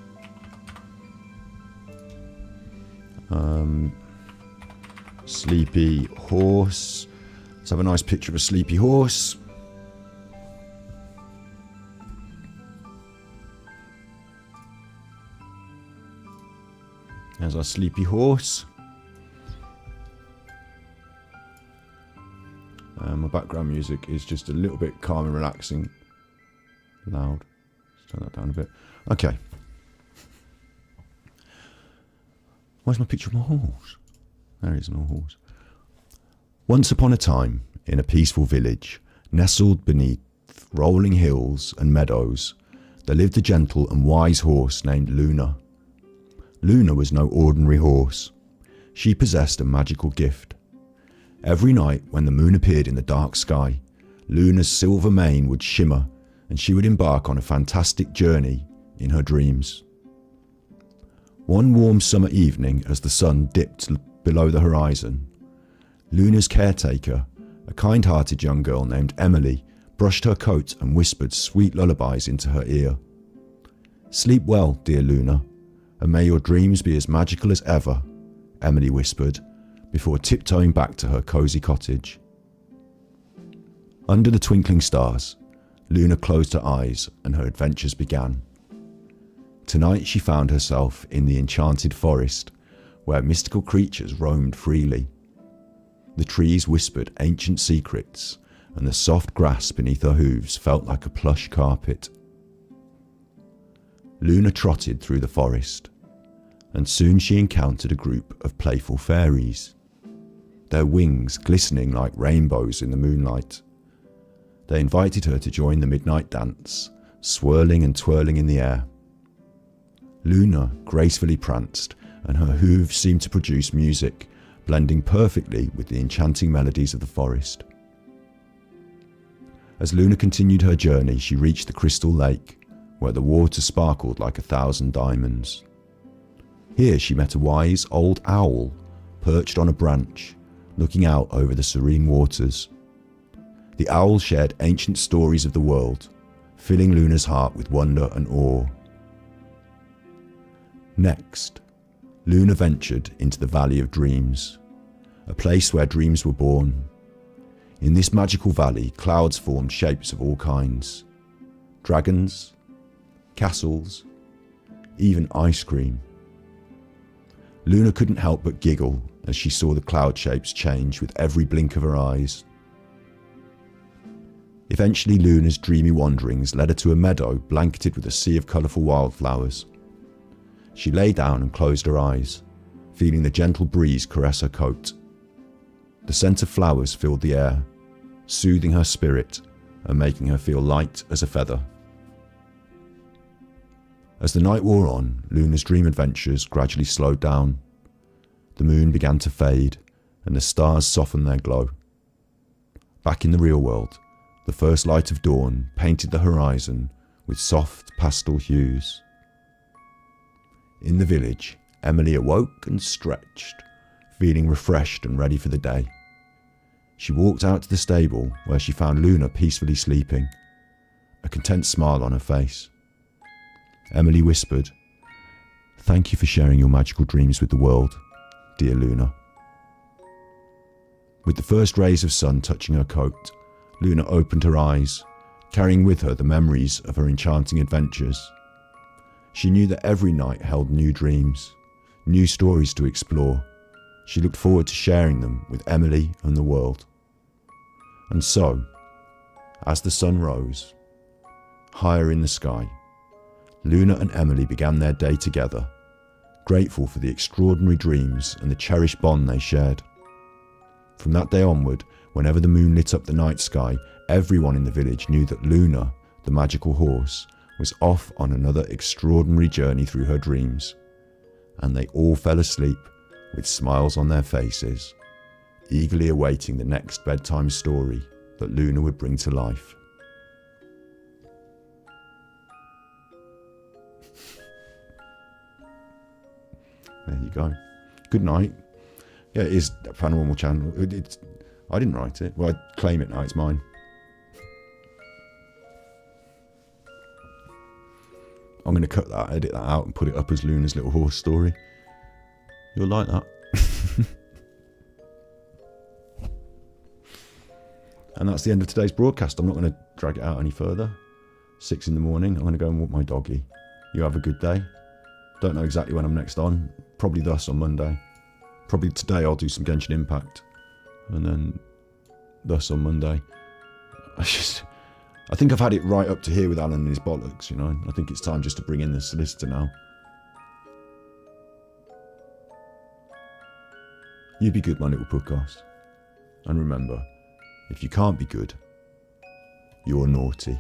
A: Sleepy horse. Let's have a nice picture of a sleepy horse. There's our sleepy horse. My background music is just a little bit calm and relaxing. Loud. Let's turn that down a bit. Okay. Where's my picture of my horse? There is my horse. Once upon a time, in a peaceful village, nestled beneath rolling hills and meadows, there lived a gentle and wise horse named Luna. Luna was no ordinary horse. She possessed a magical gift. Every night when the moon appeared in the dark sky, Luna's silver mane would shimmer and she would embark on a fantastic journey in her dreams. One warm summer evening, as the sun dipped below the horizon, Luna's caretaker, a kind-hearted young girl named Emily, brushed her coat and whispered sweet lullabies into her ear. "Sleep well, dear Luna, and may your dreams be as magical as ever," Emily whispered, before tiptoeing back to her cosy cottage. Under the twinkling stars, Luna closed her eyes and her adventures began. Tonight she found herself in the enchanted forest, where mystical creatures roamed freely. The trees whispered ancient secrets, and the soft grass beneath her hooves felt like a plush carpet. Luna trotted through the forest, and soon she encountered a group of playful fairies, their wings glistening like rainbows in the moonlight. They invited her to join the midnight dance, swirling and twirling in the air. Luna gracefully pranced, and her hooves seemed to produce music, blending perfectly with the enchanting melodies of the forest. As Luna continued her journey, she reached the crystal lake, where the water sparkled like 1,000 diamonds. Here she met a wise old owl, perched on a branch, looking out over the serene waters. The owl shared ancient stories of the world, filling Luna's heart with wonder and awe. Next, Luna ventured into the Valley of Dreams, a place where dreams were born. In this magical valley, clouds formed shapes of all kinds. Dragons, castles, even ice cream. Luna couldn't help but giggle as she saw the cloud shapes change with every blink of her eyes. Eventually, Luna's dreamy wanderings led her to a meadow blanketed with a sea of colourful wildflowers. She lay down and closed her eyes, feeling the gentle breeze caress her coat. The scent of flowers filled the air, soothing her spirit and making her feel light as a feather. As the night wore on, Luna's dream adventures gradually slowed down. The moon began to fade, and the stars softened their glow. Back in the real world, the first light of dawn painted the horizon with soft pastel hues. In the village, Emily awoke and stretched, feeling refreshed and ready for the day. She walked out to the stable, where she found Luna peacefully sleeping, a content smile on her face. Emily whispered, "Thank you for sharing your magical dreams with the world, dear Luna." With the first rays of sun touching her coat, Luna opened her eyes, carrying with her the memories of her enchanting adventures. She knew that every night held new dreams, new stories to explore. She looked forward to sharing them with Emily and the world. And so, as the sun rose, higher in the sky, Luna and Emily began their day together, grateful for the extraordinary dreams and the cherished bond they shared. From that day onward, whenever the moon lit up the night sky, everyone in the village knew that Luna, the magical horse, was off on another extraordinary journey through her dreams, and they all fell asleep with smiles on their faces, eagerly awaiting the next bedtime story that Luna would bring to life. There you go. Good night. Yeah, it is a paranormal channel. I didn't write it. Well, I claim it now. It's mine. I'm going to cut that, edit that out and put it up as Luna's little horse story. You'll like that. And that's the end of today's broadcast. I'm not going to drag it out any further. 6 in the morning. I'm going to go and walk my doggy. You have a good day. Don't know exactly when I'm next on. Probably thus on Monday. Probably today I'll do some Genshin Impact. And then thus on Monday. I think I've had it right up to here with Alan and his bollocks, you know. I think it's time just to bring in the solicitor now. You be good, my little podcast. And remember, if you can't be good, you're naughty.